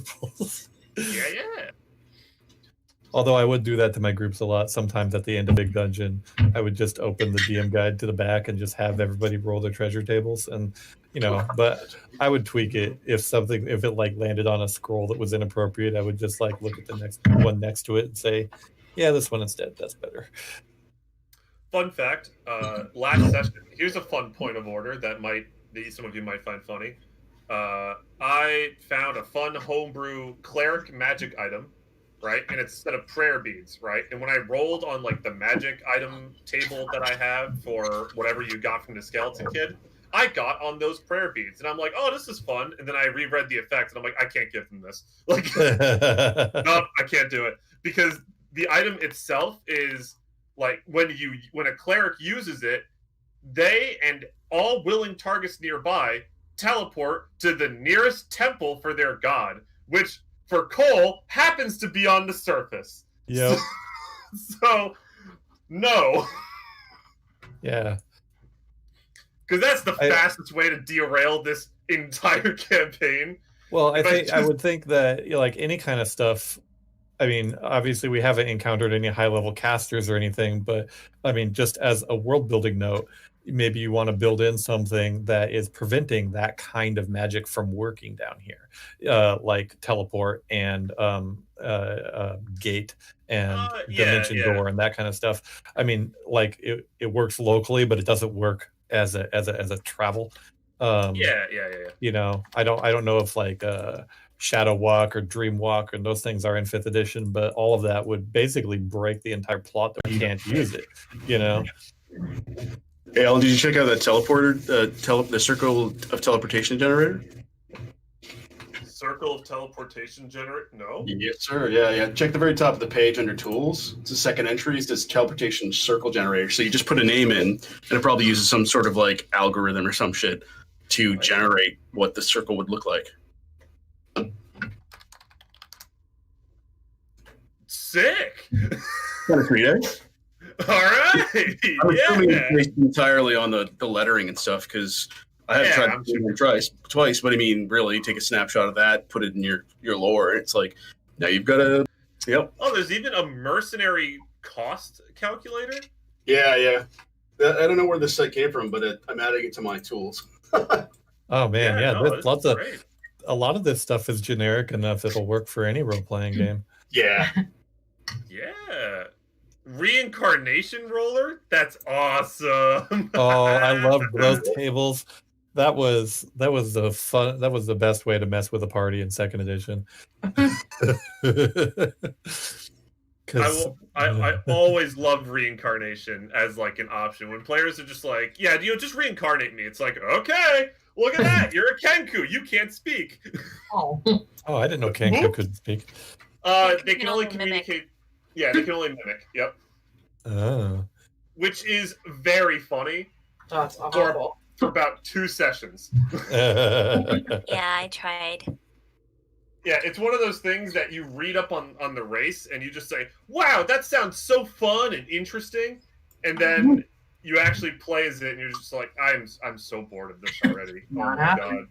tables. Yeah. Although I would do that to my groups a lot. Sometimes at the end of Big Dungeon, I would just open the DM guide to the back and just have everybody roll their treasure tables. And, but I would tweak it if it like landed on a scroll that was inappropriate. I would just like look at the next one next to it and say, yeah, this one instead. That's better. Fun fact, last session, here's a fun point of order that some of you might find funny. I found a fun homebrew cleric magic item, right? And it's a set of prayer beads, right? And when I rolled on like the magic item table that I have for whatever you got from the skeleton kid, I got on those prayer beads. And I'm like, oh, this is fun. And then I reread the effects and I'm like, I can't give them this. Like, no, I can't do it. Because the item itself is like when a cleric uses it, they and all willing targets nearby teleport to the nearest temple for their god, which for Cole happens to be on the surface. Yep. So no. Yeah. Because that's the fastest way to derail this entire campaign. Well, I would think that like any kind of stuff. I mean, obviously we haven't encountered any high-level casters or anything, but I mean, just as a world-building note, maybe you want to build in something that is preventing that kind of magic from working down here, like teleport and gate and dimension door and that kind of stuff. I mean, like it works locally, but it doesn't work as a travel. I don't know if like Shadow Walk or Dream Walk and those things are in 5th edition, but all of that would basically break the entire plot that we can't use it. Hey, Alan, did you check out that teleporter, the circle of teleportation generator? Circle of teleportation generator? No. Yes, sir. Yeah. Check the very top of the page under tools. It's the second entry. It's this teleportation circle generator. So you just put a name in, and it probably uses some sort of like algorithm or some shit to generate what the circle would look like. Sick. Kind of sweet, eh? All right. I was filming it based entirely on the lettering and stuff because I have tried to do it twice, but I mean, really, take a snapshot of that, put it in your lore. It's like now you've got a Oh, there's even a mercenary cost calculator. Yeah. I don't know where this site came from, but I'm adding it to my tools. Oh man, there's a lot of this stuff is generic enough it'll work for any role-playing game. Yeah. Yeah. Reincarnation roller? That's awesome. Oh, I love those tables. That was the best way to mess with a party in 2nd edition. I always loved reincarnation as like an option when players are just like, yeah, just reincarnate me. It's like, okay, look at that, you're a Kenku, you can't speak. Oh, I didn't know Kenku could speak. They can only communicate. Mimic. Yeah, they can only mimic. Yep. Oh. Which is very funny. Oh, it's horrible. For about 2 sessions. Yeah, I tried. Yeah, it's one of those things that you read up on the race and you just say, wow, that sounds so fun and interesting. And then you actually play as it and you're just like, I'm so bored of this already. Oh my god.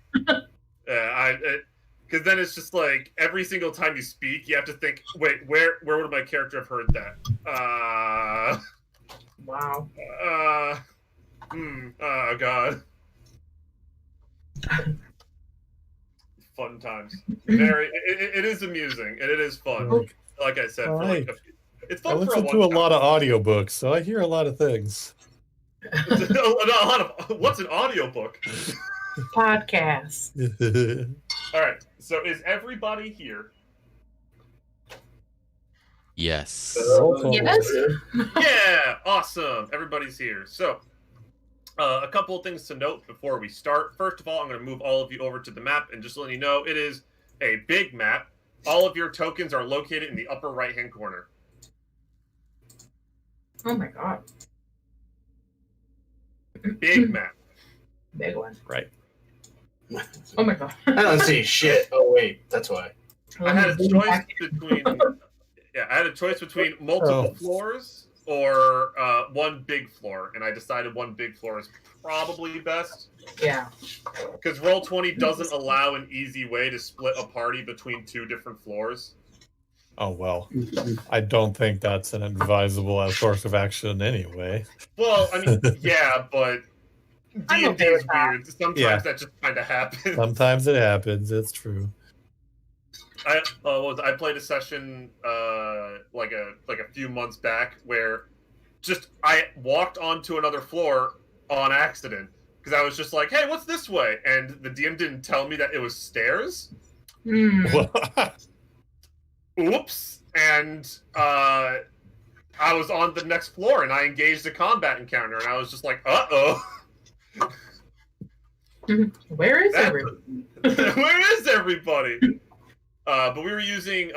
Because then it's just like every single time you speak, you have to think, wait, where would my character have heard that? Wow. Oh god. Fun times. It is amusing and it is fun. Like I said, it's fun. I listen to a lot of audiobooks, so I hear a lot of things. What's an audiobook? Podcast. All right. So is everybody here? Yes. Yes. Yeah. Awesome. Everybody's here. So a couple of things to note before we start. First of all, I'm going to move all of you over to the map and just letting you know it is a big map. All of your tokens are located in the upper right-hand corner. Oh my god. Big map. Big one. Right. Oh my god. I don't see shit. Oh wait, that's why. I had a choice between multiple floors or one big floor, and I decided one big floor is probably best. Yeah. Because Roll20 doesn't allow an easy way to split a party between 2 different floors. Oh, well, I don't think that's an advisable course of action anyway. Well, I mean, yeah, but I'm D&D okay is with that. weird. Sometimes Yeah. that just kind of happens. Sometimes it happens. It's true. I played a session like a few months back where just I walked onto another floor on accident because I was just like, "Hey, what's this way?" And the DM didn't tell me that it was stairs. Oops! And I was on the next floor, and I engaged a combat encounter, and I was just like, "Uh-oh." Where is everyone? Where is everybody? But we were using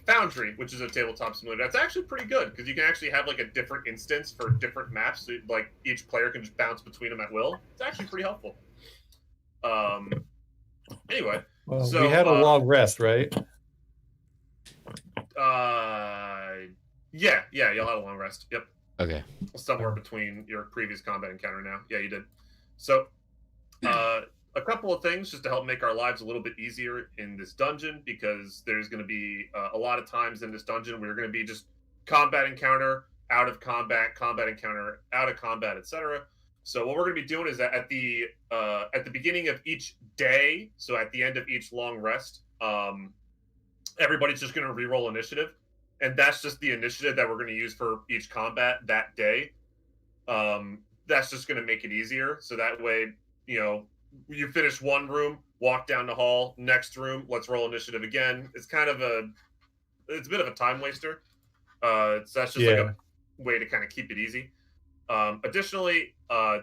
Foundry, which is a tabletop simulator. That's actually pretty good because you can actually have like a different instance for different maps. So, like each player can just bounce between them at will. It's actually pretty helpful. Anyway, Well, so we had a long rest, right? Yeah, you'll have a long rest. Yep. Okay. Somewhere between your previous combat encounter now. Yeah, you did. So, a couple of things just to help make our lives a little bit easier in this dungeon, because there's going to be a lot of times in this dungeon we're going to be just combat encounter, out of combat, combat encounter, out of combat, etc. So what we're going to be doing is that at the beginning of each day, so at the end of each long rest, everybody's just going to reroll initiative, and that's just the initiative that we're going to use for each combat that day. That's just going to make it easier, so that way, you know, you finish one room, walk down the hall, next room, let's roll initiative again. It's kind of it's a bit of a time waster. So that's just like a way to kind of keep it easy. Additionally,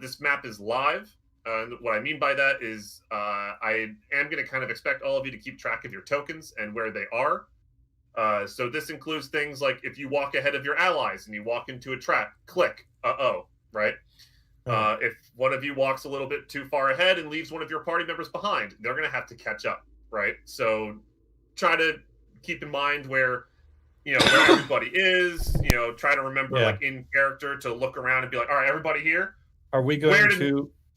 this map is live. And what I mean by that is I am going to kind of expect all of you to keep track of your tokens and where they are. So this includes things like if you walk ahead of your allies and you walk into a trap, click, right? If one of you walks a little bit too far ahead and leaves one of your party members behind, they're going to have to catch up, right? So try to keep in mind where, you know, where everybody is, you know, try to remember like in character to look around and be like, all right, everybody here? Are we going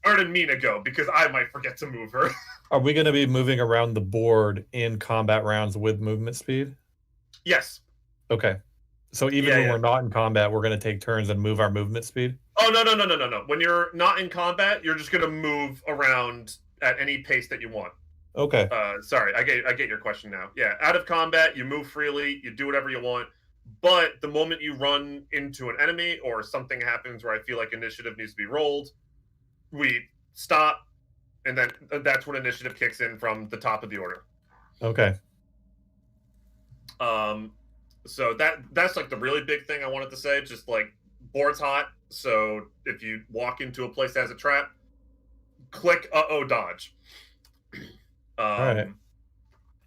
where did Mina go? Because I might forget to move her. Are we going to be moving around the board in combat rounds with movement speed? Yes. Okay. So even when we're not in combat, we're going to take turns and move our movement speed? Oh, no. When you're not in combat, you're just going to move around at any pace that you want. Okay. Sorry, I get your question now. Yeah, out of combat, you move freely, you do whatever you want. But the moment you run into an enemy or something happens where I feel like initiative needs to be rolled, we stop, and then that's when initiative kicks in from the top of the order. Okay. So that's like the really big thing I wanted to say. Just like board's hot, so if you walk into a place that has a trap, click dodge. All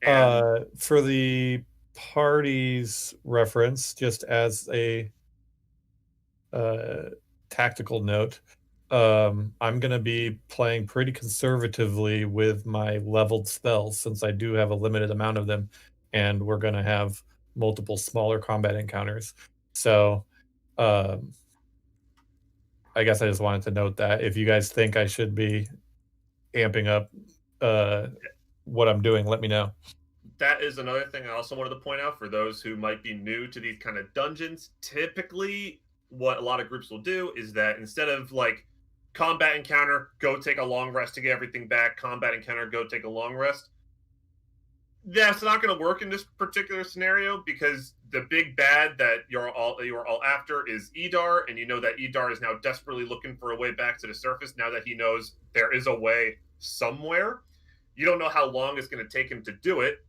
right. For the party's reference, just as a tactical note, I'm going to be playing pretty conservatively with my leveled spells since I do have a limited amount of them, and we're going to have multiple smaller combat encounters. So I guess I just wanted to note that if you guys think I should be amping up what I'm doing, let me know. That is another thing I also wanted to point out for those who might be new to these kind of dungeons. Typically, what a lot of groups will do is that instead of like combat encounter, go take a long rest to get everything back, combat encounter, go take a long rest. That's not going to work in this particular scenario because the big bad that you are all after is Edar, and you know that Edar is now desperately looking for a way back to the surface now that he knows there is a way somewhere. You don't know how long it's going to take him to do it.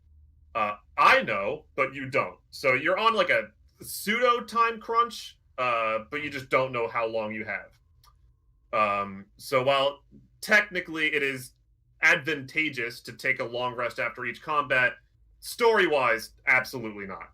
I know, but you don't. So you're on like a pseudo time crunch, but you just don't know how long you have. So while technically it is advantageous to take a long rest after each combat, story-wise, absolutely not.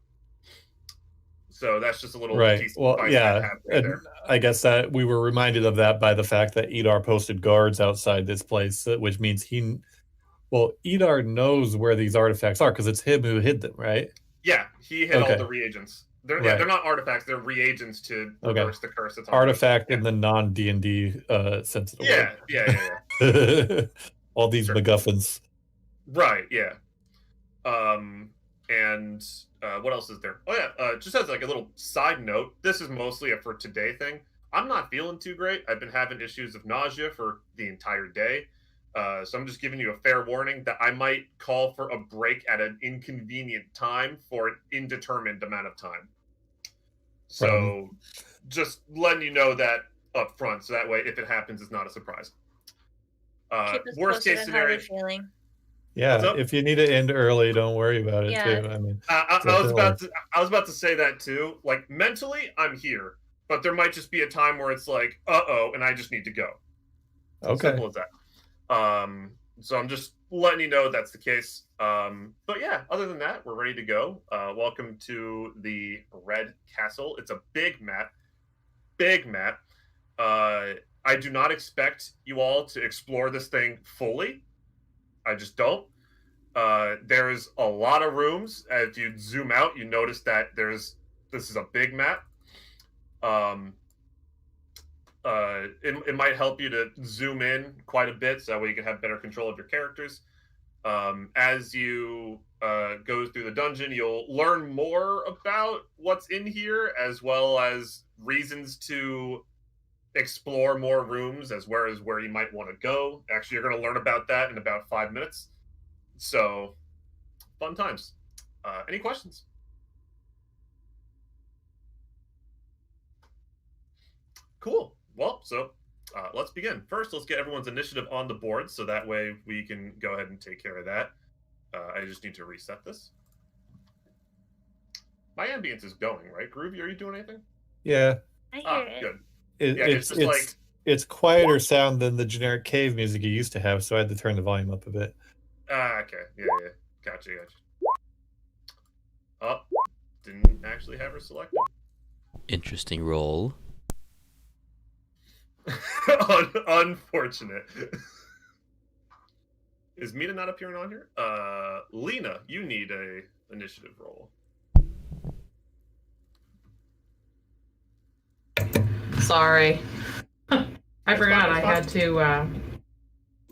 So that's just a little piece of advice I have right there. I guess that we were reminded of that by the fact that Edar posted guards outside this place, which means Edar knows where these artifacts are because it's him who hid them, right? Yeah, he hid all the reagents. they're not artifacts. They're reagents to reverse the curse. That's artifact in the non D&D sense of the word. Yeah. All these MacGuffins. Right. Yeah. And what else is there? Oh yeah. Just as like a little side note, this is mostly a for today thing. I'm not feeling too great. I've been having issues of nausea for the entire day. So I'm just giving you a fair warning that I might call for a break at an inconvenient time for an indeterminate amount of time. So just letting you know that up front, so that way if it happens, it's not a surprise. Worst case scenario. Yeah, if you need to end early, don't worry about it too. I mean, I was about to say that too. Like mentally, I'm here, but there might just be a time where it's like, and I just need to go. Okay. Simple as that. So I'm just letting you know that's the case. But yeah, other than that, we're ready to go. Welcome to the Red Castle. It's a big map. Big map. I do not expect you all to explore this thing fully. I just don't. There's a lot of rooms. If you zoom out, you notice that this is a big map. It might help you to zoom in quite a bit, so that way you can have better control of your characters. As you go through the dungeon, you'll learn more about what's in here, as well as reasons to explore more rooms, as where you might want to go. Actually, you're going to learn about that in about 5 minutes. So, fun times. Any questions? Cool. Well, so let's begin. First, let's get everyone's initiative on the board, so that way we can go ahead and take care of that. I just need to reset this. My ambience is going, right? Groovy, are you doing anything? Yeah. I hear it. Good. It's quieter sound than the generic cave music you used to have, so I had to turn the volume up a bit. Okay. Yeah. Gotcha. Oh, didn't actually have her selected. Interesting roll. Unfortunate. Is Mina not appearing on here? Lena, you need a initiative roll. Sorry. I forgot I had to.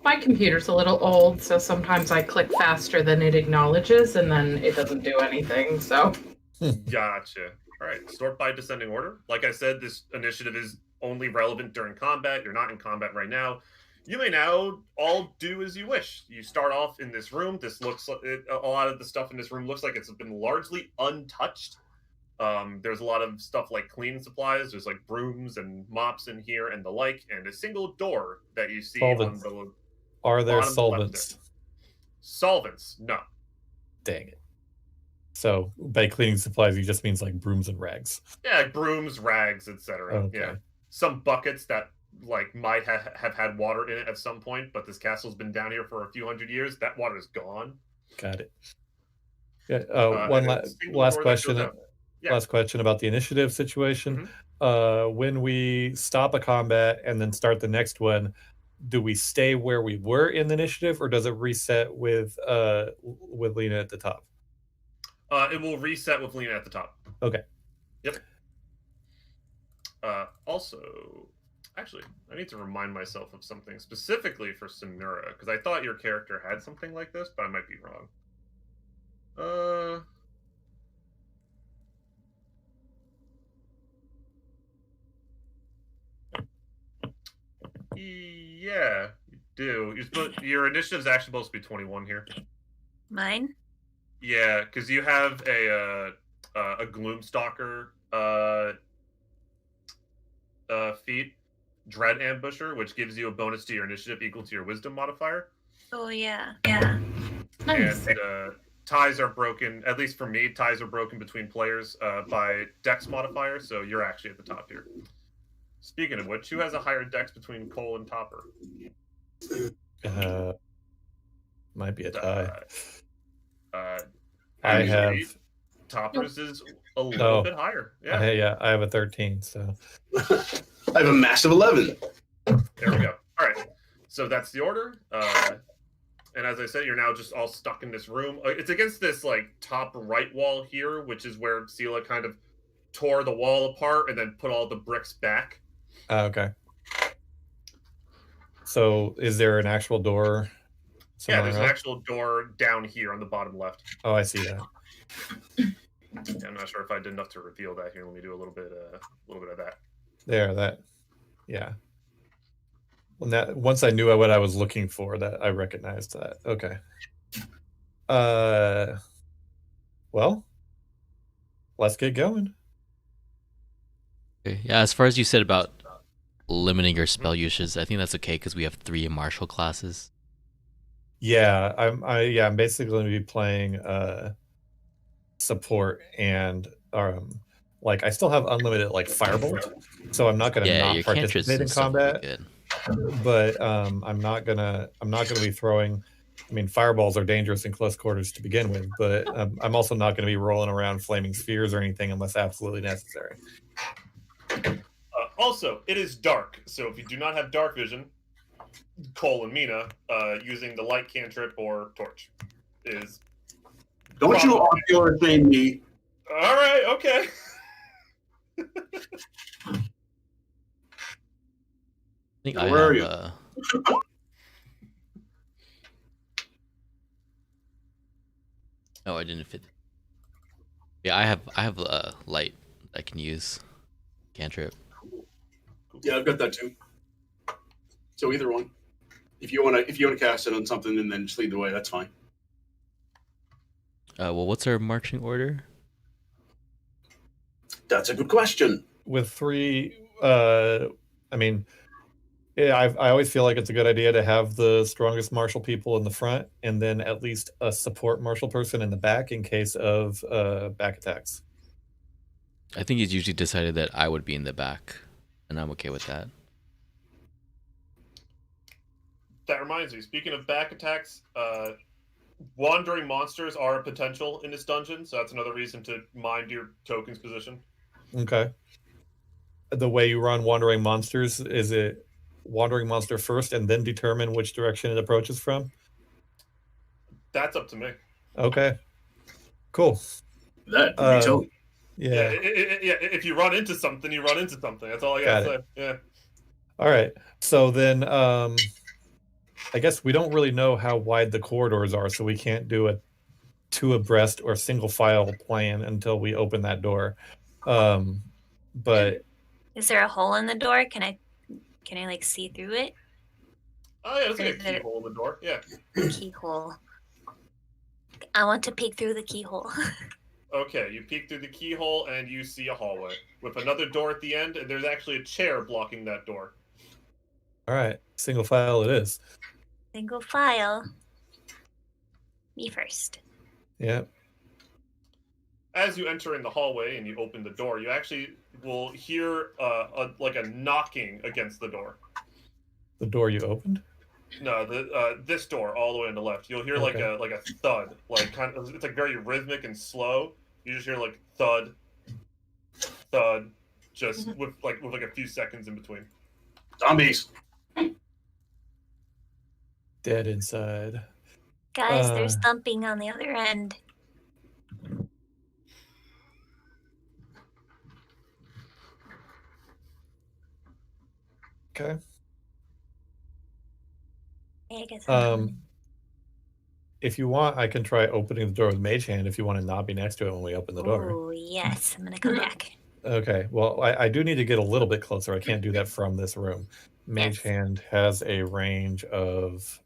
My computer's a little old, so sometimes I click faster than it acknowledges, and then it doesn't do anything, so. Gotcha. All right, sort by descending order. Like I said, this initiative is only relevant during combat. You're not in combat right now. You may now all do as you wish. You start off in this room. This looks like a lot of the stuff in this room looks like it's been largely untouched. There's a lot of stuff like cleaning supplies. There's like brooms and mops in here and the like, and a single door that you see Solvents. on the Are there bottom solvents? left there. Solvents, no. Dang it. So by cleaning supplies, he just means like brooms and rags. Yeah, like brooms, rags, etc. Okay. Yeah, some buckets that like might have had water in it at some point, but this castle's been down here for a few hundred years. That water is gone. Got it. Yeah. One last question. Yeah. Last question about the initiative situation. When we stop a combat and then start the next one, do we stay where we were in the initiative, or does it reset with Lena at the top? It will reset with Lena at the top. Okay. Yep. Also, actually, I need to remind myself of something specifically for Sonura, because I thought your character had something like this, but I might be wrong. Yeah, you do. Your initiative is actually supposed to be 21 here. Mine? Yeah, because you have a Gloomstalker feat, Dread Ambusher, which gives you a bonus to your initiative equal to your Wisdom modifier. Oh yeah. Nice. And ties are broken, at least for me, ties are broken between players by Dex modifier, so you're actually at the top here. Speaking of which, who has a higher Dex between Cole and Topper? Might be a tie. I have Topper's is a little bit higher. Yeah. I have a 13. So I have a massive 11. There we go. All right. So that's the order. And as I said, you're now just all stuck in this room. It's against this like top right wall here, which is where Sela kind of tore the wall apart and then put all the bricks back. Okay. So is there an actual door Yeah, somewhere there's an else? actual door down here on the bottom left. Oh, I see that. I'm not sure if I did enough to reveal that here. Let me do a little bit of that. There, that. Yeah. Well, once I knew what I was looking for, that I recognized that. Okay. Well, let's get going. Okay. Yeah, as far as you said about limiting your spell uses, I think that's okay because we have 3 martial classes. Yeah, I'm basically going to be playing support and like I still have unlimited like firebolt, so I'm not going to Yeah, not your cantrips participate in and stuff will be combat. good. But I'm not gonna be throwing. I mean, fireballs are dangerous in close quarters to begin with, but I'm also not going to be rolling around flaming spheres or anything unless absolutely necessary. Also, it is dark, so if you do not have dark vision, Cole and Mina, using the light cantrip or torch is. Don't you ocular thing me. All right, okay. I think Where are you? Oh, I didn't fit. Yeah, I have a light I can use. Cantrip. Yeah, I've got that too. So either one. If you wanna cast it on something and then just lead the way, that's fine. Well, what's our marching order? That's a good question. With 3, I mean, yeah, I always feel like it's a good idea to have the strongest martial people in the front, and then at least a support martial person in the back in case of back attacks. I think it's usually decided that I would be in the back, and I'm okay with that. That reminds me, speaking of back attacks, wandering monsters are a potential in this dungeon, so that's another reason to mind your token's position. Okay. The way you run wandering monsters, is it wandering monster first and then determine which direction it approaches from? That's up to me. Okay. Cool. That would be totally. Yeah. If you run into something, you run into something. That's all I gotta say. Yeah. All right. So then, I guess we don't really know how wide the corridors are, so we can't do a 2 abreast or single file plan until we open that door. But is there a hole in the door? Can I like see through it? Oh yeah, there's like a keyhole in the door. Yeah. Keyhole. I want to peek through the keyhole. Okay, you peek through the keyhole and you see a hallway with another door at the end, and there's actually a chair blocking that door. All right, single file it is. Single file. Me first. Yeah. As you enter in the hallway and you open the door, you actually will hear like a knocking against the door. The door you opened? No, this door all the way on the left. You'll hear like a thud, like kind of, it's like very rhythmic and slow. You just hear like thud, thud, just with like a few seconds in between. Zombies. Dead inside. Guys, there's thumping on the other end. Okay. Yeah, I guess if you want, I can try opening the door with Mage Hand if you want to not be next to it when we open the door. Oh, yes. I'm going to come back. Okay. Well, I do need to get a little bit closer. I can't do that from this room. Mage Hand has a range of,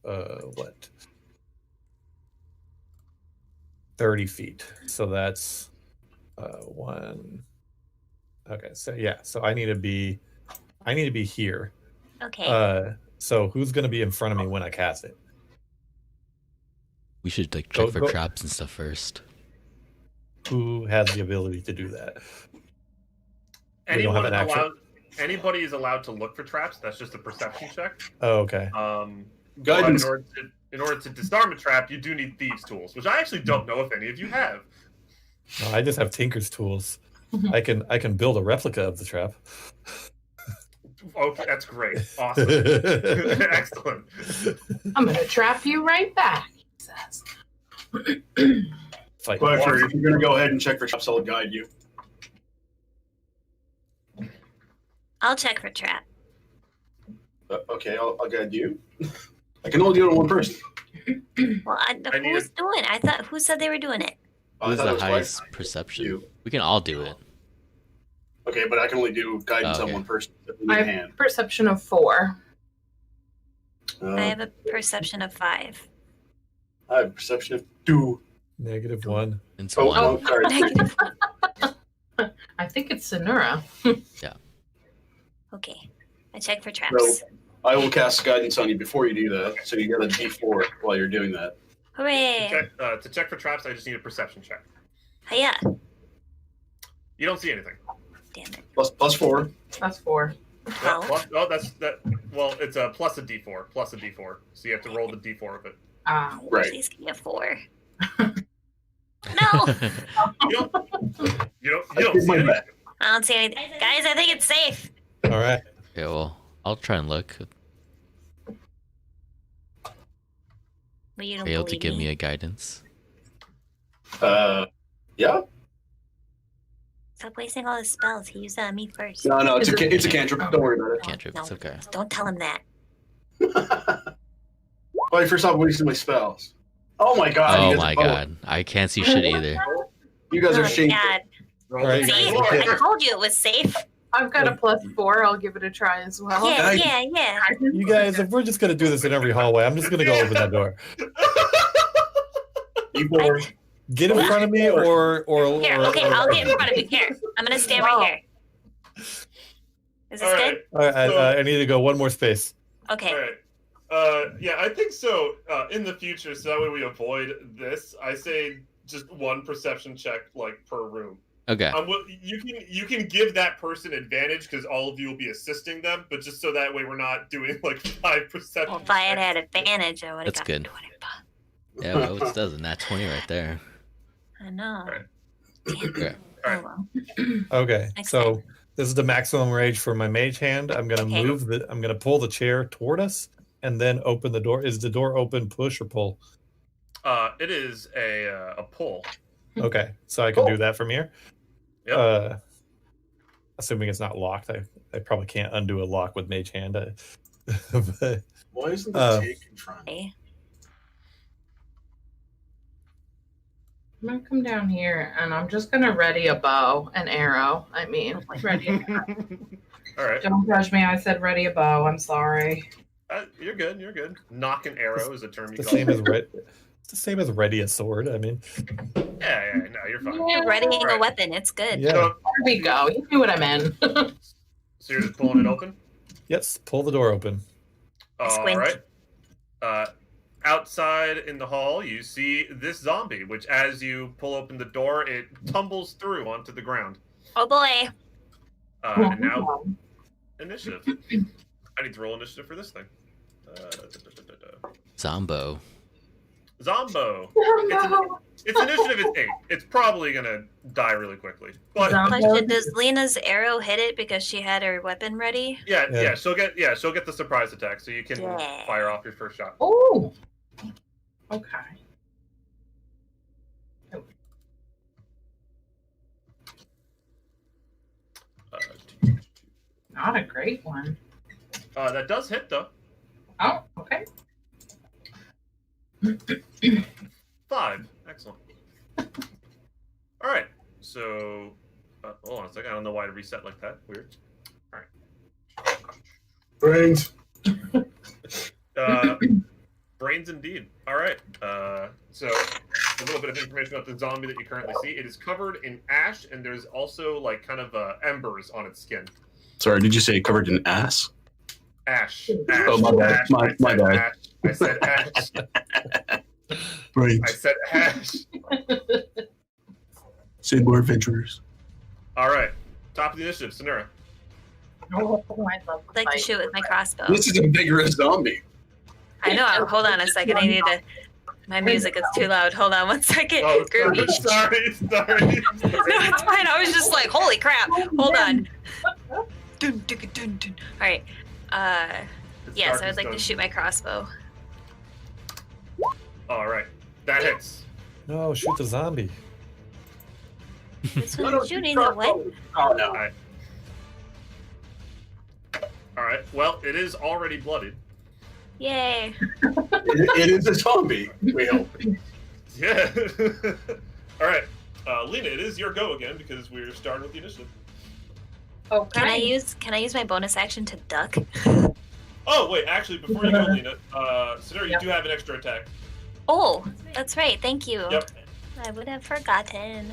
30 feet. So that's 1. Okay. So, yeah. So I need to be here. Okay. So who's going to be in front of me when I cast it? We should like check for traps and stuff first. Who has the ability to do that? Anybody is allowed to look for traps. That's just a perception check. Oh, okay. Guidance. In order to disarm a trap, you do need thieves' tools, which I actually don't know if any of you have. No, I just have Tinker's tools. I can build a replica of the trap. Okay, that's great. Awesome. Excellent. I'm gonna trap you right back, he says. Fight. Quackford, if you're gonna go ahead and check for traps, I'll guide you. I'll check for trap. Okay, I'll guide you. I can only do it on one person. Well, who's doing it? I thought who said they were doing it? I Who's thought it the was highest Vythan. perception? You. We can all do it. Okay, but I can only do guidance Oh, on okay. one person. I have Hand. perception of 4. I have a perception of 5. I have perception of 2. -1. It's Oh, one. one card. Negative. I think it's Sonura. Okay. I check for traps. So I will cast guidance on you before you do that. So you get a D4 while you're doing that. Hooray! To check for traps, I just need a perception check. Hiya! You don't see anything. Damn it. Plus 4. That's 4. Yeah, 12. that's that. Well, it's a plus a D4, plus a D4. So you have to roll the D4 of it. Ah. Right. Please give me a 4. No! You don't. You don't I see did my anything. best. I don't see anything. Guys, I think it's safe. All right. Okay, well, I'll try and look. But you don't Be able to believe give me a guidance. Yeah. Stop wasting all his spells. He used that on me first. No, it's a cantrip. Don't worry about Cantrip, No. it's okay. Don't tell him that. it. Well, first off, wasting my spells. Oh my god. Oh you guys my are both- god. I can't see shit either. You guys Oh are my shameful. God. Roll All right. the See? D4. I told you it was safe. I've got a +4. I'll give it a try as well. Yeah, Nice. yeah. You guys, if we're just gonna do this in every hallway, I'm just gonna go open that door. D4. Get in front of me, or Here, okay, I'll get in front of you. Here, I'm gonna stand right here. Is this All right. good? All right, I need to go one more space. Okay. All right. Yeah, I think so. In the future, so that way we avoid this, I say just one perception check like per room. Okay. You can give that person advantage because all of you will be assisting them, but just so that way we're not doing like 5 perception. Well, if I had checks. had advantage, I would have That's gotten good. 20. Yeah, well, it does a nat 20 right there. I know. Right. Damn. Okay. Oh, well. Okay, Next so time. this is the maximum rage for my mage hand. I'm gonna Okay. I'm gonna pull the chair toward us, and then open the door. Is the door open, push or pull? It is a pull. Okay, so I can do that from here. Yep. Assuming it's not locked, I probably can't undo a lock with mage hand. But, Why isn't the take in front? Okay. I'm gonna come down here and I'm just gonna ready a bow and arrow. I mean, ready. All right. Don't judge me. I said ready a bow. I'm sorry. You're good. You're good. Knock an arrow is a term you the call same it. as it's the same as ready a sword. I mean, Yeah, no, you're fine. You're readying a Right. weapon. It's good. yeah. So, There we go. You knew what I meant. so you're just pulling it open? Yes, pull the door open. All Squint. right. Outside in the hall, you see this zombie, which as you pull open the door, it tumbles through onto the ground. Oh boy. And now, initiative. I need to roll initiative for this thing. Zombo. Zombo. Its initiative is 8. It's probably going to die really quickly. But Question: does Lena's arrow hit it because she had her weapon ready? yeah, she'll get the surprise attack, so you can Yeah. fire off your first shot. Oh. Okay. Not a great one. That does hit though. Oh, okay. 5. Excellent. All right. So, hold on a second. I don't know why to reset like that. Weird. All right. Brains. Brains indeed. All right. So, a little bit of information about the zombie that you currently see. It is covered in ash, and there's also like kind of embers on its skin. Sorry, did you say covered in ass? Ash. Oh, my bad. Ash. My I said bad. ash. I said ash. Brains. I said ash. Say more adventurers. All right. Top of the initiative, Sonura. Oh, I'd love I'd like to shoot with my crossbow. This is a vigorous zombie. I know. Hold on a second. I need to. My music is too loud. Hold on one second. Oh, Groovy. sorry. No, it's fine. I was just like, holy crap. Hold on. Dun, dun, dun, dun. All right. Yes, I would like to shoot my crossbow. All right. That hits. No, shoot the zombie. This one's shooting the what? Oh no. All right. Well, it is already blooded. Yay. It is a zombie. We hope. Yeah. All right. Lena, it is your go again because we're starting with the initiative. Okay. Can I use my bonus action to duck? Oh wait, actually, before you go, Lena, Sidera, you Yep. do have an extra attack. Oh, that's right. Thank you. Yep. I would have forgotten.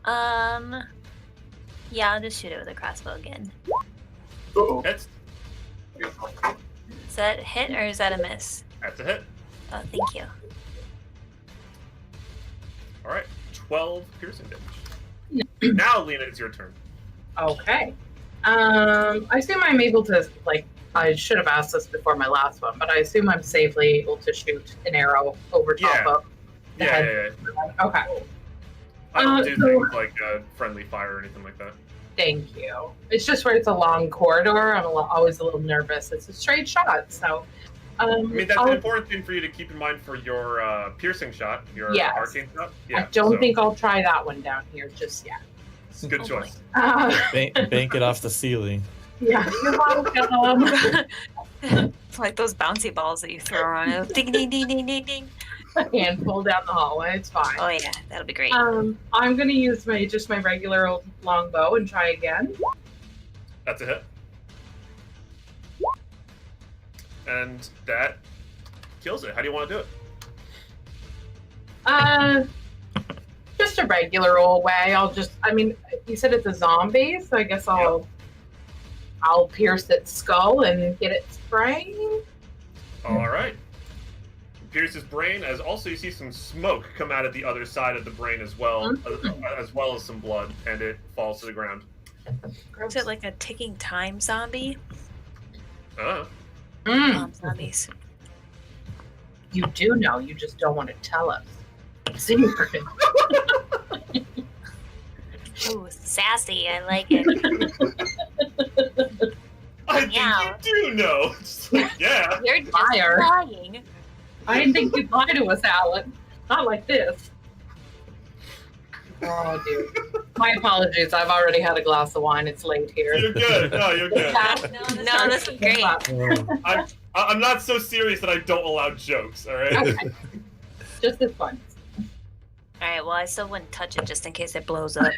Yeah, I'll just shoot it with a crossbow again. Uh-oh. Hits. Is that a hit or is that a miss? That's a hit. Oh, thank you. All right. 12 piercing damage. Now, Lena, it's your turn. Okay. I assume I'm able to, like, I should have asked this before my last one, but I assume I'm safely able to shoot an arrow over top Yeah. of the head. Okay. I don't do so- things like friendly fire or anything like that. Thank you. It's just where it's a long corridor. I'm always a little nervous. It's a straight shot, so. I mean, that's I'll- an important thing for you to keep in mind for your piercing shot, your Yes. arcane shot. I Yeah, don't so think I'll try that one down here just yet. it's a good Oh, choice. Bank it off the ceiling. Yeah, you're welcome. It's like those bouncy balls that you throw around. Ding, ding, ding, ding, ding, ding. And pull down the hallway. It's fine. Oh yeah, that'll be great. I'm gonna use my regular old longbow and try again. That's a hit. And that kills it. How do you want to do it? Just a regular old way. You said it's a zombie, so I guess I'll pierce its skull and get it spraying. All right. Pierce his brain, as also you see some smoke come out of the other side of the brain as well, as well as some blood, and it falls to the ground. Is it like a ticking time zombie? Oh. Zombies. You do know, you just don't want to tell us. Secret. Ooh, sassy. I like it. I think Yeah. you do know. It's like, yeah. You're just Liar. lying. I didn't think you'd lie to us, Alan. Not like this. Oh, dude. My apologies. I've already had a glass of wine. It's late here. You're good. No, you're good. No, this is great. I'm not so serious that I don't allow jokes, all right? Okay. Just as fun. All right. Well, I still wouldn't touch it just in case it blows up.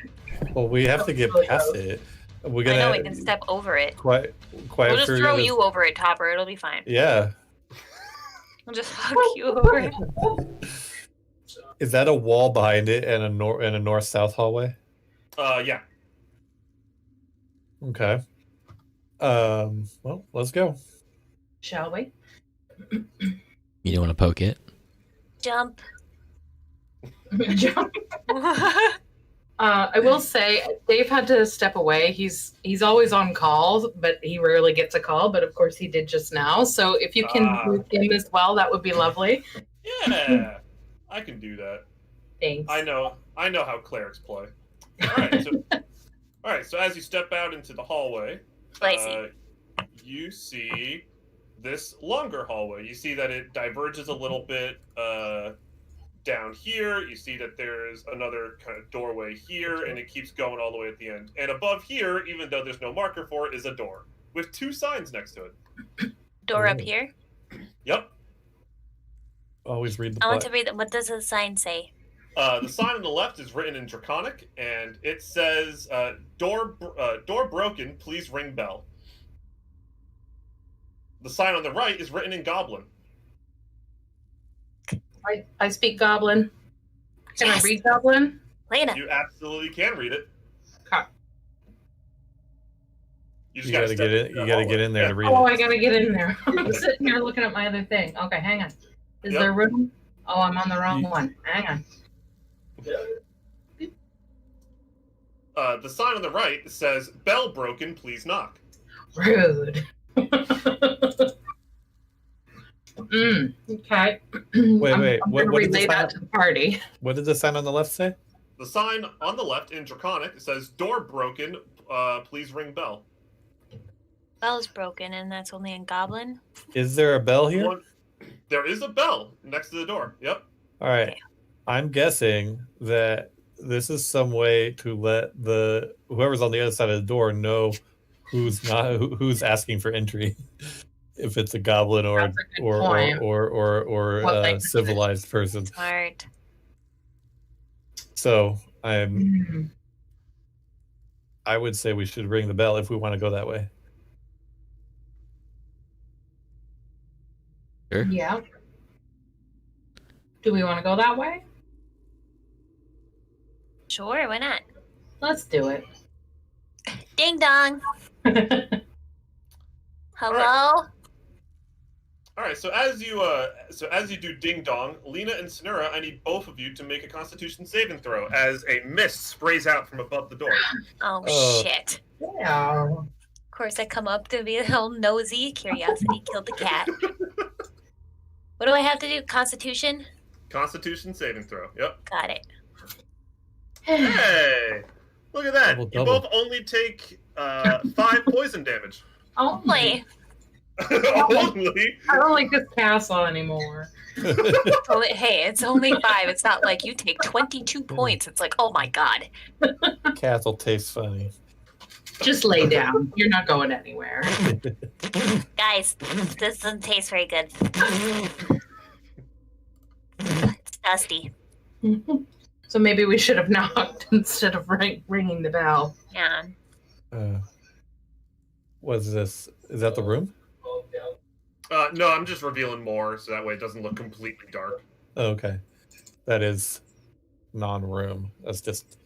Well, we have to get past it. We're I know we gonna can step over it. quite We'll just after throw this- you over it, Topper. It'll be fine. Yeah. We'll just hug you over it. Is that a wall behind it and a north-south hallway? Yeah. Okay. Well, let's go. Shall we? You don't want to poke it? Jump. I will say, Dave had to step away. He's always on call, but he rarely gets a call. But of course, he did just now. So if you can move him as well, that would be lovely. Yeah. I can do that. Thanks. I know how clerics play. All right, so as you step out into the hallway, Spicy. you see this longer hallway. You see that it diverges a little bit down here. You see that there's another kind of doorway here, and it keeps going all the way at the end. And above here, even though there's no marker for it, is a door with 2 signs next to it. Door up Ooh. here. Yep. Always read the I want to plot. read. What does the sign say? The sign on the left is written in Draconic, and it says, door broken, please ring bell. The sign on the right is written in Goblin. I speak Goblin. Can Yes. I read Goblin? Lena. You absolutely can read it. Okay. You You gotta get it. You gotta get in there to read Oh, it. I gotta get in there. I'm sitting here looking at my other thing. Okay, hang on. Is Yep. there room? Oh, I'm on the wrong You- one. Hang on. The sign on the right says, bell broken, please knock. Rude. Okay. Wait. I'm What gonna did the relay that sign? to the party. What did the sign on the left say? The sign on the left in Draconic says, door broken, please ring bell. Bell's broken, and that's only in Goblin. Is there a bell here? There is a bell next to the door. Yep. All right. I'm guessing that this is some way to let whoever's on the other side of the door know who's asking for entry? If it's a goblin or That's a good point. What they civilized person. Smart. So Mm. I would say we should ring the bell if we want to go that way. Sure. Yeah. Do we want to go that way? Sure, why not? Let's do it. Ding dong. Hello? All right, so as you do ding dong, Lena and Sonura, I need both of you to make a Constitution saving throw as a mist sprays out from above the door. Oh, shit. Yeah. Of course, I come up to be a little nosy. Curiosity killed the cat. What do I have to do? Constitution? Constitution saving throw. Yep. Got it. Hey, look at that! Double. You both only take 5 poison damage. Only. Only. I don't like this castle anymore. Hey, it's only 5. It's not like you take 22 points. It's like, oh my god. Castle tastes funny. Just lay down. You're not going anywhere. Guys, this doesn't taste very good. It's dusty. So maybe we should have knocked instead of ringing the bell. Yeah. What's this? Is that the room? No, I'm just revealing more so that way it doesn't look completely dark. Oh, okay. That is non-room. That's just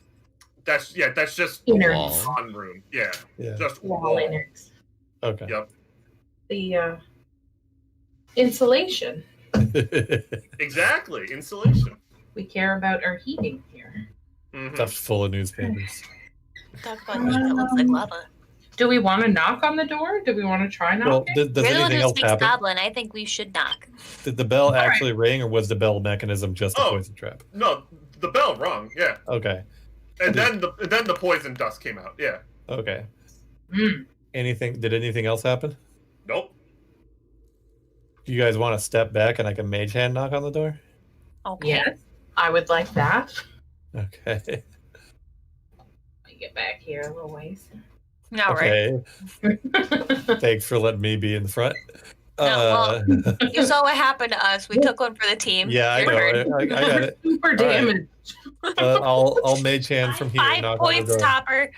That's just Inner. on room. Yeah, yeah. just Wall wall. innards. Okay. Yep. The insulation. Exactly. Insulation. We care about our heating here. Mhm. Stuffed full of newspapers. Talk about heat that looks like lava. Do we want to knock on the door? Do we want to try Well, knocking? does You're the one anything who else speaks happen? goblin. I think we should knock. Did the bell actually ring, or was the bell mechanism just a Oh. poison trap? No, the bell rung. Yeah, Okay. and then the poison dust came out. Yeah. Okay. Mm. Did anything else happen? Nope. Do you guys want to step back and I can mage hand knock on the door? Okay. Yes, I would like that. Okay. Let me get back here a little ways. All right. Okay. Thanks for letting me be in the front. No, You saw what happened to us. We took one for the team. Yeah, I Your know. turn. I got it. Super damage. I'll mage hand from here. and 5 knock on the points, door. Topper.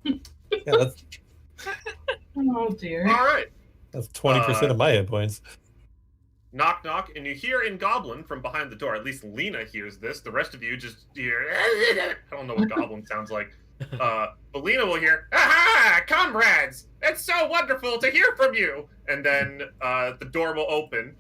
Yeah, that's Oh dear. All right. 20% of my hit points. Knock, knock, and you hear in Goblin from behind the door. At least Lena hears this. The rest of you just hear. I don't know what Goblin sounds like. But Lena will hear, "Aha, comrades! It's so wonderful to hear from you!" And then the door will open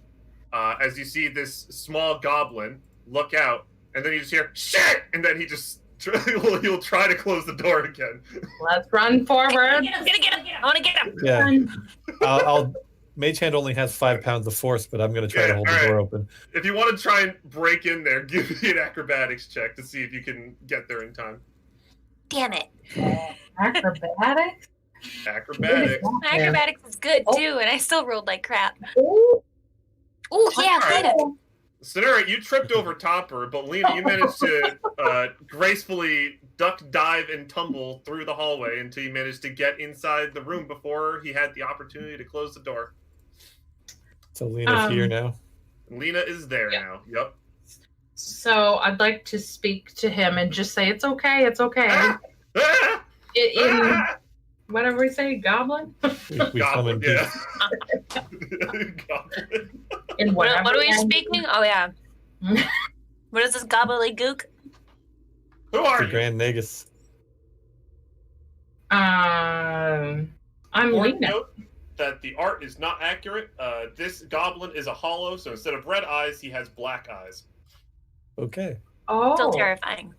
as you see this small goblin look out, and then you just hear "shit," and then he'll try to close the door again. Let's run forward. Get him. I want to get him. Yeah. Run. I'll mage hand only has 5 pounds of force, but I'm going to try to hold the door open. If you want to try and break in there, give me an acrobatics check to see if you can get there in time. Damn it. Acrobatics? Acrobatics. My acrobatics is good too, and I still rolled like crap. Ooh. Ooh, yeah, Alright. get him. Sonura, you tripped over Topper, but Lena, you managed to gracefully duck, dive, and tumble through the hallway until you managed to get inside the room before he had the opportunity to close the door. So Lena's here now. Lena is there Yeah. now. Yep. So I'd like to speak to him and just say it's okay. It's okay. Ah! Ah! In Ah! whatever we say, goblin. We come in Goblin, yeah. peace. Goblin. In What are we language. speaking? Oh, yeah. What is this gobbledygook? Who are The you? Grand Negus. I'm Important Lena. note that the art is not accurate. This goblin is a hollow, so instead of red eyes, he has black eyes. Okay. Oh. Still terrifying.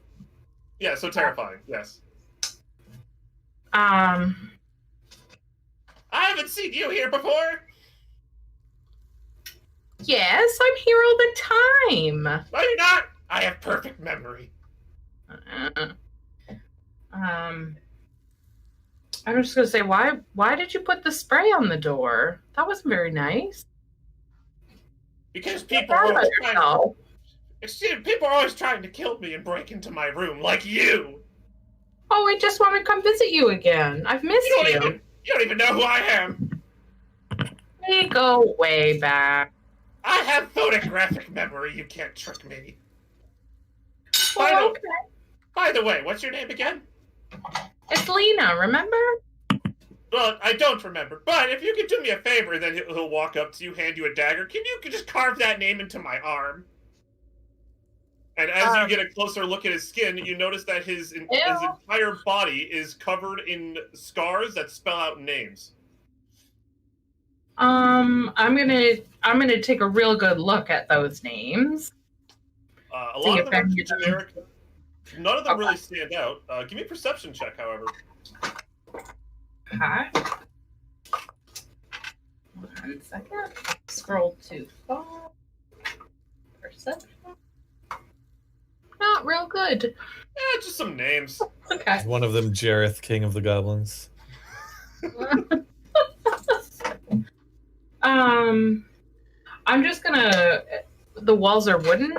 Yeah, so terrifying. Yes. Um. I haven't seen you here before. Yes, I'm here all the time. No, you're not. I have perfect memory. I'm just gonna say, why did you put the spray on the door? That wasn't very nice. Because Get people out are of always trying yourself. to, people are always trying to kill me and break into my room, like you. Oh, I just want to come visit you again. I've missed you. You don't even know who I am. We go way back. I have photographic memory. You can't trick me. Well, okay. By the way, what's your name again? It's Lena, remember? Well, I don't remember. But if you could do me a favor, then he'll walk up to you, hand you a dagger. Can you just carve that name into my arm? And as you get a closer look at his skin, you notice that his entire body is covered in scars that spell out names. I'm gonna take a real good look at those names. A lot of them are generic. None of them really stand out. Give me a perception check, however. Okay. 1 second. Scroll to 5. Perception. Not real good. Yeah, just some names. Okay. Is one of them Jareth, King of the Goblins? I'm just gonna. The walls are wooden.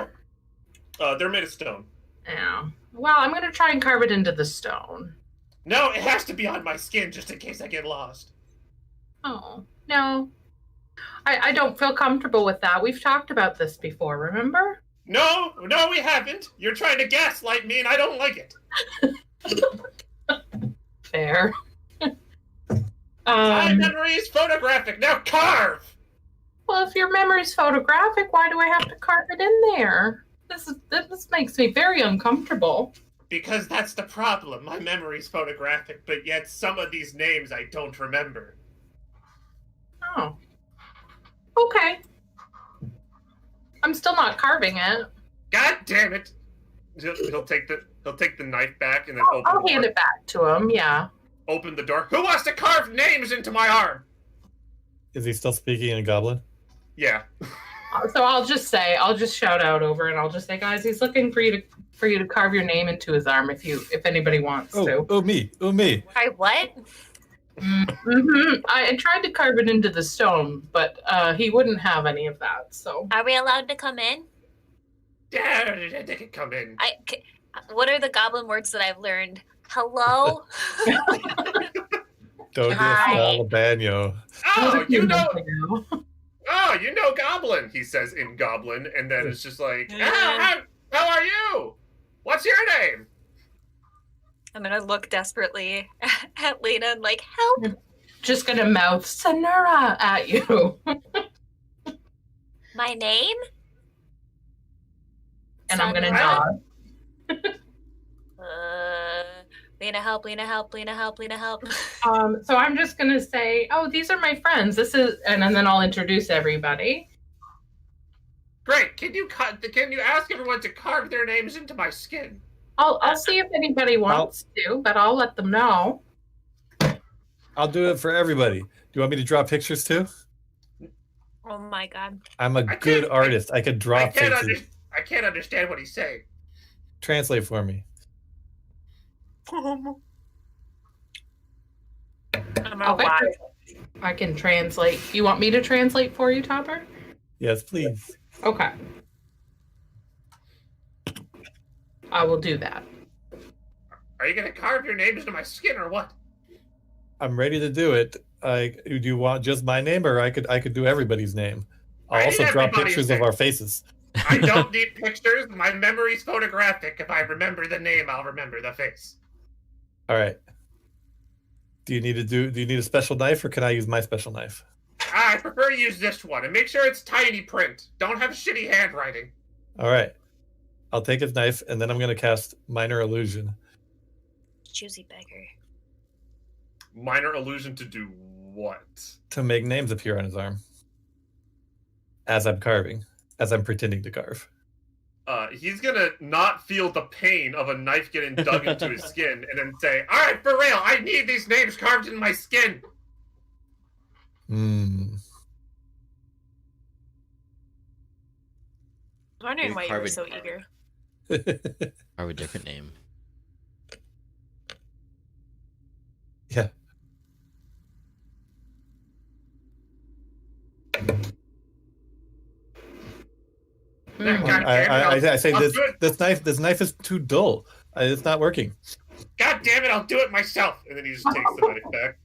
They're made of stone. Yeah. Well, I'm gonna try and carve it into the stone. No, it has to be on my skin just in case I get lost. Oh no, I don't feel comfortable with that. We've talked about this before. Remember? No, we haven't. You're trying to gaslight me, and I don't like it. Fair. My memory is photographic. Now carve! Well, if your memory's photographic, why do I have to carve it in there? This makes me very uncomfortable. Because that's the problem. My memory's photographic, but yet some of these names I don't remember. Oh. Okay. I'm still not carving it. God damn it! He'll take the knife back and then I'll hand it back to him. Yeah. Open the door. Who wants to carve names into my arm? Is he still speaking in Goblin? Yeah. So I'll just shout out over and I'll just say, guys, he's looking for you to carve your name into his arm if anybody wants to. Oh me. I what? Mm-hmm. I tried to carve it into the stone, but he wouldn't have any of that. So Are we allowed to come in? Yeah, they can come in. What are the goblin words that I've learned? Hello? Alabano. Oh, you know Goblin, he says in Goblin, and then it's just like, how are you? What's your name? I'm gonna look desperately at Lena and like, help! Just gonna mouth Sonura at you. My name? And I'm gonna nod. Lena, help, Lena, help, Lena, help, Lena, help. So I'm just gonna say, oh, these are my friends. And then I'll introduce everybody. Great. Can you ask everyone to carve their names into my skin? I'll see if anybody wants to, but I'll let them know. I'll do it for everybody. Do you want me to draw pictures too? Oh my god. I'm a good artist. I could draw faces. I can't understand what he's saying. Translate for me. I can translate. You want me to translate for you, Topper? Yes, please. Okay. I will do that. Are you going to carve your names into my skin or what? I'm ready to do it. Do you want just my name, or I could do everybody's name? I'll also draw pictures of our faces. I don't need pictures. My memory's photographic. If I remember the name, I'll remember the face. All right. Do you need a special knife, or can I use my special knife? I prefer to use this one, and make sure it's tiny print. Don't have shitty handwriting. All right. I'll take his knife, and then I'm going to cast Minor Illusion. Choosy beggar. Minor Illusion to do what? To make names appear on his arm. As I'm pretending to carve. He's gonna not feel the pain of a knife getting dug into his skin and then say, all right, for real, I need these names carved in my skin. I'm wondering why you were so eager. Carve a different name. Yeah. I say this knife is too dull. It's not working. God damn it, I'll do it myself. And then he just takes the knife back.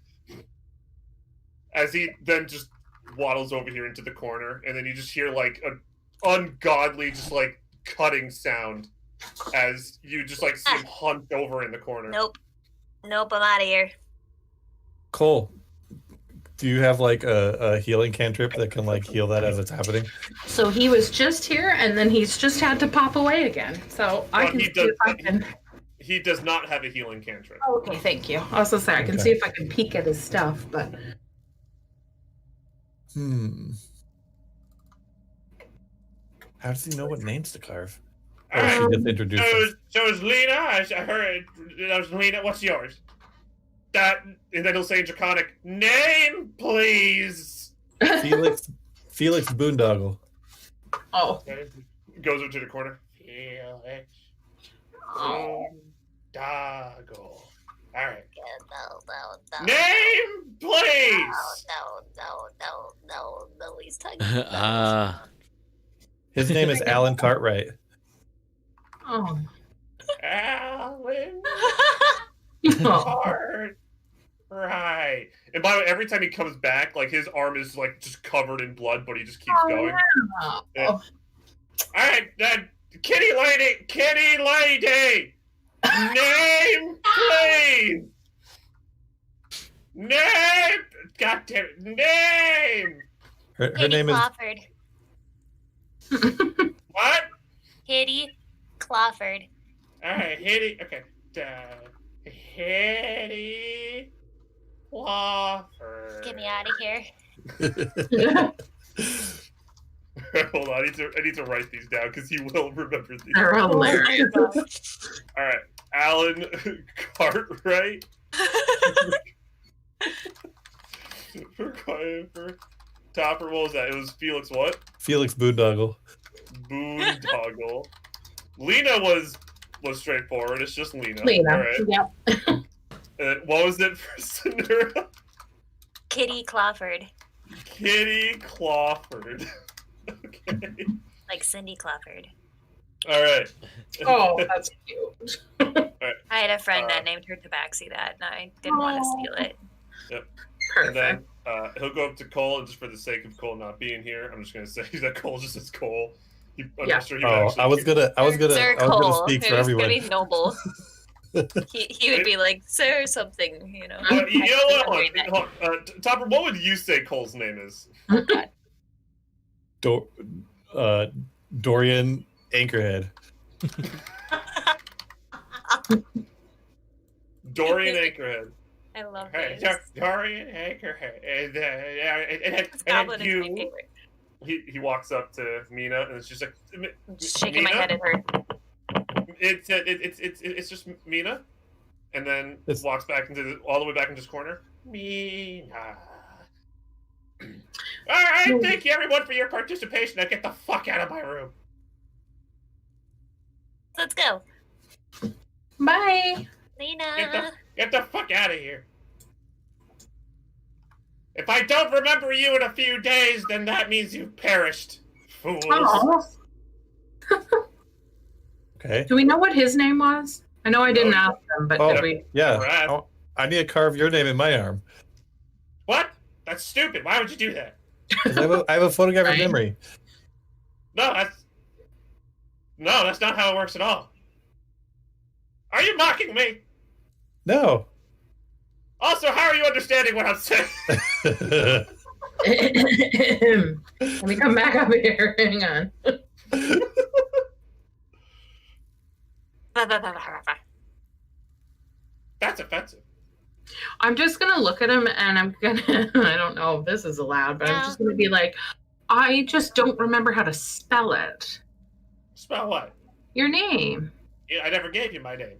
As he then just waddles over here into the corner, and then you just hear like an ungodly, just like cutting sound as you just like see him hunched over in the corner. Nope, I'm out of here. Cole, do you have like a healing cantrip that can like heal that as it's happening? So he was just here, and then he's just had to pop away again. So I can see if I can. He does not have a healing cantrip. Oh, okay, thank you. I was gonna say I can see if I can peek at his stuff, but. How does he know what names to carve? All right. She just introduced us. So is Lena? I heard that was Lena. What's yours? That, and then he'll say in Draconic, name, please. Felix Boondoggle. Oh. Okay. Goes over to the corner. Felix Boondoggle. All right. No. Name, please. No. He's talking. His name is Alan Cartwright. Oh. Alan Oh. Cartwright. And by the way, every time he comes back, like his arm is like just covered in blood, but he just keeps going. Yeah. Yeah. All right, kitty lady, name, please. Name, God damn it, name. Her name is Clawford. What? Hitty Clawford. All right, Hitty. Okay, Hitty Clawford. Get me out of here. Hold on, I need to write these down because he will remember these. They're hilarious. All right, Alan Cartwright. For Topper, what was that? It was Felix what? Felix Boondoggle. Boondoggle. Lena was straightforward. It's just Lena. Lena. All right. Yep. What was it for Cinderella? Kitty Clawford. Kitty Clawford. Okay. Like Cindy Clawford. All right. Oh, that's cute. Right. I had a friend that named her Tabaxi that, and I didn't want to steal it. Yep. Perfect. And then he'll go up to Cole, and just for the sake of Cole not being here, I'm just gonna say that Cole just says Cole. I'm not sure he would actually. I was gonna Sir speak Cole, for it was everyone. gonna be noble. he would be like, sir, something, you know. You know what? I Hold on. Topper, what would you say Cole's name is? Dorian Anchorhead. Dorian Anchorhead. I love Hey, this. Dorian Anchorhead. And Goblin is my you. favorite. He walks up to Mina, and it's just like Just shaking my head at her. It's just Mina, and then walks back all the way back into this corner. Mina. All right, thank you everyone for your participation. Now get the fuck out of my room. Let's go. Bye. Lena. Get the fuck out of here. If I don't remember you in a few days, then that means you've perished, fools. Oh. Okay. Do we know what his name was? I know I didn't ask him, but did we? Yeah. Oh, I need to carve your name in my arm. What? That's stupid. Why would you do that? 'Cause I have a photographic Right. memory. No, that's not how it works at all. Are you mocking me? No. Also, how are you understanding what I'm saying? Let me come back up here. Hang on. That's offensive. I'm just gonna look at him and I'm gonna I don't know if this is allowed, but I'm just gonna be like, I just don't remember how to spell it. Spell what? Your name. Yeah, I never gave you my name.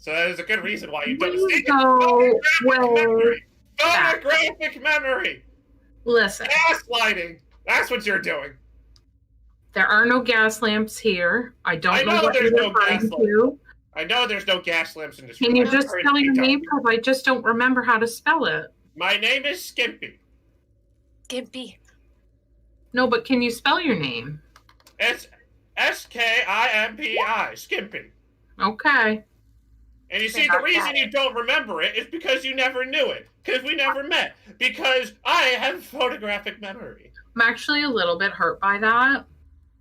So that is a good reason why you don't We see go memory. back. Photographic memory. Listen, Gaslighting. That's what you're doing. there are no gas lamps here. I don't I know know what there's you're no referring gas lamp. to. I know there's no gas lamps in this Can room. you I'm just sorry spell to your be name? dumb. Because I just don't remember how to spell it. My name is Skimpy. Gimpy. No, but can you spell your name? It's Skimpi. Skimpy. Okay. And you see, the reason you don't remember it is because you never knew it. Because we never met. Because I have photographic memory. I'm actually a little bit hurt by that.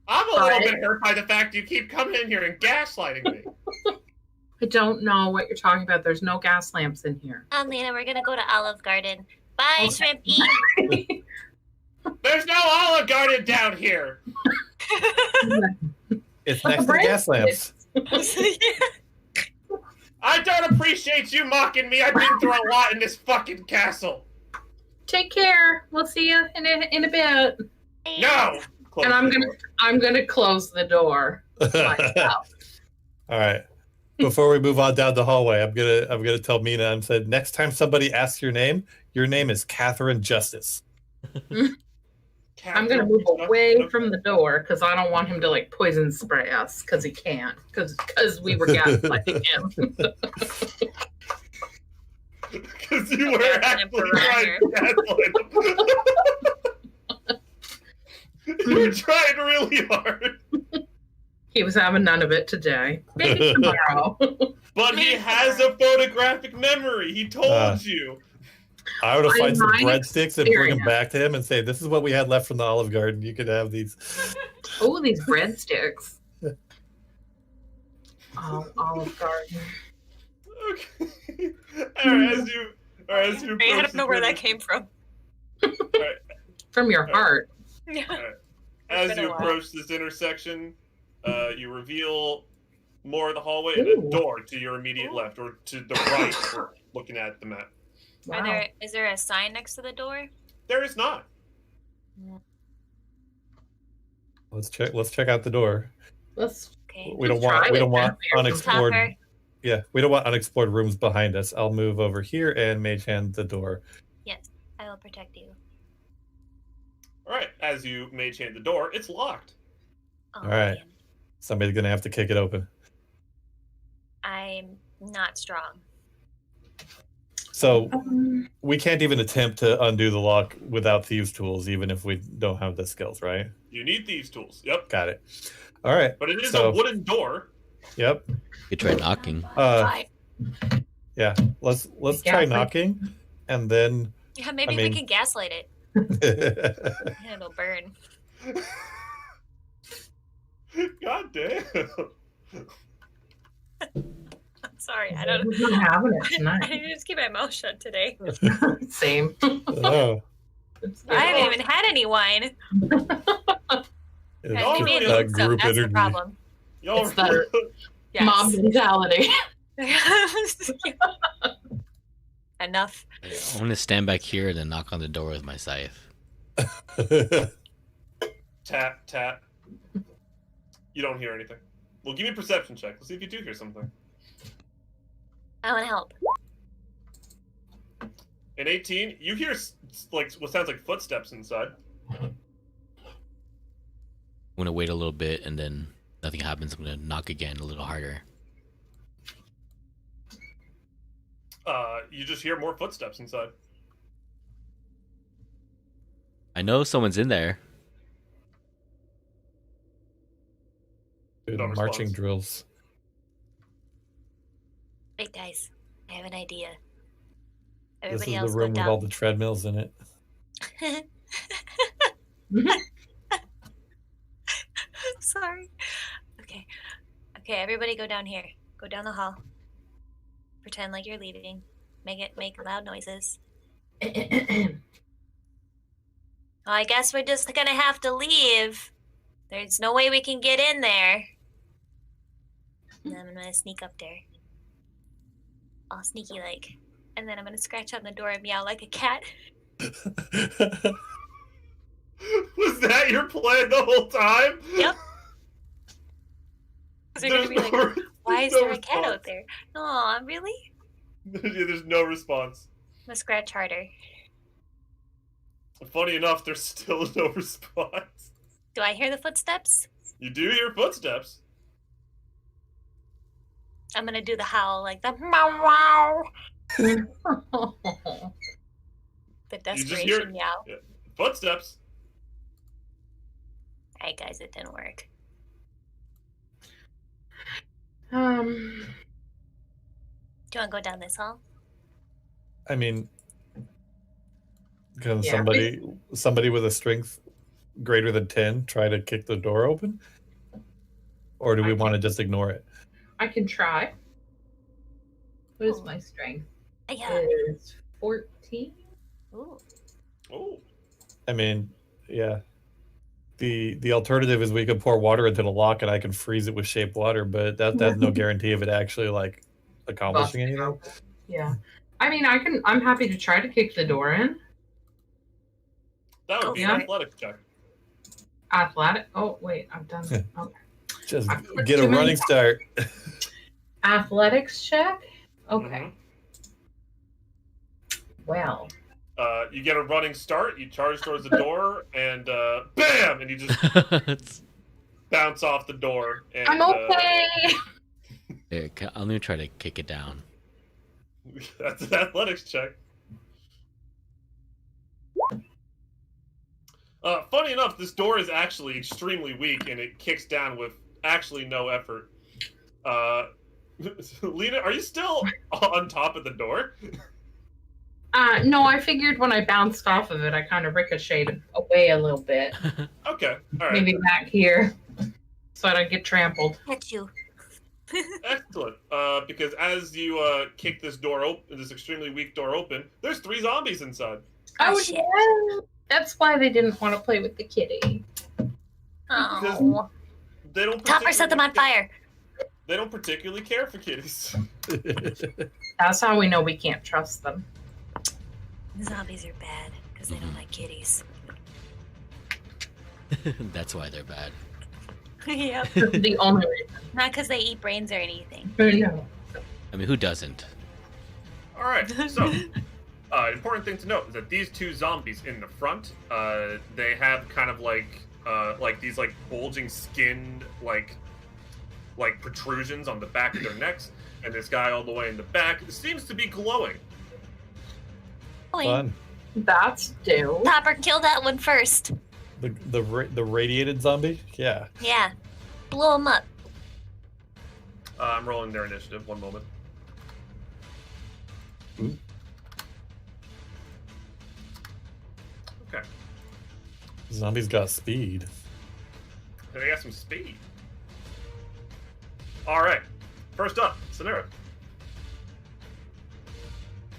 I'm a little bit hurt by the fact you keep coming in here and gaslighting me. I don't know what you're talking about. There's no gas lamps in here. Lena, we're gonna go to Olive Garden. Bye, Shrimpy. There's no Olive Garden down here. It's next to the gas lamps. I don't appreciate you mocking me. I've been through a lot in this fucking castle. Take care. We'll see you in a bit. No. And I'm gonna close the door. All right. Before we move on down the hallway, I'm gonna tell Mina and said next time somebody asks your name is Catherine Justice. I'm gonna move away from the door because I don't want him to like poison spray us because he can't because we were gaslighting him. Because you were actually trying to gaslight him. You were trying really hard. He was having none of it today. Maybe tomorrow. But he has a photographic memory. He told you. I would have find some breadsticks and bring them back to him and say, "This is what we had left from the Olive Garden. You could have these." Oh, these breadsticks. Oh, Olive Garden. Okay. All right, as you I don't know where that came from. Right. From your heart. Yeah. Right. As you approach this intersection, you reveal more of the hallway and a door to your immediate left, or to the right. We're looking at the map. Wow. Is there a sign next to the door? There is not. Let's check out the door. Okay. We don't want unexplored. Topper. Yeah, we don't want unexplored rooms behind us. I'll move over here and mage hand the door. Yes, I will protect you. All right. As you mage hand the door, it's locked. Oh, All right. man. Somebody's gonna have to kick it open. I'm not strong. So we can't even attempt to undo the lock without thieves' tools, even if we don't have the skills, right? You need these tools. Yep. Got it. All right. But it is a wooden door. Yep. You try knocking. Yeah. Let's try knocking, and then. Yeah, maybe we can gaslight it. It'll burn. God damn. I'm sorry, I don't. We're not having it tonight. I need to just keep my mouth shut today. Same. Oh. I haven't even had any wine. Y'all Maybe really it's that's energy. the problem. Y'all It's the Yes. mob mentality. Enough. I'm gonna stand back here and then knock on the door with my scythe. tap, tap. You don't hear anything. Well, give me a perception check. Let's see if you do hear something. I want to help. In 18, you hear like what sounds like footsteps inside. I'm gonna wait a little bit and then nothing happens. I'm gonna knock again a little harder. You just hear more footsteps inside. I know someone's in there. Dude, No marching response. drills. Wait, guys, I have an idea. This Everybody is else the room go with down. all the treadmills in it. Sorry. Okay, everybody go down here. Go down the hall. Pretend like you're leaving. Make loud noises. Well, I guess we're just gonna have to leave. There's no way we can get in there. And then I'm gonna sneak up there. All sneaky like. And then I'm gonna scratch on the door and meow like a cat. Was that your plan the whole time? Yep. They're gonna be like, why is there a cat out there? Aw, really? There's no response. I'm gonna scratch harder. Funny enough, there's still no response. Do I hear the footsteps? You do hear footsteps. I'm gonna do the howl like the meow wow. The desperation meow. Yeah, footsteps. Alright guys, it didn't work. Do you want to go down this hall? I mean, can Yeah. somebody with a strength greater than 10 try to kick the door open? Or do we want to just ignore it? I can try. What is Ooh. my strength? Yeah. It's 14. Ooh. Oh, I mean, yeah. The alternative is we could pour water into the lock and I can freeze it with shape water, but that's no guarantee of it actually like accomplishing Busting anything. open. Yeah. I mean, I'm happy to try to kick the door in. that would be an Yeah. athletics check. Athletic. Oh, wait. I've done it. Okay. Just I've put get a too many- running start. Athletics check? Okay. Mhm. Well. You get a running start. You charge towards the door, and bam! And you just It's- bounce off the door. And, I'm okay. Here, I'm gonna try to kick it down. That's an athletics check. Funny enough, this door is actually extremely weak, and it kicks down with actually no effort. Lena, are you still on top of the door? No, I figured when I bounced off of it, I kind of ricocheted away a little bit. Okay, all right. Maybe back here. So I don't get trampled. Catch you. Excellent. Because as you kick this door open, this extremely weak door open, there's 3 zombies inside. Oh, shit. yeah. That's why they didn't want to play with the kitty. Oh. They don't. Topper set them on fire. They don't particularly care for kitties. That's how we know we can't trust them. The zombies are bad because they don't like kitties. That's why they're bad. Yep. The only reason. Not because they eat brains or anything. No. I mean, who doesn't? All right. So, important thing to note is that these 2 zombies in the front, they have kind of like these like bulging skinned like protrusions on the back of their necks, and this guy all the way in the back seems to be glowing. Fun. That's due. Topper, kill that one first. The radiated zombie? Yeah. Yeah. Blow him up. I'm rolling their initiative. One moment. Ooh. Okay. Zombies got speed. They got some speed. All right. First up, Sonera.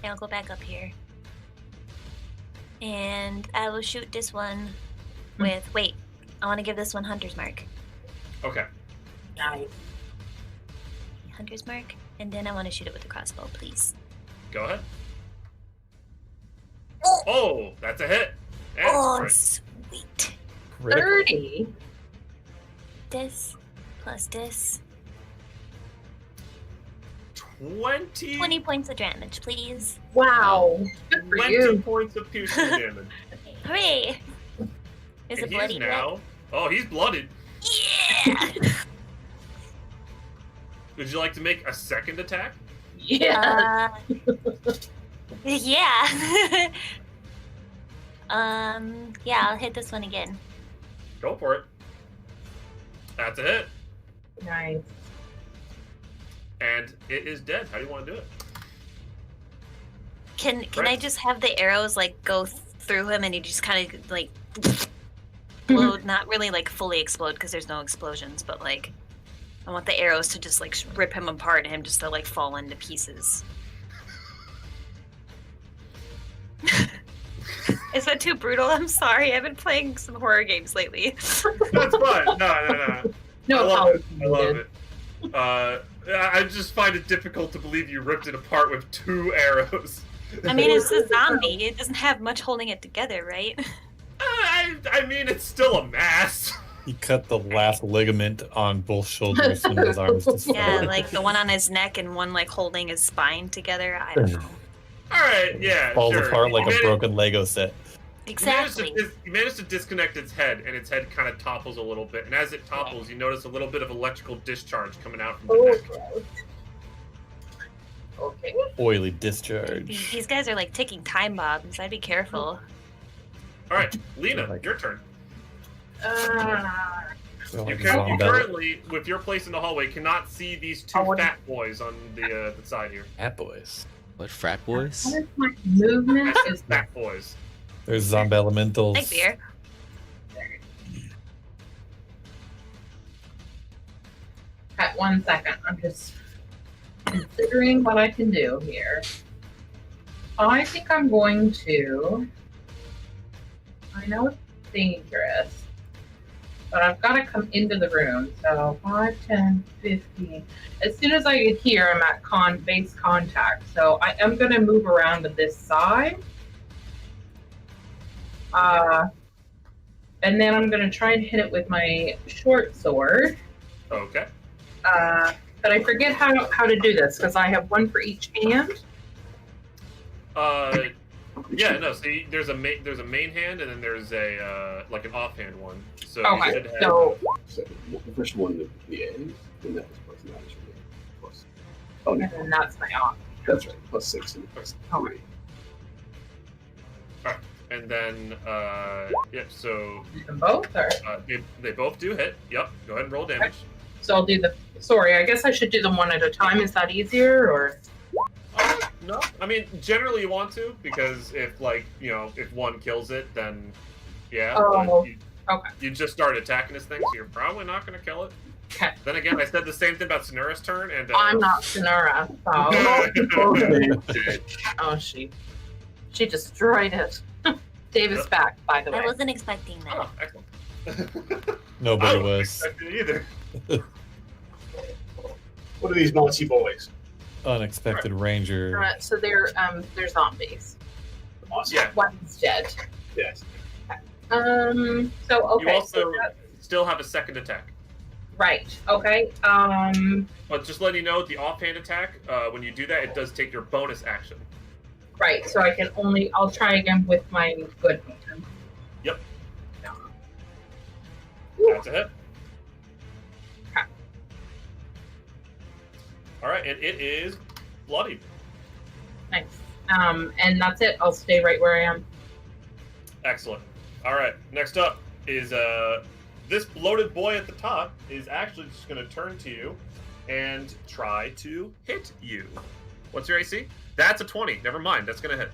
I'll go back up here. And I will shoot this one with... Wait. I want to give this one Hunter's Mark. Okay. Nice. Hunter's Mark. And then I want to shoot it with a crossbow, please. Go ahead. Oh, that's a hit. And Oh, great. sweet. Critical. 30. This plus this. 20 20 points of damage, please. Wow. Good for 20 you. points of piercing damage. Hooray! Is And it bloody he's yet? now. Oh, he's blooded. Yeah! Would you like to make a second attack? Yeah. Yeah. Yeah, I'll hit this one again. Go for it. That's a hit. Nice. And it is dead. How do you want to do it? Can I just have the arrows like go through him and he just kind of like explode? Not really like fully explode because there's no explosions, but like I want the arrows to just like rip him apart and him just to like fall into pieces. Is that too brutal? I'm sorry. I've been playing some horror games lately. That's fine. No. No, I love it. I just find it difficult to believe you ripped it apart with 2 arrows. I mean, it's a zombie. It doesn't have much holding it together, right? I mean, it's still a mass. He cut the last ligament on both shoulders and his arms just Yeah, fell. like the one on his neck and one like holding his spine together. I don't know. All right, yeah, Falls sure. apart like You a managed- broken Lego set. Exactly. You managed to disconnect its head, and its head kind of topples a little bit. And as it topples, you notice a little bit of electrical discharge coming out from the neck. Okay. Okay. Oily discharge. These guys are like ticking time bombs. I'd be careful. All right, Lena, your turn. So, You like, currently, with your place in the hallway, cannot see these two fat boys on the side here. Fat boys. What frat boys? What is my movement? They're Is fat boys. There's zombie elementals. Like beer. at 1 second. I'm just considering what I can do here. I think I'm going to. I know it's dangerous, but I've got to come into the room. So 5, 10, 15. As soon as I get here, I'm at base contact. So I am going to move around to this side. And then I'm going to try and hit it with my short sword. Okay. But I forget how to do this because I have one for each hand. Yeah, no. See, there's a main hand, and then there's a like an offhand one. So Okay, you should have, so The first one, the A, and that was plus 9. Plus. Oh, no. and then that's my off. That's right. Plus 6 and plus Okay. 3. and then yeah. So Do them both, or they both do hit. Yep. Go ahead and roll damage. so I'll do the. Sorry, I guess I should do them one at a time. Is that easier, or? No, I mean generally you want to, because if if one kills it, then yeah. Oh, but you just start attacking this thing, so you're probably not going to kill it. Okay. Then again, I said the same thing about Sonura's turn, and I'm not Sonura, so. Oh, she destroyed it. Dave is back, by the way. I wasn't expecting that. Oh, excellent. Nobody I wasn't was. expecting it either. What are these naughty boys? Unexpected ranger. So they're zombies. Awesome. Yeah. One's dead. Yes. So You okay. also So still have a second attack. right. Okay. But just letting you know, the offhand attack, when you do that, it does take your bonus action. Right. So I can only. I'll try again with my good hand. Yep. Ooh. That's a hit. Okay. All right, and it is bloodied. Nice. And that's it. I'll stay right where I am. Excellent. All right, next up is this bloated boy at the top is actually just going to turn to you and try to hit you. What's your AC? That's a 20. Never mind. That's going to hit.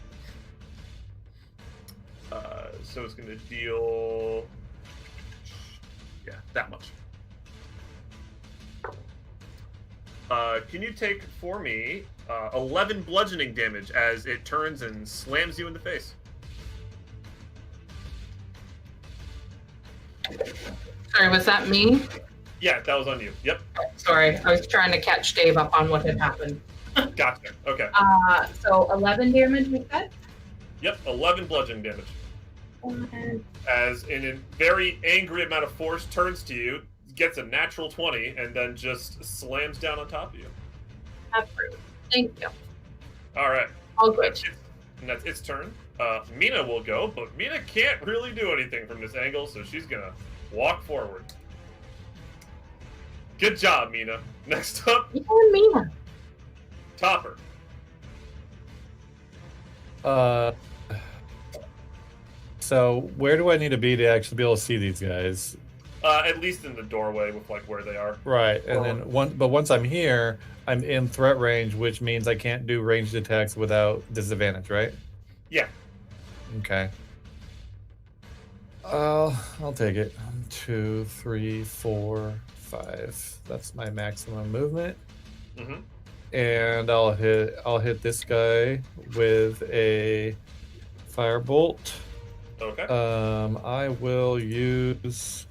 So it's going to deal... Yeah, that much. Can you take for me 11 bludgeoning damage as it turns and slams you in the face? Sorry, was that me? Yeah, that was on you. Yep. Sorry, I was trying to catch Dave up on what had happened. Gotcha. Okay. So 11 damage, we said? Yep, 11 bludgeoning damage. And As in a very angry amount of force turns to you, gets a natural 20, and then just slams down on top of you. that's rude. Thank you. All right. All good. And that's its turn. Mina will go, but Mina can't really do anything from this angle, so she's going to walk forward. Good job, Mina. Next up, You and Mina. Topper. So where do I need to be to actually be able to see these guys? At least in the doorway with where they are. Right, and then once I'm here, I'm in threat range, which means I can't do ranged attacks without disadvantage, right? Yeah. Okay. I'll take it. 2, 3, 4, 5. That's my maximum movement. Mm-hmm. And I'll hit this guy with a firebolt. Okay. I will use.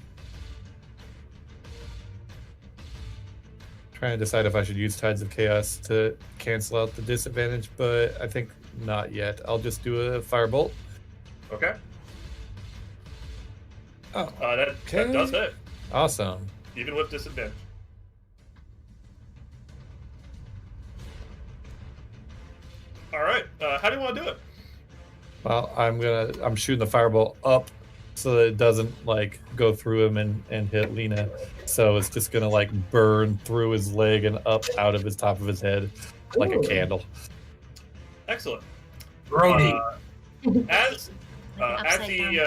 Trying to decide if I should use Tides of Chaos to cancel out the disadvantage, but I think not yet. I'll just do a firebolt. Okay. Oh, That does hit, awesome. even with disadvantage. All right. How do you want to do it? Well, I'm shooting the firebolt up so that it doesn't go through him and hit Lena. So it's just gonna burn through his leg and up out of his top of his head like a Ooh. candle. Excellent. Brody. As As he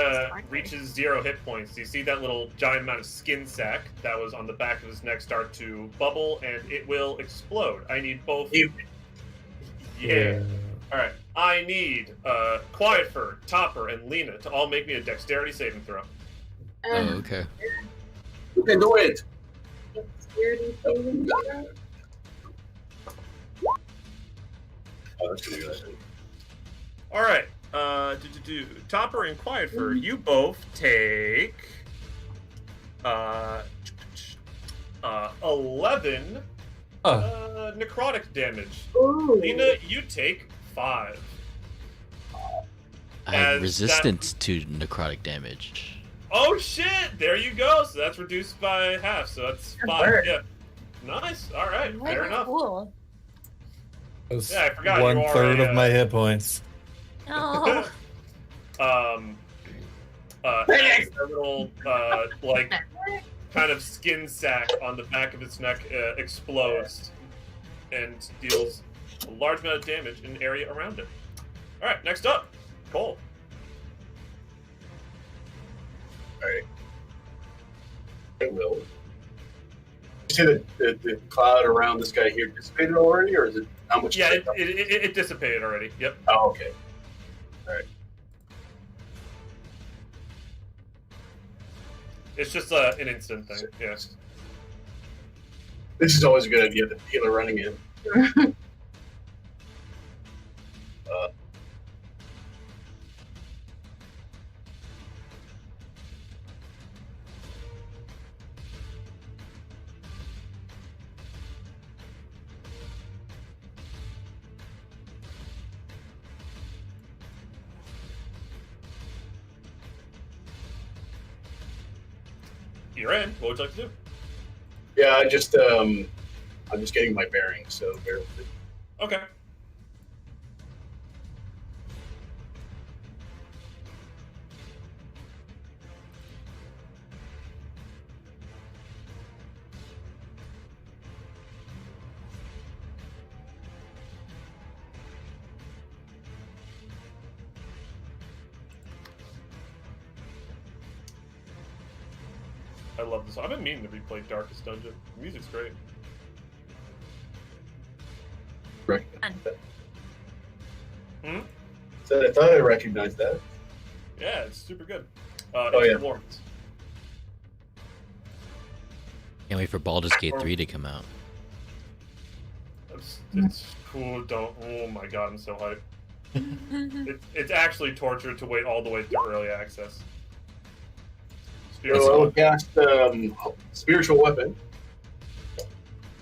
reaches 0 hit points, you see that little giant amount of skin sac that was on the back of his neck start to bubble, and it will explode. I need both. Yeah. All right. I need Quietfur, Topper, and Lena to all make me a dexterity saving throw. Oh, okay. You can do it. Dexterity saving throw? Oh, that's gonna be good. All right. Topper and Quietfur, you both take 11 necrotic damage. Ooh. Lena, you take 5. I have As resistance to necrotic damage. Oh shit! There you go. So that's reduced by half. So that's 5. worked. Yeah. Nice. All right. Fair enough. Cool. Yeah, I forgot. One you are third a, of my hit points. Oh. as a little like kind of skin sac on the back of its neck explodes and deals a large amount of damage in the area around it. All right, next up, Cole. All right. I will. You see the cloud around this guy here dissipated already, or is it how much? Yeah, it dissipated already. Yep. Oh, okay. All right. It's just an instant thing. Yeah. This is always a good idea. The healer running in. You're in. What would you like to do? Yeah, I'm just getting my bearings, so bear with me. Okay. I love this. I've been meaning to replay Darkest Dungeon. The music's great. Recognize that. Hmm? So I thought I recognized that. Yeah, it's super good. Oh, it's yeah. Lawrence. Can't wait for Baldur's Gate 3 to come out. It's cool. Oh my god, I'm so hyped. It's actually torture to wait all the way through early access. So I'll cast spiritual weapon.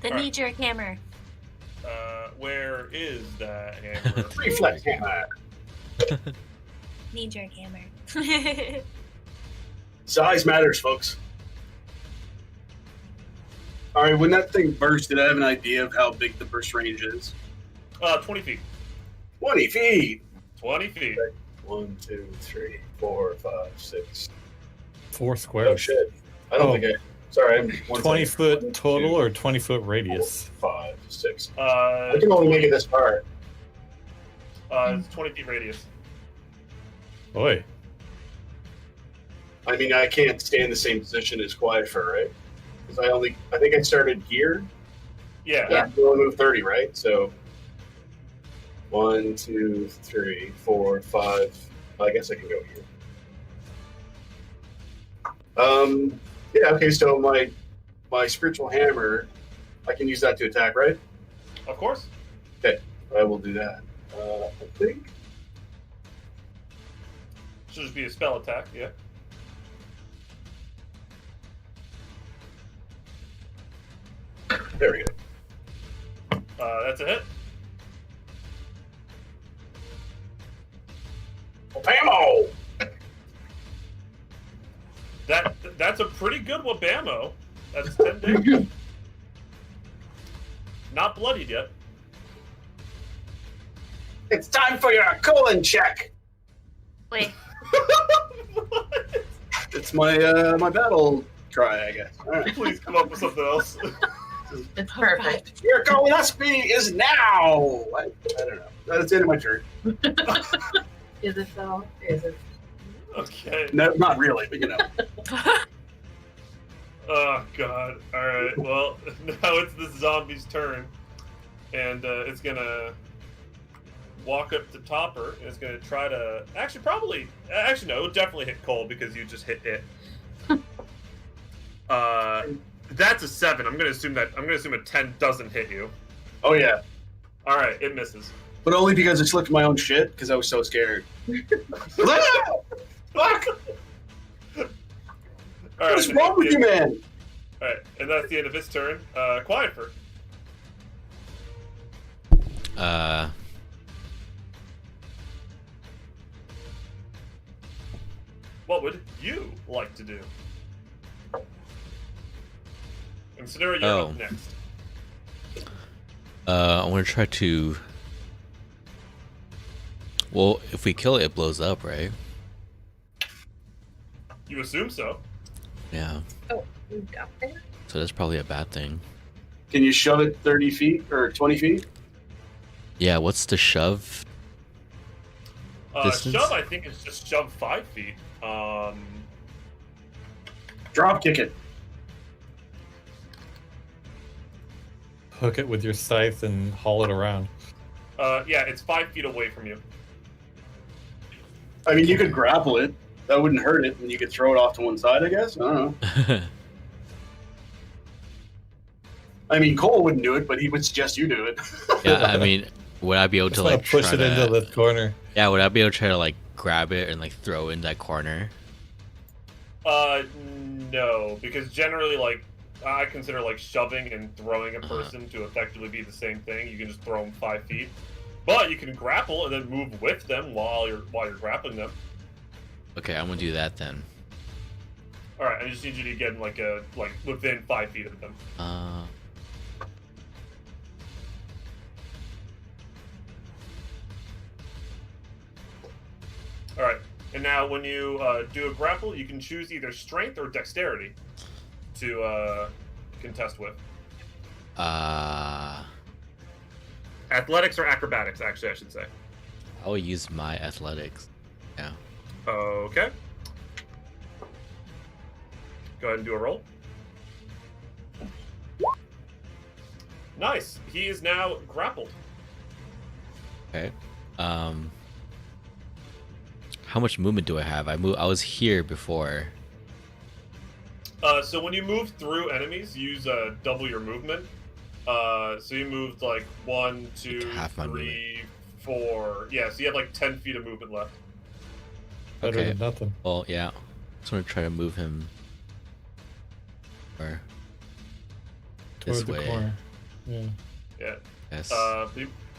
The Alright. knee-jerk hammer. Where is that hammer? Reflex hammer. Knee-jerk hammer. Size matters, folks. All right, when that thing burst, did I have an idea of how big the burst range is? 20 feet. 20 feet. 20 feet. 1, 2, 3, 4, 5, 6. 4 squares. Oh shit! I don't think I. Sorry, I'm 20 foot total or 20 foot radius? 5, 6. I can only make it this far. It's 20 feet radius. Boy. I mean, I can't stay in the same position as Quietfur, right? Because I think I started here. Yeah. I can only move 30, right? So 1, 2, 3, 4, 5. I guess I can go here. Yeah. Okay. So my spiritual hammer, I can use that to attack, right? Of course. Okay. I will do that. I think. Should just be a spell attack. Yeah. There we go. That's a hit. Bammo! That's a pretty good wabamo. That's 10 damage. Not bloodied yet. It's time for your colon check. Wait. It's my my battle cry, I guess. All right. Please come up with something else. It's perfect. Your colonoscopy is now. I don't know. That's the end of my turn. Is it though? Is it? Okay. No, not really, but Oh god. Alright, well, now it's this zombie's turn. And it's gonna walk up to Topper, and it's gonna try to... Actually, no, it'll definitely hit Cole, because you just hit it. That's a 7. I'm gonna assume a 10 doesn't hit you. Oh yeah. Alright, it misses. But only because I slipped my own shit, because I was so scared. Fuck! What's wrong with you, man? Alright, and that's the end of his turn. Quietford. What would you like to do? Consider you're up next. I want to try to... Well, if we kill it, it blows up, right? You assume so. Yeah. Oh, you got there? So that's probably a bad thing. Can you shove it 30 feet or 20 feet? Yeah, what's the shove? Distance? Shove, I think, is just shove 5 feet. Drop kick it. Hook it with your scythe and haul it around. Yeah, it's 5 feet away from you. I mean, you could grapple it. That wouldn't hurt it, and you could throw it off to one side, I guess. I don't know. I mean, Cole wouldn't do it, but he would suggest you do it. Yeah, I mean, would I be able to like push it into the corner? Yeah, would I be able to try to like grab it and like throw it in that corner? No, because generally, like, I consider like shoving and throwing a person to effectively be the same thing. You can just throw them 5 feet, but you can grapple and then move with them while you're grappling them. Okay, I'm gonna do that then. All right, I just need you to get in like within 5 feet of them. All right, and now when you do a grapple, you can choose either strength or dexterity to contest with. Athletics or acrobatics, actually, I should say. I will use my athletics. Yeah. Okay. Go ahead and do a roll. Nice. He is now grappled. Okay. How much movement do I have? I was here before. So when you move through enemies, use double your movement. So you moved like 1, 2, half my 3, 4. Yeah, so you have like 10 feet of movement left. Better Okay. than nothing. Well, yeah. Just want to try to move him. Or this Toward the way. corner. Yeah. Yeah. Yes.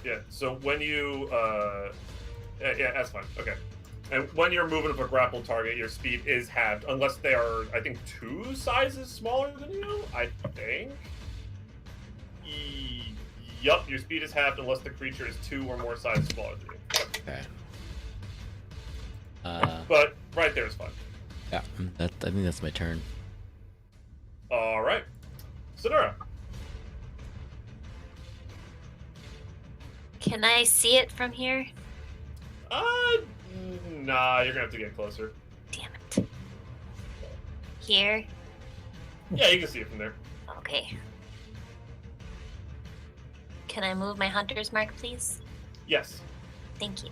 Yeah. So when you yeah, that's fine. Okay. And when you're moving up a grapple target, your speed is halved, unless they are, I think, 2 sizes smaller than you. I think. Yup, your speed is halved unless the creature is 2 or more sizes smaller than you. Okay. But right there is fine. Yeah, I think that's my turn. All right, Sonora. Can I see it from here? Nah, you're gonna have to get closer. Damn it. Here? Yeah, you can see it from there. Okay. Can I move my hunter's mark, please? Yes. Thank you.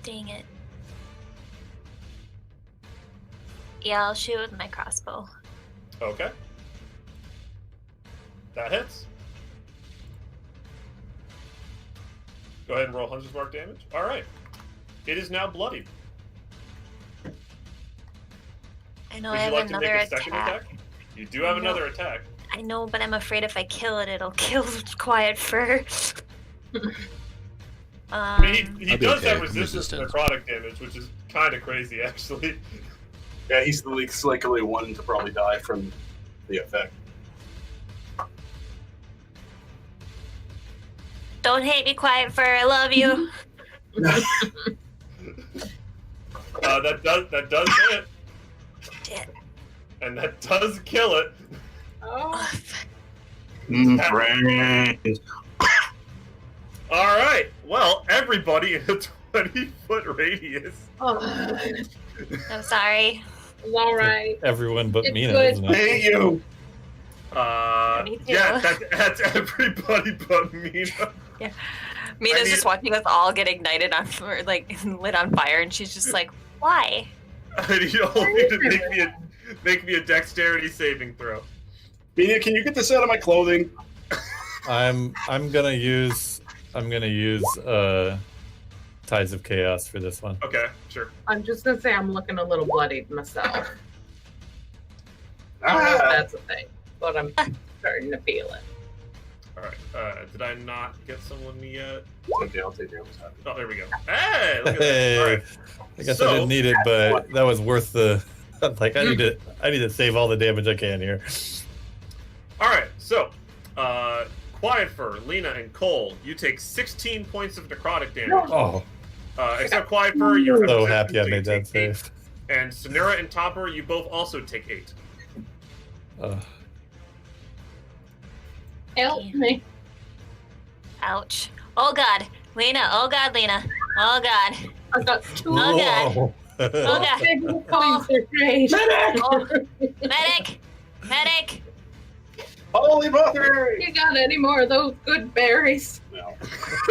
Dang it. Yeah, I'll shoot with my crossbow. Okay. That hits. Go ahead and roll Hunter's Mark damage. All right. It is now bloodied. I know Would I you have like to make another a second attack. attack? You do have another attack. I know, but I'm afraid if I kill it, it'll kill Quiet Fur. I mean, he I'll be does okay. have I'm resistance to resistant. necrotic damage, which is kind of crazy, actually. Yeah, he's the least likely one to probably die from the effect. Don't hate me, Quiet Fur. I love you. That does hit, Shit. and that does kill it. Oh. Friends. All right. Well, everybody in a 20-foot radius. Oh, I'm sorry. it's all right. Everyone but It's Mina, good. isn't I it? hate you. Me too. Yeah, that's everybody but Mina. Mina's need- just watching us all get ignited on, or like lit on fire, and she's just like, "Why?" I need all of you to make me a dexterity saving throw. Mina, can you get this out of my clothing? I'm gonna use Tides of Chaos for this one. Okay, sure. I'm just gonna say I'm looking a little bloodied myself. Ah, That's a thing, but I'm starting to feel it. All right. Did I not get someone yet? okay, I'll take it. Oh, there we go. Hey, look at that. All Hey, right. I guess So- I didn't need it, but that was worth the. Like I need to save all the damage I can here. All right. So, Quiet Fur, Lena, and Cole, you take 16 points of necrotic damage. Oh, Except Quiet Fur, you're so resistant, happy I you made take that 8. save. And Sonura and Topper, you both also take 8. Help me. Ouch! Oh God, Lena! Oh God, Lena! Oh God! I got two Oh, God. Whoa. Oh God! big points are great. Oh, medic! Medic! Holy mother! You got any more of those good berries? No.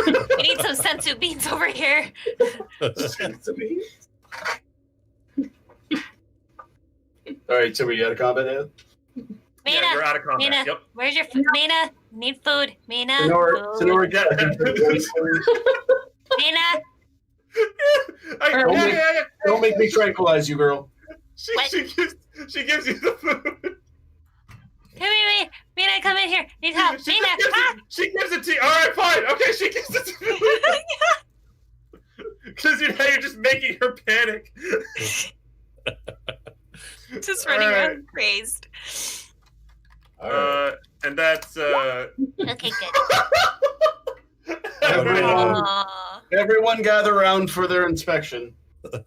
We need some sensu beans over here. All right, so we out of combat now? Yeah, you're Mina! out of combat. Mina. Yep. Where's your Mina? Need food. Mina. Sonora, food. Sonora, Mina. Yeah. don't make me tranquilize you, girl. She gives you the food. Come here, Mina. Come in here. Need help. She Mina. gives Ah! she gives it to you. All right, fine. Okay, she gives it to you. Because you're just making her panic. Just running Alright. around crazed. All right. And that's Okay, good. Everyone, Aw. everyone gather around for their inspection. All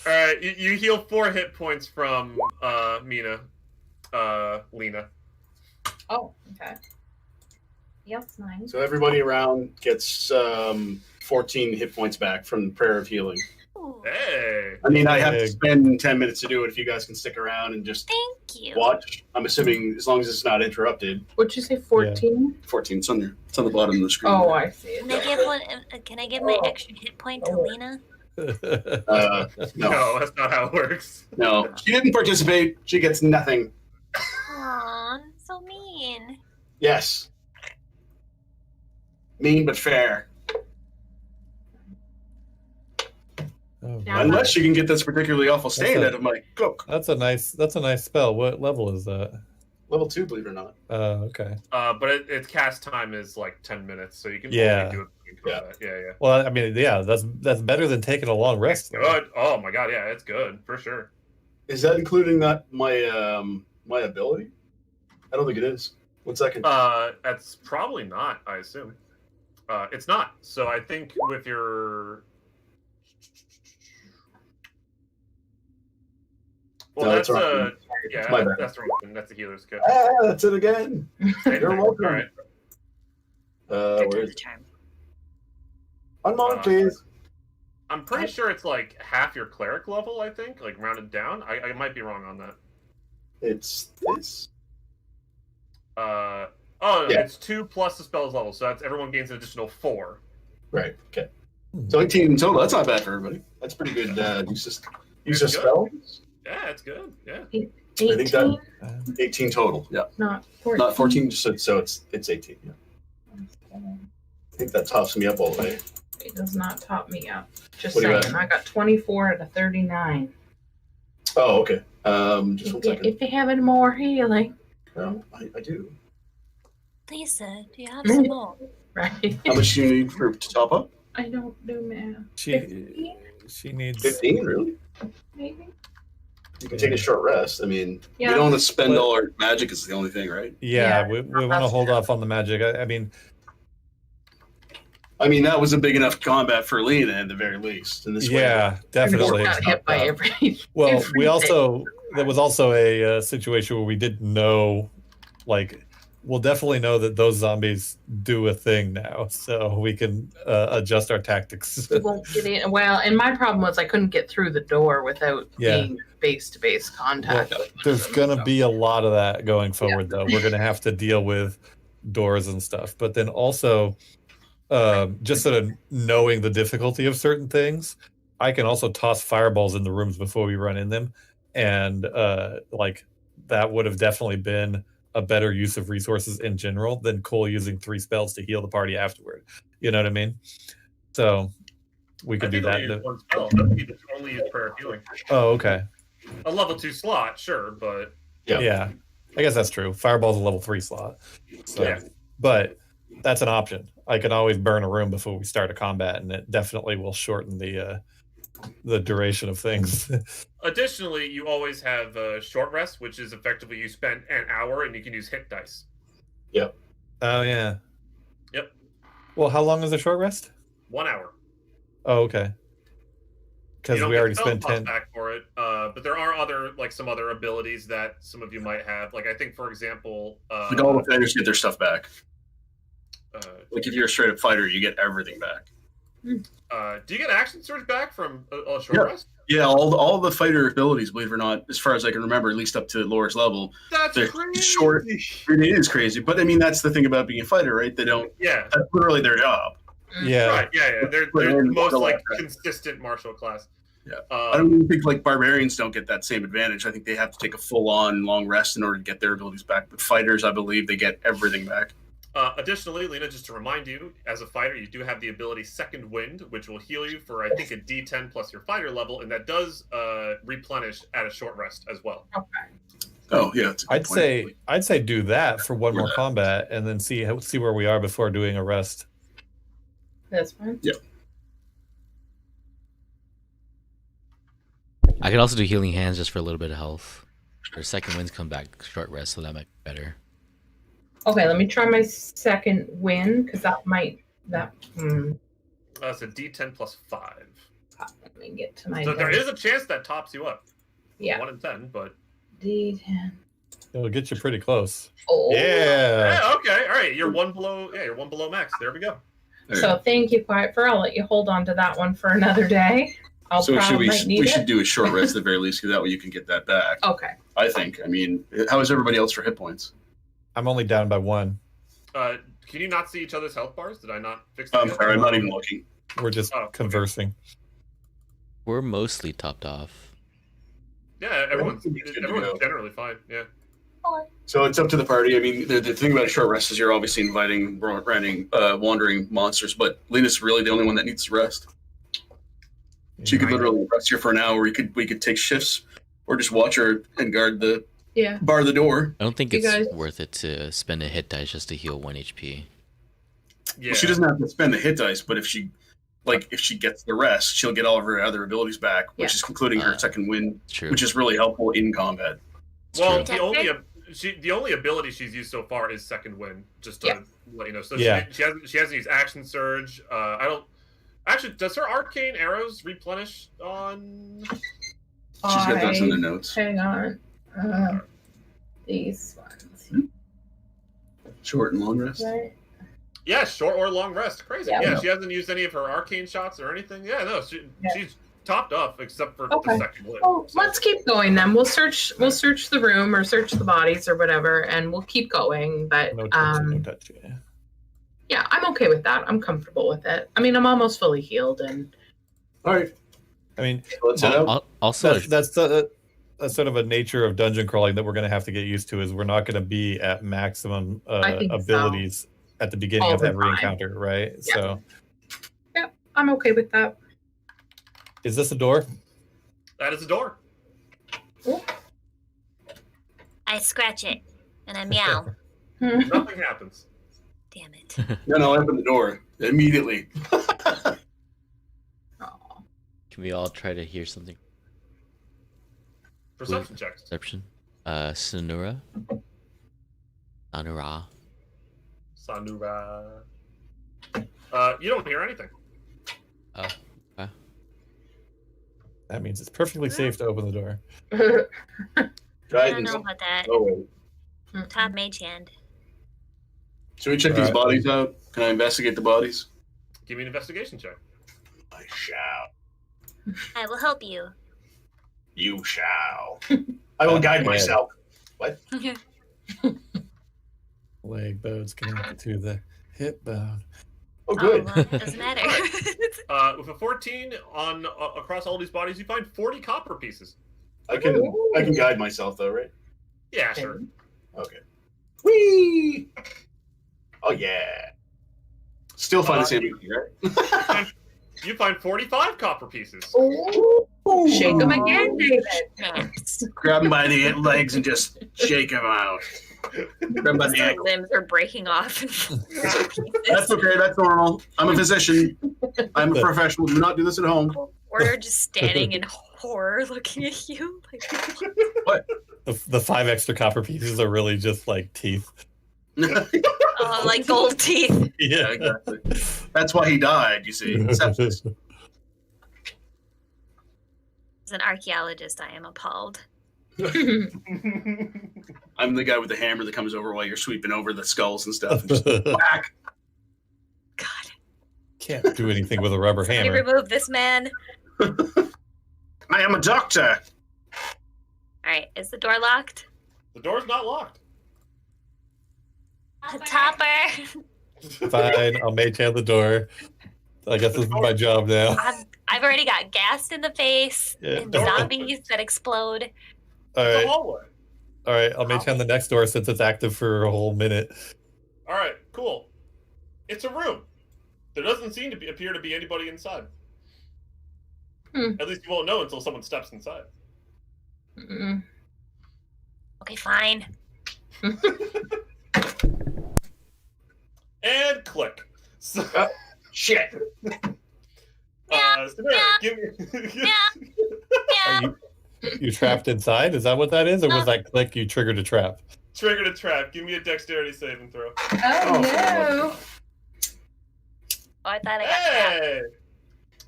right. You heal 4 hit points from Mina, Lena. Oh, okay. Yep, nice. So everybody around gets 14 hit points back from the Prayer of Healing. Ooh, Hey. I mean, I have to Big. spend 10 minutes to do it if you guys can stick around and just thank you. watch. I'm assuming as long as it's not interrupted. What'd you say, 14? 14, it's on there. It's on the bottom of the screen. Oh, I see it. Can I give one? Can I give my extra hit point to Lena? No, No, that's not how it works. no. She didn't participate. She gets nothing. Aw, so mean. Yes. Mean but fair. Oh, Yeah. Unless you can get this particularly awful stain That's a- out of my cook. that's a nice spell. What level is that? Level 2, believe it or not. Okay. But its cast time is like 10 minutes, so you can Yeah. only do it in combat. Yeah. Well, I mean, yeah, that's better than taking a long rest. though. Good. Oh my god, yeah, it's good for sure. Is that including that my my ability? I don't think it is. 1 second. That's probably not. I assume. It's not. So I think with your. Well, No, that's it's wrong. yeah, My bad. that's the wrong one. That's the healer's kit. Ah, that's it again. Same You're thing. welcome. All right. Where Good is the charm. One moment, please. I'm pretty sure it's like half your cleric level. I think, like rounded down. I might be wrong on that. It's this. Oh, Yeah. it's 2 plus the spell's level, so that's everyone gains an additional 4. Right. Okay. So 18 in total. That's not bad for everybody. That's pretty good. Use of It's good. spells. Yeah, it's good. Yeah. 18? think that- 18 total. Yeah. Not 14. Not 14. So it's 18. Yeah. I think that tops me up all the way. It does not top me up. Just What do you saying. I got 24 out of 39. Oh, okay. Just 1 If you, second. if you have any more healing, No, I do. Lisa, do you have some more? right? How much do you need to top up? I don't do math. She 15, she needs 15, really? maybe? You can take a short rest. I mean, Yeah. we don't want to spend But- all our magic is the only thing, right? Yeah, Yeah, we want to that's hold true. off on the magic. I mean, I mean, that was a big enough combat for Lena at the very least. And this yeah, definitely. Got hit by every. Well, we everything. also there was also a situation where we didn't know, like, we'll definitely know that those zombies do a thing now, so we can adjust our tactics. We won't get in. Well, and my problem was I couldn't get through the door without being face-to-face contact. Well, there's gonna be a lot of that going forward, though. We're gonna have to deal with doors and stuff, but then also just sort of knowing the difficulty of certain things, I can also toss fireballs in the rooms before we run in them, and like that would have definitely been a better use of resources in general than Cole using 3 spells to heal the party afterward. You know what I mean? So we could do that. Only use one spell. You just only use prayer of healing. Oh, okay. A level 2 slot, sure, but Yeah, I guess that's true. Fireball's a level 3 slot. So, Yeah. But that's an option. I can always burn a room before we start a combat, and it definitely will shorten the duration of things. additionally, you always have short rest, which is effectively you spend an hour and you can use hit dice. Oh yeah. Yep. Well, how long is a short rest? 1 hour. Oh, okay. You Because don't we get already spell spent cost 10. back for it, but there are some other abilities that some of you might have. Like I think, for example, Like all the fighters get their stuff back. uh, Like if you're a straight up fighter, you get everything back. do you get action surge back from a short Yeah. rest? Yeah, all the fighter abilities, believe it or not, as far as I can remember, at least up to Laura's level, That's they're crazy. short. It is crazy, but I mean that's the thing about being a fighter, right? They don't. Yeah. That's literally their job. Yeah. Right. Yeah. They're the most like consistent martial class. Yeah. I don't even think like barbarians don't get that same advantage. I think they have to take a full-on long rest in order to get their abilities back. But fighters, I believe, they get everything back. Additionally, Lena, just to remind you, as a fighter, you do have the ability Second Wind, which will heal you for, I think, a D10 plus your fighter level, and that does replenish at a short rest as well. Oh yeah, that's a good point. I'd say do that for one more combat, and then see where we are before doing a rest. That's fine. Yeah. I could also do healing hands just for a little bit of health. Or second winds come back short rest, so that might be better. Okay, let me try my second win because that might It's a D10 plus 5. Let me get to my. So there is a chance that tops you up. Yeah. 1 in 10, but D10. It'll get you pretty close. Oh. Yeah. yeah, okay, all right. You're one below. Yeah, you're one below max. There we go. So thank you, Quiet Fur. I'll let you hold on to that one for another day. I'll So probably we need should it. do a short rest at the very least, because that way you can get that back. Okay. I think. I mean, how is everybody else for hit points? I'm only down by 1. Can you not see each other's health bars? Did I not fix that? I'm yet? sorry, I'm not even looking. We're just okay. conversing. We're mostly topped off. Yeah, everyone's Good to go. generally fine. Yeah. So it's up to the party. I mean, the thing about a short rest is you're obviously inviting wandering monsters, but Lena's really the only one that needs to rest. She could literally rest here for an hour. We could take shifts, or just watch her and guard bar the door. I don't think You it's guys- worth it to spend a hit dice just to heal 1 HP. Yeah. Well, she doesn't have to spend the hit dice, but if she gets the rest, she'll get all of her other abilities back, which is including her second wind, True. which is really helpful in combat. Well, true. the only ability she's used so far is Second Wind. Just to let you know. So Yeah. she hasn't used Action Surge. I don't. Actually, does her arcane arrows replenish on? She's got those in the notes. Hang on. These ones. Short and long rest. Right? Yeah, short or long rest. Crazy. Yeah. Yeah, she hasn't used any of her arcane shots or anything. Yeah, no, she's topped off except for Okay. the Second Wind. Well, So- let's keep going then. We'll search the room or search the bodies or whatever, and we'll keep going. But No touch, no touch. Yeah. yeah, I'm okay with that. I'm comfortable with it. I mean, I'm almost fully healed, and All right, I mean, let's head out. Also, that's sort of a nature of dungeon crawling that we're going to have to get used to. Is we're not going to be at maximum I think so. abilities at the beginning All of the every time. encounter, right? Yeah. So, I'm okay with that. is this a door? That is a door. I scratch it and I meow. Nothing happens. Damn it. No, open the door immediately. can we all try to hear something? Perception checks. Perception. Sanura. Sanura. Sanura. You don't hear anything. Oh. That means it's perfectly safe to open the door. I don't Guidance. know about that. Oh, Top mage hand. Should we check these bodies out? Can I investigate the bodies? Give me an investigation check. I shall. I will help you. You shall. I will guide myself. What? Leg bones connected to the hip bone. Oh, good. Oh, well, it doesn't matter. With a 14 on across all these bodies, you find 40 copper pieces. I can guide myself though, right? Yeah, sure. Okay. Whee! Oh yeah. Still find the same, right? You find 45 copper pieces. Ooh. Shake them again, David. Yes. Grab him by the legs and just shake him out. Grab him by the Their ankle. limbs are breaking off. That's okay. That's normal. I'm a physician. I'm a professional. Do not do this at home. We're just standing in horror looking at you. What? The 5 extra copper pieces are really just like teeth. Oh, like gold teeth. Yeah, exactly. That's why he died, you see. Sepsis. As an archaeologist, I am appalled. I'm the guy with the hammer that comes over while you're sweeping over the skulls and stuff. And just whack. God. Can't do anything with a rubber Can you hammer. remove this man? I am a doctor. Alright, is the door locked? The door's not locked. Topper! Fine, I'll mage hand the door. I guess this is my job now. I've already got gassed in the face Yeah. and zombies that explode. All It's a right, hallway. all right. I'll mage hand the next door since it's active for a whole minute. All right, cool. It's a room. There doesn't seem to appear to be anybody inside. At least you won't know until someone steps inside. Okay, fine. And click. So, Shit. Samara, give me. Yeah. You trapped inside? Is that what that is? Or was that click you triggered a trap? Triggered a trap. Give me a dexterity saving throw. Oh, no. Oh, I thought I got trapped. Hey!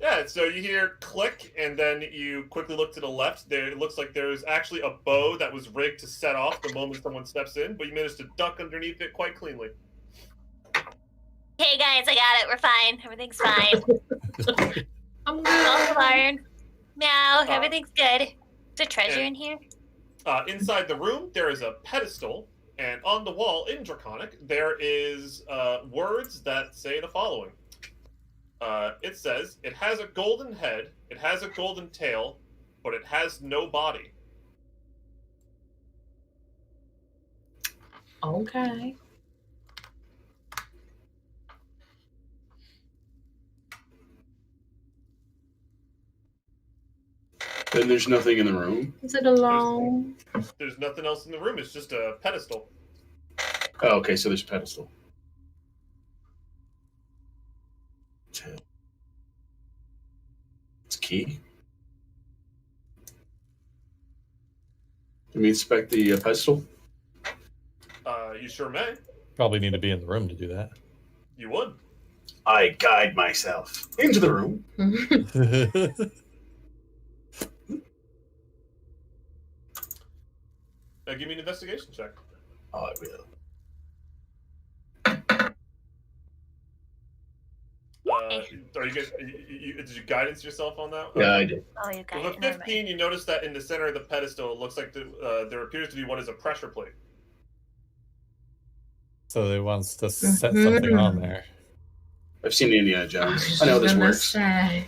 Yeah, so you hear click, and then you quickly look to the left. There, it looks like there's actually a bow that was rigged to set off the moment someone steps in, but you managed to duck underneath it quite cleanly. Hey guys, I got it. We're fine. Everything's fine. I'm False good. alarm. Meow. Everything's good. Is there treasure in here? Inside the room, there is a pedestal, and on the wall in Draconic, there is words that say the following. It says, it has a golden head, it has a golden tail, but it has no body. Okay. Then there's nothing in the room. Is it alone? There's nothing else in the room, it's just a pedestal. Oh, okay, so there's a pedestal. It's a key. Let me inspect the pedestal. You sure may. Probably need to be in the room to do that. You would. I guide myself into the room. Now give me an investigation check. I will. Are you guys? Did you guidance yourself on that? Yeah, I did. Oh, you got With it. a Never mind. 15, you notice that in the center of the pedestal, it looks like there appears to be what is a pressure plate. So it wants to set something on there. I've seen Indiana Jones. was I know this just gonna works. say,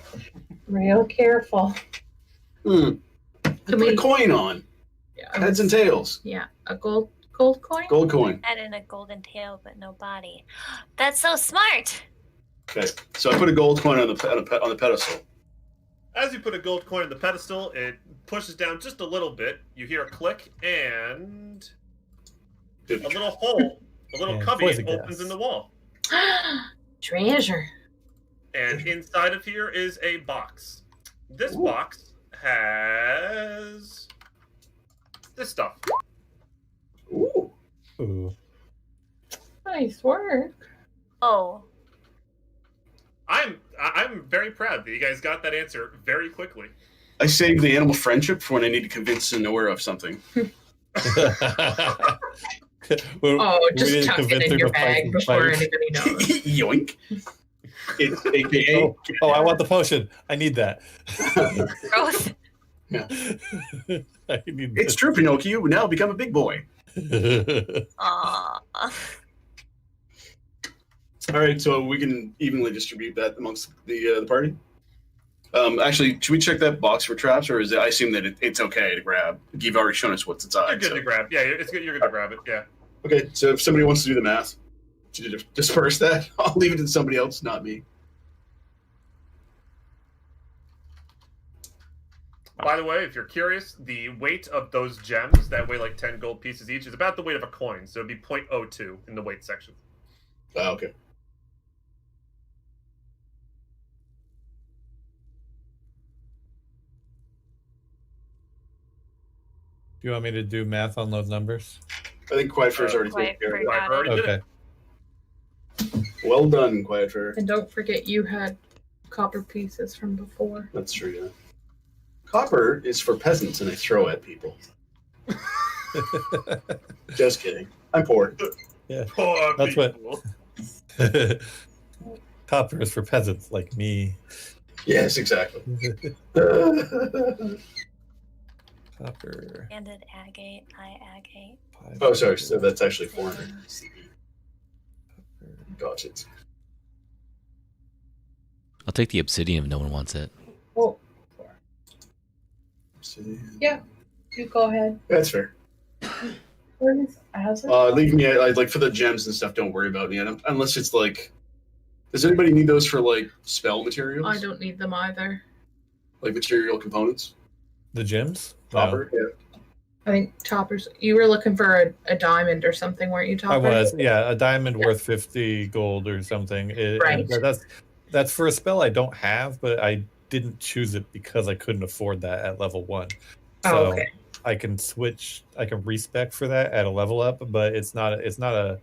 real careful. Put a coin on. Yeah, Heads and tails. yeah, a gold coin. Gold coin. Head and a golden tail, but no body. That's so smart. Okay, so I put a gold coin on the pedestal. As you put a gold coin on the pedestal, it pushes down just a little bit. You hear a click, and a little hole, a little Yeah, cubby poison opens gas. in the wall. Treasure. And inside of here is a box. This box has this stuff. Ooh. Ooh. Nice work. Oh. I'm very proud that you guys got that answer very quickly. I save the animal friendship for when I need to convince Sonora of something. Oh, we just need to tuck convince it her in your to fight bag some before fighters. anybody knows. Yoink. It's AKA. Oh, I want the potion. I need that. Growth. I need It's true, Pinocchio. You now become a big boy. Aww. All right, so we can evenly distribute that amongst the party. Actually, should we check that box for traps, or is it? I assume that it's okay to grab. You've already shown us what's inside. You're good to grab. Yeah, it's good. You're good to grab it. Yeah. Okay, so if somebody wants to do the math to disperse that, I'll leave it to somebody else, not me. By the way, if you're curious, the weight of those gems that weigh like 10 gold pieces each is about the weight of a coin, so it'd be 0.02 in the weight section. Oh, okay. Do you want me to do math on those numbers? I think Quiet Fur's already taken Quiet care of Fur it. I've got already it. did Okay. it. Well done, Quiet Fur. And don't forget you had copper pieces from before. That's true, yeah. Copper is for peasants and I throw at people. Just kidding. I'm poor. Poor That's what- people. Copper is for peasants like me. Yes, exactly. Copper. Banded agate, eye agate. Oh, sorry. So that's actually 400 CP. Got it. I'll take the obsidian if no one wants it. Oh, yeah. You go ahead. That's fair. Where is Azure? Leave me. I like for the gems and stuff. Don't worry about me. Unless it's like. Does anybody need those for like spell materials? I don't need them either. Like material components. The gems? No. Copper. Yeah. I think Toppers. You were looking for a diamond or something, weren't you, I Topper? was, yeah, a diamond worth 50 gold or something. Right. That's for a spell I don't have, but I didn't choose it because I couldn't afford that at level 1. So Oh, okay. I can switch. I can respec for that at a level up, but it's not a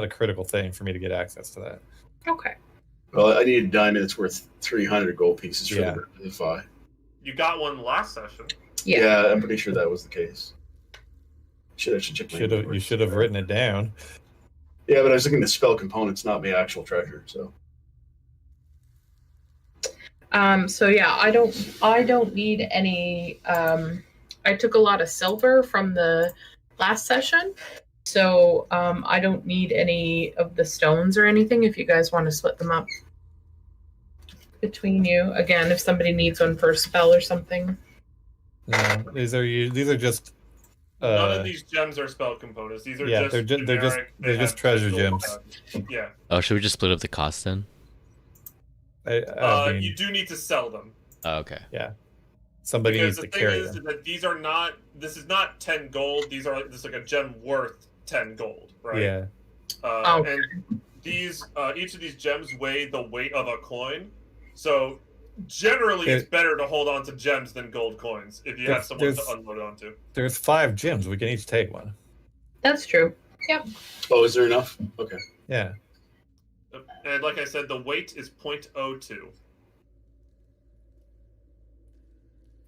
critical thing for me to get access to that. Okay. Well, I need a diamond that's worth 300 gold pieces for Yeah. the Fi. You got one last session. Yeah. I'm pretty sure that was the case. Should check my You should have written it down. Yeah, but I was looking at spell components, not my actual treasure. So So yeah, I don't need any. I took a lot of silver from the last session, so I don't need any of the stones or anything. If you guys want to split them up between you, again, if somebody needs one for a spell or something. No, these are just. None of these gems are spell components. These are Yeah, just they're generic. they're They just have treasure crystal gems. values. Yeah. Oh, should we just split up the cost then? I mean, You do need to sell them. Oh, okay. somebody Because needs the to thing carry is them. that these are not. This is not 10 gold. These are this is like a gem worth 10 gold, right? Yeah. Okay. And these each of these gems weigh the weight of a coin. So generally, it's better to hold on to gems than gold coins if you have someone to unload onto. There's 5 gems. We can each take one. That's true. oh, is there enough? Okay. Yeah. And like I said, the weight is 0.02.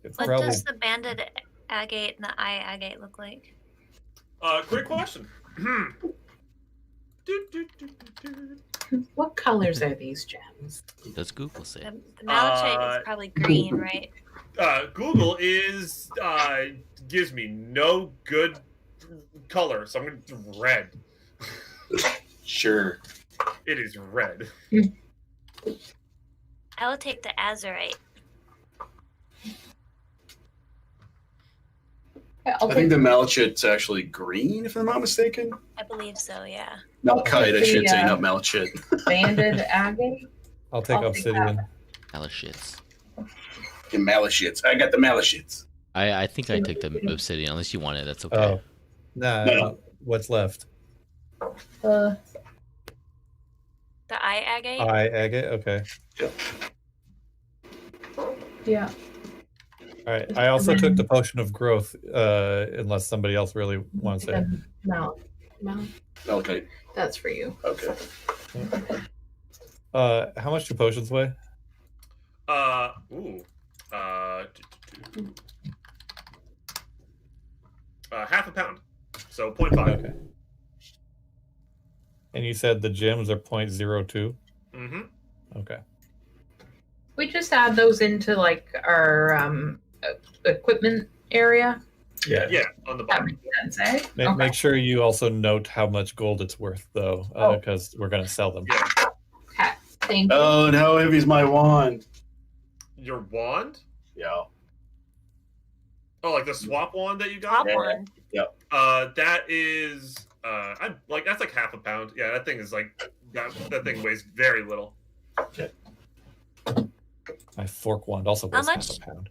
It's What probably does the banded agate and the eye agate look like? Great question. What colors are these gems? Does Google say? The malachite is probably green, right? Google is gives me no good color, so I'm going to do red. Sure. It is red. I will take the azurite. Yeah, I think the malachite's actually green, if I'm not mistaken. I believe so, yeah. Malachite, I should say, the, not malachite. banded agate. I'll take I'll take obsidian. Malachits. The malachites. I got the malachites. I think I took the obsidian. Unless you want it, that's okay. Oh. Nah, No. what's left? Uh, The eye agate? Eye agate? Okay. yeah. All right. I also took the potion of growth, unless somebody else really wants it. And Mal. Malachite. That's for you. Okay. How much do potions weigh? Half a pound. So 0.5. Okay. And you said the gems are 0.02? Mm-hmm. Okay. We just add those into like our equipment area. Yeah. Yeah, on the That bottom. makes sense, eh? Make, make sure you also note how much gold it's worth, though, because we're going to sell them. Yeah. Okay. Thank you. Oh, and how heavy is my wand? Your wand? Yeah. Oh, like the swap wand that you got? Top one. That is that's like half a pound. Yeah, that thing is like that thing weighs very little. My fork wand also How weighs half much? a pound.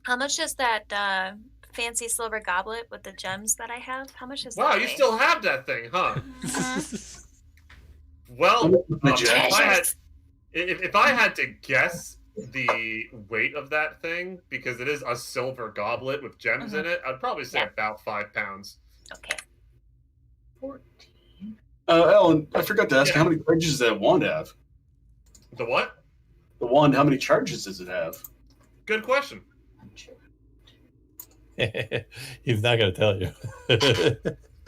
How much is that fancy silver goblet with the gems that I have? How much is Wow, that? you weigh? still have that thing, huh? Mhm. Well, The gems? if I had to guess the weight of that thing, because it is a silver goblet with gems in it, I'd probably say Yeah. about 5 pounds. Okay. 14. Ellen, I forgot to ask, Yeah. how many charges does that wand have? The what? The wand, how many charges does it have? Good question. He's not going to tell you.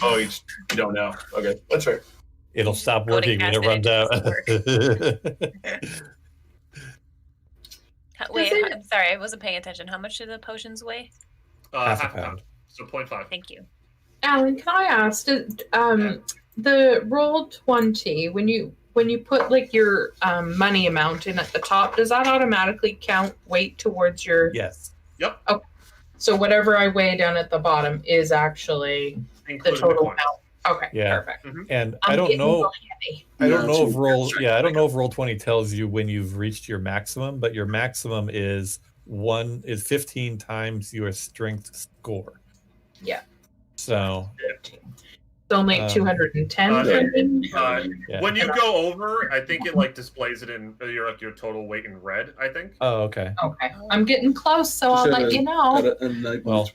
Oh, you don't know. Okay, that's fair. It'll stop Go to working when it cast runs it, out. Wait, Does it- I'm sorry, I wasn't paying attention. How much do the potions weigh? Half a pound. So 0.5. Thank you. Alan, can I ask? The roll 20 when you put like your money amount in at the top, does that automatically count weight towards your? Yes. So whatever I weigh down at the bottom is actually the Including total coins. amount. Okay, Yeah. perfect. And I'm I don't getting a know. little heavy. I don't Yeah, know if it's- I don't know if roll 20 tells you when you've reached your maximum, but your maximum is 15 times your strength score. Yeah. So It's only Um, 210 uh, for me. yeah. When you go over, I think it like displays it in your total weight in red. I think. Oh, okay. Okay, I'm getting close, so I'll Just let have you a- know. Well,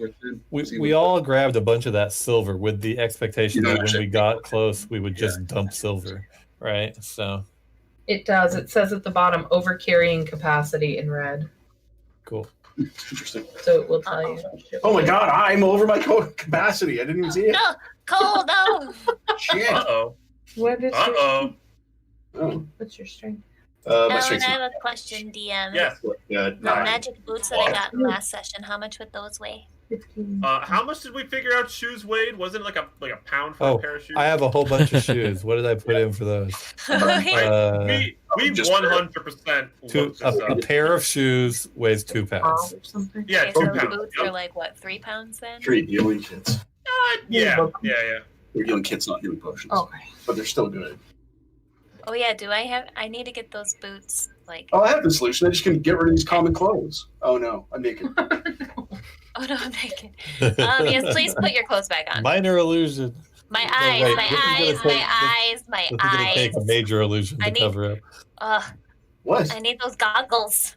We all grabbed a bunch of that silver with the expectation You know, that when actually- we got close, we would just dump silver, right? So It does. It says at the bottom over carrying capacity in red, cool. Interesting. so it will tell you. Oh my god, I'm over my capacity. I didn't even see it. No, Cole, no. Shit. Uh-oh. What is your, Uh-oh. Oh. what's your strength? My Ellen, I strength's have a question, DM. Yes. yeah, The 9. magic boots that I got in last session, how much would those weigh? 15. How much did we figure out shoes weighed? Wasn't it like a pound for a pair of shoes? I have a whole bunch of shoes. What did I put in for those? we Just 100% looked this A up. pair of shoes weighs 2 pounds. Or something. Yeah, Okay, 2 so the pounds. boots Yep. are like what, 3 pounds then? 3 healing kits. Yeah. They're healing kits, not healing potions. Okay. But they're still good. Oh yeah, I need to get those boots like Oh, I have the solution. I just can get rid of these common clothes. Oh no, I'm naked. oh no, I'm naked. Yes, please put your clothes back on. Minor illusion. My No, eyes, wait, my this is gonna eyes, take- my eyes, my This is gonna take eyes. a major illusion I to need- cover up. Ugh, What? I need those goggles.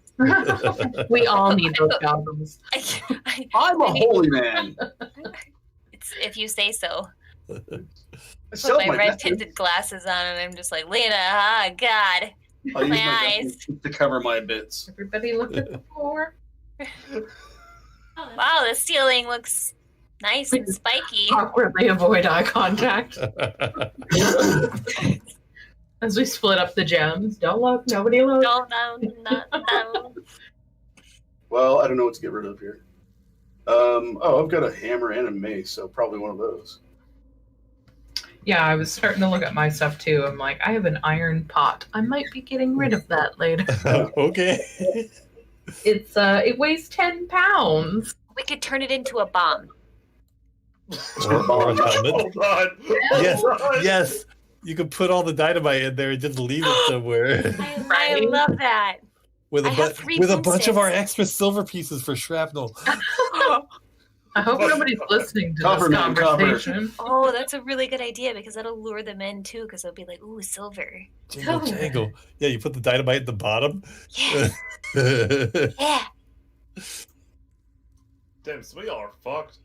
We all need those goggles. I'm a holy man. It's if you say so. I Put sell my red best. tinted glasses on and I'm just like, Lena, ah, God. I'll use my eyes. to cover my bits. Everybody look at the floor. Wow, the ceiling looks nice and spiky. Awkwardly avoid eye contact as we split up the gems. Don't look. Nobody look. No, no, no, no. Well, I don't know what to get rid of here. Oh, I've got a hammer and a mace, so probably one of those. Yeah, I was starting to look at my stuff too. I'm like, I have an iron pot. I might be getting rid of that later. Okay. It weighs 10 pounds. We could turn it into a bomb. Or a helmet. Hold on. Yes, Hold on. yes. You could put all the dynamite in there and just leave it somewhere I Right. love that. with I have 3 with a bunch of our boomsticks. extra silver pieces for shrapnel. I hope nobody's listening to Cover, this man, cover. conversation. Oh, that's a really good idea because that'll lure them in too. Because they'll be like, "Ooh, silver." Jingle Silver. jangle. Yeah, you put the dynamite at the bottom. Yeah, yeah. Damn, so we all are fucked.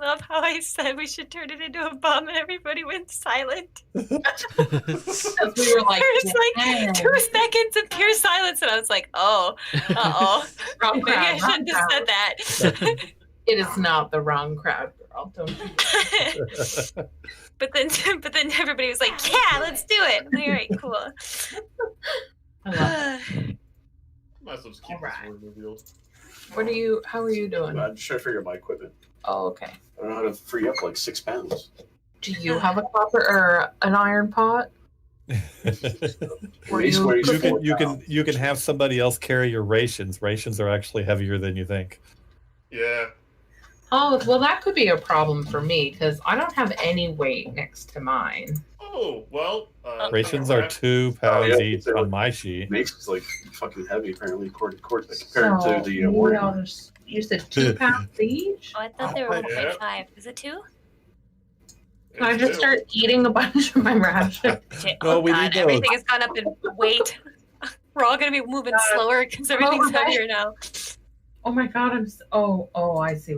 love how I said we should turn it into a bomb and everybody went silent. Because we were like, There's like 2 seconds of pure silence, and I was like, oh, wrong maybe I crowd. shouldn't have said that. It is not the wrong crowd, girl. Don't you? But then everybody was like, yeah, let's do it. I'm like, all right, cool. I love it. Might as well just keep All right. this word revealed. How are you doing? I'm just trying to figure out my equipment. Oh, okay. I don't know how to free up like 6 pounds. Do you have a copper or an iron pot? Or Mace you- weighs you 4 can pounds. you can have somebody else carry your rations. Rations are actually heavier than you think. Yeah. Oh, well, that could be a problem for me because I don't have any weight next to mine. Oh, well. Rations are 2 pounds yeah, each they're on like- my sheet. Mace is like fucking heavy apparently compared So, to the warrior. you said 2 pounds each? Oh, I thought they were Yeah. 1.5. Is it 2? Can I just start eating a bunch of my ration? Shit. No, Oh, we God. need those. Everything has gone up in weight. We're all going to be moving slower because everything's right. heavier now. Oh my god, I see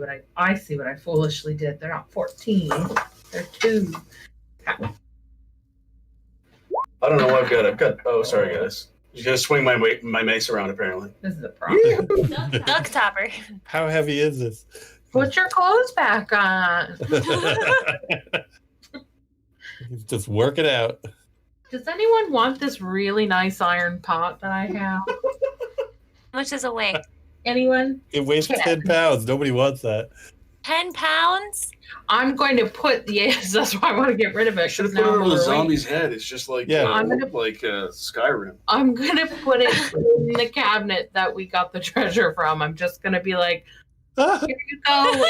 what I foolishly did. They're not 14. They're 2. I don't know what I've got. Oh, sorry guys. You're gonna swing my mace around apparently. This is a problem. Duck topper. How heavy is this? Put your clothes back on. Just work it out. Does anyone want this really nice iron pot that I have? How much does it weigh? Anyone? It weighs Yeah. 10 pounds. Nobody wants that. 10 pounds? I'm going to put yes. That's why I want to get rid of it. I should have 'cause put now it I'm over the overweight. zombie's head. It's just like Yeah. I'm gonna- Skyrim. I'm gonna put it in the cabinet that we got the treasure from. I'm just gonna be like, here you go.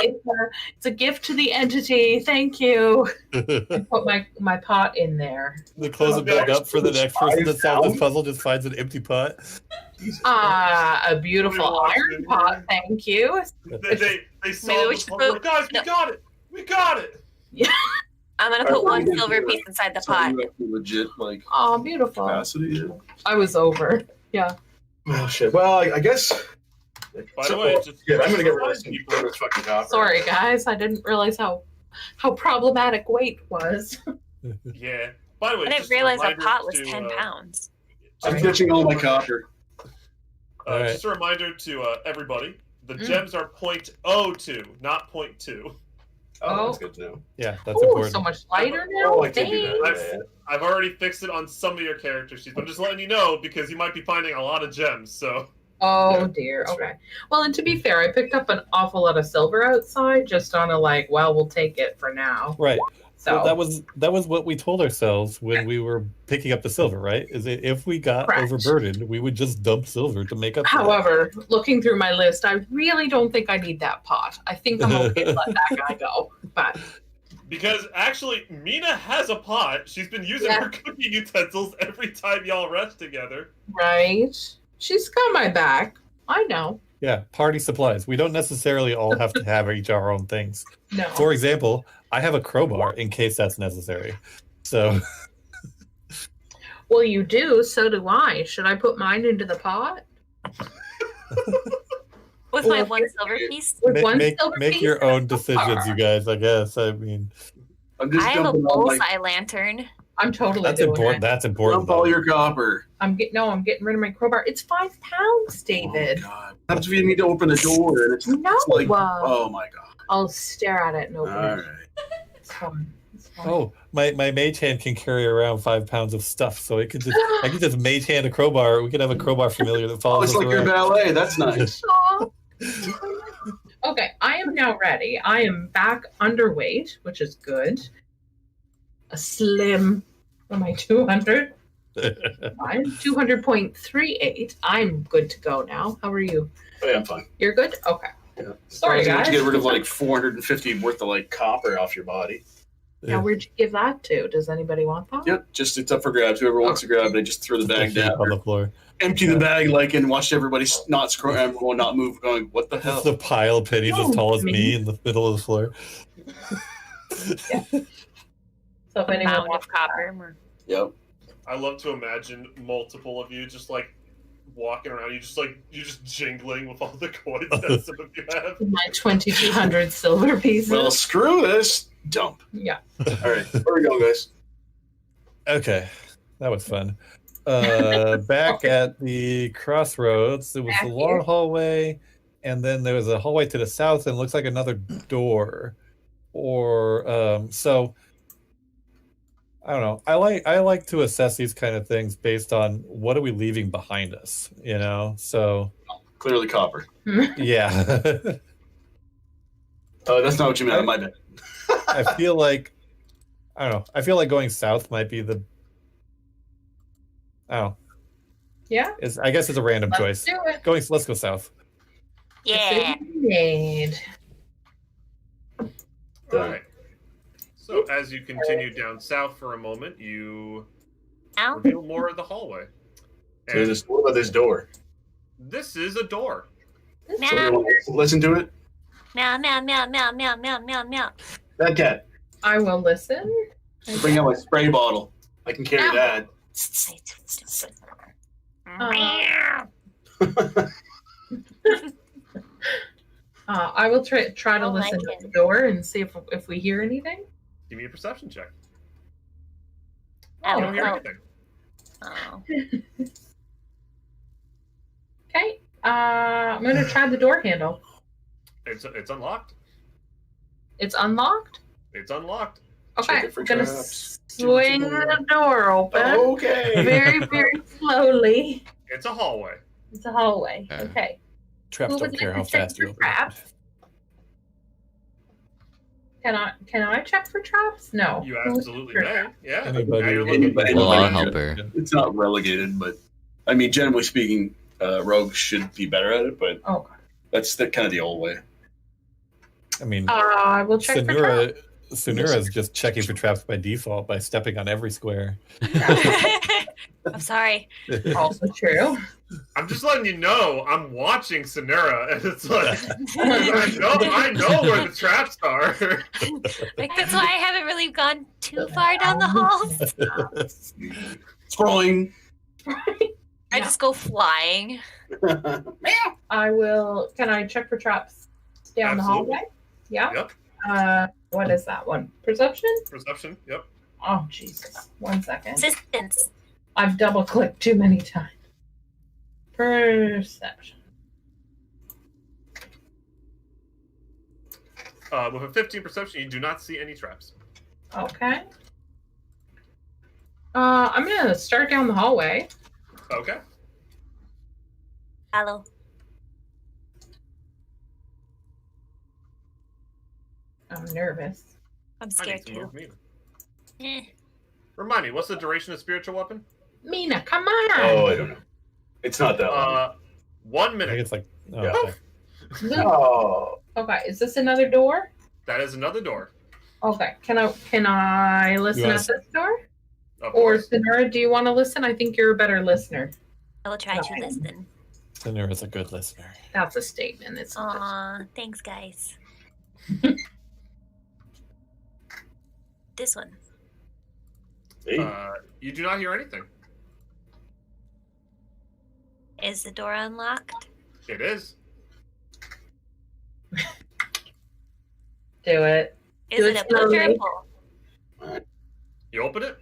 It's a gift to the entity. Thank you. And put my pot in there. They close it back up for the next person that solves this puzzle. Just finds an empty pot. A beautiful iron pot. Thank you. They saw Maybe we the should puzzle. put- Guys, we no. got it! We got it! I'm going to put 1 silver piece inside the pot. Legit like Oh, beautiful. capacity. I was over. Yeah. Oh shit. Well, I guess. By the way, just yeah, I'm gonna get rid of remind some people. fucking copper. Sorry, guys. I didn't realize how problematic weight was. Yeah. By the way, I didn't just a realize a reminder pot was to, 10 pounds. I'm ditching all my copper. Alright. Just a reminder to everybody: the Mm. gems are 0.02, not 0.2. Oh, that's good to know. Yeah, that's Ooh, important. so much lighter now. Oh, I can do that. Thanks. I've already fixed it on some of your character sheets. I'm just letting you know because you might be finding a lot of gems. So Oh Yeah, dear. that's Okay. Well, and to be fair, I picked up an awful lot of silver outside, just on a like, well, we'll take it for now. Right. So Well, that was what we told ourselves when we were picking up the silver, right? Is that if we got Correct. overburdened, we would just dump silver to make up for that. However, looking through my list, I really don't think I need that pot. I think I'm okay to let that guy go. But because actually Mina has a pot. She's been using Yeah. her cooking utensils every time y'all rest together. right, she's got my back. I know. Yeah, party supplies. We don't necessarily all have to have each our own things. No. For example, I have a crowbar in case that's necessary. So Well, you do. So do I. Should I put mine into the pot? With my Well, 1 silver piece? With one make silver piece? your own decisions, you guys. I guess. I mean, I'm just I have a dumping all my bullseye lantern. I'm totally that's doing important. it. That's important. dump all though. your copper. I'm getting rid of my crowbar. It's 5 pounds, David. Oh, God. What happens if you need to open the door and it's No. like, oh my god. I'll stare at it and open All it. right. It's fine. It's fine. Oh, my mage hand can carry around 5 pounds of stuff, so it could just I could just mage hand a crowbar. We could have a crowbar familiar that Oh, follows it's us like your around. ballet. That's nice. Aw. Okay, I am now ready. I am back underweight, which is good. A slim. Am I 200? I'm 200.38. I'm good to go now. How are you? Oh, yeah, I'm fine. You're good? Okay. Yeah. Sorry, I think guys. you get rid of like 450 worth of like copper off your body. Now, where'd you give that to? Does anybody want that? Yep, just it's up for grabs. Whoever wants to grab it, I just throw the bag Just down, on the floor. empty the bag like, and watch everybody not scroll, everyone not move, going, "What the hell?" Just a pile of pennies as No, tall as me. me in the middle of the floor. So if A anyone mound wants of copper. Yep. I love to imagine multiple of you just like walking around. You're just jingling with all the coins that some of you have. My 2,200 silver pieces. Well, screw this. Dump. Yeah. All right, where we going, guys? Okay, that was fun. Back at the crossroads, there was Back a long here? hallway, and then there was a hallway to the south, and it looks like another door. Or so I don't know. I like to assess these kind of things based on what are we leaving behind us, you know? So Clearly copper. yeah. Oh, that's not what you meant. My bad. I feel like I don't know. I feel like going south might be the I don't know. Yeah. I guess it's a random Let's choice. do it. Let's go south. Yeah. Made. All right. So as you continue down south for a moment, you Ow. reveal more of the hallway. So And what about this door? this is a door. So Meow. you want to listen to it? Meow, meow, meow, meow, meow, meow, meow, meow. That cat. I will listen. Bring out my spray bottle. I can carry Ow. that. I will try to Oh, listen I at the door and see if we hear anything. Give me a perception check. Oh, You don't hear oh. anything. Oh. Okay. I'm gonna try the door handle. It's unlocked. It's unlocked. It's unlocked. Okay. Check it for I'm gonna traps. swing the door open Okay. very, very slowly. It's a hallway. It's a hallway. Okay. Okay. Traps Who don't would care like how to check fast you for open it. traps? Can I check for traps? No. You Who would absolutely check for may. traps? Yeah. Anybody- Now you're looking. anybody- Well, I'll Anybody help good. her. It's not relegated, but I mean, generally speaking, rogues should be better at it. But Okay. that's kind of the old way. I mean, I will check for traps. Sunura is just checking for traps by default by stepping on every square. I'm sorry. Also true. I'm just letting you know I'm watching Sonera, and it's like I know where the traps are. Like, that's why I haven't really gone too far down the halls. Scrolling. I just go flying. I will. Can I check for traps down the Absolutely. hallway? Yeah. Yep. What is that one? Perception? Perception. Yep. Oh Jesus! 1 second. Assistance. I've double clicked too many times. Perception. With a 15 perception, you do not see any traps. Okay. I'm gonna start down the hallway. Okay. Hello. I'm nervous. I'm I scared need to too. move Mina. Eh. Remind me, what's the duration of spiritual weapon? Mina, come on. Oh, I don't know. It's not that long. 1 I think minute. it's like oh, Yeah. okay. Oh. Okay, is this another door? That is another door. Okay, can I listen wanna at this door? Of Or course. Sonora, do you want to listen? I think you're a better listener. I will try to listen. Sunura's a good listener. That's a statement. It's Aw, thanks, guys. This one. Hey. You do not hear anything. Is the door unlocked? It is. do it. Is Do it it a push or a slowly. pull? You open it.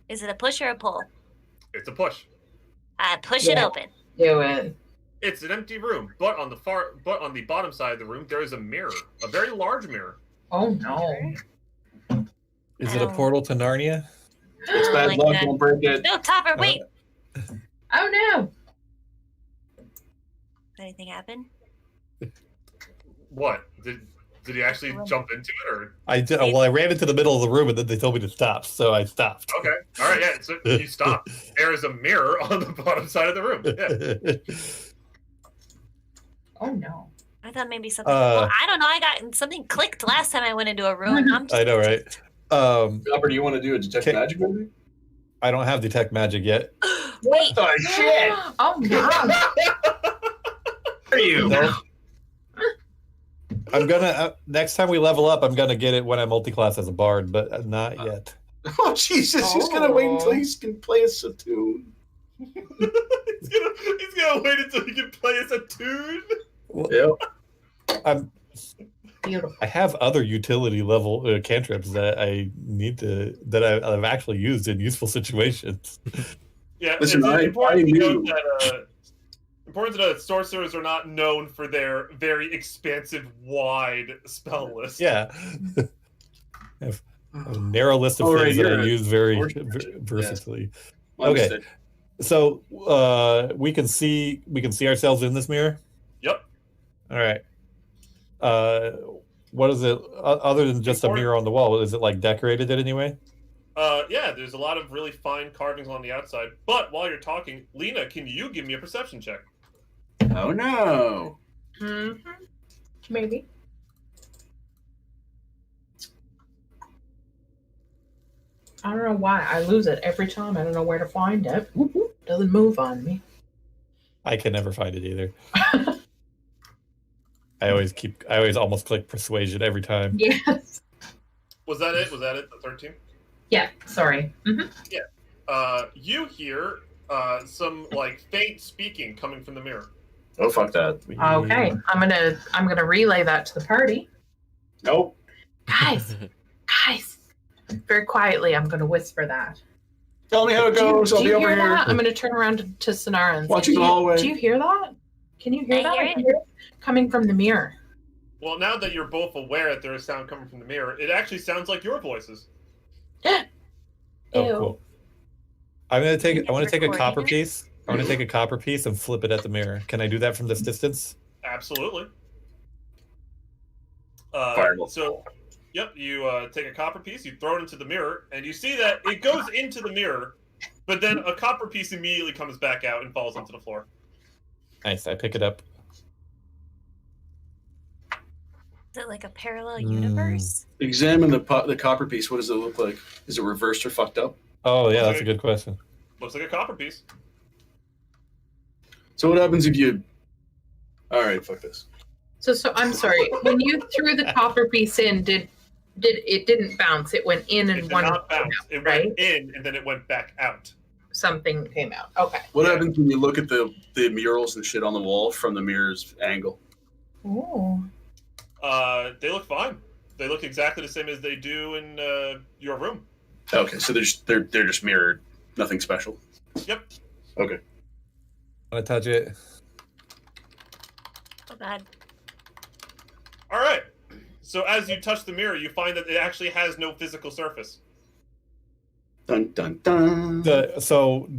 Is it a push or a pull? It's a push. I push it Yeah. open. Do it. It's an empty room, but on the bottom side of the room there is a mirror, a very large mirror. Oh no. Is it a portal to Narnia? It's bad like luck. that. Don't break it. No, Topper, wait. Oh no. Did anything happen? What? Did he actually jump into it, or? I did. Well, I ran into the middle of the room and then they told me to stop, so I stopped. Okay. All right. Yeah. So you stop. There is a mirror on the bottom side of the room. Yeah. Oh no. I thought maybe something. Well, I don't know. I got something clicked last time I went into a room. I'm just, I know, right? Albert, do you want to do a detect Okay. magic movie? I don't have detect magic yet. Wait. the shit? Oh no. Are you? No. I'm gonna next time we level up, I'm gonna get it when I multi-class as a bard, but not yet. Oh Jesus! He's gonna wait until he can play a Satoon. he's gonna wait until he can play us a tune. Well, Yep. Beautiful. I have other utility level cantrips that I've actually used in useful situations. Yeah, Listen, it's I important to knew. note that sorcerers are not known for their very expansive, wide spell list. Yeah. I have a narrow list of Oh, right, things that you're I a use very sword versatilely. My Okay. mistake. So we can see ourselves in this mirror. Yep. All right. What is it other than just a mirror on the wall? Is it like decorated in any way? Yeah, there's a lot of really fine carvings on the outside. But while you're talking, Lena, can you give me a perception check? Oh no. Mm-hmm. Maybe. I don't know why. I lose it every time. I don't know where to find it. Doesn't move on me. I can never find it either. I always almost click persuasion every time. Yes. Was that it? The 13? Yeah. Sorry. Mm-hmm. You hear some like faint speaking coming from the mirror. Oh fuck that. Okay. I'm gonna relay that to the party. Nope. Guys. Very quietly, I'm gonna whisper that. Tell me how it goes. Do I'll be you over hear here. that? I'm gonna turn around to Sonara and say, Watching the hallway. Do you hear that? Can you hear I that? hear I can hear it coming from the mirror. Well, now that you're both aware that there is sound coming from the mirror, it actually sounds like your voices. Oh, Ew. cool. I want to take a recording copper it? piece. I want to take a copper piece and flip it at the mirror. Can I do that from this distance? Absolutely. Fireball. So, yep, you take a copper piece, you throw it into the mirror, and you see that it goes into the mirror, but then a copper piece immediately comes back out and falls onto the floor. Nice. I pick it up. Is it like a parallel universe? Examine the copper piece. What does it look like? Is it reversed or fucked up? Oh yeah, that's a good question. Looks like a copper piece. So what happens if you? All right, fuck this. So I'm sorry. When you threw the copper piece in, did it didn't bounce? It went in It and did one not bounce. It right? went in and then it went back out. Something came out. Okay. What Yeah. happens when you look at the murals and shit on the wall from the mirror's angle? Ooh. They look fine. They look exactly the same as they do in your room. Okay, so they're just mirrored. Nothing special. Yep. Okay. Want to touch it? Oh god. All right. So as you touch the mirror, you find that it actually has no physical surface. Dun dun dun. So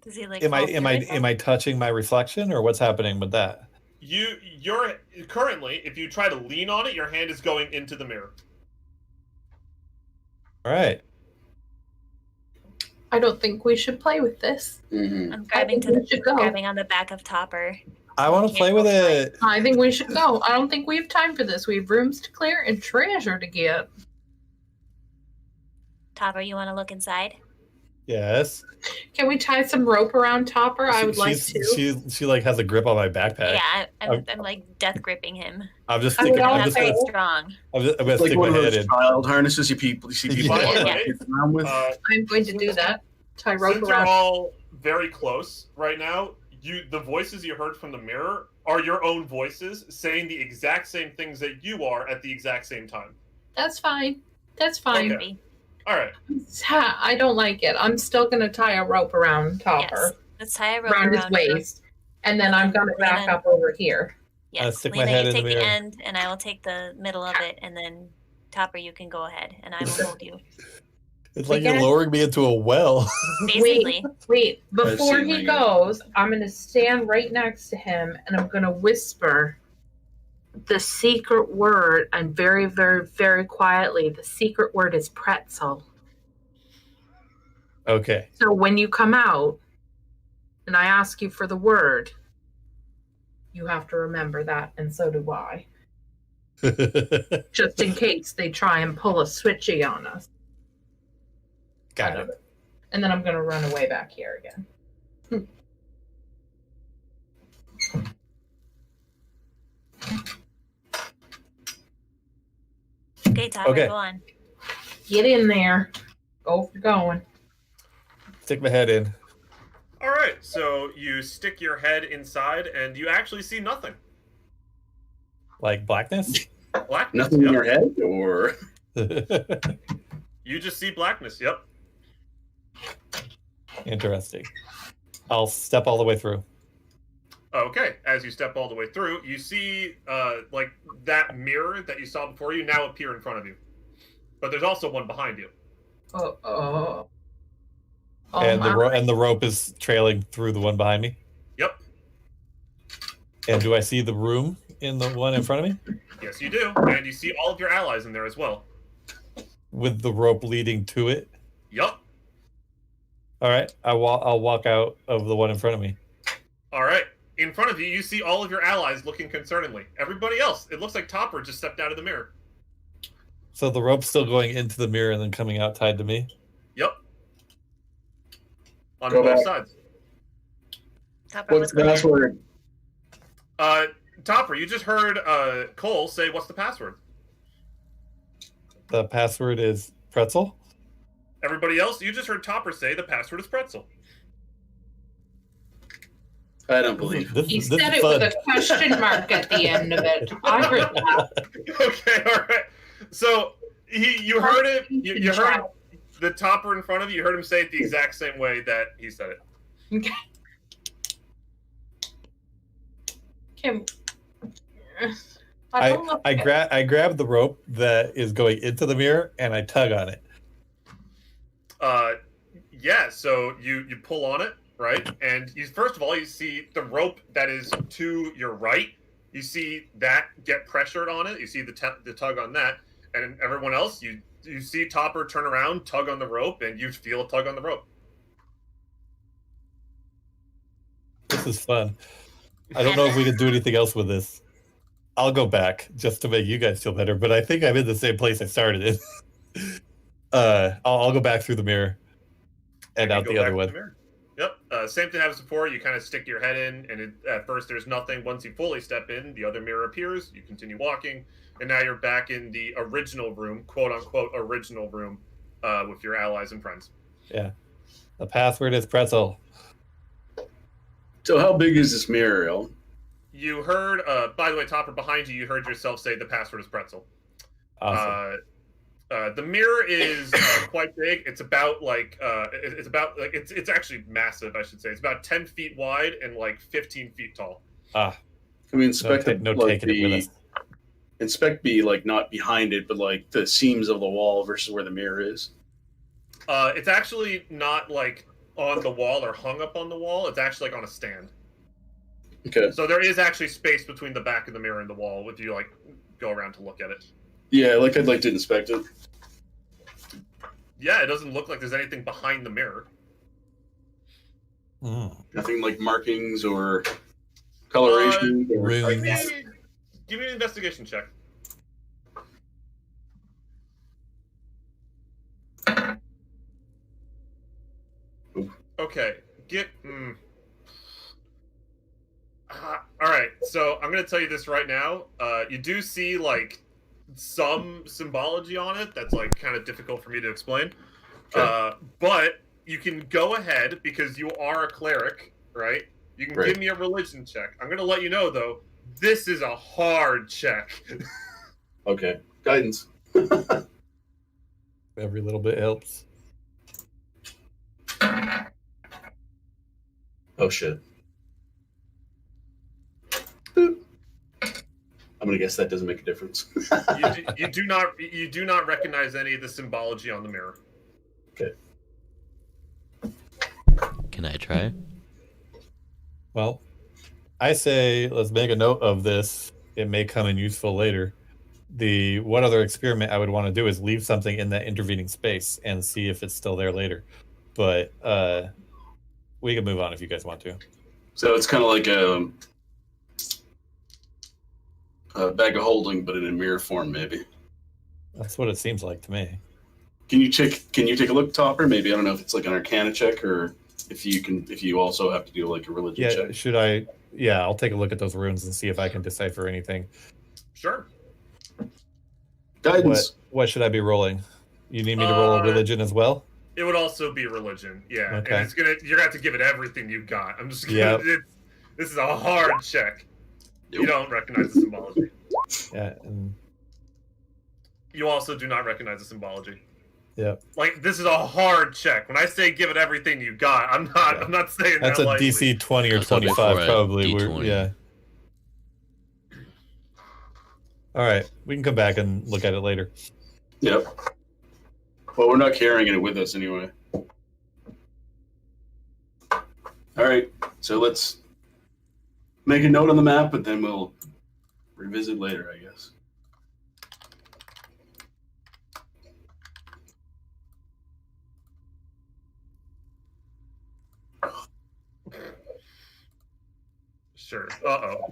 Does he like? am fall through it? I touching my reflection, or what's happening with that? You're currently, if you try to lean on it, your hand is going into the mirror. All right. I don't think we should play with this. Mhm. I'm grabbing think we should go. grabbing on the back of Topper. I want to play with it. I think we should go. I don't think we have time for this. We have rooms to clear and treasure to get. Topper, you want to look inside? Yes. Can we tie some rope around Topper? I would like to. She like has a grip on my backpack. Yeah, I'm like death gripping him. I'm just I would sticking. also- I'm Not just very gonna, strong. I'm gonna It's like stick one my of head those in. child harnesses you see people Yeah. walking Yeah. kids around with. I'm going to do that. Tie rope Since you're around. all very close right now, the voices you heard from the mirror are your own voices saying the exact same things that you are at the exact same time. That's fine. That's fine. Okay. All right. I don't like it. I'm still going to tie a rope around Topper, Yes. Let's tie a rope around his around waist, and then I'm going to back Lena. up over here. Yes, stick my Lena, head you in the take the mirror. end, and I will take the middle of it, and then Topper, you can go ahead, and I will hold you. It's like Again? you're lowering me into a well. Basically, Wait, before see he my- goes, I'm going to stand right next to him, and I'm going to whisper the secret word, and very, very, very quietly, the secret word is pretzel. Okay. So when you come out and I ask you for the word, you have to remember that, and so do I. Just in case they try and pull a switchy on us. Got it. And then I'm going to run away back here again. okay, Topper, Okay. go on. Get in there. Go for going. Stick my head in. All right, so you stick your head inside, and you actually see nothing. Like blackness? Blackness. Nothing in Yep. your head, or You just see blackness. Yep. Interesting. I'll step all the way through. Okay. As you step all the way through, you see like that mirror that you saw before you now appear in front of you. But there's also one behind you. Oh And my. the rope is trailing through the one behind me. Yep. And do I see the room in the one in front of me? Yes, you do. And you see all of your allies in there as well. With the rope leading to it? Yep. All right. I'll walk out of the one in front of me. All right. In front of you, you see all of your allies looking concernedly. Everybody else, it looks like Topper just stepped out of the mirror. So the rope's still going into the mirror and then coming out tied to me? Yep. On Go both back. sides. Topper, what's the password? Topper, you just heard Cole say, "What's the password?" The password is pretzel? Everybody else, you just heard Topper say the password is pretzel. I don't believe. He This said is it fun. with a question mark at the end of it. I heard that. Okay, all right. So you heard it. You heard the Topper in front of you. You heard him say it the exact same way that he said it. Okay. Kim. I grab the rope that is going into the mirror and I tug on it. Yeah. So you pull on it, right? And first of all, you see the rope that is to your right. You see that get pressured on it. You see the tug on that, and everyone else, you see Topper turn around, tug on the rope, and you feel a tug on the rope. This is fun. I don't know if we can do anything else with this. I'll go back just to make you guys feel better, but I think I'm in the same place I started in. I'll go back through the mirror and out go the other back to one. the mirror. Yep. Same thing happens before. You kind of stick your head in, and at first there's nothing. Once you fully step in, the other mirror appears. You continue walking, and now you're back in the original room, quote unquote original room, with your allies and friends. Yeah. The password is pretzel. So how big is this mirror, El? You heard, by the way, Topper, behind you, you heard yourself say the password is pretzel. Awesome. The mirror is quite big. It's about it's actually massive, I should say. It's about 10 feet wide and like 15 feet tall. Can we inspect taking it with us. Inspect like not behind it, but like the seams of the wall versus where the mirror is. It's actually not like on the wall or hung up on the wall. It's actually like on a stand. Okay. So there is actually space between the back of the mirror and the wall if you like go around to look at it. Yeah, I'd like to inspect it. Yeah, it doesn't look like there's anything behind the mirror. Nothing like markings or coloration. Or Runes. Give me an investigation check. Okay. All right. So I'm gonna tell you this right now. You do see like some symbology on it that's like kind of difficult for me to explain. Okay. But you can go ahead because you are a cleric, right? You can give me a religion check. I'm gonna let you know though. This is a hard check. Okay. Guidance. Every little bit helps. Oh shit. Boop. I'm gonna guess that doesn't make a difference. you do not recognize any of the symbology on the mirror. Okay. Can I try? Well, I say let's make a note of this. It may come in useful later. The one other experiment I would want to do is leave something in that intervening space and see if it's still there later. But we can move on if you guys want to. So it's kind of like a bag of holding, but in a mirror form, maybe. That's what it seems like to me. Can you take a look, Topper? Maybe I don't know if it's like an Arcana check or if you also have to do like a religion check. Should I? Yeah, I'll take a look at those runes and see if I can decipher anything. Sure. Guidance. What should I be rolling? You need me to roll a religion as well? It would also be religion, yeah. Okay. And you're gonna have to give it everything you got. I'm just gonna. Yep. This is a hard check. You don't recognize the symbology. Yeah. And, You also do not recognize the symbology. yep. Like, this is a hard check. When I say give it everything you got, I'm not saying That's that a lightly. DC 20 or That's up 25 before a probably. D20. Yeah. All right, we can come back and look at it later. Yep. Well, we're not carrying it with us anyway. All right, so let's make a note on the map, but then we'll revisit later, I guess. Sure. Uh-oh.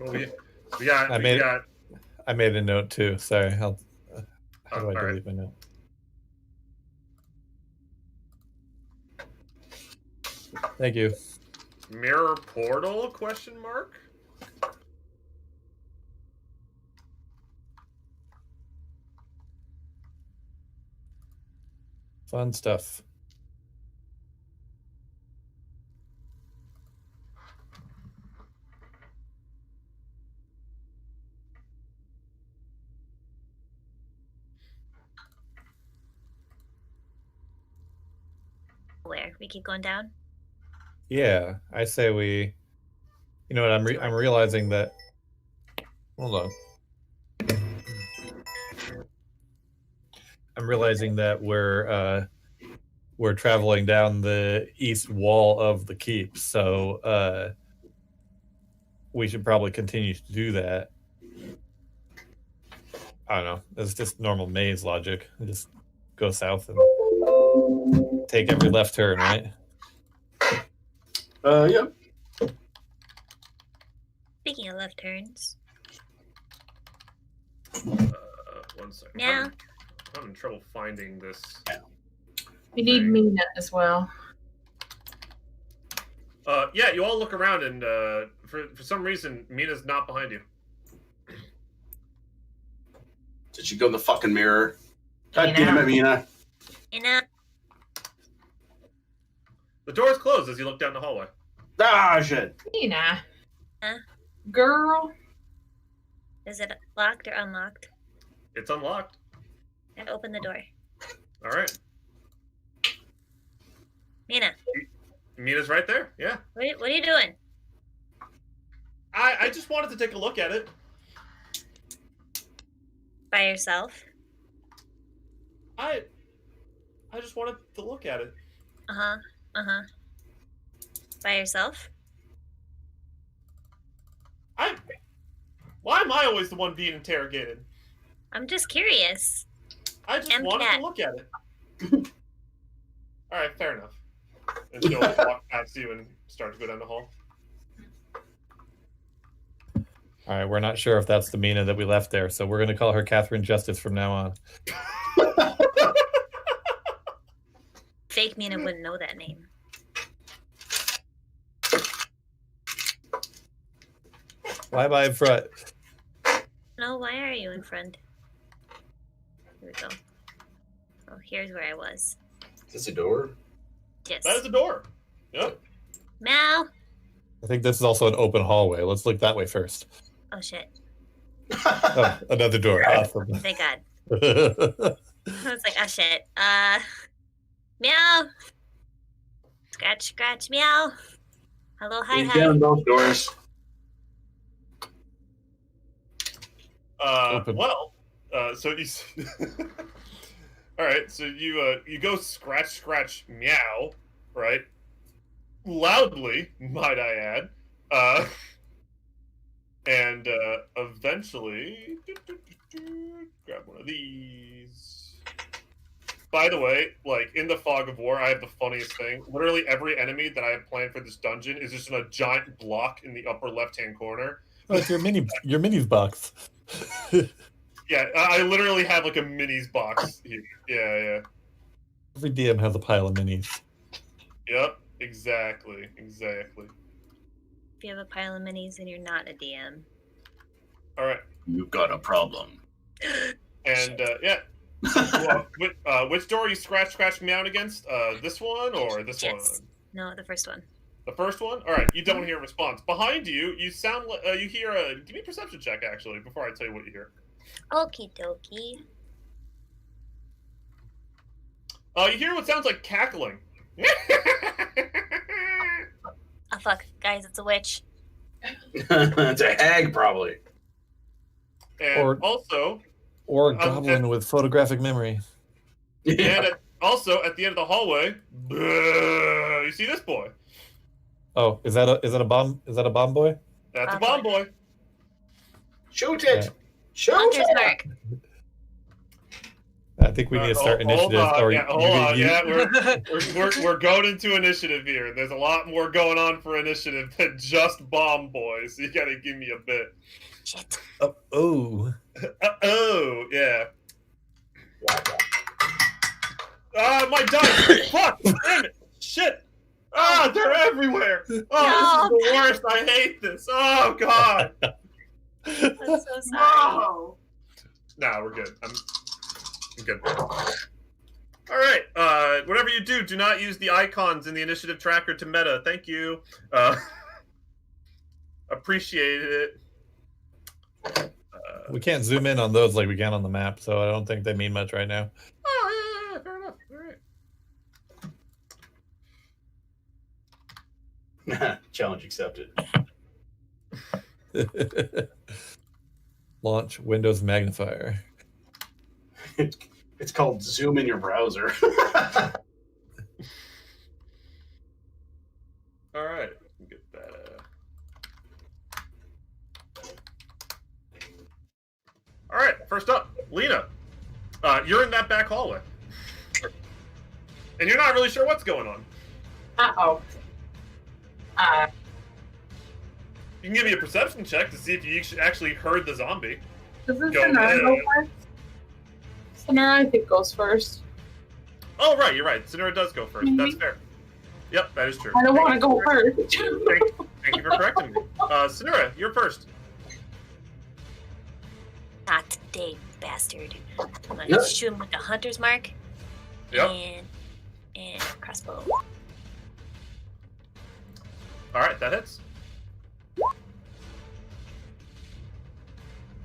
Well, we got... I made a note too. Sorry. How do I all delete my note? Thank you. Mirror portal, question mark? Fun stuff. Where? We keep going down? Yeah, I say we. You know what? I'm realizing that. Hold on. I'm realizing that we're traveling down the east wall of the keep, so we should probably continue to do that. I don't know. It's just normal maze logic. Just go south and take every left turn, right? Yep. Speaking of left turns. One second. Meow. I'm having trouble finding this. We need Thing. Mina as well. Yeah, you all look around, and for some reason, Mina's not behind you. Did she go in the fucking mirror? God damn it, Mina. You know, The door is closed as you look down the hallway. Ah, shit. Mina. Huh? Girl. is it locked or unlocked? It's unlocked. I open the door. All right. Mina, Mina's right there. Yeah. what are you doing? I just wanted to take a look at it. By yourself? I just wanted to look at it. Uh-huh. By yourself? Why am I always the one being interrogated? I'm just curious. I just And wanted cat. to look at it. All right, fair enough. And she'll walk past you and start to go down the hall. All right, we're not sure if that's the Mina that we left there, so we're going to call her Catherine Justice from now on. Fake Mina wouldn't know that name. Why am I in front? No, why are you in front? Here we go. Oh, here's where I was. Is this a door? Yes. That is the door. Yep. Meow. I think this is also an open hallway. Let's look that way first. Oh shit. Oh, another door. Awesome. Thank God. I was like, oh shit. Meow. Scratch, scratch, meow. Hello, hi, He's hi. down both doors. Open. Well, so you. All right, so you go scratch, scratch, meow, right? Loudly, might I add. And eventually, grab one of these. By the way, like in the Fog of War, I have the funniest thing. Literally every enemy that I have planned for this dungeon is just in a giant block in the upper left-hand corner. Oh, it's your minis box. Yeah, I literally have like a minis box here. Yeah. Every DM has a pile of minis. Yep, exactly. If you have a pile of minis and you're not a DM. All right. You've got a problem. And yeah, Which door are you scratch meow against? This one or this one? No, the first one. The first one? All right, you don't hear a response. Behind you, you sound like you hear a. Give me a perception check, actually, before I tell you what you hear. Okie dokie. You hear what sounds like cackling. Oh fuck, guys, it's a witch. It's a hag, probably. And or a goblin with photographic memory. Yeah. And also at the end of the hallway, you see this boy. Oh, is that a bomb? Is that a bomb boy? That's a bomb boy. Shoot it! Yeah. Shoot Hunter's it! mark. I think we need to start initiative. Hold on. We're going into initiative here. There's a lot more going on for initiative than just bomb boys. So you gotta give me a bit. Shit. Oh. Yeah. My dice! Fuck! Damn it! Shit! They're everywhere! Oh, this is the worst! I hate this! Oh, God! I'm so sorry. Nah, we're good. I'm good. Alright, whatever you do not use the icons in the initiative tracker to meta. Thank you. Appreciate it. We can't zoom in on those like we can on the map, so I don't think they mean much right now. Oh, yeah, fair enough. All right. Challenge accepted. Launch Windows Magnifier. It's called Zoom in your browser. All right. Get that. All right. First up, Lena. You're in that back hallway, and you're not really sure what's going on. Uh-oh. You can give me a perception check to see if you actually heard the zombie. Doesn't Go Sonara ahead. go first? Sonara, I think, goes first. Oh, right. You're right. Sonora does go 1st. That's fair. Yep, that is true. I don't want to go first. Thank you for correcting me. Sonora, you're first. Not today, bastard. I'm gonna shoot him with the hunter's mark. Yep. And crossbow. All right, that hits.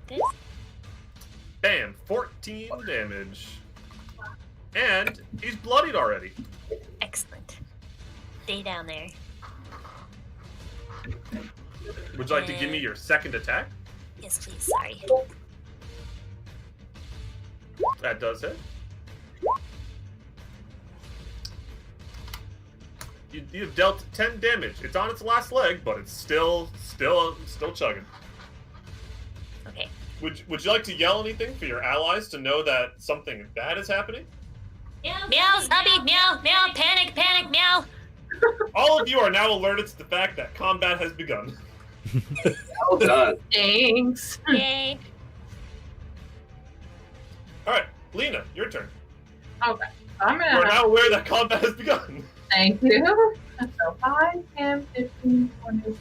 This? Bam, 14 damage. And he's bloodied already. Excellent. Stay down there. Would you like to give me your second attack? Yes, please. Sorry. That does hit. You've dealt 10 damage. It's on its last leg, but it's still chugging. Okay. Would you like to yell anything for your allies to know that something bad is happening? Meow, zombie, meow, meow, panic, meow. All of you are now alerted to the fact that combat has begun. Well done. Thanks. Yay. All right, Lena, your turn. Okay. I'm You are gonna now aware that combat has begun. thank you. So 5, 10, 15, 20.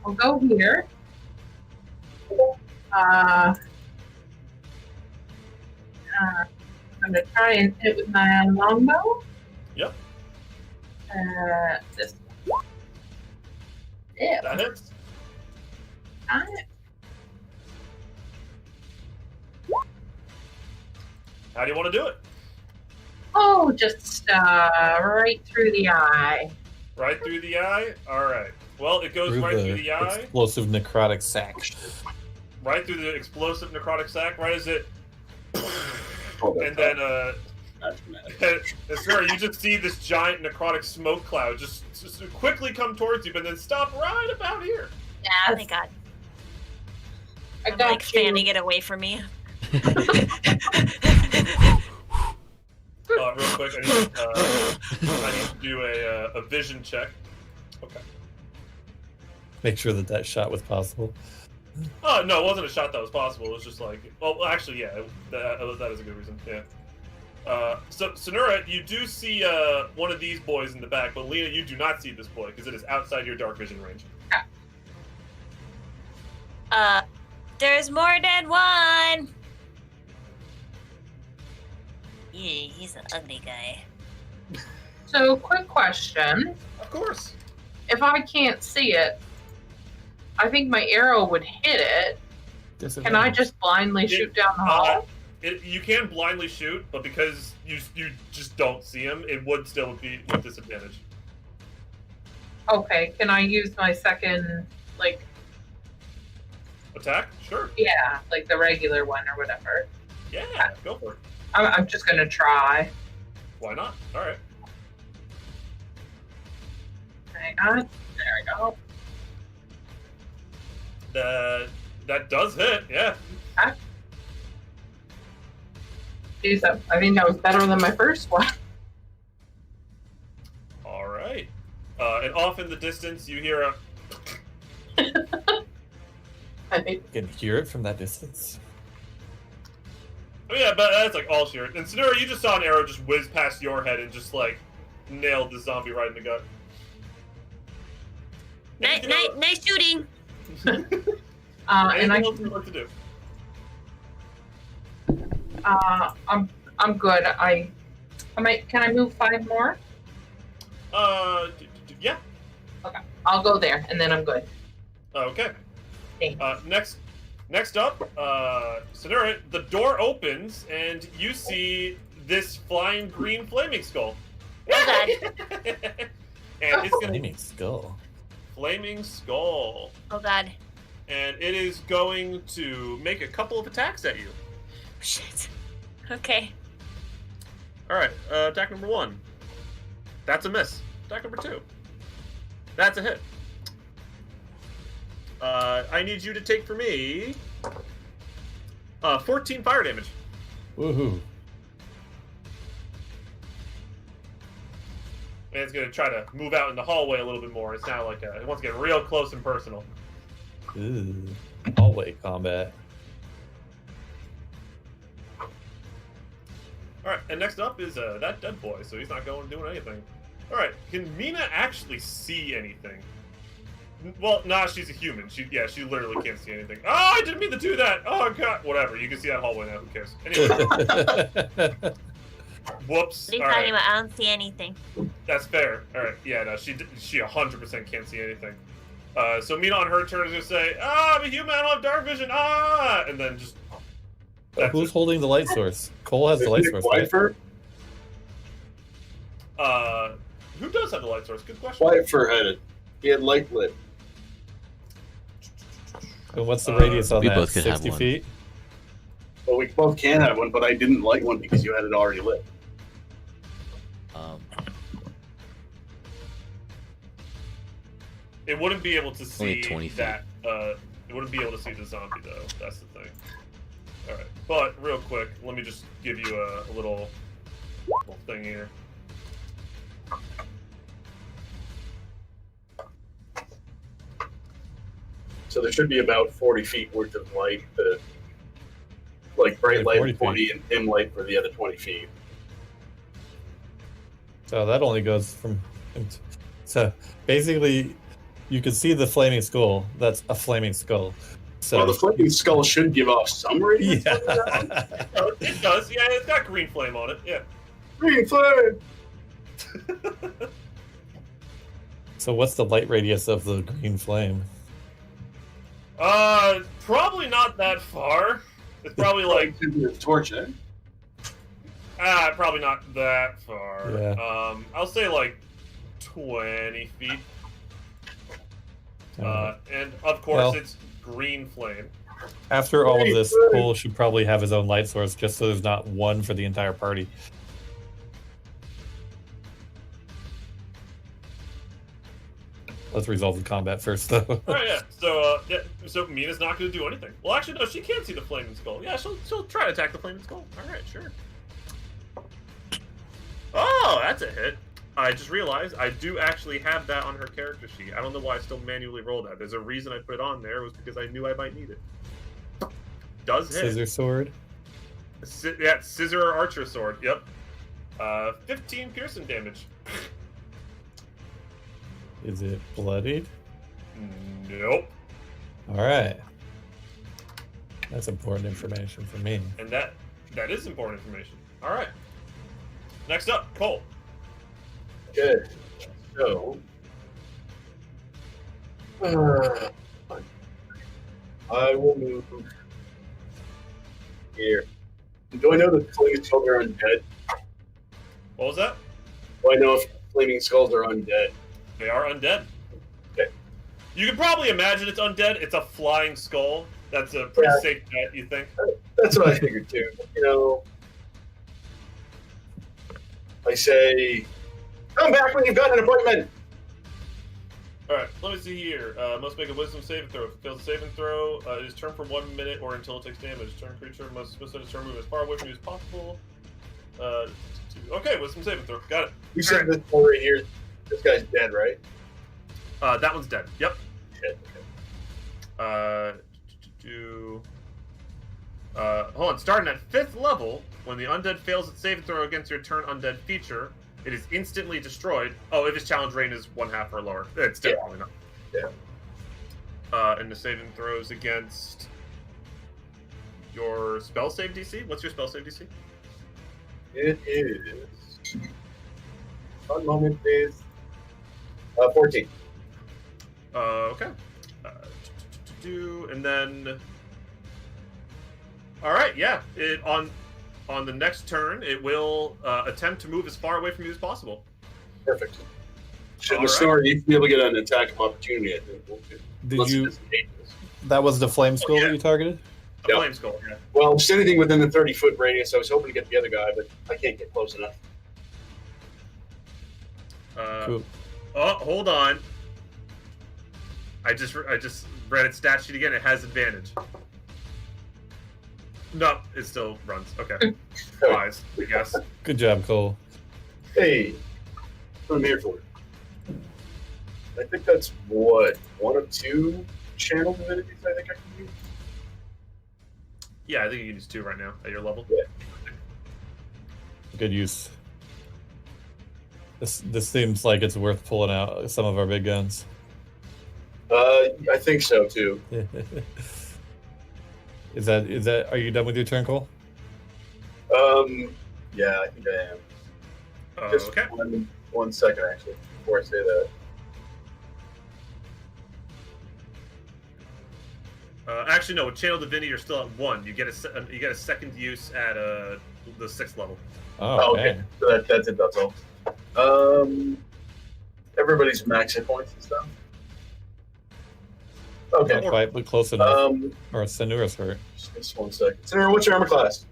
I'll go here. I'm gonna try and hit with my longbow. Yep. This one. Yeah. That hits. Got it. How do you want to do it? Oh, just right through the eye. Right through the eye? All right. Well, it goes right through the eye. Explosive necrotic sac. Right through the explosive necrotic sac, right as it... and then, sir, you just see this giant necrotic smoke cloud just quickly come towards you, but then stop right about here. Oh my god. I I'm got like you. fanning it away from me. Real quick, I need to do a vision check. Okay. Make sure that shot was possible. Oh, no, it wasn't a shot that was possible. It was just like... Well, actually, yeah, that is a good reason, yeah. So, Sonura, you do see one of these boys in the back, but Lena, you do not see this boy, because it is outside your dark vision range. There's more than one. He's an ugly guy. So, quick question. Of course. If I can't see it, I think my arrow would hit it. Can I just blindly shoot down the hall? You can blindly shoot, but because you just don't see him, it would still be with disadvantage. Okay, can I use my second, like... Attack? Sure. Yeah, like the regular one or whatever. Yeah, go for it. I'm just gonna try. Why not? All right. Hang on. There we go. That does hit, yeah. Jeez, I think that was better than my first one. All right. And off in the distance, you hear a... I think. You can hear it from that distance. Oh yeah, but that's like all sheer. And Sonora, you just saw an arrow just whiz past your head and just like nailed the zombie right in the gut. Nice shooting. And Anything else you'd like to do? I'm good. Can I move 5 more? Yeah. Okay, I'll go there, and then I'm good. Okay. Thanks. Next up, Sonora, the door opens and you see this flying green flaming skull. Oh god. And it's gonna Flaming skull. flaming skull, Oh god. and it is going to make a couple of attacks at you. Shit. Okay. All right, attack number 1. That's a miss. Attack number 2. That's a hit. I need you to take for me 14 fire damage. Woohoo. And it's going to try to move out in the hallway a little bit more. It's now like it wants to get real close and personal. Ooh. Hallway combat. All right, and next up is that dead boy, so he's not doing anything. All right, can Mina actually see anything? Well, nah, she's a human. She literally can't see anything. Oh, I didn't mean to do that. Oh god, whatever. You can see that hallway now. Who cares? Anyway, whoops. What are you All talking right, about? I don't see anything. that's fair. All right, yeah, no, she 100% can't see anything. So Mina on her turn is gonna say, I'm a human. I don't have dark vision. And then just. That's Who's it. holding the light source? Cole has the light source. Right? Whiteford? Who does have the light source? Good question. Whiteford had it. He had light lit. And what's the radius on we that? both could have 60 one. feet? Well, we both can have one, but I didn't light one because you had it already lit. It wouldn't be able to Only see 20 feet. that. It wouldn't be able to see the zombie though. That's the thing. All right, but real quick, let me just give you a little thing here. So there should be about 40 feet worth of light, like bright Yeah, light 40 for 20 and dim light for the other 20 feet. So that only goes from. So basically, you can see the flaming skull. That's a flaming skull. So Well, the flaming skull should give off some radiance. yeah. Oh, it does. Yeah, it's got green flame on it. Yeah. Green flame! So what's the light radius of the green flame? Probably not that far. It's probably like The torch, eh? probably not that far. Yeah. I'll say like 20 feet. And of course, Well- it's green flame. After all of Green this, flame. Cole should probably have his own light source, just so there's not one for the entire party. Let's resolve the combat first, though. All right, yeah. So Mina's not going to do anything. Well, actually, no, she can see the flaming skull. Yeah, she'll try to attack the flaming skull. All right, sure. Oh, that's a hit. I just realized I do actually have that on her character sheet. I don't know why I still manually rolled that. There's a reason I put it on there. It was because I knew I might need it. Does hit. Scissor sword. Yeah, scissor or archer sword. Yep. 15 piercing damage. Is it bloodied? Nope. All right. That's important information for me. And that is important information. All right. Next up, Cole. Good. So, I will move here. Do I know that flaming skulls are undead? What was that? Do I know if flaming skulls are undead? They are undead. Okay. You can probably imagine it's undead. It's a flying skull. That's a pretty Yeah. safe bet, you think? That's what I figured too. You know, I say, come back when you've got an appointment. All right, let me see here. Must make a wisdom saving throw. If it fails a saving throw, it is turned for 1 minute or until it takes damage. Turn creature must spend its turn move as far away from you as possible. Okay, wisdom saving throw. Got it. You said this one right here. This guy's dead, right? That one's dead. Yep. Shit. Okay. Hold on. Starting at 5th level, when the undead fails its saving throw against your turn undead feature, it is instantly destroyed. Oh, if its challenge range is 1/2 or lower. It's definitely not. Yeah. And the saving throws against your spell save DC. What's your spell save DC? It is. One moment, please. 14. Okay. And then. All right. Yeah. It on the next turn, it will attempt to move as far away from you as possible. Perfect. Should All the story you be able to get an attack of opportunity? I think. Did you? That was the flame skull that you targeted? A Yep. flame skull. Yeah. Well, just anything within the 30-foot radius. I was hoping to get the other guy, but I can't get close enough. Cool. Oh, hold on. I just read its stat sheet again. It has advantage. No, it still runs. Okay. Wise, I guess. Good job, Cole. Hey, what I'm here for. I think that's what, 1 of 2 channel divinities I think I can use. Yeah, I think you can use 2 right now at your level. Yeah. Good use. This seems like it's worth pulling out some of our big guns. I think so too. Is that? Are you done with your turn, Cole? Yeah, I think I am. Just Okay. one second, actually, before I say that. Actually, no. With Channel Divinity, you're still at 1. You get a second use at the 6th level. Oh, Okay. man. So that's it. That's all. Everybody's max hit points and stuff. Okay. Not quite, but close enough. Or Sanura's hurt. Just 1 second. Senora, what's your armor class?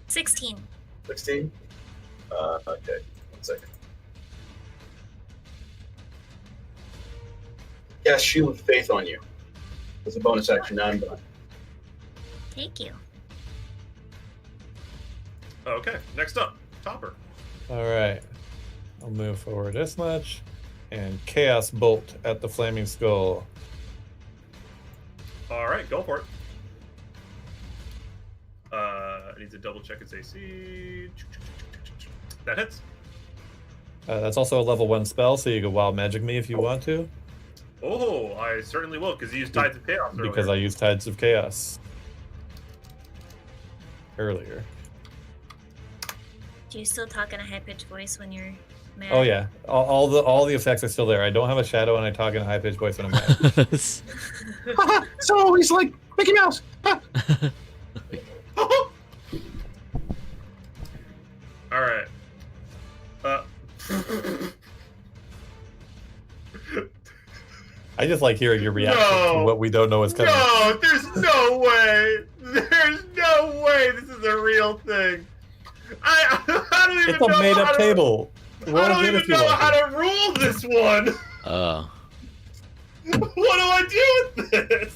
16. 16. Okay. 1 second. Yeah, Shield of Faith on you. It's a bonus action. Now I'm done. Thank you. Okay. Next up, Topper. All right. I'll move forward this much, and Chaos Bolt at the Flaming Skull. All right, go for it. It needs to double check its AC. That hits. That's also a level 1 spell, so you can wild magic me if you want to. Oh, I certainly will, because you used Tides of Chaos earlier. Because I used Tides of Chaos earlier. Do you still talk in a high-pitched voice when you're mad? Oh yeah, all the effects are still there. I don't have a shadow, and I talk in a high pitched voice when I'm mad. So he's like Mickey Mouse. All right. I just like hearing your reaction No. to what we don't know is coming. No, there's no way. There's no way this is a real thing. I don't even It's a know made how up to- table. I Roll don't again even if you know want how to. to rule this one. What do I do with this?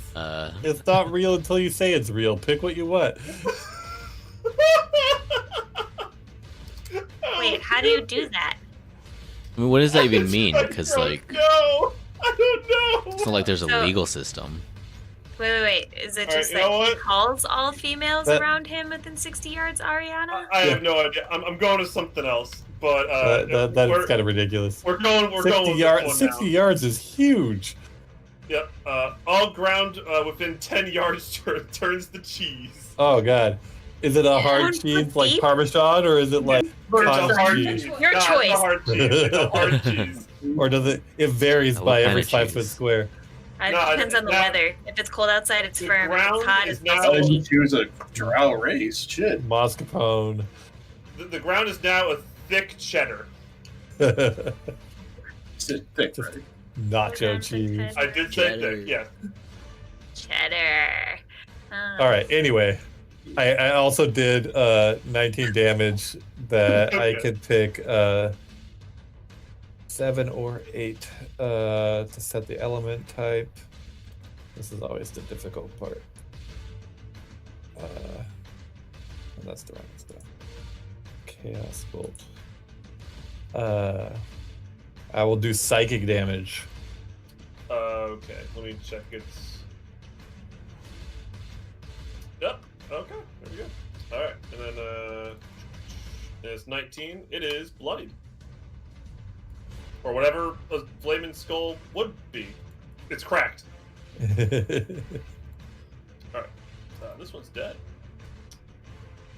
It's not real until you say it's real. Pick what you want. Wait, how do you do that? I mean, what does that even mean? Because like, No, I don't know. it's not like there's a So- legal system. Wait. Is it All just right, you know that he what? calls all females That- around him within 60 yards, Ariana? I have no idea. I'm going to something else, but That we're, is kind of ridiculous. we're going. We're 60 going with yards. this one 60 now. yards is huge. Yep. All ground within 10 yards turns the cheese. Oh god. Is it a hard Pound cheese with like beef? Parmesan, or is it like It's a cottage hard cheese? cheese. Your Nah, choice. It's a hard cheese. It's a hard cheese. Or does it varies What by kind every of 5 foot cheese? square? It No, depends on the now- weather. If it's cold outside, it's The firm. If it's ground hot, is it's now- Oh, you sticky. choose a drow race. Shit. Mascarpone. The ground is now a thick cheddar. It's thick, Just- right? Nacho cheese. I did say Cheddar. thick, yeah. Cheddar. All right. Anyway, I also did 19 damage that I Okay. could pick 7 or 8 to set the element type. This is always the difficult part. And that's the wrong stuff. Chaos bolt. I will do psychic damage. Okay, let me check its. Yep. Okay. There we go. All right, and then it's 19. It is bloodied, or whatever a flaming skull would be. It's cracked. All right. This one's dead.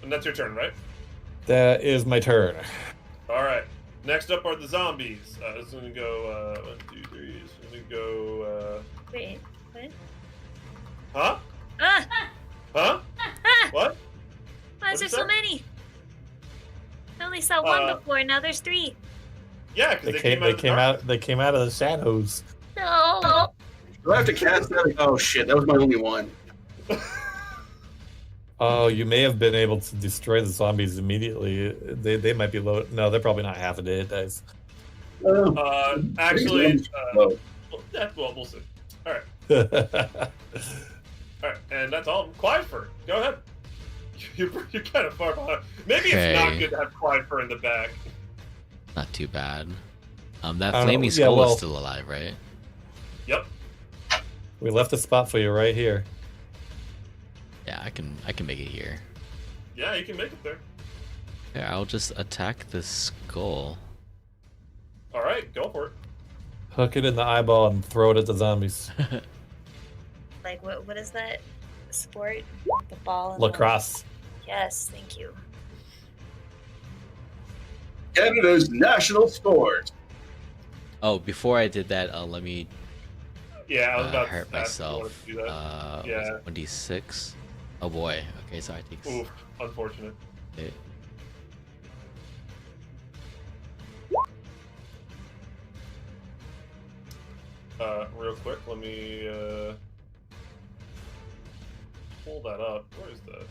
And that's your turn, right? That is my turn. All right. Next up are the zombies. This is gonna go 1, 2, 3. It's gonna go. Wait, what? Huh? Ah! Huh? Ah! What? Why is What'd there you so say? many? I only saw one before, now there's 3. Yeah, because They came out. They came out of the shadows. No! Do I have to cast that? Oh shit, that was my only one. Oh, you may have been able to destroy the zombies immediately. They might be low. No, they're probably not half a day, guys. Actually, Oh. well, we'll see. All right, all right, and that's all. Quietfur, go ahead. You're kind of far behind. Maybe it's not Okay. good to have Quietfur in the back. Not too bad. That I don't know. flaming Yeah, skull well- is still alive, right? Yep. We left a spot for you right here. Yeah, I can make it here. Yeah, you can make it there. Yeah, I'll just attack the skull. All right, go for it. Hook it in the eyeball and throw it at the zombies. Like, what is that sport? The ball and Lacrosse. Yes, thank you. Canada's national sport. Oh, before I did that, let me Yeah, I was about hurt to ask if you wanted myself. to do that. Yeah. 1d6. Oh boy. Okay, so I take. Oof, unfortunate. It. Real quick, let me pull that up. Where is that?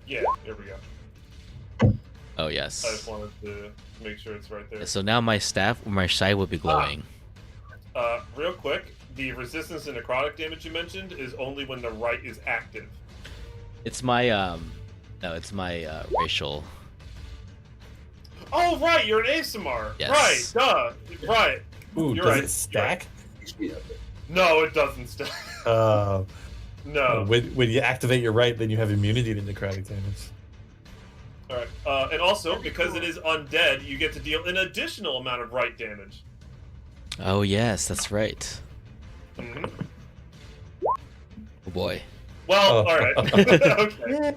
Yeah, there we go. Oh I just yes. wanted to make sure it's right there. So now my staff, my side will be glowing. Real quick, the resistance to necrotic damage you mentioned is only when the right is active. It's my no, it's my racial. Oh, right, you're an ASMR. Yes. Right, duh. Right. Ooh, You're does right, it stack? No, it doesn't stack. No. When you activate your right, then you have immunity to necrotic damage. Alright. And also, because it is undead, you get to deal an additional amount of right damage. Oh yes, that's right. Mhm. Oh boy. Well, Oh. alright. Okay.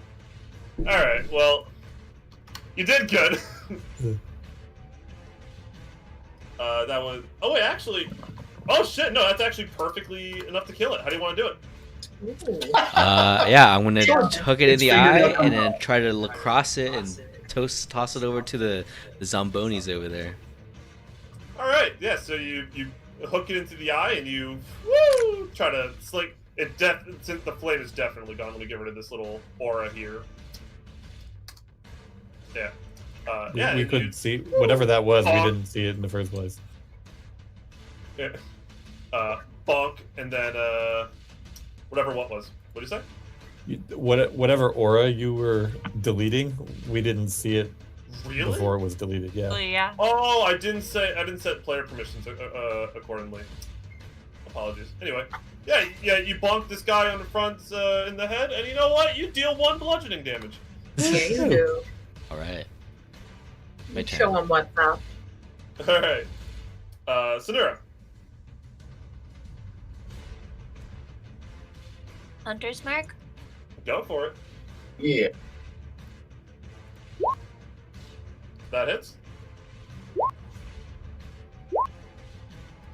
Alright, well, you did good. That was. Oh, wait, actually. Oh, shit, no, that's actually perfectly enough to kill it. How do you want to do it? Yeah, I'm gonna hook it in It's the figured eye out. and then try to lacrosse it and toss it over to the zombonis over there. Alright, yeah, so you hook it into the eye and you try to sling it. Since the flame is definitely gone, I'm gonna get rid of this little aura here. Yeah. Yeah, We and couldn't see whatever that was. We Bonk. didn't see it in the first place. Yeah. Bonk, and then whatever what was. What did you say? Whatever aura you were deleting, we didn't see it Really? before it was deleted. Yeah. yeah. Oh, I didn't set player permissions accordingly. Apologies. Anyway, yeah, you bonk this guy on the front in the head, and you know what? You deal 1 bludgeoning damage. Yeah, you do. All right. My turn. Show them what's up. All right, Sonura. Hunter's mark? Go for it. Yeah. That hits.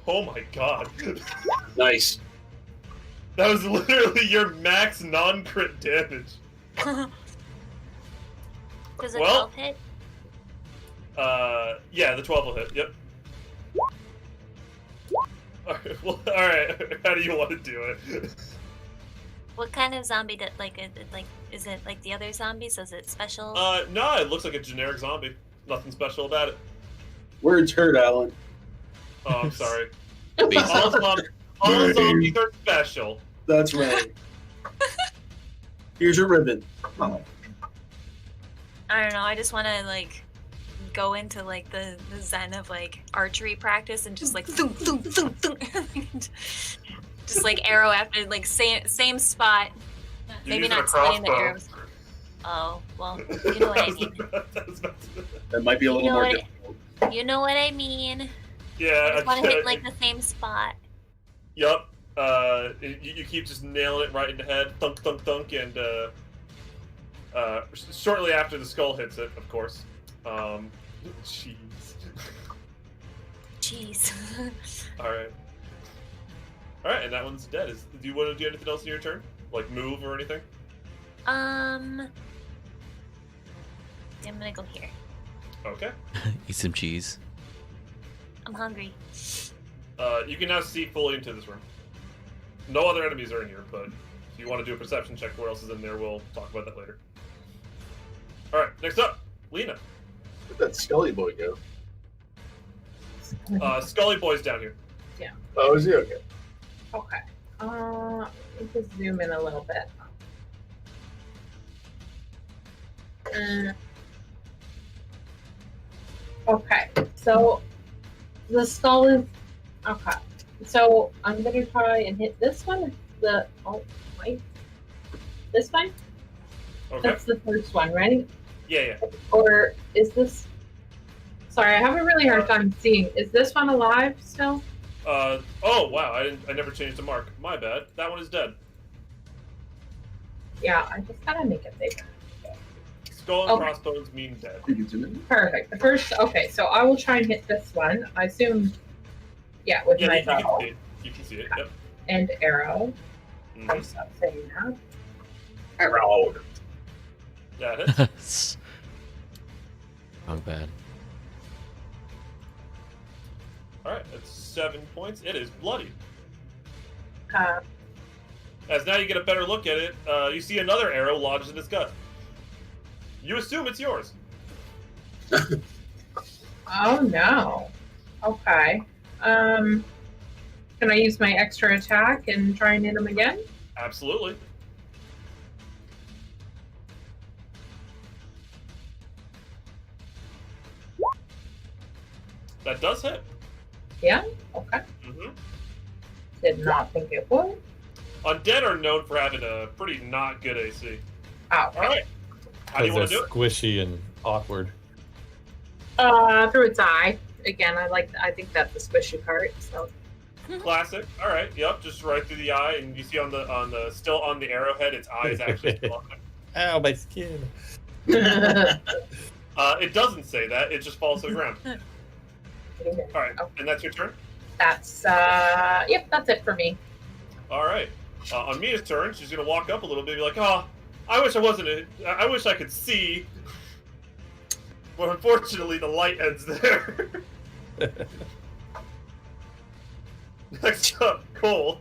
Oh my god. Nice. That was literally your max non-crit damage. Does a Well- 12 hit? Yeah, the 12 will hit. Yep. Alright, well, alright. How do you want to do it? What kind of zombie is it like the other zombies? Is it special? No, it looks like a generic zombie. Nothing special about it. Words hurt, Alan. Oh, I'm sorry. Basic. All zombies are special. That's right. Here's your ribbon. Oh. I don't know. I just want to like go into like the zen of like archery practice and just like thunk, thunk, thunk, thunk. Just like arrow after like same spot. You're Maybe using not a sliding the crossbow. arrows. Oh well, you know what I mean. That might be a little You know more what difficult. You know what I mean. Yeah, I just want to hit like the same spot. Yup. You keep just nailing it right in the head, thunk, thunk, thunk, and shortly after the skull hits it, of course. Jeez. Jeez. All right, and that one's dead. Do you want to do anything else in your turn, like move or anything? I'm gonna go here. Okay. Eat some cheese. I'm hungry. You can now see fully into this room. No other enemies are in here, but if you want to do a perception check for what else is in there, we'll talk about that later. All right, next up, Lena. Where'd that Scully boy go? Scully Boy's down here. Oh, is he okay? Okay. Let me just zoom in a little bit. Okay, so the skull is okay. So I'm gonna try and hit this one. This one. Okay. That's the first one, right? Yeah. Or is this? Sorry, I have a really hard time seeing. Is this one alive still? Oh wow, I never changed the mark. My bad. That one is dead. Yeah, I just gotta make it bigger. Skull and Okay. crossbones mean dead. You can zoom in. Perfect. The first. Okay, so I will try and hit this one. I assume. Yeah, with Yeah, my you can bow see it. You can see it. Yep. and arrow. Mhm. I'm stop saying that. Arrow. That hits. Wrong bad. All right, that's 7 points. It is bloody. Uh, As now you get a better look at it, you see another arrow lodged in its gut. You assume it's yours. oh no. Okay. Can I use my extra attack and try and hit him again? Absolutely. That does hit. Yeah. Okay. Mm-hmm. Did not think it would. Undead are known for having a pretty not good AC. Oh. All right. How do you want Because to they're do it? squishy and awkward. Through its eye. Again, I think that's the squishy part. So. Classic. All right. Yep. Just right through the eye, and you see on the still on the arrowhead, its eye is actually still on there. Ow, my skin. It doesn't say that. It just falls to the ground. All right. And that's your turn. That's yep. That's it for me. All right. On Mia's turn, she's gonna walk up a little bit, and be like, "Oh, I wish I wasn't. I wish I could see, but unfortunately, the light ends there." Next up, Cole.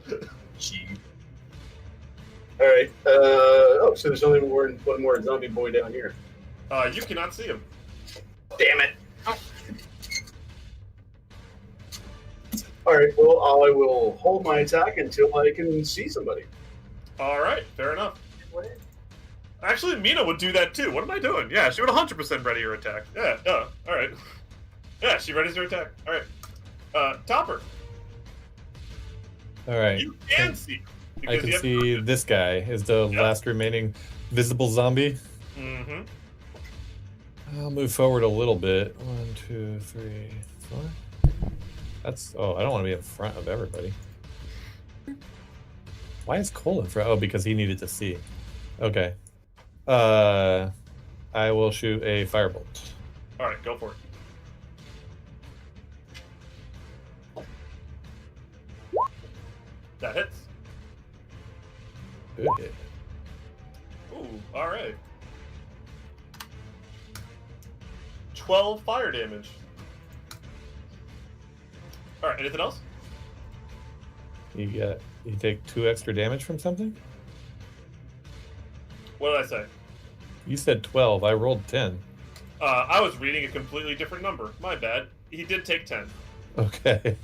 Gee. All right. Oh, so there's only one more zombie boy down here. You cannot see him. Damn it. All right. Well, I will hold my attack until I can see somebody. All right, fair enough. Actually, Mina would do that too. What am I doing? Yeah, she would 100% ready her attack. Yeah, all right. Yeah, she readies her attack. All right. Topper, All right. you can see. I can see this guy is the last remaining visible zombie. Mm-hmm. I'll move forward a little bit. 1, 2, 3, 4. That's. Oh, I don't want to be in front of everybody. Why is Cole in front? Oh, because he needed to see. Okay. I will shoot a firebolt. All right, go for it. That hits. Good hit. Ooh, all right. 12 fire damage. All right, anything else? You take 2 extra damage from something? What did I say? You said 12. I rolled 10. I was reading a completely different number. My bad. He did take 10. Okay.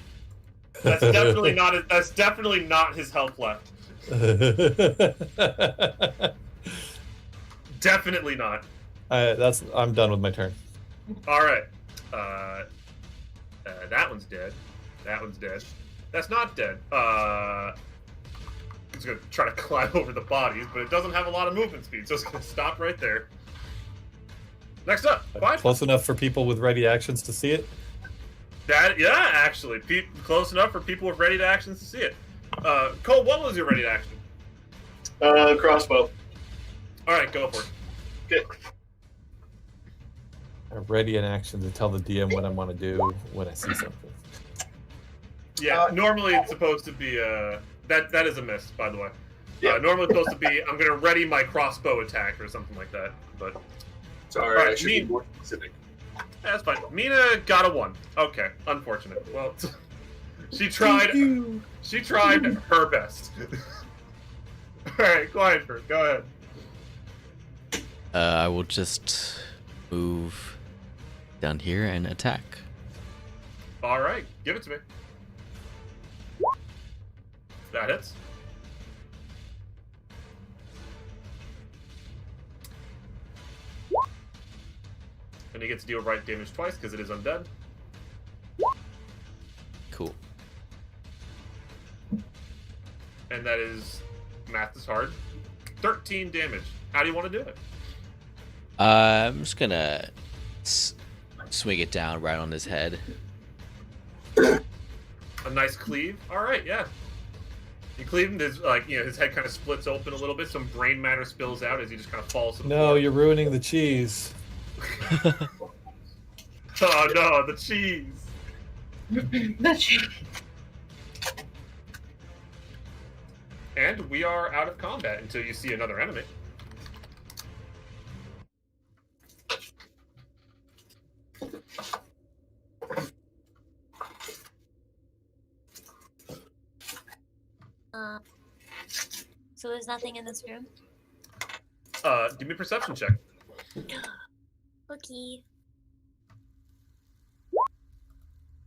That's definitely not. That's definitely not his health left. Definitely not. I'm done with my turn. All right. That one's dead. That one's dead. That's not dead. It's gonna try to climb over the bodies, but it doesn't have a lot of movement speed, so it's gonna stop right there. Next up, Vythan. Close enough for people with ready actions to see it. Yeah, actually, close enough for people with ready to actions to see it. Cole, what was your ready to action? Crossbow. All right, go for it. Okay. Ready in action to tell the DM what I want to do when I see something. Yeah, normally it's supposed to be that is a miss, by the way. Yeah. Normally it's supposed to be I'm gonna ready my crossbow attack or something like that. But Sorry, All right, I should be more specific. that's fine. Mina got a 1. Okay, unfortunate. Well, she tried. She tried her best. All right, go ahead, Bert. Go ahead. I will just move down here and attack. All right, give it to me. That hits. And he gets to deal right damage twice because it is undead. Cool. And that is, math is hard, 13 damage. How do you want to do it? I'm just gonna swing it down right on his head. A nice cleave. All right, yeah. You cleave him. There's his head kind of splits open a little bit. Some brain matter spills out as he just kind of falls to the No, floor. you're ruining the cheese. Oh no, the cheese. The cheese. And we are out of combat until you see another enemy. So there's nothing in this room? Give me a perception check. Okay.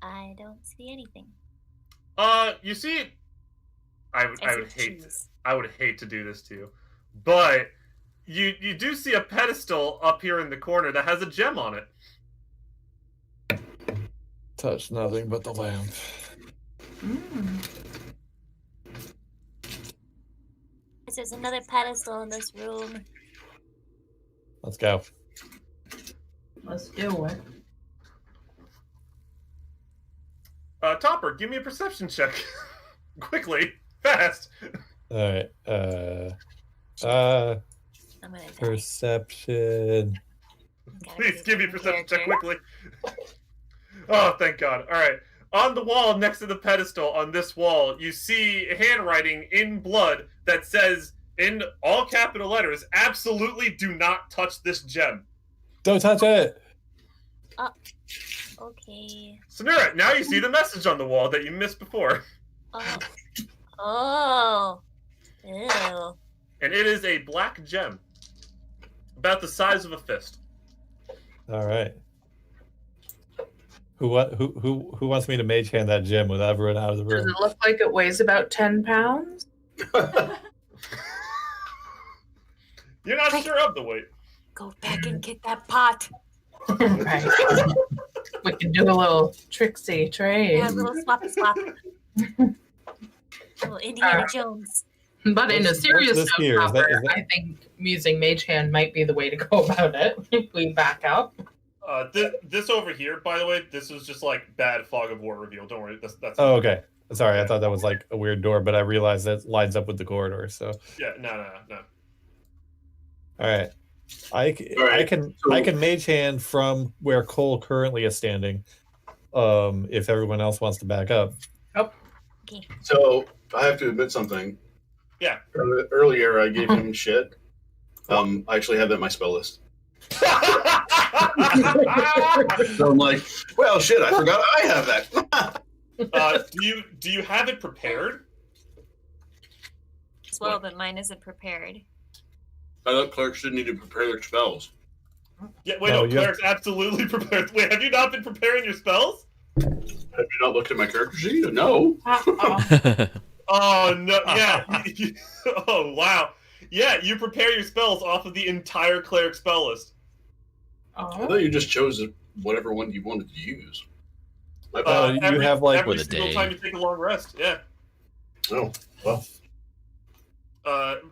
I don't see anything. You see, I would see hate cheese. I would hate to do this to you, but you do see a pedestal up here in the corner that has a gem on it. Touch nothing but the lamp. There's another pedestal in this room. Let's go. Let's do it. Topper, give me a perception check. Quickly, fast. All right. I'm gonna Perception. Please give me a perception check quickly. Oh, thank God. All right. On the wall next to the pedestal on this wall, you see handwriting in blood that says, in all capital letters, absolutely do not touch this gem. Don't touch it. Okay. Samira, now you see the message on the wall that you missed before. Oh. Ew. And it is a black gem. About the size of a fist. All right. Who wants me to mage hand that gem without everyone out of the Does room? it look like it weighs about 10 pounds? You're not sure of the weight. Go back and get that pot. Right. We can do a little tricksy trade. Yeah, a little swap. Little Indiana Jones. But in a What's serious this note, here? Is that- Copper, is that- I think using Mage Hand might be the way to go about it if we back up. This over here, by the way, this was just like bad fog of war reveal. Don't worry, that's. Oh, okay. Sorry, I thought that was like a weird door, but I realized that lines up with the corridor. So Yeah, no. All right. I Alright, can so- I can mage hand from where Cole currently is standing. If everyone else wants to back up. Okay. So I have to admit something. Yeah. Earlier, I gave him shit. I actually have that in my spell list. So I'm like, well, shit, I forgot I have that. Do you have it prepared? As well, but mine isn't prepared. I thought clerics didn't need to prepare their spells. Yeah, wait, No, no, you have- clerics absolutely prepared. Wait, have you not been preparing your spells? Have you not looked at my character sheet? No. Oh no, yeah. Oh wow. Yeah, you prepare your spells off of the entire cleric spell list. I thought you just chose whatever one you wanted to use. My Oh, bad. you have, like, every with a single day. time you take a long rest. Yeah. Oh, well.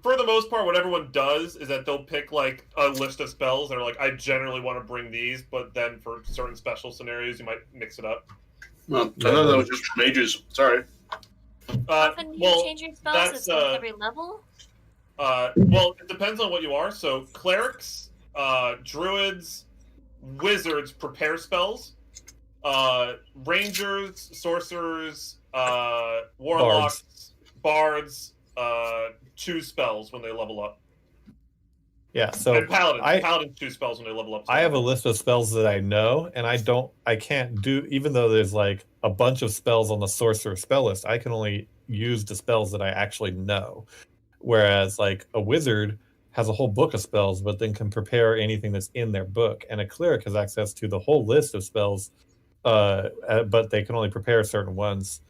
For the most part, what everyone does is that they'll pick like a list of spells. They're like, I generally want to bring these, but then for certain special scenarios, you might mix it up. Well, I thought that was just for mages. Sorry. Often do you Well, change your spells? that's, Is it every level? well, it depends on what you are. So clerics, druids, wizards prepare spells. Rangers, sorcerers, warlocks, bards choose spells when they level up. Yeah, so And I- paladins choose spells when they level up. I have a list of spells that I know, and I can't do, even though there's like a bunch of spells on the sorcerer spell list, I can only use the spells that I actually know. Whereas like a wizard has a whole book of spells, but then can prepare anything that's in their book, and a cleric has access to the whole list of spells, but they can only prepare certain ones.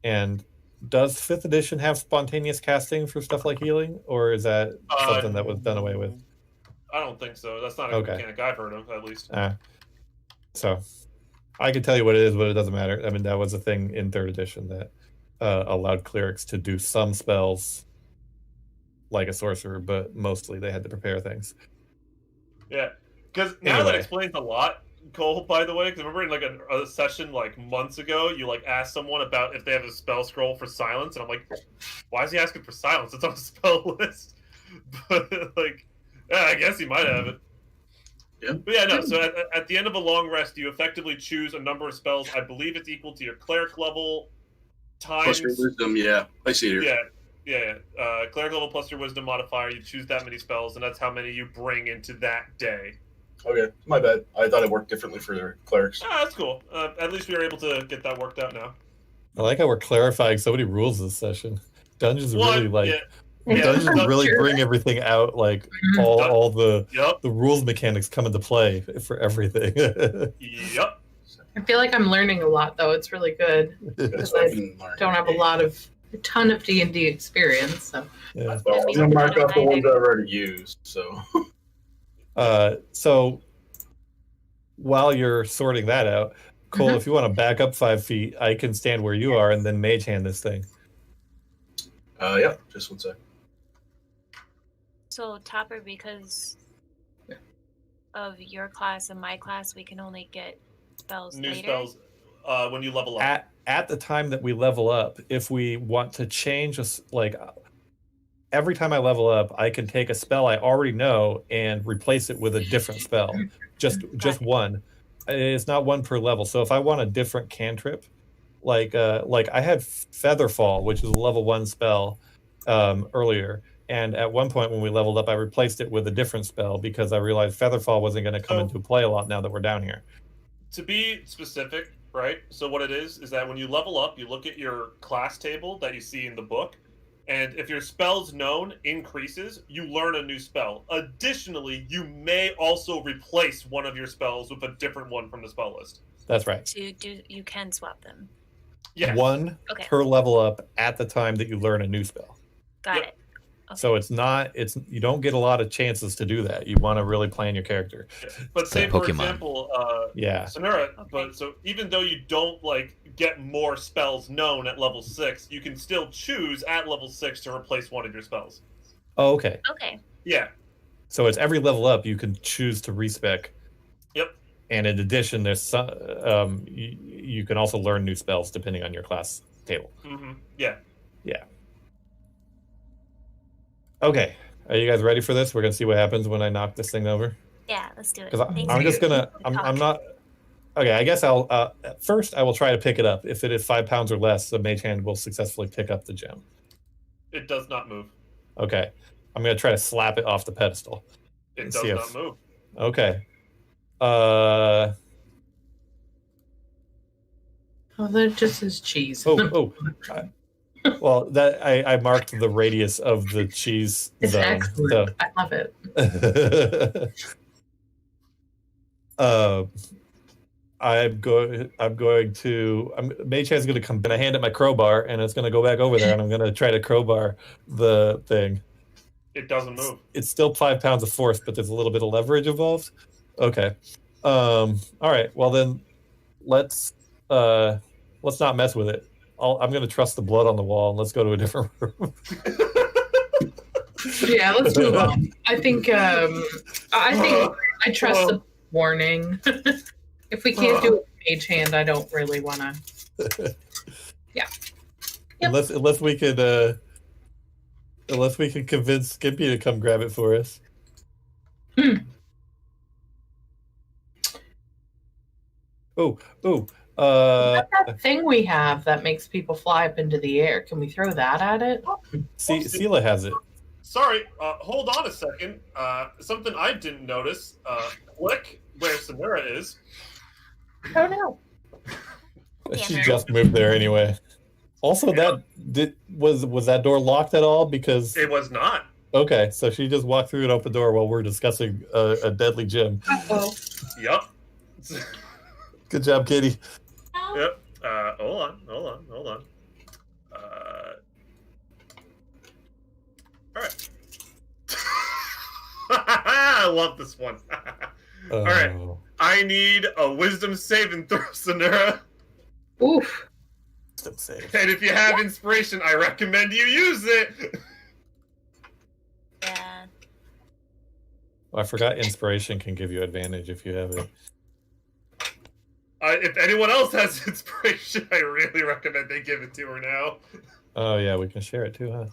And does 5th edition have spontaneous casting for stuff like healing, or is that something that was done away with? I don't think so. That's not a Okay. mechanic I've heard of, at least. So I can tell you what it is, but it doesn't matter. I mean, that was a thing in 3rd edition that allowed clerics to do some spells like a sorcerer, but mostly they had to prepare things. Yeah, because now that Anyway. explains a lot, Cole. By the way, because I remember in like a session like months ago, you like asked someone about if they have a spell scroll for silence, and I'm like, why is he asking for silence? It's on a spell list. But like, yeah, I guess he might have it. Yeah. But yeah, no. So at the end of a long rest, you effectively choose a number of spells. I believe it's equal to your cleric level Plus times. your wisdom, yeah. I see it here. Yeah. Cleric level plus your wisdom modifier. You choose that many spells, and that's how many you bring into that day. Okay, my bad. I thought it worked differently for their clerics. That's cool. At least we were able to get that worked out now. I like how we're clarifying so many rules this session. Dungeons Well, really like yeah, Dungeons that's really true. bring everything out, like Mhm. all the Yep. rules mechanics come into play for everything. Yep. I feel like I'm learning a lot, though. It's really good. That's I what I've been learning. Don't have a ton of D&D experience, so Yeah. Well, I'm gonna mark off the ones I've already used, so. So while you're sorting that out, Cole, Mhm. if you want to back up 5 feet, I can stand where you are and then mage hand this thing. Yeah, just one sec. So, Topper, because of your class and my class, we can only get spells New later. spells when you level up. At the time that we level up, if we want to change like every time I level up, I can take a spell I already know and replace it with a different spell. Just one. It's not one per level. So if I want a different cantrip, like I had Featherfall, which is a level 1 spell earlier, and at one point when we leveled up, I replaced it with a different spell because I realized Featherfall wasn't going to come Oh. into play a lot now that we're down here. To be specific, right? So what it is that when you level up, you look at your class table that you see in the book, and if your spell's known increases, you learn a new spell. Additionally, you may also replace one of your spells with a different one from the spell list. That's right. So you can swap them. Yes. One Okay. per level up at the time that you learn a new spell. Got Yep. it. Okay. So you don't get a lot of chances to do that. You want to really plan your character. But say, for Pokemon. example, Yeah. Sonura, Okay. but so even though you don't like get more spells known at level 6, you can still choose at level 6 to replace one of your spells. Oh, okay. Okay. Yeah. So it's every level up you can choose to respec. Yep. And in addition, there's some you can also learn new spells depending on your class table. Mm-hmm. Yeah. Okay. Are you guys ready for this? We're gonna see what happens when I knock this thing over. Yeah, let's do it. Because Thanks I'm for just your gonna. I'm talk. not. Okay, I guess I'll. First, I will try to pick it up. If it is 5 pounds or less, the mage hand will successfully pick up the gem. It does not move. Okay, I'm gonna try to slap it off the pedestal. It and does see not move. Okay. Oh, that just is cheese. Well, that I marked the radius of the cheese It's zone. excellent. I love it. Mage Hand's going to come and I hand it my crowbar and it's going to go back over there and I'm going to try to crowbar the thing. It doesn't move. It's still 5 pounds of force, but there's a little bit of leverage involved. Okay. All right. Well then, let's not mess with it. I'm going to trust the blood on the wall and let's go to a different room. Yeah, let's move on. I think I trust the warning. If we can't do it with Mage Hand, I don't really want to. Yeah. Yep. Unless we can convince Skimpy to come grab it for us. That thing we have that makes people fly up into the air. Can we throw that at it? Sela has it. Sorry, hold on a second. Something I didn't notice. Click where Samira is. Oh no. She just moved there anyway. Also, was that door locked at all? Because it was not. Okay, so she just walked through an open door while we're discussing a deadly gem. Uh-oh. Yep. Good job, Kitty. Yep. Hold on. All right. I love this one. All right. I need a wisdom saving throw, Sonura. Oof. Wisdom save. And if you have inspiration, I recommend you use it. Yeah. Oh, I forgot inspiration can give you advantage if you have it. If anyone else has inspiration, I really recommend they give it to her now. Oh yeah, we can share it too, huh?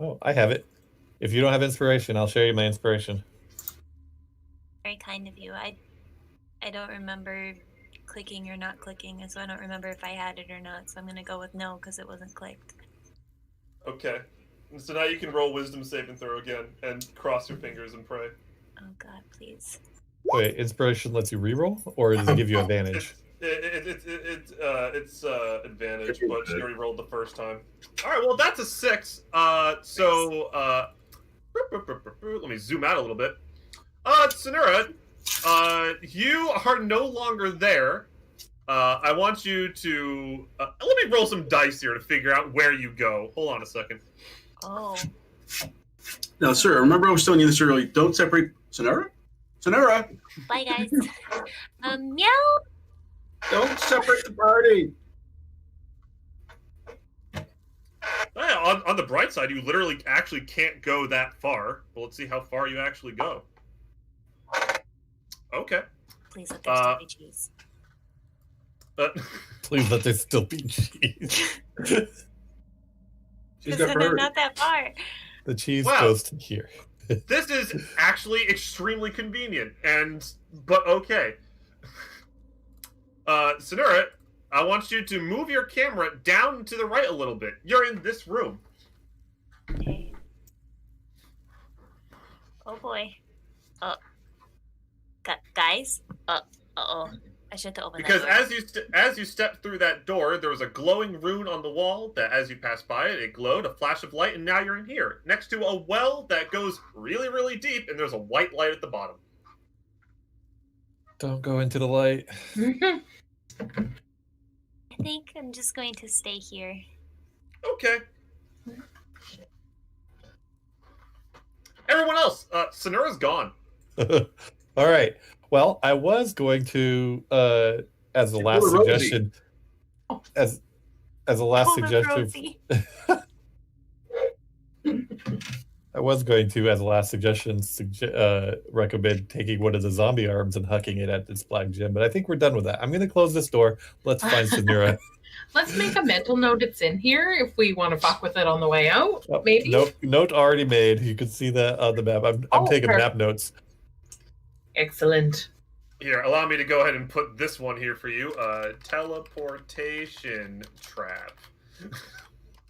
Oh, I have it. If you don't have inspiration, I'll share you my inspiration. Very kind of you. I don't remember clicking or not clicking, so I don't remember if I had it or not. So I'm gonna go with no because it wasn't clicked. Okay. So now you can roll wisdom saving throw again and cross your fingers and pray. Oh God, please. Wait, inspiration lets you reroll, or does it give you advantage? It's advantage, but she already rolled the first time. All right, well that's a 6. Let me zoom out a little bit. Sonura, you are no longer there. I want you to let me roll some dice here to figure out where you go. Hold on a second. Oh. Now, sir, remember I was telling you this earlier. Don't separate Sonura. Sonura, Bye, guys. Meow. don't separate the party. On the bright side, you literally actually can't go that far. Well, let's see how far you actually go. Okay. Please let there still be cheese. Please let there still be cheese. She's got I'm not that far. The cheese goes to here. This is actually extremely convenient, but okay. Sonura, I want you to move your camera down to the right a little bit. You're in this room. Okay. Oh boy. Guys. Uh-oh. I should have opened Because that door. as you step through that door, there was a glowing rune on the wall that, as you passed by it, it glowed, a flash of light, and now you're in here, next to a well that goes really, really deep, and there's a white light at the bottom. Don't go into the light. I think I'm just going to stay here. Okay. Everyone else, Sonura's gone. All right. Well, I was going to, as a last suggestion, as a last suggestion, I was going to, as a last suggestion, recommend taking one of the zombie arms and hucking it at this black gem. But I think we're done with that. I'm going to close this door. Let's find Sonura. Let's make a mental note it's in here if we want to fuck with it on the way out, maybe? Note already made. You can see that on the map. I'm taking map notes. Excellent. Here, allow me to go ahead and put this one here for you. Teleportation trap.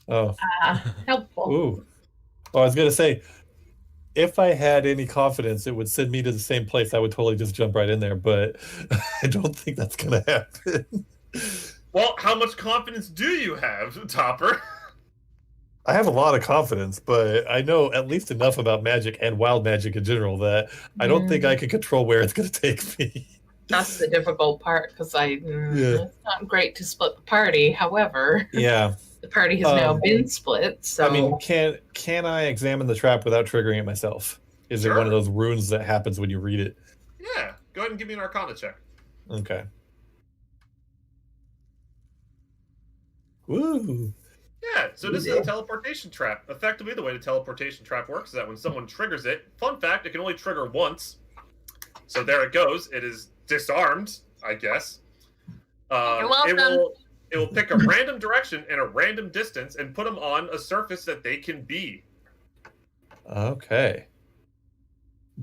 Oh. Helpful. Ooh. Well, I was going to say, if I had any confidence it would send me to the same place, I would totally just jump right in there, but I don't think that's going to happen. Well, how much confidence do you have, Topper? I have a lot of confidence, but I know at least enough about magic and wild magic in general that I don't think I can control where it's going to take me. That's the difficult part, because it's not great to split the party. However, yeah, the party has now been split. So I mean, can I examine the trap without triggering it myself? Is it one of those runes that happens when you read it? Yeah, go ahead and give me an Arcana check. Okay. Woo. Yeah, so this is a teleportation trap. Effectively, the way the teleportation trap works is that when someone triggers it, fun fact, it can only trigger once. So there it goes. It is disarmed, I guess. You're welcome. It will pick a random direction and a random distance and put them on a surface that they can be. Okay.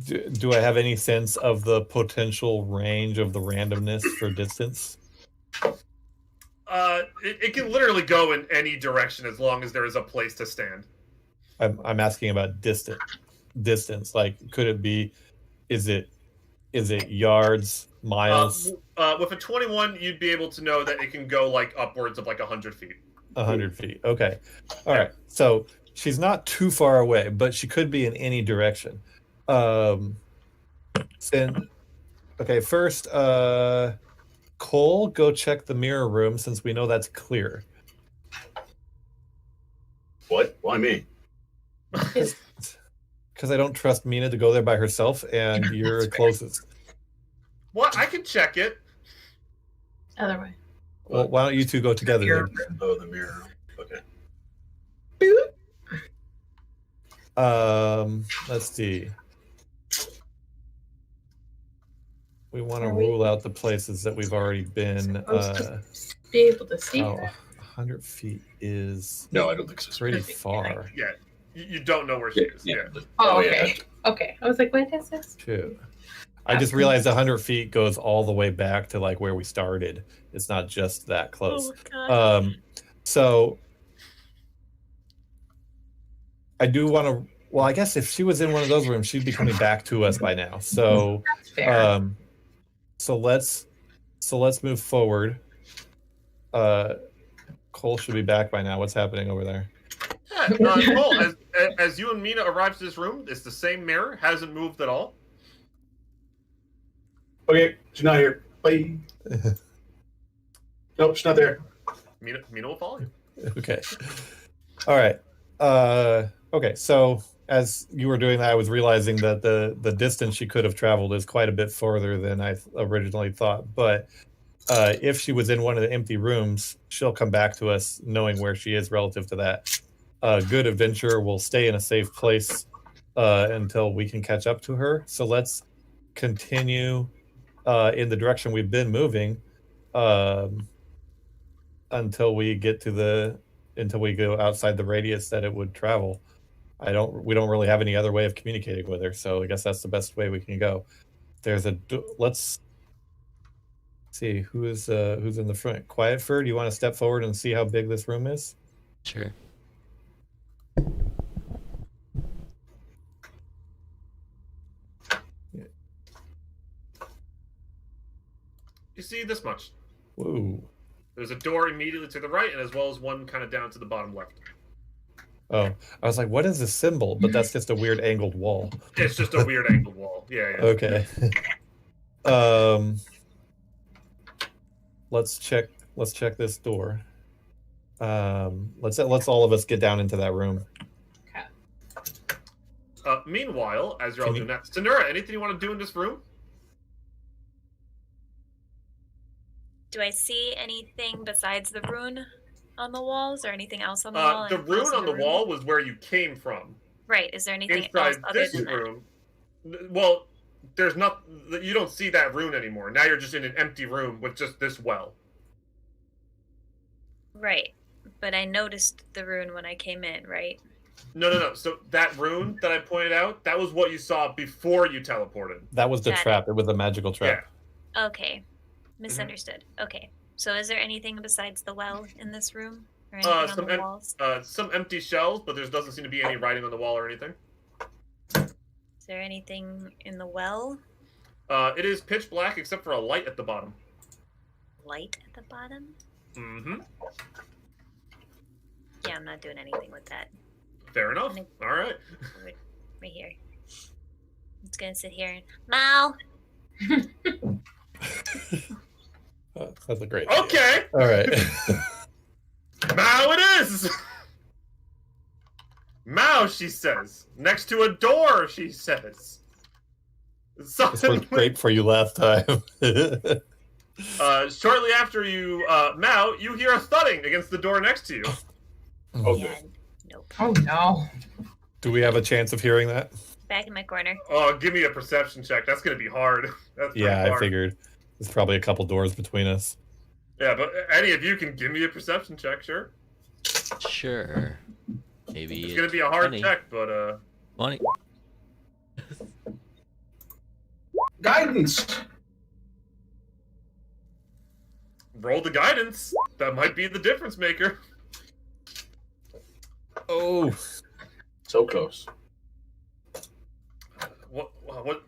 Do I have any sense of the potential range of the randomness for distance? It can literally go in any direction as long as there is a place to stand. I'm asking about distance. Like, could it be? Is it yards, miles? With a 21, you'd be able to know that it can go like upwards of like 100 feet. 100 feet. Okay. All right. So she's not too far away, but she could be in any direction. Okay. First, Cole, go check the mirror room since we know that's clear. What? Why me? Because I don't trust Mina to go there by herself, and you're closest. Well, I can check it. Other way. Well, why don't you two go together then? Oh, the mirror. Okay. Let's see. We want to rule out the places that we've already been. Be able to see. 100 feet is No, I don't think so. pretty far. Yeah, you don't know where she is. Yeah. Oh, okay. Okay. I was like, what is this? True. I just realized 100 feet goes all the way back to like where we started. It's not just that close. Oh, God. So I do want to. Well, I guess if she was in one of those rooms, she'd be coming back to us by now. So, That's fair. so let's move forward. Cole should be back by now. What's happening over there? Yeah, Cole, as you and Mina arrive to this room, it's the same mirror, hasn't moved at all. Okay, she's not here. Bye. Nope, she's not there. Mina will follow you. Okay. All right. Okay. So as you were doing that, I was realizing that the distance she could have traveled is quite a bit further than I originally thought. But if she was in one of the empty rooms, she'll come back to us knowing where she is relative to that. Good adventurer will stay in a safe place until we can catch up to her. So let's continue in the direction we've been moving until we go outside the radius that it would travel. We don't really have any other way of communicating with her, so I guess that's the best way we can go. Let's see who's in the front. Quietford, you want to step forward and see how big this room is? Sure. You see this much. Whoa. There's a door immediately to the right, and as well as one kind of down to the bottom left. Oh, I was like, what is this symbol? But that's just a weird angled wall. It's just a weird angled wall. Yeah. Okay. Let's check this door. Let's all of us get down into that room. Meanwhile, as you're all doing that, Sonura, anything you want to do in this room? Do I see anything besides the rune on the walls, or anything else on the wall? The rune on the wall was where you came from. Right. Is there anything Inside else other this than room? Well, there's not. You don't see that rune anymore. Now you're just in an empty room with just this well. Right. But I noticed the rune when I came in, right? No. So that rune that I pointed out, that was what you saw before you teleported. That was the Got trap. It was a magical trap. Okay. Misunderstood. Okay. So is there anything besides the well in this room? Or anything on the walls? Some empty shells, but there doesn't seem to be any writing on the wall or anything. Is there anything in the well? It is pitch black except for a light at the bottom. Light at the bottom? Mm-hmm. Yeah, I'm not doing anything with that. Fair enough. All right. Right here. It's gonna sit here and Mao. That's a great. Okay. All right. Mao it is. Mao, she says. Next to a door, she says. This worked great for you last time. Shortly after you, Mao, you hear a thudding against the door next to you. Okay. Nope. Oh no. Do we have a chance of hearing that? Back in my corner. Oh, give me a perception check. That's going to be hard. That's pretty Yeah, hard. I figured. There's probably a couple doors between us. Yeah, but any of you can give me a perception check, sure. Sure. Maybe It's going to be a hard 20. check, but 20. Guidance. roll the guidance. That might be the difference maker. Oh, So close. What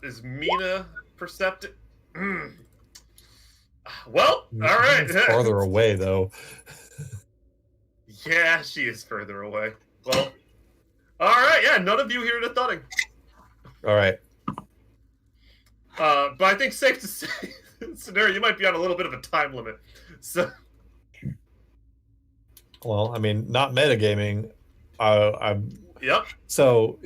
is Mina perceptive? Well, all right. it's farther away though. Yeah, she is further away. Well, all right. Yeah, none of you hear the thudding. All right. But I think safe to say, Scenario, you might be on a little bit of a time limit. So, Well, I mean, not metagaming. I'm yep. so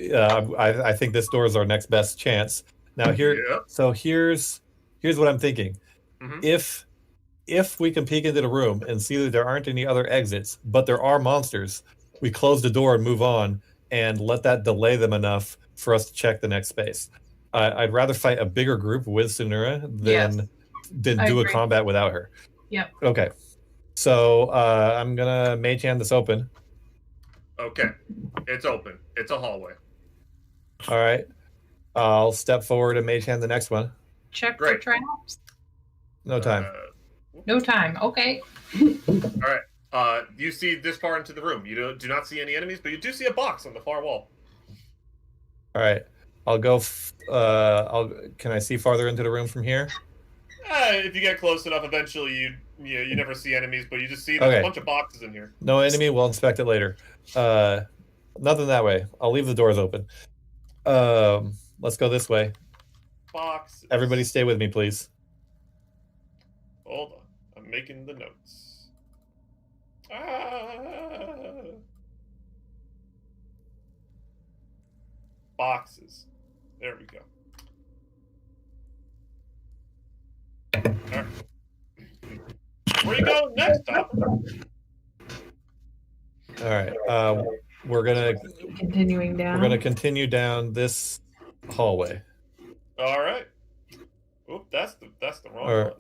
I think this door is our next best chance. Now Yep. here's what I'm thinking. Mhm. If we can peek into the room and see that there aren't any other exits, but there are monsters, we close the door and move on and let that delay them enough for us to check the next space. I'd rather fight a bigger group with Sunura than I do a agree. combat without her. Yep. Okay. So I'm gonna mage hand this open. Okay. It's open. It's a hallway. All right. I'll step forward and mage hand the next one. Check Great. for traps. No time. No time. Okay. You see this far into the room. You do not see any enemies, but you do see a box on the far wall. All right. I'll go. Can I see farther into the room from here? If you get close enough, eventually you never see enemies, but you just see there's Okay. a bunch of boxes in here. No enemy. We'll inspect it later. Nothing that way. I'll leave the doors open. Let's go this way. Boxes. Everybody, stay with me, please. Hold on. I'm making the notes. Boxes. There we go. All right. Where you going next, Topper? All right. We're gonna continue down this hallway. All right. Oop, that's the wrong Or- one.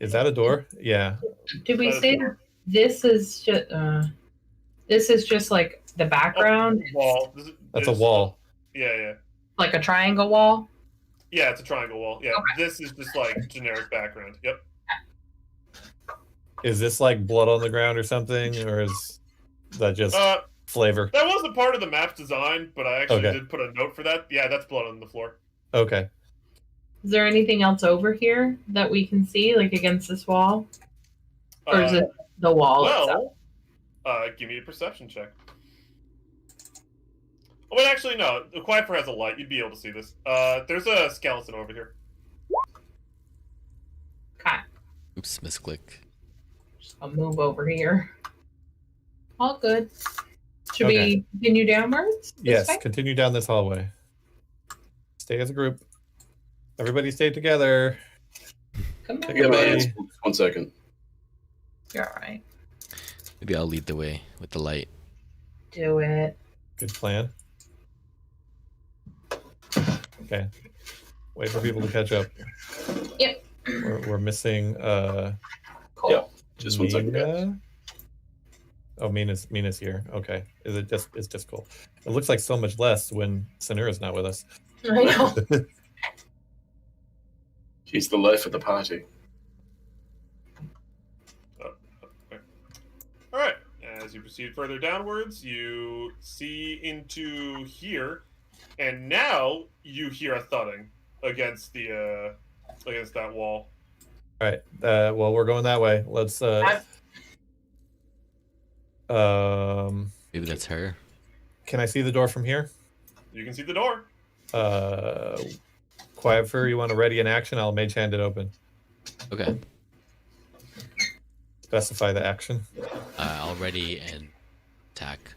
Is that a door? Yeah. Did we That is say cool. this is just like the background? Wall. That's a wall. Yeah. Like a triangle wall? Yeah, it's a triangle wall. Yeah, Okay. This is just like generic background. Yep. Is this like blood on the ground or something, or is that just flavor? That wasn't part of the map's design, but I actually Okay. did put a note for that. Yeah, that's blood on the floor. Okay. Is there anything else over here that we can see, like against this wall? Or is it the wall itself? Well, give me a perception check. Oh, wait, actually, no. The Quiper has a light. You'd be able to see this. There's a skeleton over here. Okay. Oops, misclick. I'll move over here. All good. Should Okay. we continue downwards? this Yes. way? Continue down this hallway. Stay as a group. Everybody stay together. Come on. Take Yeah, Everybody- man. 1 second. You're all right. Maybe I'll lead the way with the light. Do it. Good plan. Okay. Wait for people to catch up. Yep. We're missing Cool. Yep. Just 1 second. Mina. Oh, Mina's here. Okay. It's just cool. It looks like so much less when Sonura's not with us. I know. She's the life of the party. All right. As you proceed further downwards, you see into here, and now you hear a thudding against the against that wall. All right. Well, we're going that way. Let's. Maybe that's her. Can I see the door from here? You can see the door. Quiet Fur, you want to ready in action? I'll mage hand it open. Okay. Specify the action. I'll ready and attack.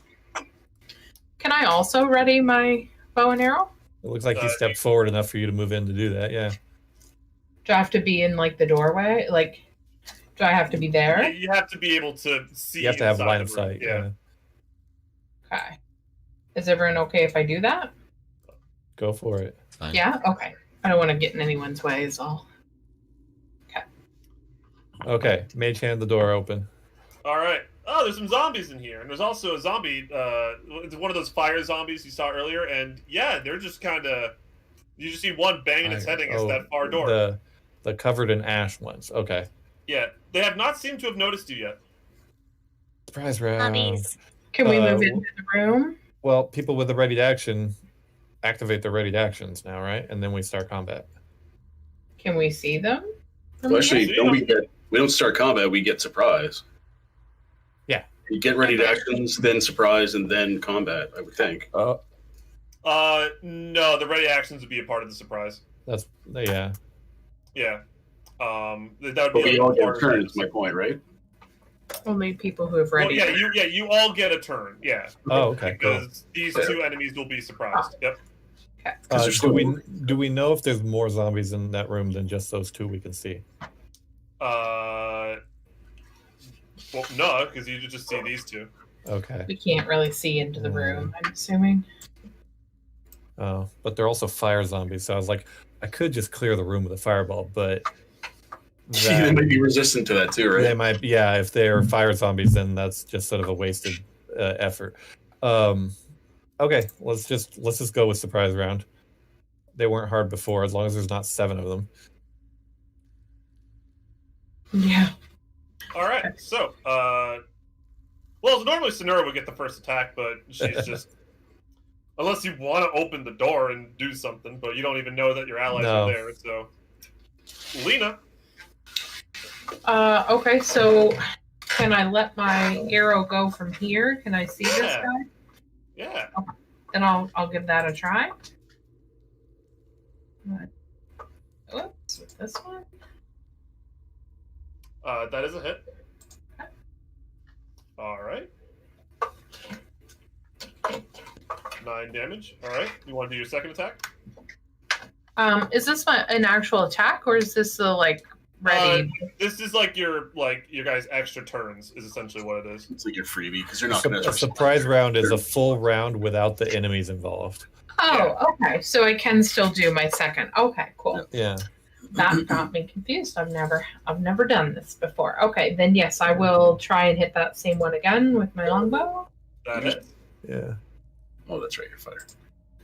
Can I also ready my bow and arrow? It looks like he stepped forward enough for you to move in to do that. Yeah. Do I have to be in like the doorway? Like, do I have to be there? You have to be able to see. You have to have inside line the of room. sight. Yeah. Okay. Is everyone okay if I do that? Go for it. Fine. Yeah? Okay. I don't want to get in anyone's way is all. Okay. Mage hand the door open. All right. Oh, there's some zombies in here, and there's also a zombie. It's one of those fire zombies you saw earlier, and yeah, they're just kind of. You just see one banging its head against that far door. The covered in ash ones. Okay. Yeah, they have not seemed to have noticed you yet. Surprise round. Zombies. Can we move into the room? Well, people with the ready to action activate their ready to actions now, right? And then we start combat. Can we see them? Well, actually, we don't start combat. We get surprise. Yeah. You get ready to actions, then surprise, and then combat. I would think. Oh, No, the ready actions would be a part of the surprise. that's yeah. Yeah. That would But be we a all get part of turns. it. My point, right? Only people who have ready. Well, you all get a turn. Yeah. Oh, okay. Cool. Because these two enemies will be surprised. Yep. Do we know if there's more zombies in that room than just those two we can see? Well, no, because you just see these two. Okay. We can't really see into the room, I'm assuming. Oh, but they're also fire zombies, so I was like, I could just clear the room with a fireball, but They might be resistant to that too, right? they might. Yeah, if they're fire zombies, then that's just sort of a wasted effort. Okay, let's just go with surprise round. They weren't hard before, as long as there's not 7 of them. Yeah. All right. So, well, normally Sonura would get the first attack, but she's just. Unless you want to open the door and do something, but you don't even know that your allies are there. So, Lena. Okay, so can I let my arrow go from here? Can I see this guy? Yeah. Okay. Then I'll give that a try. Oops, with this one. That is a hit. Okay. All right. 9 damage. All right. You want to do your second attack? Is this an actual attack or is this the like ready? This is like your guys' extra turns is essentially what it is. It's like your freebie because you're not going to. A surprise round is a full round without the enemies involved. Oh, okay. So I can still do my second. Okay, cool. Yeah. That got me confused. I've never done this before. Okay, then yes, I will try and hit that same one again with my longbow. That hits. Yeah. Oh, that's right. You're fighter.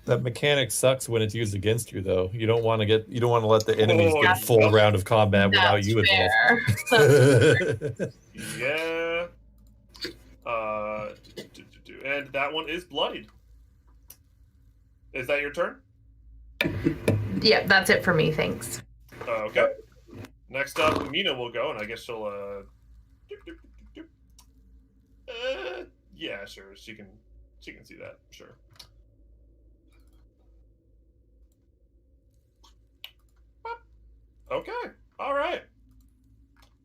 That mechanic sucks when it's used against you, though. You don't want to let the enemies get a that's- full round of combat without That's you fair. involved. Yeah. And that one is bloodied. Is that your turn? Yeah, that's it for me. Thanks. Okay. Next up, Mina will go, and I guess she'll. Yeah, sure. She can see that. Sure. Okay. All right.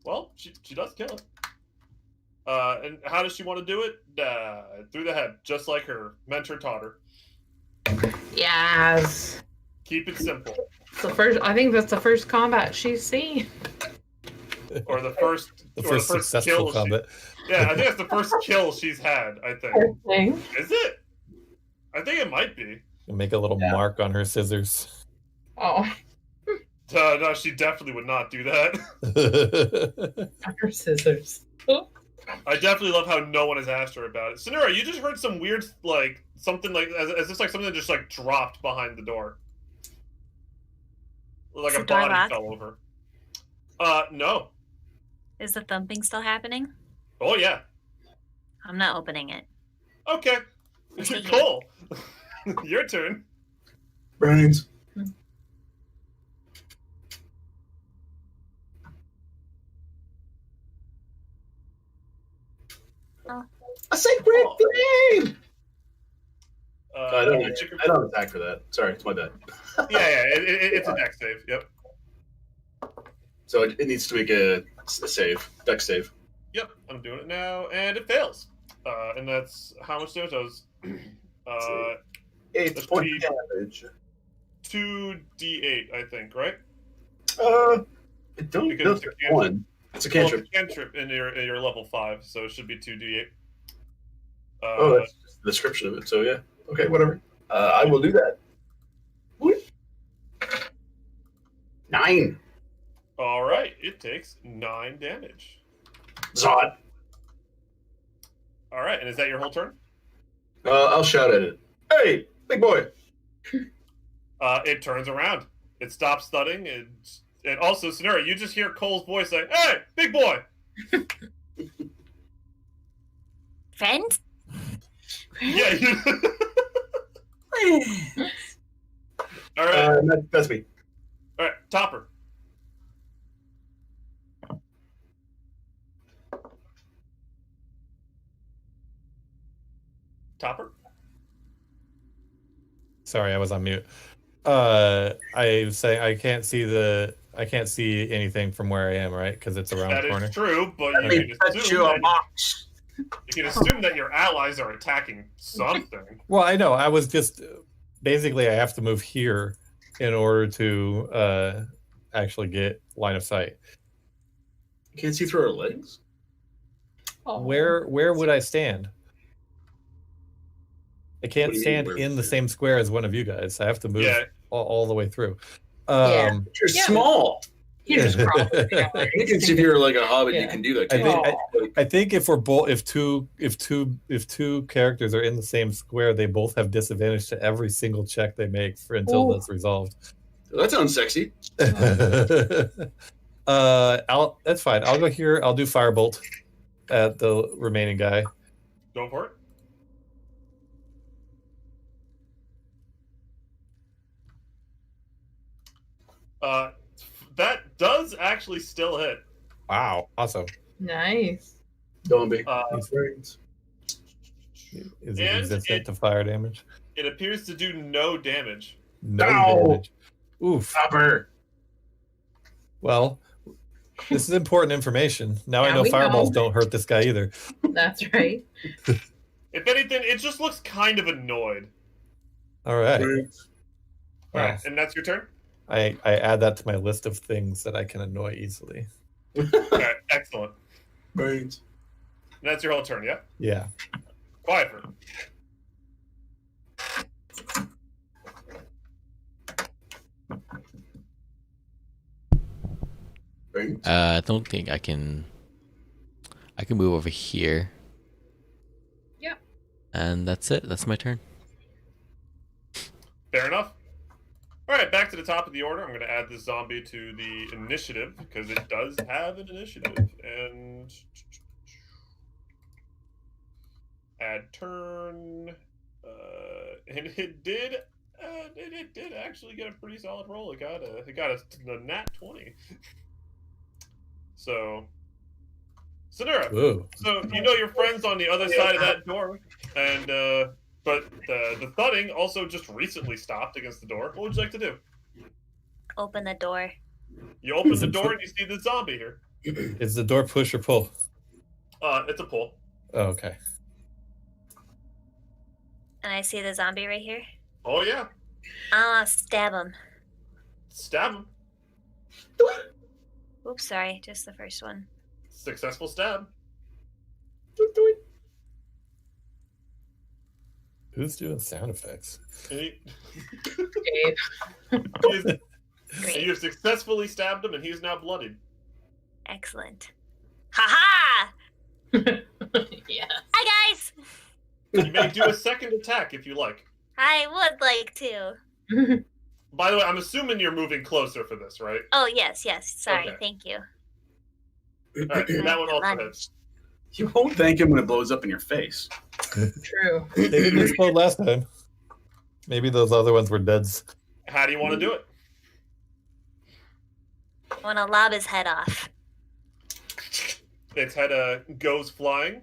Well, she does kill it. And how does she want to do it? Through the head, just like her mentor taught her. Yes. Keep it simple. I think that's the first combat she's seen. Or the first successful kill combat. Yeah, I think that's the first kill she's had. I think. Is it? I think it might be. Make a little mark on her scissors. Oh. No, she definitely would not do that. Her scissors. Oh. I definitely love how no one has asked her about it. Sonura, you just heard some weird, like, something like, as if like something just like dropped behind the door. Like Is a the door body locked? fell over. No. Is the thumping still happening? Oh, yeah. I'm not opening it. Okay. Stay here. Cool. Your turn. Brains. Oh. A sacred flame! I check your- don't attack for that. Sorry, it's my bad. yeah, it's a deck save. Yep. So it needs to make a save, deck save. Yep, I'm doing it now, and it fails. And that's how much damage? That was 8 Let's point see. damage. 2d8, I think, right? I don't Because know it's if a it's cantrip. one. It's a Well, cantrip. it's a cantrip in your level 5, so it should be 2d8. Oh, that's just the description of it. So yeah. Okay, whatever. I will do that. Whoop. 9. All right, it takes 9 damage. Zod. All right, and is that your whole turn? I'll shout at it. Hey, big boy. It turns around. It stops thudding, and also, Sonura, you just hear Cole's voice say, "Hey, big boy!" Friend? Yeah. All right, That's me. all right, Topper. Topper. Sorry, I was on mute. I was saying I can't see anything from where I am, right? Because it's around That the corner. is true, but Let me put you a box. you can assume that your allies are attacking something. Well, I know. I was just basically I have to move here in order to actually get line of sight. You can't see through our legs? Oh. Where would I stand? I can't What do you mean, stand where in would the you- same square as one of you guys. I have to move Yeah. all the way through. Yeah. You're Yeah. small. You just crawl. I think if you're like a hobbit, you Yeah. can do that. I can't think you? I think if we're both if two characters are in the same square, they both have disadvantage to every single check they make for until Ooh. that's resolved. That sounds sexy. That's fine. I'll go here. I'll do firebolt at the remaining guy. Go for it. That does actually still hit. Wow, awesome. Nice. Don't be. He's- Brains. Is it And resistant to fire damage? It appears to do no damage. No Ow! damage. Oof. Topper. Well, this is important information. Now I Yeah, know we fireballs know. don't hurt this guy either. That's right. If anything, it just looks kind of annoyed. All right. Brains. All Wow. right, and that's your turn. I add that to my list of things that I can annoy easily. Okay, excellent. Brains. And that's your whole turn, yeah? Yeah. Quiet for Brains. I don't think I can. I can move over here. Yep. And that's it. That's my turn. Fair enough. All right, back to the top of the order. I'm going to add this zombie to the initiative because it does have an initiative. And add turn. And it did. It did actually get a pretty solid roll. It got a nat 20. So, Sonura. Ooh. So you know your friends on the other side of that door, and but the thudding also just recently stopped against the door. What would you like to do? Open the door. You open the door and you see the zombie here. Is the door push or pull? It's a pull. Oh, okay. And I see the zombie right here. Oh yeah, I'll stab him. stab him. Oops, sorry. Just the first one. Successful stab. Who's doing sound effects? And Dave. you have successfully stabbed him, and he is now bloodied. Excellent. Ha ha! Yes. Hi, guys. You may do a second attack if you like. I would like to. By the way, I'm assuming you're moving closer for this, right? Oh, yes. Sorry. Okay. Thank you. All right, that one also hits. You won't thank him when it blows up in your face. True. They didn't explode last time. Maybe those other ones were deads. How do you want to do it? I want to lob his head off. Its head goes flying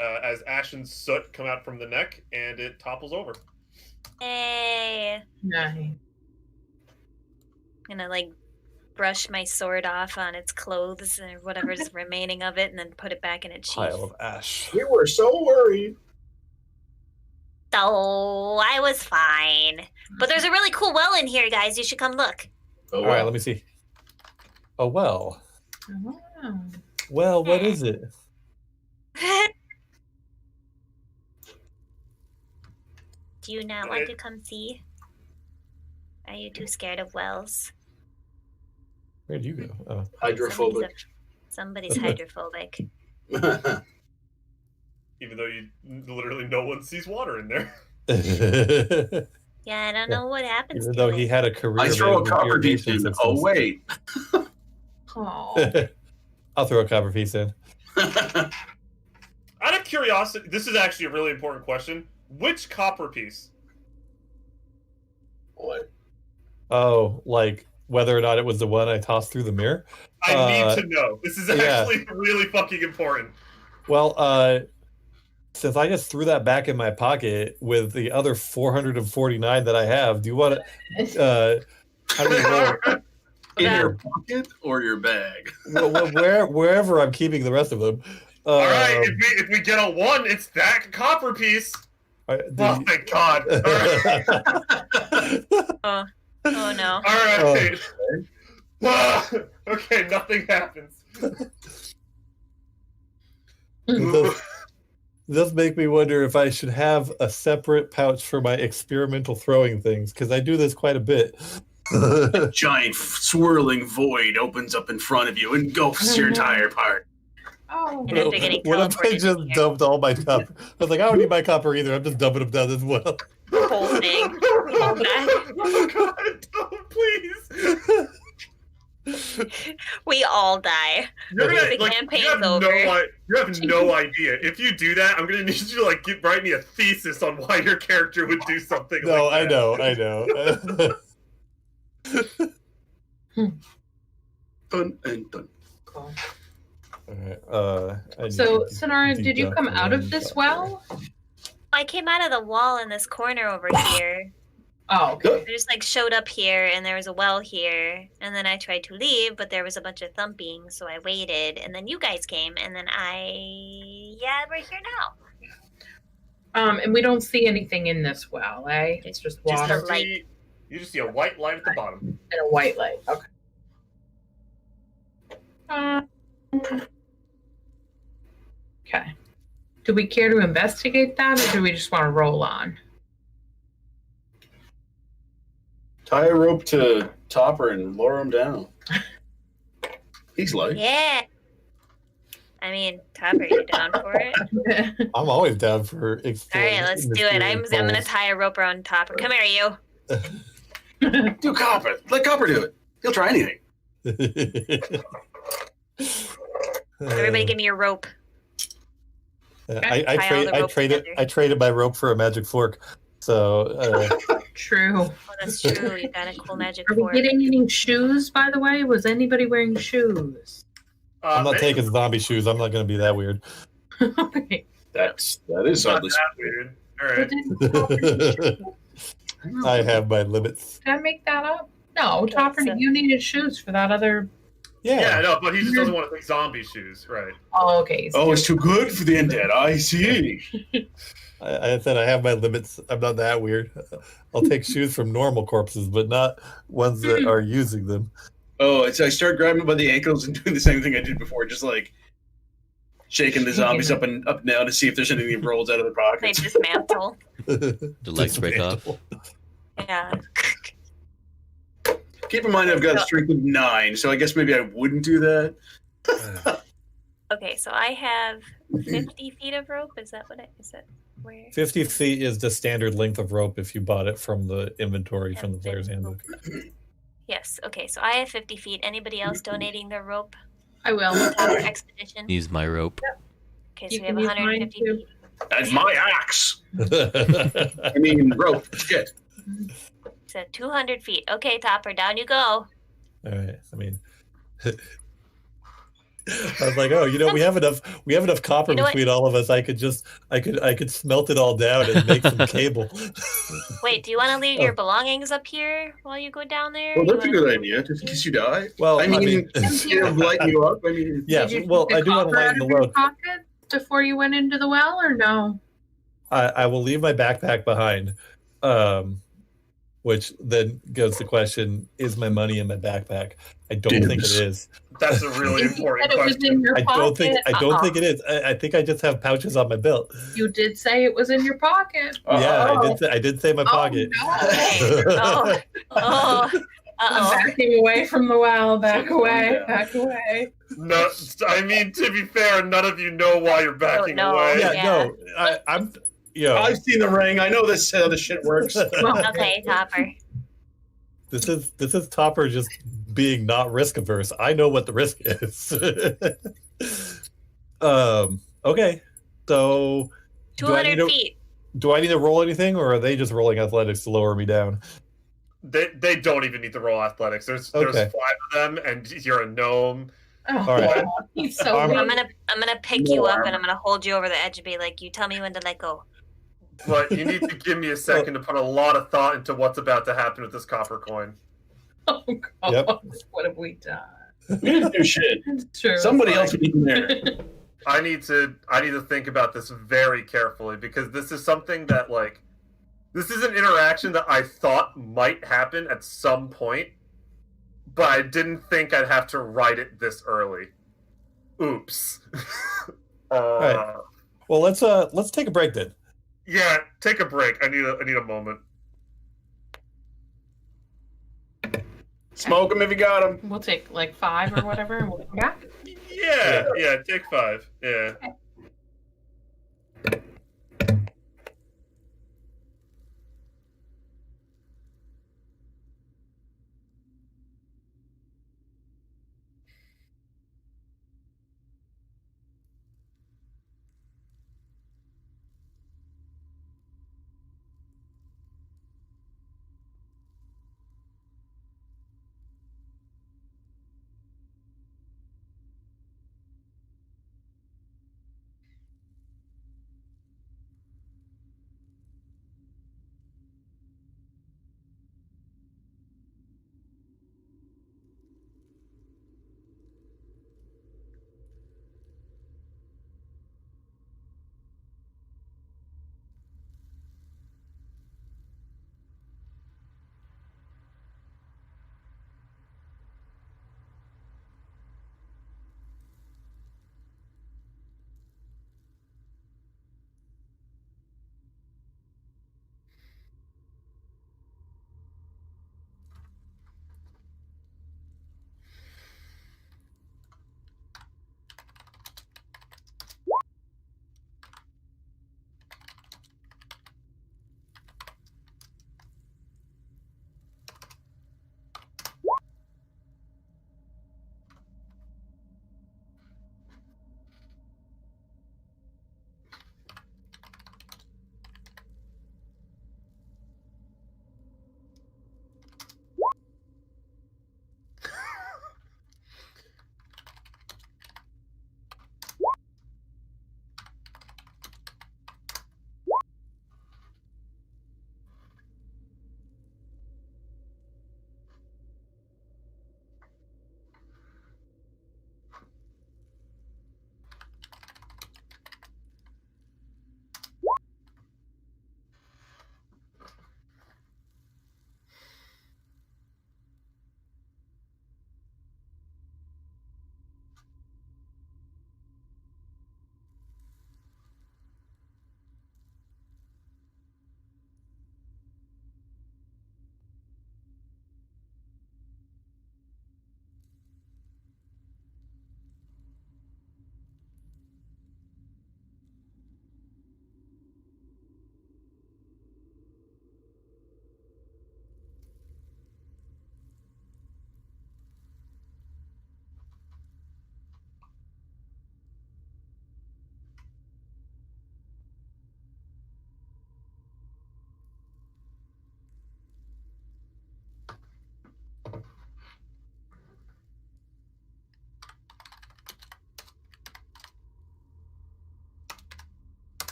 as ashen soot come out from the neck, and it topples over. Hey. Nice. I'm gonna like brush my sword off on its clothes or whatever's remaining of it, and then put it back in its sheath. Pile of ash. We were so worried. So I was fine. But there's a really cool well in here, guys. You should come look. Oh, All right, let me see. Oh, well. Oh. Well, what is it? Do you not want to come see? Are you too scared of wells? Where'd you go? Oh. Hydrophobic. Somebody's hydrophobic. Even though you literally no one sees water in there. Yeah, I don't know what happens Even to though it. he had a career. I throw a managing copper piece irrigation in. systems. Oh, wait. Oh. I'll throw a copper piece in. Out of curiosity, this is actually a really important question. Which copper piece? What? Oh, like whether or not it was the one I tossed through the mirror? I need to know. This is actually really fucking important. Well, since I just threw that back in my pocket with the other 449 that I have, do you want to? How do we roll? In your pocket or your bag? Wherever I'm keeping the rest of them. All right, if we get a 1, it's that copper piece. Oh, thank God. All right. Oh no. All right. Okay, nothing happens. This make me wonder if I should have a separate pouch for my experimental throwing things, because I do this quite a bit. A giant swirling void opens up in front of you and engulfs your entire part. Oh. And after getting What if I teleported just in here, dumped all my copper? I was like, I don't need my copper either. I'm just dumping them down as well. the whole thing. Come back. Oh God, don't, please. We all die. You're gonna, The like, campaign's you have over. You have no idea. If you do that, I'm gonna need you to like write me a thesis on why your character would do something. No, like that. I know. Dun and dun. Cool. I So, need to Sonara, did you deduct come out of one this copper. well? I came out of the wall in this corner over here. Oh, okay. I just like showed up here, and there was a well here, and then I tried to leave, but there was a bunch of thumping, so I waited, and then you guys came, and then we're here now. And we don't see anything in this well, eh? It's just Just water a light. You just see a white light at the bottom. and a white light. Okay. Okay. Do we care to investigate that, or do we just want to roll on? Tie a rope to Topper and lower him down. He's light. Yeah. I mean, Top, are you down for it? I'm always down for All exploring. right, let's do it. I'm gonna tie a rope around Topper. Come here, you. Do Copper. Let Copper do it. He'll try anything. Everybody, give me your rope. I Tie all the rope together. traded my rope for a magic fork. So True. Oh, that's true. You got a cool magic Are we fork. getting any shoes, by the way? Was anybody wearing shoes? I'm not taking zombie shoes. I'm not going to be that weird. Okay. That is It's not oddly that weird. All right. I have my limits. Did I make that up? No, Okay, Topper, so- you needed shoes for that other. Yeah, no, but he just doesn't want to take zombie shoes, right? Oh, okay. Oh, it's too good for the undead. I see. I said I have my limits. I'm not that weird. I'll take shoes from normal corpses, but not ones that are using them. Oh, I start grabbing him by the ankles and doing the same thing I did before, just like shaking the zombies up and down to see if there's anything that rolls out of their They pockets. dismantle. The legs break off. Yeah. Keep in mind I've got a strength of 9, so I guess maybe I wouldn't do that. Okay, so I have 50 feet of rope. Is that what it is? It where? 50 feet is the standard length of rope if you bought it from the inventory from the player's handbook. Yes. Okay, so I have 50 feet. Anybody else donating their rope? I will. Top expedition. Use my rope. Okay, so You we have can use mine 150 too. feet. That's my axe. I mean, rope. Shit. So 200 feet. Okay, Topper, down you go. All right. I mean, I was like, oh, we have enough copper You know what? between all of us. I could smelt it all down and make some cable. Wait, do you want to leave your Oh. belongings up here while you go down there? Well, You that's a wanna good leave idea, them just in here? case you die. Well, I mean, lighten you up. I mean, yeah. Did you Well, take I the do want to copper out lighten the of your load. pocket before you went into the well, or no? I will leave my backpack behind, which then goes the question: is my money in my backpack? I don't think it Dibs. is. That's a really You said important it was question. in your I pocket. don't think it is. I think I just have pouches on my belt. You did say it was in your pocket. Yeah, Uh-oh. I did say my pocket. Oh, no. Okay. Oh. Oh. I'm Uh-oh. backing away from the well. Back Calm away. down. Back away. No, I mean, to be fair, none of you know why you're backing know. away. Yeah, Yeah. no, I'm. I've seen the ring. I know this how this shit works. Okay, Topper. This is Topper just being not risk averse. I know what the risk is. Okay, so 200 feet. do I need to roll anything, or are they just rolling athletics to lower me down? They don't even need to roll athletics. There's Okay. 5 of them, and you're a gnome. Oh, All right. he's so I'm- weak. I'm gonna pick you up and I'm gonna hold you over the edge and be like, you tell me when to let go. But you need to give me a second to put a lot of thought into what's about to happen with this copper coin. Oh, God. Yep. What have we done? We didn't do shit. It's true. Somebody Fine. else would be in there. I need to think about this very carefully because this is something that this is an interaction that I thought might happen at some point, but I didn't think I'd have to write it this early. Oops. right. Well, let's take a break then. Yeah, take a break. I need a moment. Smoke him if you got him. We'll take like 5 or whatever, and we'll come back. Yeah, take 5. Yeah.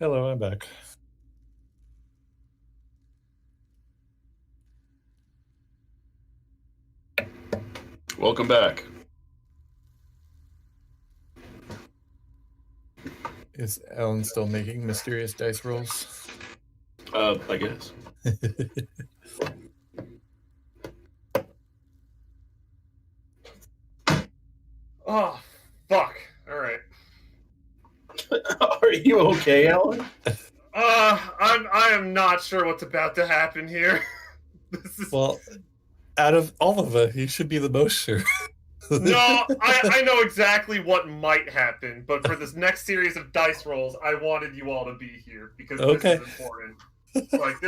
Hello, I'm back. Welcome back. Is Alan still making mysterious dice rolls? I guess. Oh, fuck. All right. Are you okay, Alan? I am not sure what's about to happen here. This is Well, out of all of us, you should be the most sure. no. I know exactly what might happen, but for this next series of dice rolls, I wanted you all to be here because Okay. this is important. Like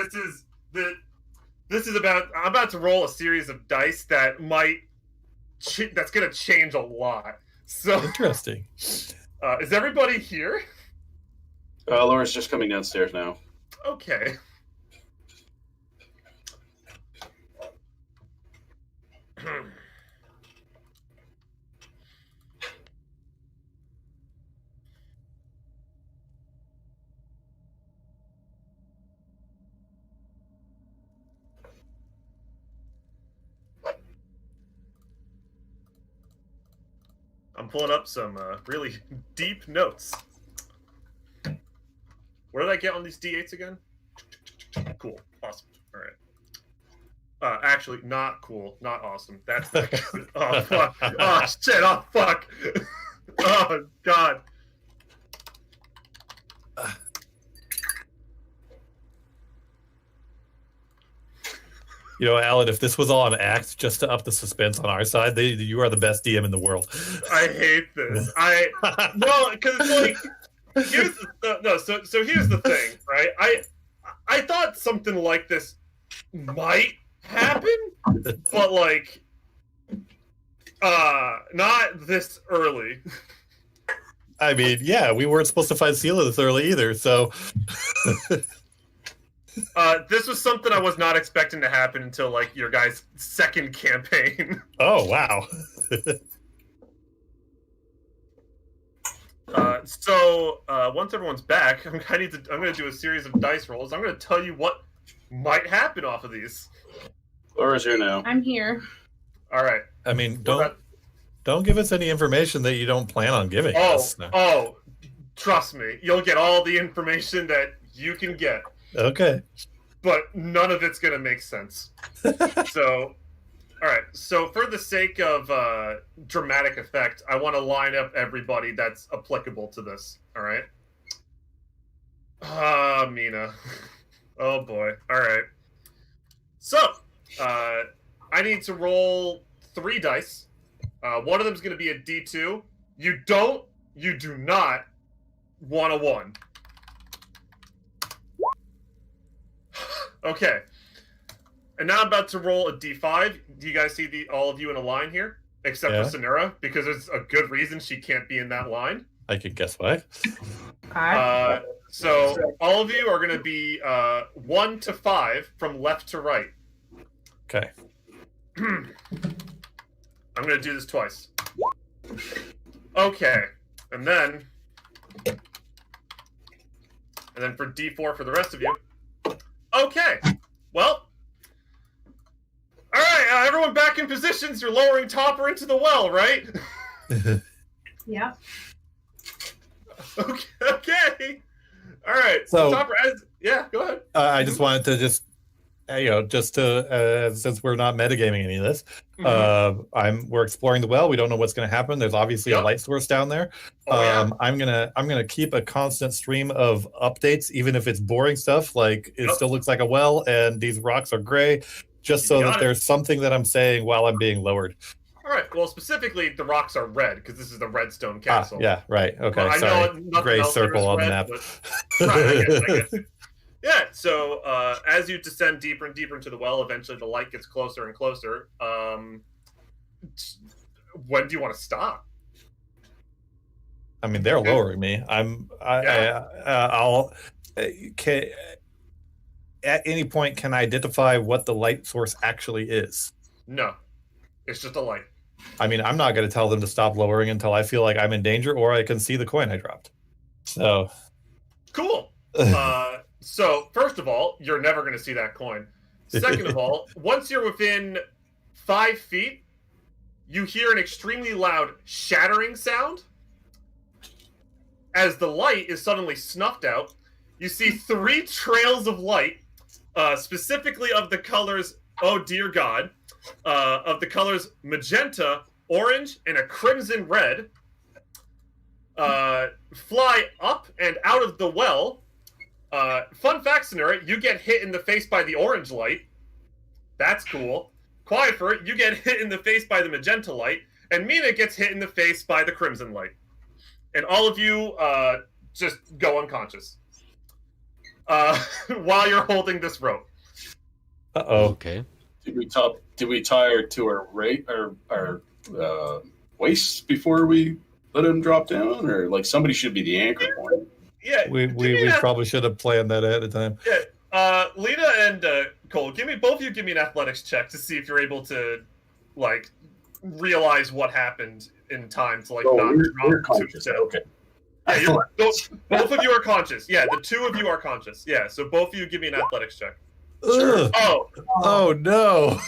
this is about. I'm about to roll a series of dice that might that's gonna change a lot. So, Interesting. is everybody here? Laura's just coming downstairs now. Okay. I'm pulling up some really deep notes. What did I get on these D8s again? Cool. Awesome. All right. Actually, not cool. Not awesome. That's not good. Oh, fuck. Oh, shit. Oh, fuck. Oh, God. You know, Alan, if this was all an act just to up the suspense on our side, you are the best DM in the world. I hate this. Well, because like, so here's the thing, right? I thought something like this might happen, but like, not this early. I mean, yeah, we weren't supposed to find Sela this early either, so. This was something I was not expecting to happen until like your guys' second campaign. Oh wow. So once everyone's back, I'm gonna do a series of dice rolls. I'm gonna tell you what might happen off of these. Laura's here now. I'm here. All right. I mean, don't give us any information that you don't plan on giving us. No. Oh, trust me, you'll get all the information that you can get. Okay. But none of it's gonna make sense. So, all right. So, for the sake of dramatic effect, I want to line up everybody that's applicable to this. All right. Mina. Oh boy. All right. So, I need to roll 3 dice. One of them is going to be a D2. You do not want a 1. Okay. And now I'm about to roll a D5. Do you guys see all of you in a line here? Except for Sonera, because there's a good reason she can't be in that line. I can guess why. So all of you are going to be 1 to 5 from left to right. Okay. I'm going to do this twice. Okay. And then for D4 for the rest of you. Okay. Well. All right. Everyone back in positions. You're lowering Topper into the well, right? Yeah. Okay. All right. So Topper, yeah, go ahead. I just wanted to since we're not metagaming any of this, we're exploring the well. We don't know what's going to happen. There's obviously a light source down there. I'm gonna keep a constant stream of updates, even if it's boring stuff. Like it still looks like a well, and these rocks are gray, just so that there's something that I'm saying while I'm being lowered. All right. Well, specifically, the rocks are red because this is the Redstone Castle. Yeah. Right. Okay. Well, sorry. Gray circle on the map. Right. I guess. Yeah, so as you descend deeper and deeper into the well, eventually the light gets closer and closer. When do you want to stop? I mean, they're lowering me. I'll. At any point, can I identify what the light source actually is? No, it's just a light. I mean, I'm not going to tell them to stop lowering until I feel like I'm in danger or I can see the coin I dropped. So. Cool. So, first of all, you're never going to see that coin. Second of all, once you're within 5 feet, you hear an extremely loud shattering sound. As the light is suddenly snuffed out, you see 3 trails of light, specifically of the colors, oh dear God, of the colors magenta, orange, and a crimson red, fly up and out of the well. Fun fact, Scenario, you get hit in the face by the orange light. That's cool. Quietford, you get hit in the face by the magenta light, and Mina gets hit in the face by the crimson light. And all of you just go unconscious while you're holding this rope. Uh-oh. Okay. Did we tie her to our waists before we let him drop down, or like somebody should be the anchor point? Yeah, We probably should have planned that ahead of time. Yeah, Lena and Cole, both of you give me an athletics check to see if you're able to like realize what happened in time to like not we're drop conscious. to Okay. Yeah, both of you are conscious. Yeah, the 2 of you are conscious. Yeah, so both of you give me an athletics check. Sure. Oh no.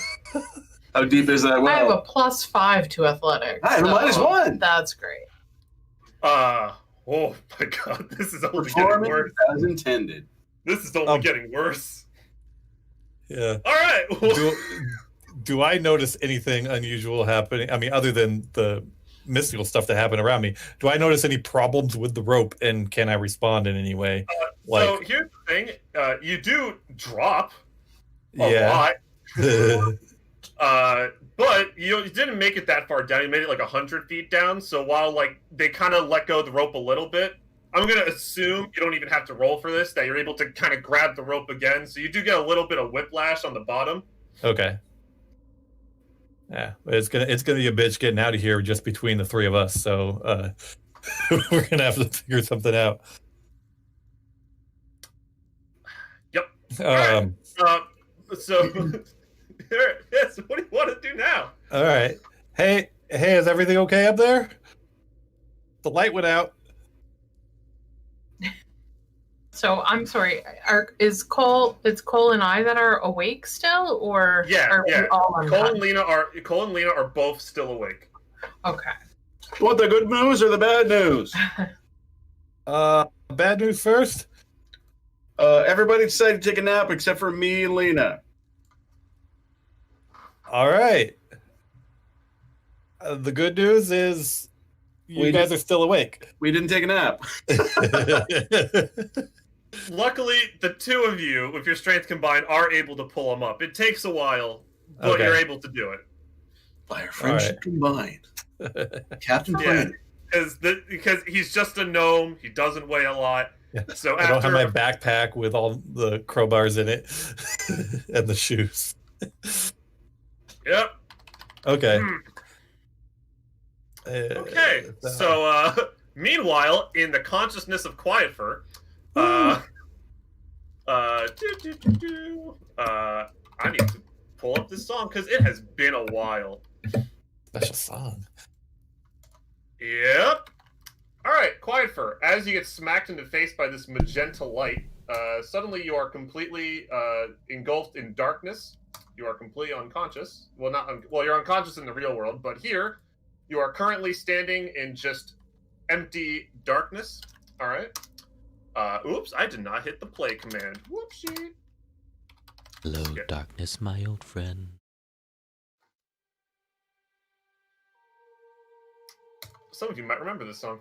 How deep is that well? I have a +5 to athletics. I have a -1. That's great. Oh my God, this is only getting worse. As intended. This is only getting worse. Yeah. All right. Do I notice anything unusual happening? I mean, other than the mystical stuff that happened around me, do I notice any problems with the rope, and can I respond in any way? So here's the thing: you do drop a lot, but you didn't make it that far down. You made it like 100 feet down. So while like they kind of let go of the rope a little bit, I'm gonna assume you don't even have to roll for this. That you're able to kind of grab the rope again. So you do get a little bit of whiplash on the bottom. Okay. Yeah, it's gonna be a bitch getting out of here just between the 3 of us. So we're gonna have to figure something out. Yep. So yes, what do you want to do now? All right. Hey, is everything okay up there? The light went out. So I'm sorry. It's Cole and I that are awake still, or are we all Cole and Lena are both still awake. Okay. Want the good news or the bad news? Bad news first. Everybody decided to take a nap except for me and Lena. All right. The good news is you guys are still awake. We didn't take a nap. Luckily, the 2 of you, with your strength combined, are able to pull him up. It takes a while, but you're able to do it. By our friendship combined. Captain Planet. Because he's just a gnome. He doesn't weigh a lot. Yeah. So I don't have my backpack with all the crowbars in it and the shoes. Yep. Okay. Okay. So, meanwhile, in the consciousness of Quietfur, I need to pull up this song because it has been a while. Special song. Yep. All right, Quietfur. As you get smacked in the face by this magenta light, suddenly you are completely engulfed in darkness. You are completely unconscious. Well, you're unconscious in the real world, but here you are currently standing in just empty darkness. All right. Oops, I did not hit the play command. Whoopsie. Hello, darkness, my old friend. Some of you might remember this song.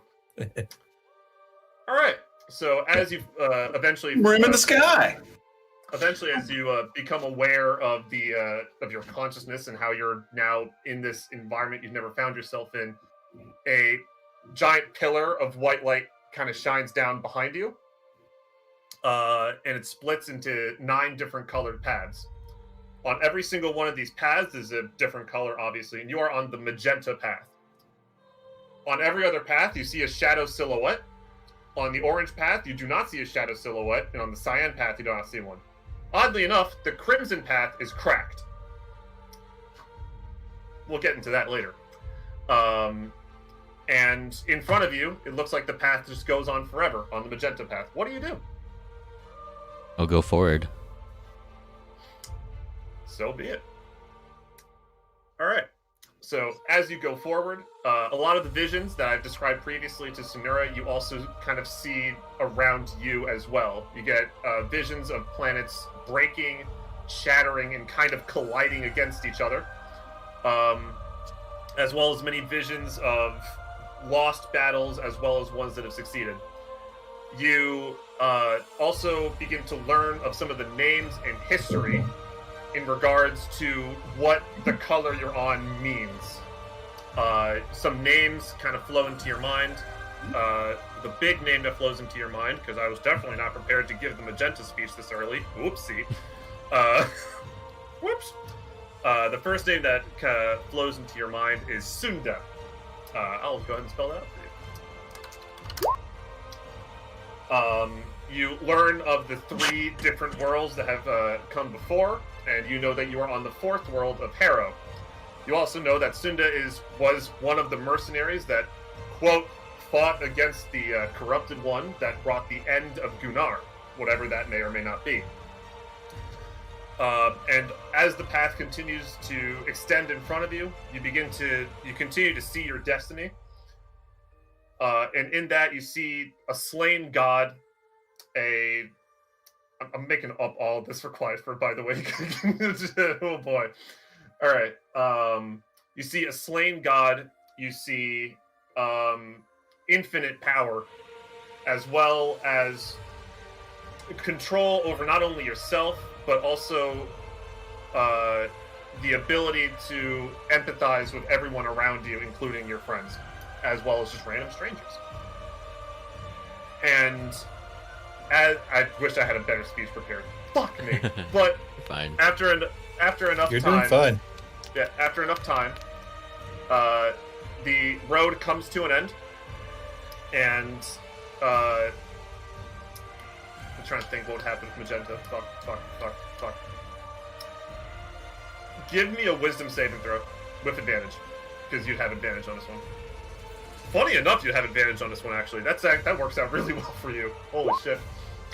All right. So as you eventually, We're in the sky. Eventually, as you become aware of of your consciousness and how you're now in this environment you've never found yourself in, a giant pillar of white light kind of shines down behind you. And it splits into 9 different colored paths. On every single one of these paths is a different color, obviously, and you are on the magenta path. On every other path, you see a shadow silhouette. On the orange path, you do not see a shadow silhouette, and on the cyan path, you do not see one. Oddly enough, the crimson path is cracked. We'll get into that later. And in front of you, it looks like the path just goes on forever on the magenta path. What do you do? I'll go forward. So be it. All right. So as you go forward, a lot of the visions that I've described previously to Sonura, you also kind of see around you as well. You get visions of planets breaking, shattering, and kind of colliding against each other, as well as many visions of lost battles, as well as ones that have succeeded. You also begin to learn of some of the names and history in regards to what the color you're on means. Some names kind of flow into your mind. The big name that flows into your mind, because I was definitely not prepared to give the magenta speech this early. Whoopsie. Whoops. The first name that flows into your mind is Sunda. I'll go ahead and spell that out for you. You learn of the 3 different worlds that have come before, and you know that you are on the 4th world of Harrow. You also know that Sunda was one of the mercenaries that, quote, fought against the corrupted one that brought the end of Gunnar, whatever that may or may not be. And as the path continues to extend in front of you, you continue to see your destiny. And in that, you see a slain god, I'm making up all of this for Quietford, by the way. Oh boy. All right. You see a slain god. You see infinite power, as well as control over not only yourself, but also the ability to empathize with everyone around you, including your friends, as well as just random strangers. And I wish I had a better speech prepared. Fuck me. But Fine. after enough You're time, doing fine. yeah, after enough time, the road comes to an end, and I'm trying to think what would happen with Magenta. Fuck. Give me a wisdom saving throw with advantage, because you'd have advantage on this one. Funny enough, you'd have advantage on this one, actually. That works out really well for you. Holy shit.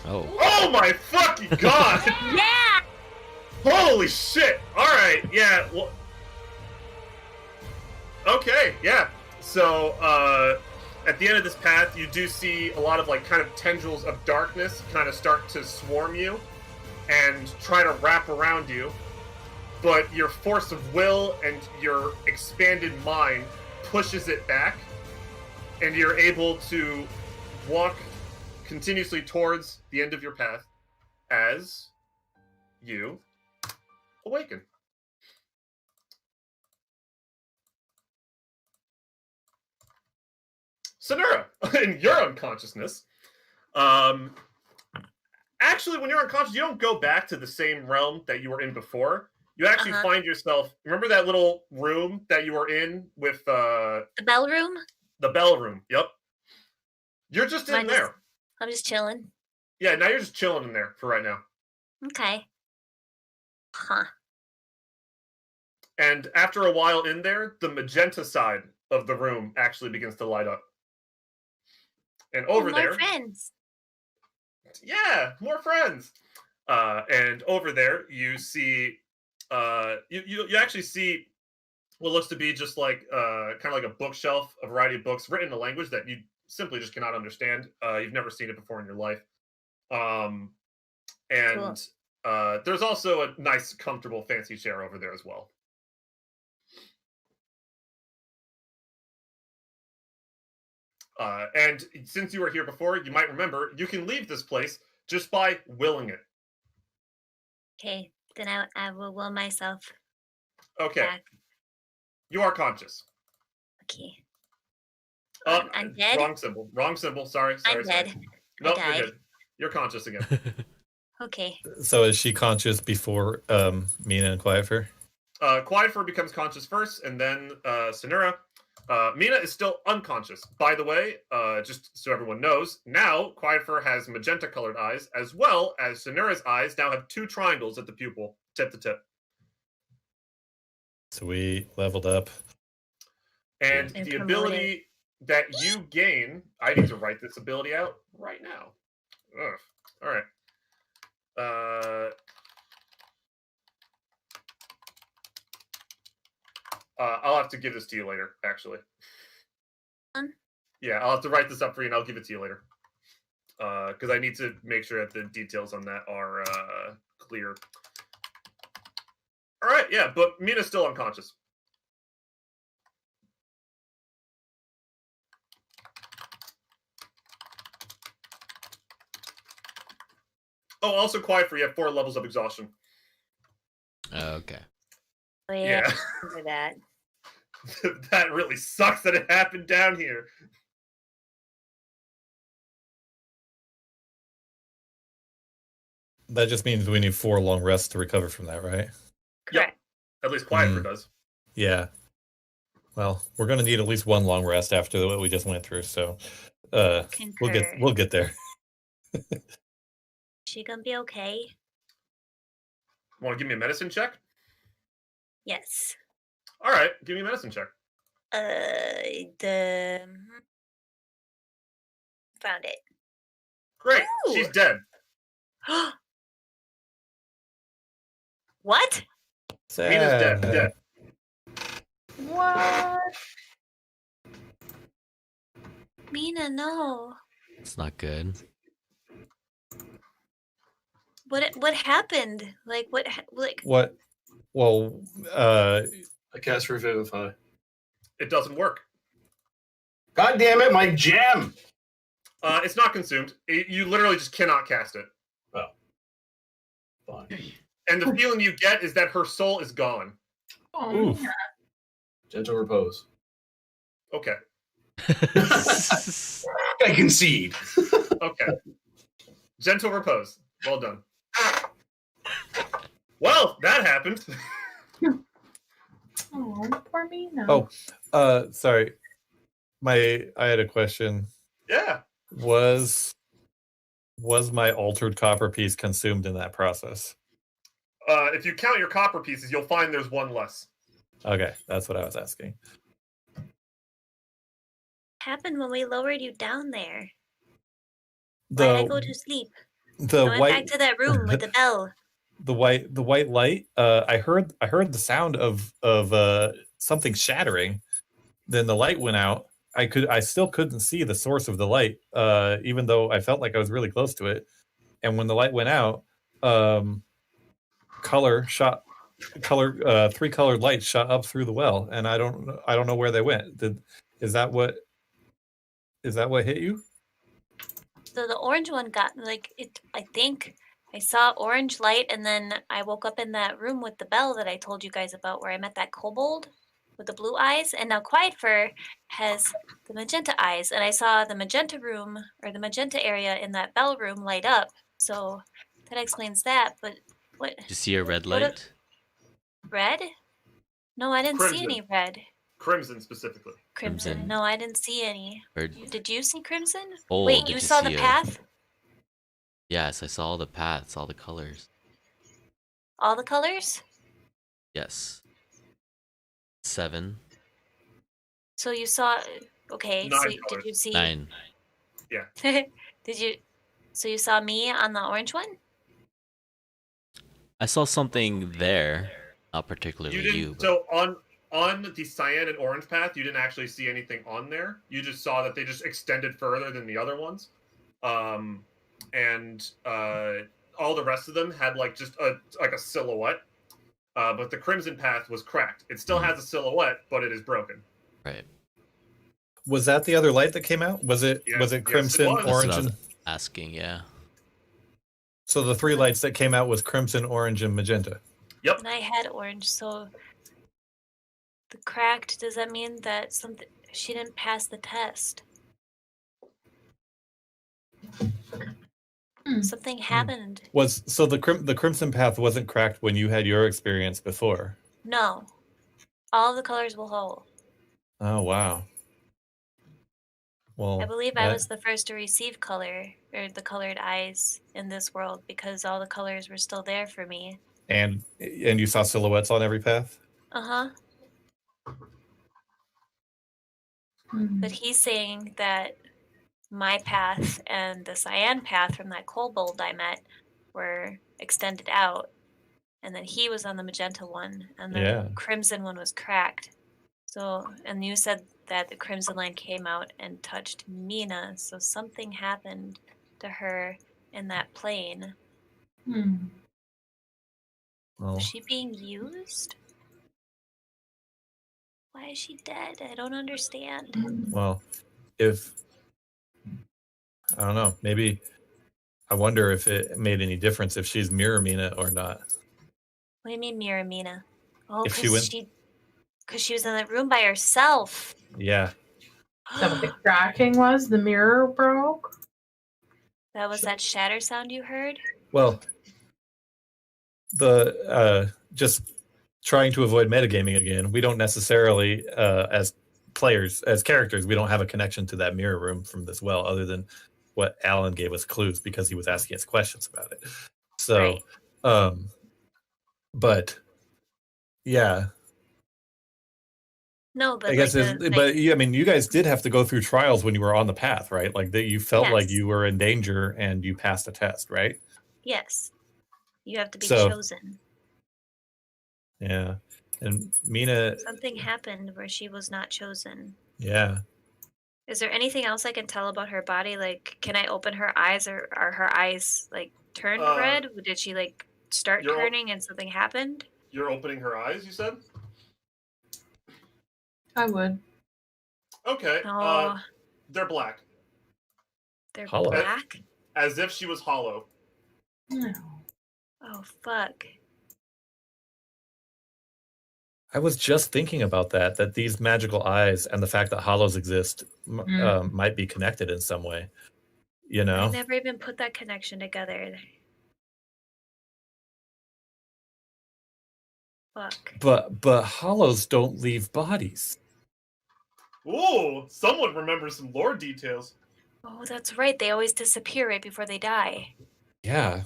Oh. Oh my fucking god! Yeah! Holy shit! Alright, yeah, well... Okay, yeah. So, at the end of this path, you do see a lot of, like, kind of tendrils of darkness kind of start to swarm you and try to wrap around you. But your force of will and your expanded mind pushes it back, and you're able to walk continuously towards the end of your path as you awaken. Sonura, in your unconsciousness, actually, when you're unconscious, you don't go back to the same realm that you were in before. You actually find yourself. Remember that little room that you were in with the bell room? The bell room. Yep. You're just in there. I'm just chilling. Yeah, now you're just chilling in there for right now. Okay. Huh. And after a while in there, the magenta side of the room actually begins to light up. And over more there, friends. Yeah, more friends. And over there, you see, you actually see what looks to be just like kind of like a bookshelf, a variety of books written in a language that you simply just cannot understand. You've never seen it before in your life. And cool. There's also a nice, comfortable, fancy chair over there as well. And since you were here before, you might remember you can leave this place just by willing it. Okay, then I will will myself. Okay. Back. You are conscious. Okay. I'm dead. Wrong symbol. Sorry. I'm dead. Nope, you're good. You're conscious again. Okay. So is she conscious before Mina and Quietfur? Quietfur becomes conscious first, and then Sonura. Mina is still unconscious. By the way, just so everyone knows, now Quietfur has magenta-colored eyes, as well as Sonura's eyes now have 2 triangles at the pupil, tip to tip. Sweet, leveled up. And the ability that you gain, I need to write this ability out right now. Ugh. All right. I'll have to give this to you later, actually. Um. Yeah, I'll have to write this up for you, and I'll give it to you later. Because I need to make sure that the details on that are clear. All right, yeah, but Mina's still unconscious. Oh, also quiet for you have 4 levels of exhaustion. Okay. Oh, Yeah. Remember that. That really sucks that it happened down here. That just means we need 4 long rests to recover from that, right? Correct. At least Quietford does. Yeah. Well, we're going to need at least 1 long rest after what we just went through, so Concur. we'll get there. She gonna be okay? Want to give me a medicine check? Yes. All right, give me a medicine check. Found it. Great, Ooh. she's dead. What? Mina's dead. Sad. Dead. What? Mina, no. It's not good. What happened? Like What? Well, I cast Revivify. It doesn't work. God damn it, my gem! It's not consumed. You literally just cannot cast it. Oh. Fine. And the feeling you get is that her soul is gone. Oh, Oof. yeah. Gentle repose. Okay. I concede. Okay. Gentle repose. Well done. Well, that happened. Oh, poor Mina. Oh. Sorry. I had a question. Yeah. Was my altered copper piece consumed in that process? If you count your copper pieces, you'll find there's 1 less. Okay, that's what I was asking. happened when we lowered you down there? Why did I go to sleep? The I went back to that room with the bell. the white light. I heard the sound of something shattering. Then the light went out. I still couldn't see the source of the light, even though I felt like I was really close to it. And when the light went out, 3 colored lights shot up through the well, and I don't know where they went. Is that what hit you? So the orange one got it. I think I saw orange light, and then I woke up in that room with the bell that I told you guys about, where I met that kobold with the blue eyes, and now Quiet Fur has the magenta eyes, and I saw the magenta room or the magenta area in that bell room light up. So that explains that. But what? Did you see a red light? Red? No, I didn't Crimson. see any red. Crimson specifically. Crimson. No, I didn't see any. Or, Did you see crimson? oh, Wait, did you you saw see the a- path? Yes, I saw all the paths, all the colors. All the colors? Yes. 7, So you saw. Okay. 9 So did colors. you see? 9. Did you? So you saw me on the orange one? I saw something there, not You particularly didn't. you, but So on the cyan and orange path, you didn't actually see anything on there. You just saw that they just extended further than the other ones, and all the rest of them had just a silhouette. But the crimson path was cracked. It still has a silhouette, but it is broken. right. Was that the other light that came out? Was it Yes, was it yes, it crimson, was. That's orange, what I was and asking, yeah. so the 3 lights that came out was crimson, orange, and magenta. Yep. And I had orange. So the cracked. Does that mean that something? She didn't pass the test. Something happened. So the crimson path wasn't cracked when you had your experience before? No. All the colors will hold. Oh wow. Well, I believe I was the first to receive color, or the colored eyes in this world, because all the colors were still there for me. and you saw silhouettes on every path. Uh-huh. But he's saying that my path and the cyan path from that kobold I met were extended out, and then he was on the magenta one, and the Yeah. crimson one was cracked. So, and you said that the crimson line came out and touched Mina, so something happened to her in that plane. Hmm. Well, Was she being used? Why is she dead? I don't understand. well, if I don't know, maybe I wonder if it made any difference if she's Mirror Mina or not. What do you mean, Mira Mina? Oh, If she went, because she was in that room by herself. yeah, Is that what the cracking was? The mirror broke? That was that shatter sound you heard? well, the just trying to avoid metagaming again. We don't necessarily, as players, as characters, we don't have a connection to that mirror room from this well, other than what Alan gave us clues because he was asking us questions about it. So, Right. But yeah, No, I but guess, like but I mean, you guys did have to go through trials when you were on the path, right? Like that, you felt like yes, you were in danger and you passed a test, right? yes, you have to be So chosen. yeah, and Mina, Something happened where she was not chosen. yeah. Is there anything else I can tell about her body? Like, can I open her eyes, or are her eyes like turned red? Did she like start You're- turning and something happened? You're opening her eyes, you said? I would. Okay. Oh, They're black. they're Hollow. black? As if she was hollow. No. Oh, fuck. I was just thinking about that these magical eyes and the fact that hollows exist might be connected in some way. You I know, never even put that connection together. Fuck. but hollows don't leave bodies. Ooh, someone remembers some lore details. Oh, that's right. They always disappear right before they die. Yeah,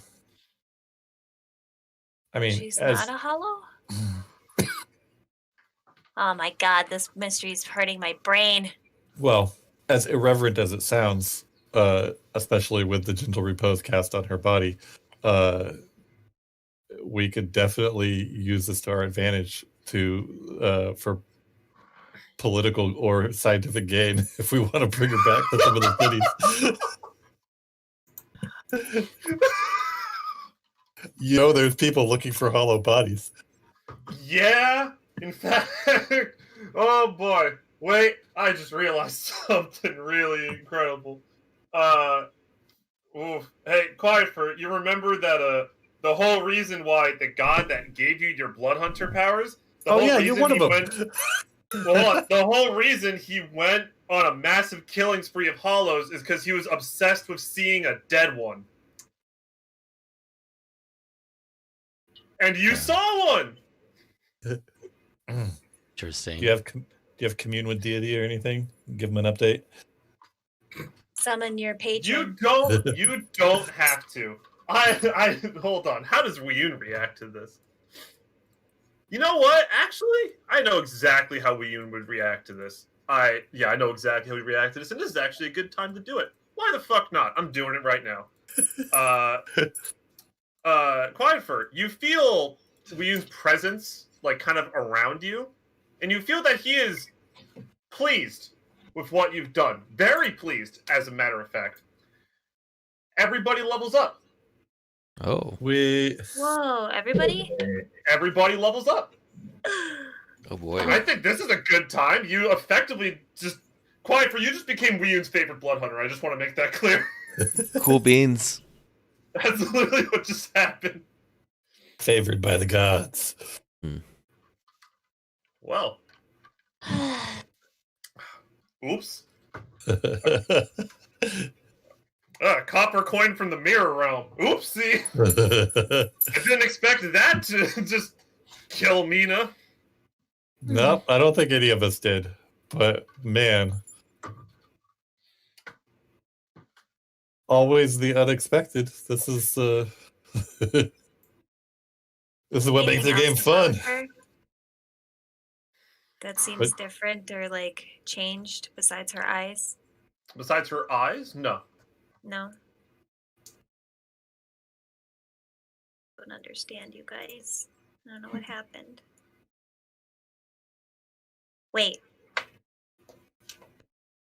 I mean, She's as not a hollow? Oh my god, this mystery's hurting my brain. well, as irreverent as it sounds, especially with the gentle repose cast on her body, we could definitely use this to our advantage for political or scientific gain if we want to bring her back to some of the cities. You know, there's people looking for hollow bodies. Yeah, in fact. Oh boy. Wait, I just realized something really incredible. Hey, Quietford, you remember that the whole reason why the god that gave you your blood hunter powers? Oh yeah, you're one of them. Well, hold on. The whole reason he went on a massive killing spree of hollows is because he was obsessed with seeing a dead one. And you saw one. Interesting. Do you have commune with deity or anything? Give them an update. Summon your patron. You don't have to. I hold on. How does Wiyun react to this? You know what? Actually, I know exactly how Wiyun would react to this. I know exactly how he react to this, and this is actually a good time to do it. Why the fuck not? I'm doing it right now. Quietford, you feel Wiyun's presence like kind of around you, and you feel that he is pleased with what you've done. Very pleased, as a matter of fact. Everybody levels up. Oh. Whoa, everybody? Everybody levels up. Oh boy. I think this is a good time. You effectively just Quietford, you just became Wiyun's favorite blood hunter. I just want to make that clear. Cool beans. That's literally what just happened. Favored by the gods. Well. Oops. Copper coin from the mirror realm. Oopsie. I didn't expect that to just kill Mina. Nope, I don't think any of us did. But man, always the unexpected. This is this is what makes the Anything game else about fun. her that seems different or like changed besides her eyes? Besides her eyes? No. No. don't understand, you guys. I don't know what happened. Wait.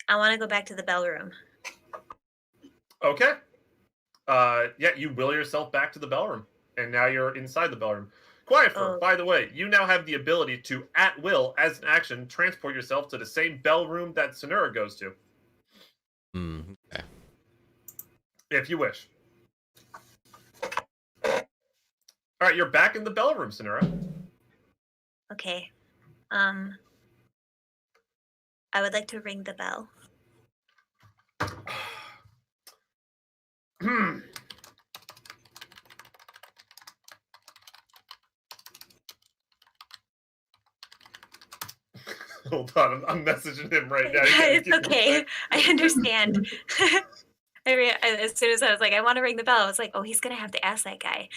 I want to go back to the bell room. Okay. Yeah, you will yourself back to the bell room, and now you're inside the bell room. Quietfur, by the way, you now have the ability to, at will, as an action, transport yourself to the same bell room that Sonura goes to. Okay. If you wish. All right, you're back in the bell room, Sonura. Okay. I would like to ring the bell. Hold on, I'm messaging him right now. It's okay. I understand. As soon as I was like, I want to ring the bell, I was like, oh, he's going to have to ask that guy.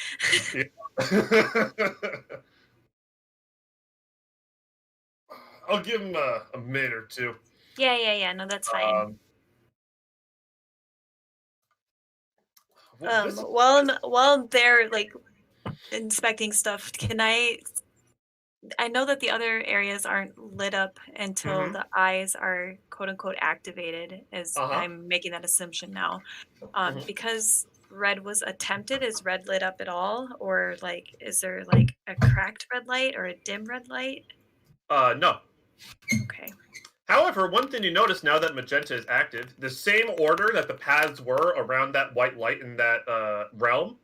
I'll give him a minute or two. Yeah. No, that's fine. While they're like inspecting stuff, can I know that the other areas aren't lit up until the eyes are quote unquote activated, as I'm making that assumption now. Because red was attempted, is red lit up at all? Or like, is there like a cracked red light or a dim red light? No. Okay. However, one thing you notice now that magenta is active, the same order that the paths were around that white light in that realm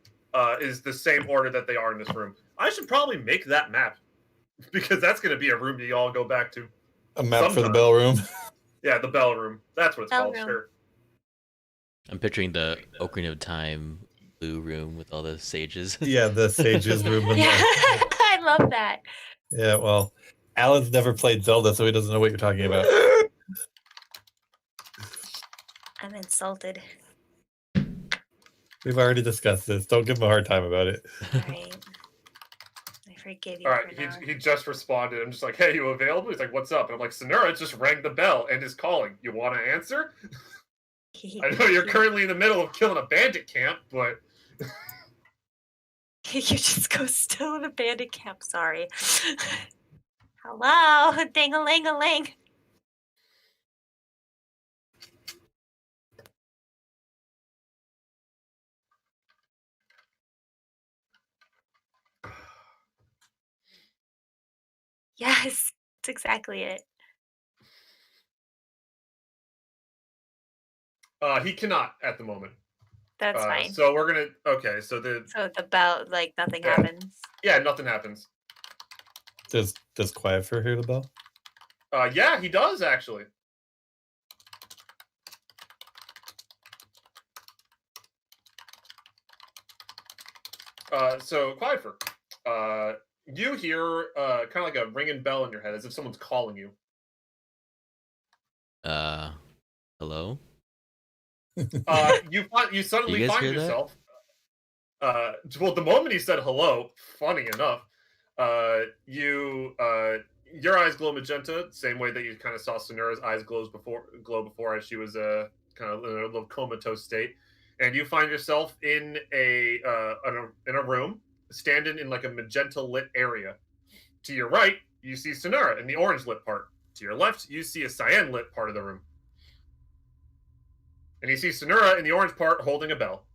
is the same order that they are in this room. I should probably make that map, because that's going to be a room you all go back to. A map for the bell room? Yeah, the bell room. That's what it's called, sure. I'm picturing the Ocarina of Time blue room with all the sages. Yeah, the sages room. I love that. Yeah, well, Alan's never played Zelda, so he doesn't know what you're talking about. I'm insulted. We've already discussed this. Don't give him a hard time about it. All right. I forgive you. All right, he just responded. I'm just like, hey, you available? He's like, what's up? And I'm like, Sonura just rang the bell and is calling. You want to answer? I know you're currently in the middle of killing a bandit camp, but... You just go still in a bandit camp, sorry. Hello, ding-a-ling-a-ling. Yes, that's exactly it. He cannot at the moment. That's fine. So we're gonna So the bell, like nothing happens. Yeah, nothing happens. Does Quietfur hear the bell? Yeah, he does actually. So Quietfur, you hear kind of like a ringing bell in your head, as if someone's calling you. Hello? You suddenly find yourself. Well, the moment he said hello, funny enough, your eyes glow magenta, same way that you kind of saw Sonura's eyes glow before, as she was kind of in a little comatose state, and you find yourself in a room, standing in like a magenta lit area. To your right, you see Sonura in the orange lit part. To your left, you see a cyan lit part of the room. And you see Sonura in the orange part holding a bell.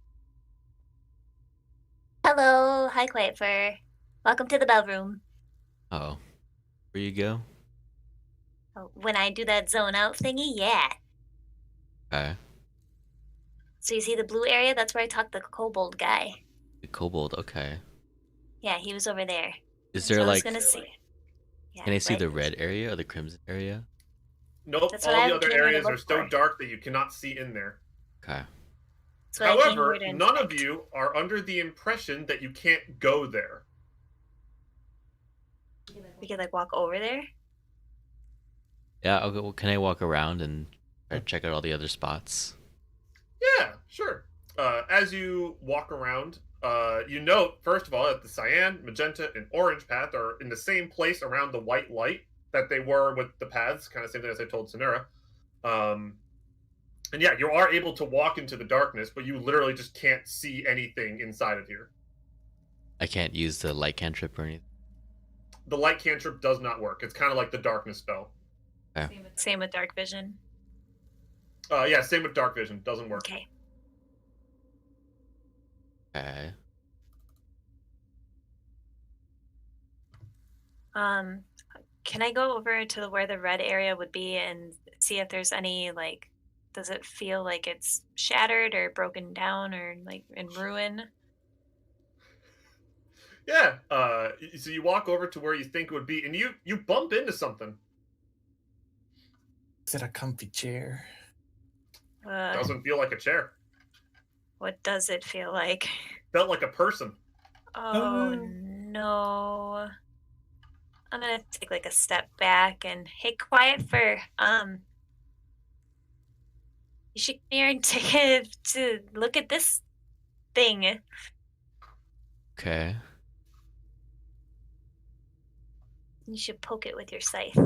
Hello, hi Quietfur. Welcome to the bell room. Oh, where you go? Oh, when I do that zone out thingy, yeah. Okay. So you see the blue area? That's where I talked to the kobold guy. The kobold, okay. Yeah, he was over there. Is there like... Can I see the red area or the crimson area? Nope, all the other areas are so dark that you cannot see in there. Okay. However, none of you are under the impression that you can't go there. We could like walk over there? Yeah, okay, well, can I walk around and try to check out all the other spots? Yeah, sure. As you walk around, you note, first of all, that the cyan, magenta, and orange path are in the same place around the white light that they were with the paths, kind of same thing as I told Sonura. And yeah, you are able to walk into the darkness, but you literally just can't see anything inside of here. I can't use the light cantrip or anything. The light cantrip does not work. It's kind of like the darkness spell. Same with dark vision. Yeah, same with dark vision. Doesn't work. Okay. Okay. Can I go over to where the red area would be and see if there's any, like, does it feel like it's shattered or broken down or like in ruin? Yeah. So you walk over to where you think it would be, and you bump into something. Is it a comfy chair? Doesn't feel like a chair. What does it feel like? Felt like a person. Oh no. I'm gonna take like a step back and, hey, quiet for you should come here and to look at this thing. Okay. You should poke it with your scythe.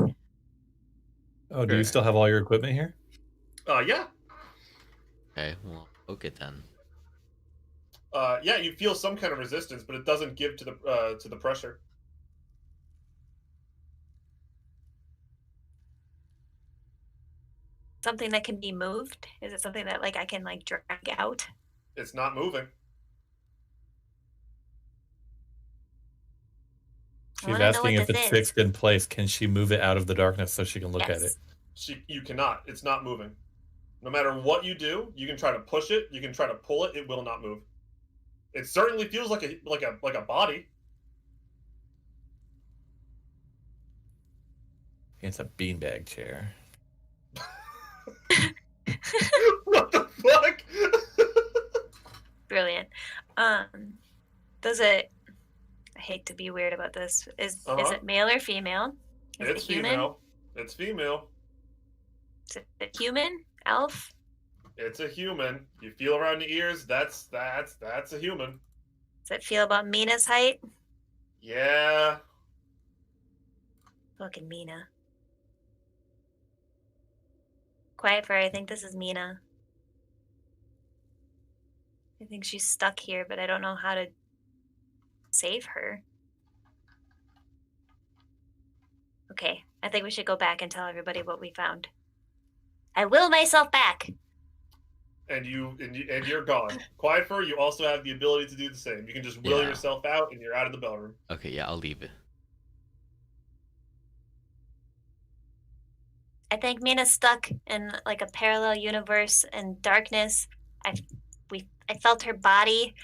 Oh, do you Sure. still have all your equipment here? Yeah. Okay. Well, okay then. Yeah, you feel some kind of resistance, but it doesn't give to the pressure. Something that can be moved? Is it something that like I can like drag out? It's not moving. I She's wanna know asking what if this it's is. fixed in place. Can she move it out of the darkness so she can look at it? Yes. You cannot. It's not moving. No matter what you do, you can try to push it, you can try to pull it, it will not move. It certainly feels like a body. It's a beanbag chair. What the fuck? Brilliant. Does it? I hate to be weird about this. Is it male or female? Is It's it human? female. It's female. Is it human? Elf? It's a human. You feel around the ears. That's a human. Does it feel about Mina's height? Yeah. Fucking Mina. Quiet Fire, I think this is Mina. I think she's stuck here, but I don't know how to save her. Okay, I think we should go back and tell everybody what we found. I will myself back. And you're gone. Quiet Fur, you also have the ability to do the same. You can just will Yeah. yourself out, and you're out of the bell room. Okay, yeah, I'll leave it. I think Mina's stuck in like a parallel universe and darkness. I felt her body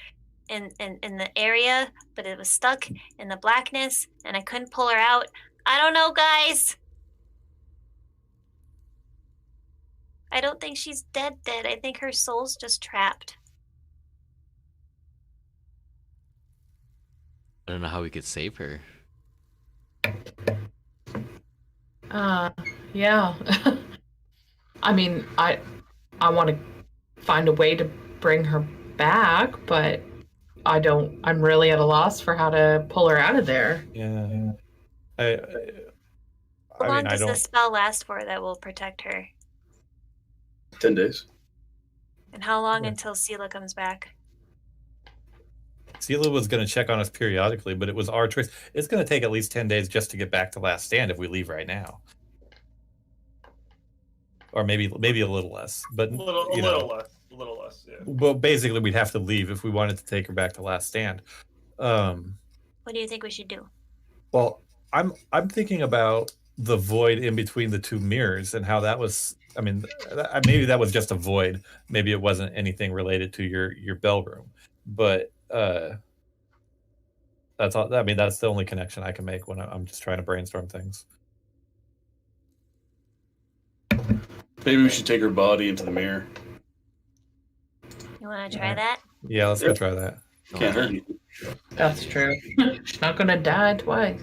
in the area, but it was stuck in the blackness, and I couldn't pull her out. I don't know, guys. I don't think she's dead. I think her soul's just trapped. I don't know how we could save her. Yeah. I mean, I want to find a way to bring her back, but I'm really at a loss for how to pull her out of there. Yeah. How long I does don't. the spell last for that will protect her? 10 days. And how long Yeah. until Sela comes back? Sela was going to check on us periodically, but it was our choice. It's going to take at least 10 days just to get back to Last Stand if we leave right now. Or maybe a little less. But A little less. Yeah. Well, basically, we'd have to leave if we wanted to take her back to Last Stand. What do you think we should do? Well, I'm thinking about the void in between the two mirrors and how that was. I mean, maybe that was just a void. Maybe it wasn't anything related to your bell room. But that's all. I mean, that's the only connection I can make when I'm just trying to brainstorm things. Maybe we should take her body into the mirror. You want to try Yeah. that? Yeah, let's go try that. Can't hurt you. That's true. She's not gonna die twice.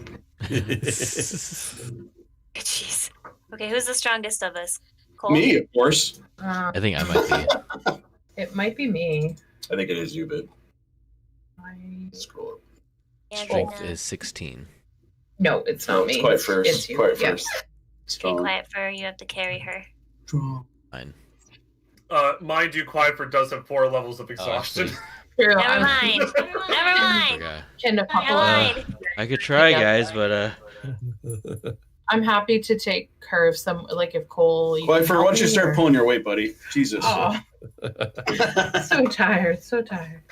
Jeez. Okay, who's the strongest of us? Cole? Me, of course. I think I might be. It might be me. I think it is you, but I... scroll up. Yeah, Strength Gina. is 16. No, it's No, not it's me. quiet first. It's you. Quiet Yeah. first. Okay, Strong. Quiet Fur, you have to carry her. Strong. Fine. Mind you, Quiet Fur does have 4 levels of Oh, exhaustion. actually, True. Never mind. Never mind. Okay. Can a I couple of, lied. I could try, Yeah. guys, but I'm happy to take care of some, like if Cole. Well, for once you me, start or- pulling your weight, buddy. Jesus. Oh, so tired, so tired.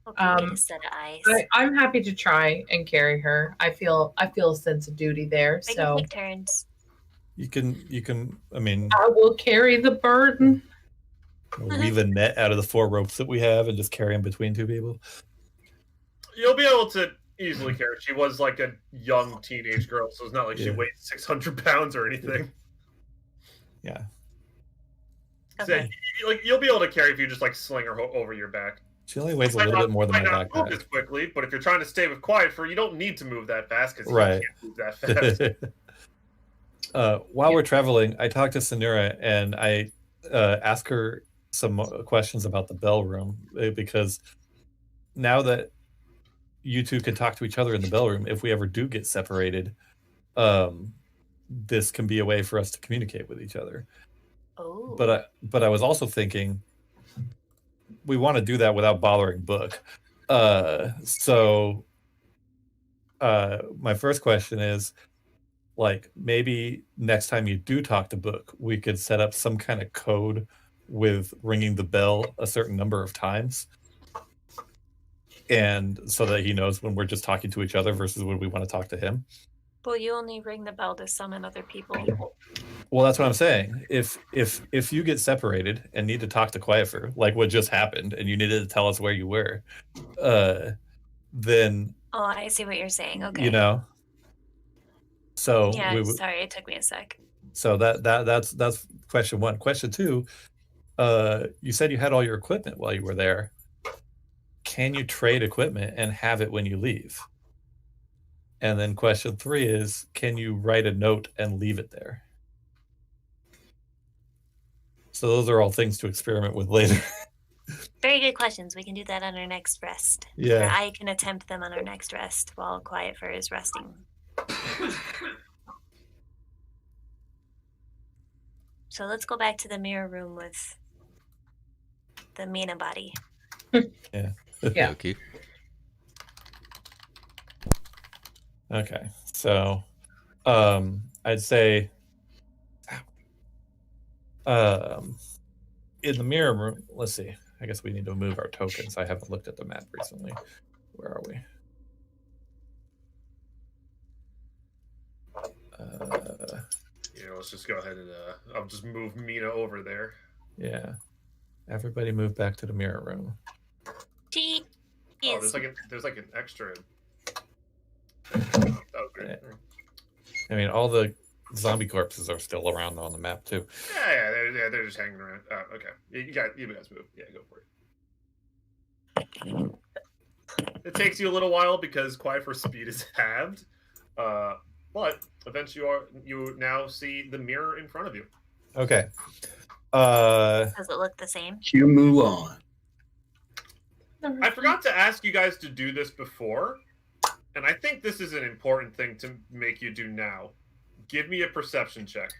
Okay, wait a set of eyes. I'm happy to try and carry her. I feel a sense of duty there. We can So take turns. You can. I mean, I will carry the burden. weave a net out of the 4 ropes that we have and just carry them between 2 people. You'll be able to easily carry. She was like a young teenage girl, so it's not like she Yeah. weighed 600 pounds or anything. Yeah. Okay. So, you'll be able to carry if you just like sling her over your back. She only weighs a little bit more than my might not move backpack. as quickly, but if you're trying to stay with Quietfur, you don't need to move that fast because Right. you can't move that fast. While we're traveling, I talked to Sanura and I asked her some questions about the bell room because now that you two can talk to each other in the bell room, if we ever do get separated, this can be a way for us to communicate with each other. Oh. But I was also thinking we want to do that without bothering Book. So my first question is, like, maybe next time you do talk to Book, we could set up some kind of code with ringing the bell a certain number of times, and so that he knows when we're just talking to each other versus when we want to talk to him. Well, you only ring the bell to summon other people. Well, that's what I'm saying. If you get separated and need to talk to Quietfur, like what just happened, and you needed to tell us where you were, then Oh, I see what you're saying. Okay. you know. So Yeah. we would. Sorry, it took me a sec. So that's question 1. Question 2, you said you had all your equipment while you were there. Can you trade equipment and have it when you leave? And then question 3 is, can you write a note and leave it there? So those are all things to experiment with later. Very good questions. We can do that on our next rest. Or Yeah. I can attempt them on our next rest while Quietfur is resting. So let's go back to the mirror room with the Mina body. Yeah. okay. Okay. So I'd say in the mirror room, let's see. I guess we need to move our tokens. I haven't looked at the map recently. Where are we? Let's just go ahead and I'll just move Mina over there. Yeah. Everybody move back to the mirror room. Jeez. Oh, there's like an extra. Oh, great. I mean, all the zombie corpses are still around on the map too. Yeah, they're just hanging around. Okay, you guys move. Yeah, go for it. It takes you a little while because Quietfur speed is halved, but eventually you now see the mirror in front of you. Okay. Does it look the same? Cue Mulan. I forgot to ask you guys to do this before, and I think this is an important thing to make you do now. Give me a perception check.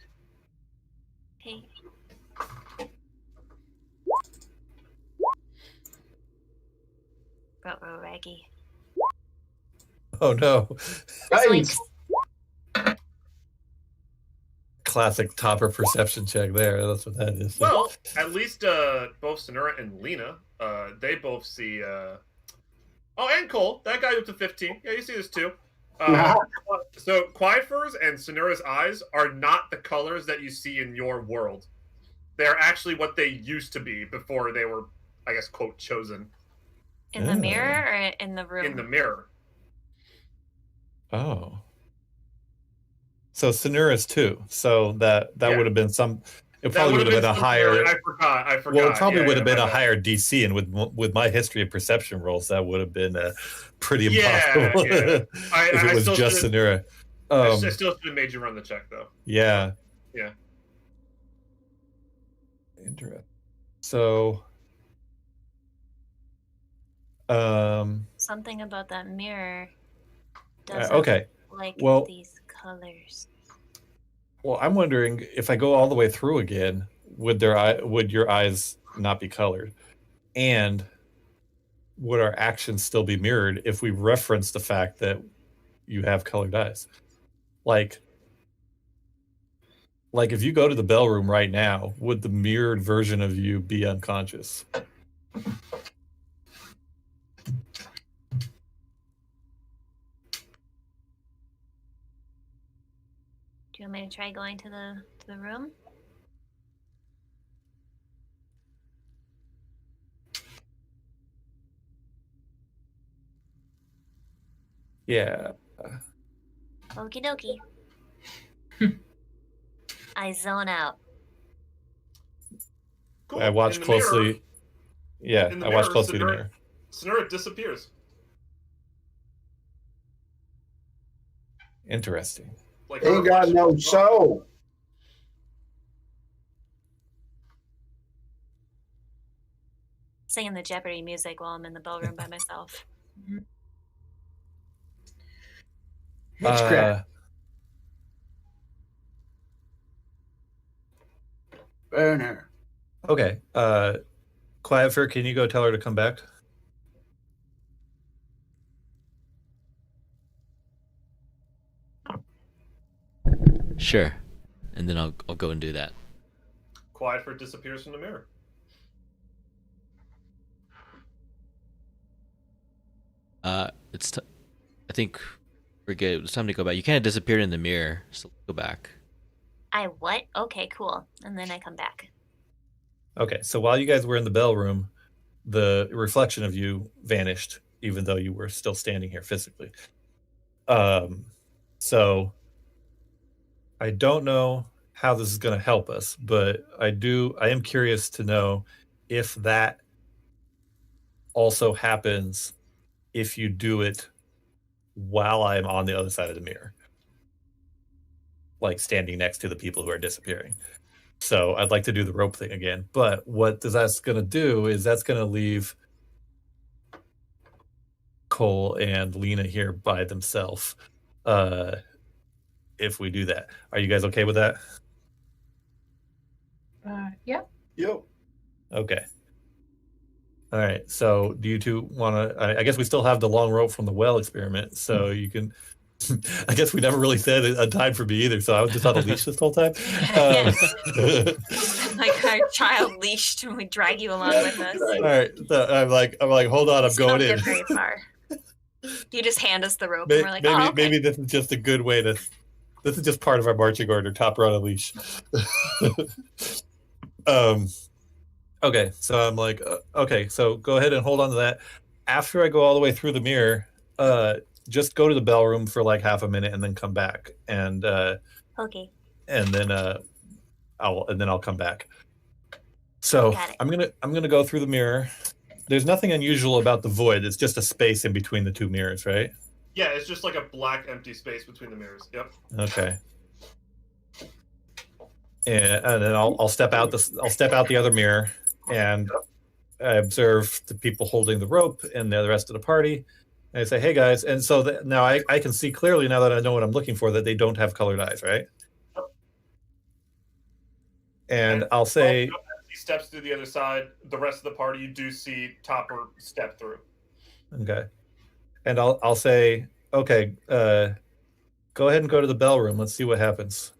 Hey. Ruh-roh, Raggy. Oh no. Right. Classic topper perception check there. That's what that is. Well, at least both Sonura and Lena, they both see. Oh, and Cole, that guy up to 15. Yeah, you see this too. So Quietfur's and Sonura's eyes are not the colors that you see in your world. They're actually what they used to be before they were, I guess, quote, chosen. In the mirror or in the room? In the mirror. Oh. So Sonura's too. So that Yeah. would have been some. It That probably would have been a some- higher. I forgot. Well, it probably would have been my a bad. higher DC, and with my history of perception rolls, that would have been pretty Yeah, impossible yeah. if it was still just should- Sonura. I still should have made you run the check, though. Yeah. Yeah. Interesting. So, Something about that mirror doesn't okay. like Well- these colors. Well, I'm wondering if I go all the way through again, would your eyes not be colored? And would our actions still be mirrored if we reference the fact that you have colored eyes? Like if you go to the bell room right now, would the mirrored version of you be unconscious? Do you want me to try going to the room? Yeah. Okie dokie. I zone out. Cool. I watch In the closely. Mirror, Yeah, in the I watch mirror, closely the mirror. Sonura disappears. Interesting. Like Ain't got no soul. Singing the Jeopardy music while I'm in the ballroom by myself. Witchcraft. Burn her. Okay. Quietfur, can you go tell her to come back? Sure. And then I'll go and do that. Quietford disappears from the mirror. I think we're good. It's time to go back. You kind of disappeared in the mirror, so let's go back. I what? Okay, cool. And then I come back. Okay, so while you guys were in the bell room, the reflection of you vanished, even though you were still standing here physically. So I don't know how this is going to help us, but I am curious to know if that also happens if you do it while I'm on the other side of the mirror, like standing next to the people who are disappearing. So I'd like to do the rope thing again, but what that's going to do is that's going to leave Cole and Lena here by themselves. If we do that, are you guys okay with that? Yep. Yo. Okay. All right. So do you two want to? I guess we still have the long rope from the well experiment, so you can. I guess we never really said a time for me either, so I was just on a leash this whole time. Like our child leashed and we drag you along with us. All right. So I'm like, hold on, I'm going in. Don't get very far. You just hand us the rope Maybe, and we're like, oh, okay. maybe this is just a good way to. This is just part of our marching order. Top run a leash. Okay, so I'm like, okay, so go ahead and hold on to that. After I go all the way through the mirror, just go to the bell room for like half a minute and then come back, and Okay. and then I'll come back. So I'm gonna go through the mirror. There's nothing unusual about the void. It's just a space in between the two mirrors, right? Yeah, it's just like a black empty space between the mirrors. Yep. Okay. And then I'll step out the other mirror, and I observe the people holding the rope and the rest of the party. And I say, "Hey guys!" And so now I can see clearly, now that I know what I'm looking for, that they don't have colored eyes, right? And I'll say, as he steps through the other side, the rest of the party you do see Topper step through. okay. And I'll say, okay, go ahead and go to the bell room. Let's see what happens.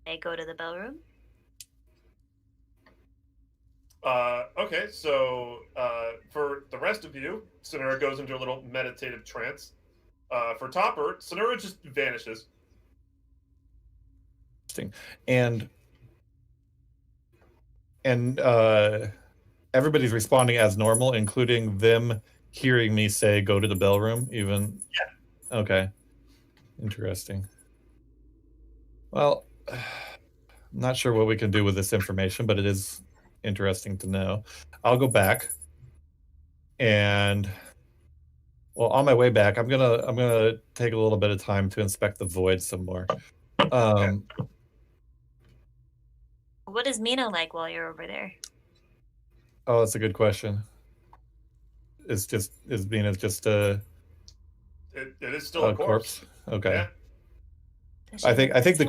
I go to the bell room. Okay, so for the rest of you, Sonura goes into a little meditative trance. For Topper, Sonura just vanishes. And everybody's responding as normal, including them hearing me say go to the bell room, even. Yeah. Okay. Interesting. Well, I'm not sure what we can do with this information, but it is interesting to know. I'll go back, and well, on my way back, I'm gonna take a little bit of time to inspect the void some more. Okay. What is Mina like while you're over there? Oh, that's a good question. Is Mina just It is still a corpse. Okay. Yeah. Does I she think look the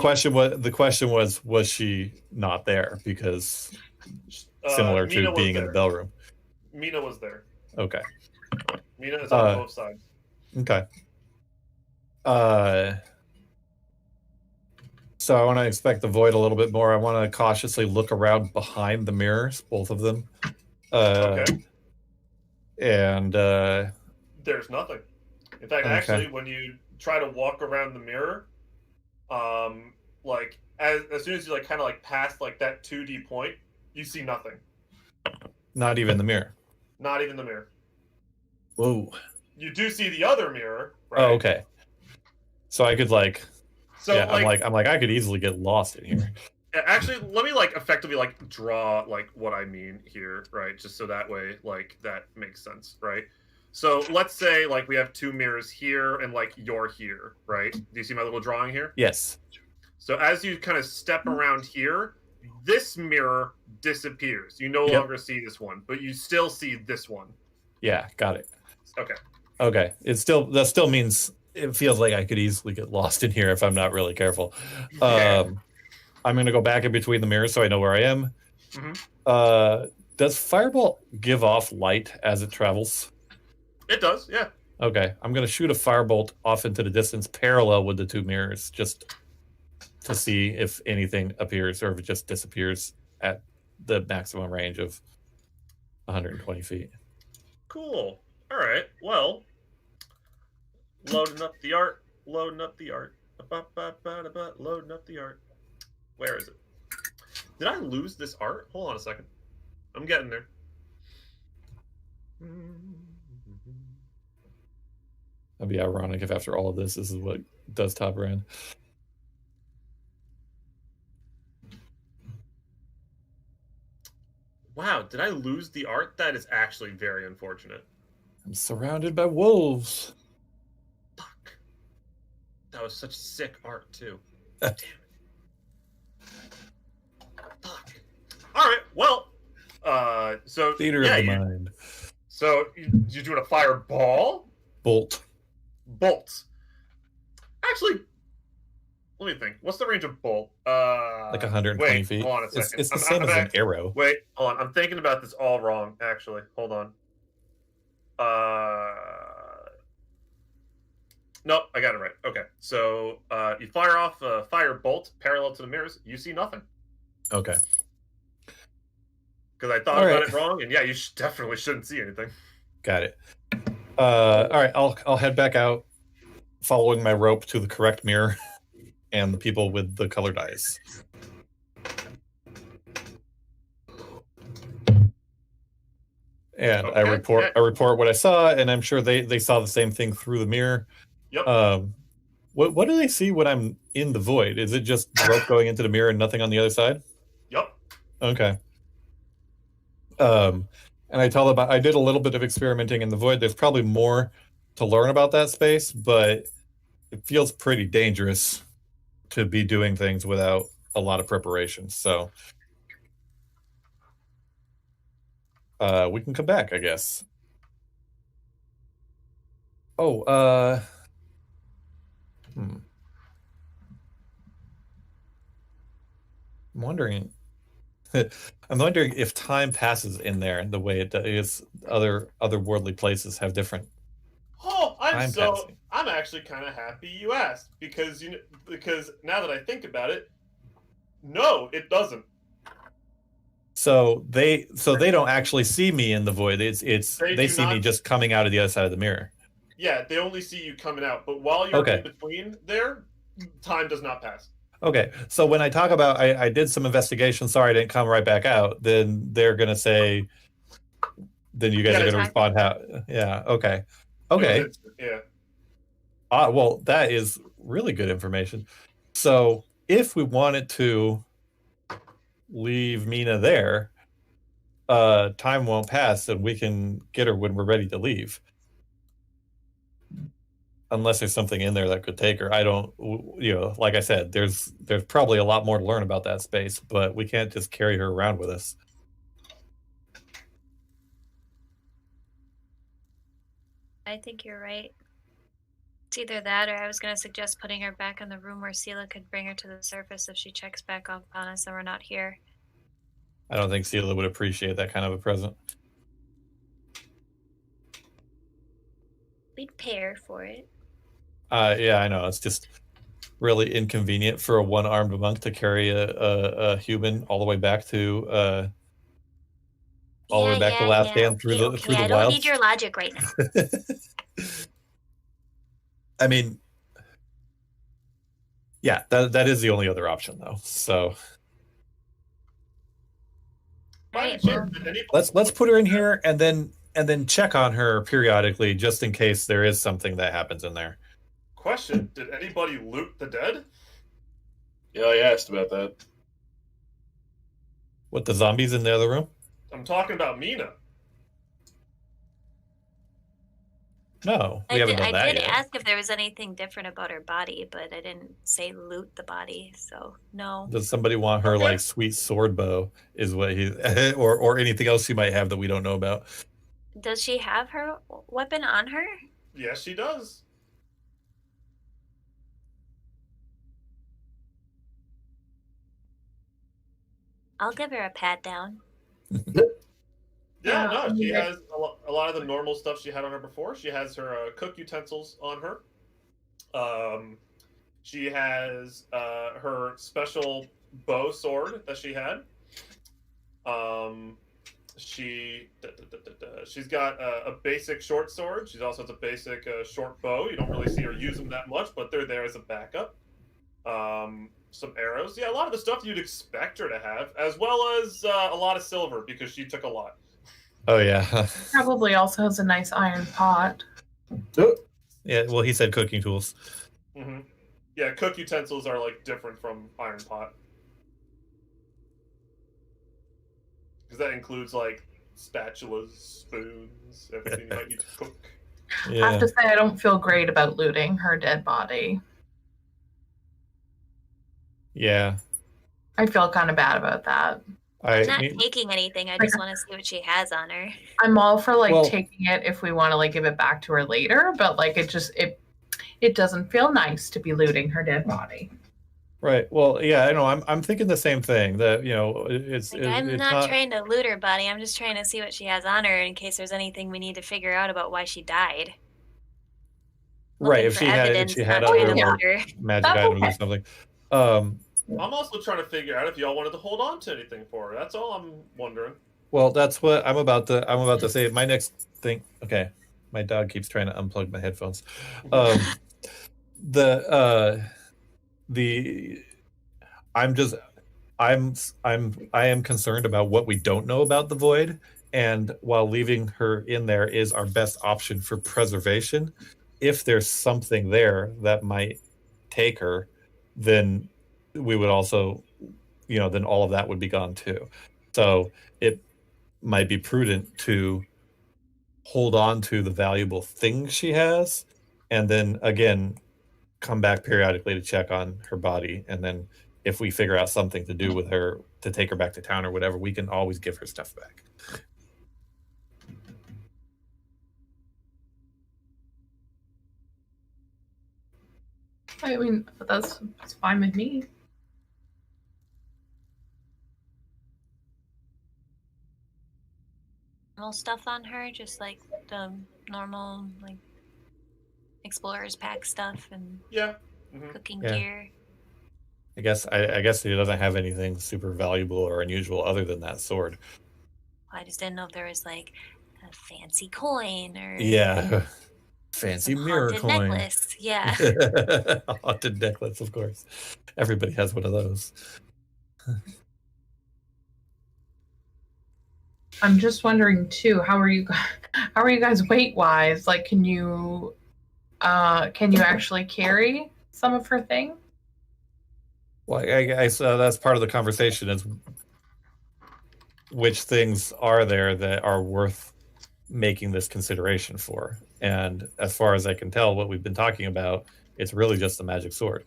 missing? question was she not there, because similar Mina to was being in there. the bell room. Mina was there. Okay. Mina is on both sides. Okay. So I want to inspect the void a little bit more. I want to cautiously look around behind the mirrors, both of them. Okay. And there's nothing. In fact, actually, when you try to walk around the mirror, like as soon as you like kind of like pass like that 2D point, you see nothing. Not even the mirror. Not even the mirror. Whoa. You do see the other mirror, right? Oh, okay. So I could like. So yeah, like, I'm like I could easily get lost in here. Actually, let me like effectively like draw like what I mean here, right? Just so that way like that makes sense, right? So let's say like we have two mirrors here and like you're here, right? Do you see my little drawing here? Yes. So as you kind of step around here, this mirror disappears. You no longer see this one, but you still see this one. Yeah, got it. Okay. Okay. That still means it feels like I could easily get lost in here if I'm not really careful. I'm going to go back in between the mirrors so I know where I am. Mm-hmm. Does Firebolt give off light as it travels? It does, yeah. Okay. I'm going to shoot a Firebolt off into the distance parallel with the two mirrors just to see if anything appears or if it just disappears at the maximum range of 120 feet. Cool. All right. Well, loading up the art. Loading up the art. Loading up the art. Where is it? Did I lose this art? Hold on a second. I'm getting there. That'd be ironic if after all of this is what does top brand. Wow, did I lose the art? That is actually very unfortunate. I'm surrounded by wolves. Fuck. That was such sick art, too. Damn it. Fuck. All right, well, so... Theater of the mind. So, you're doing a fireball? Bolt. Actually, let me think. What's the range of bolt? Like 120 feet. Hold on a second. It's the same as an arrow. Wait, hold on. I'm thinking about this all wrong, actually. Hold on. Nope, I got it right. Okay, so you fire off a fire bolt parallel to the mirrors. You see nothing. Okay. Because I thought about it wrong, and yeah, you definitely shouldn't see anything. Got it. All right, I'll head back out, following my rope to the correct mirror and the people with the colored eyes. And I report what I saw, and I'm sure they saw the same thing through the mirror. Yep. What do they see when I'm in the void? Is it just rope going into the mirror and nothing on the other side? Yep. Okay. And I tell them I did a little bit of experimenting in the void. There's probably more to learn about that space, but it feels pretty dangerous to be doing things without a lot of preparation. So we can come back, I guess. Oh, I'm wondering if time passes in there the way it is. Other worldly places have different. Oh, I'm actually kind of happy you asked because now that I think about it, no, it doesn't. So they don't actually see me in the void. They see me just coming out of the other side of the mirror. Yeah, they only see you coming out, but while you're in between there, time does not pass. Okay, so when I talk about I did some investigation, sorry I didn't come right back out, then they're going to say, then you guys are going to respond how, yeah, okay. Yeah. Well, that is really good information. So if we wanted to leave Mina there, time won't pass and we can get her when we're ready to leave. Unless there's something in there that could take her. I don't, like I said, there's probably a lot more to learn about that space, but we can't just carry her around with us. I think you're right. It's either that or I was going to suggest putting her back in the room where Sela could bring her to the surface if she checks back up on us and we're not here. I don't think Sela would appreciate that kind of a present. We'd pair for it. Yeah, I know. It's just really inconvenient for a one-armed monk to carry a human all the way back to the last stand through Okay, the through the I don't need wilds. your logic right now. I mean, yeah, that is the only other option though. So Right, let's put her in here and then check on her periodically just in case there is something that happens in there. Question: did anybody loot the dead? Yeah, I asked about that. What, the zombies in the other room? I'm talking about Mina. No, we haven't done that I did yet. ask if there was anything different about her body, but I didn't say loot the body, so no. Does somebody want her like sweet sword bow? Is what he or anything else she might have that we don't know about? Does she have her weapon on her? Yes, she does. I'll give her a pat down. Yeah, no, she has a lot of the normal stuff she had on her before. She has her cook utensils on her. She has her special bow sword that she had. She's got a basic short sword. She also has a basic short bow. You don't really see her use them that much, but they're there as a backup. Some arrows. Yeah, a lot of the stuff you'd expect her to have, as well as a lot of silver because she took a lot. Oh yeah. Probably also has a nice iron pot. Yeah, well, he said cooking tools. Mm-hmm. Yeah, cook utensils are like different from iron pot because that includes like spatulas, spoons, everything you might need to cook. Yeah. I have to say, I don't feel great about looting her dead body. Yeah. I feel kind of bad about that. I'm not taking anything. I just want to see what she has on her. I'm all for like taking it if we want to like give it back to her later, but like it doesn't feel nice to be looting her dead body. Right. Well, yeah, I know. I'm thinking the same thing. That I'm not trying to loot her body. I'm just trying to see what she has on her in case there's anything we need to figure out about why she died. Right. If she had other magic items or something. I'm also trying to figure out if y'all wanted to hold on to anything for her. That's all I'm wondering. Well, that's what I'm about to say. My next thing. Okay, my dog keeps trying to unplug my headphones. I am concerned about what we don't know about the void, and while leaving her in there is our best option for preservation, if there's something there that might take her, then we would also, then all of that would be gone too. So it might be prudent to hold on to the valuable things she has, and then again come back periodically to check on her body, and then if we figure out something to do with her to take her back to town or whatever, we can always give her stuff back. I mean, that's fine with me. Normal stuff on her, just like the normal like explorer's pack stuff and cooking gear. I guess he doesn't have anything super valuable or unusual other than that sword. I just didn't know if there was like a fancy coin or fancy mirror coin necklace. Yeah. A haunted necklace, of course. Everybody has one of those. I'm just wondering too, how are you guys weight wise? Like, can you actually carry some of her things? Well, I that's part of the conversation is which things are there that are worth making this consideration for. And as far as I can tell, what we've been talking about, it's really just the magic sword.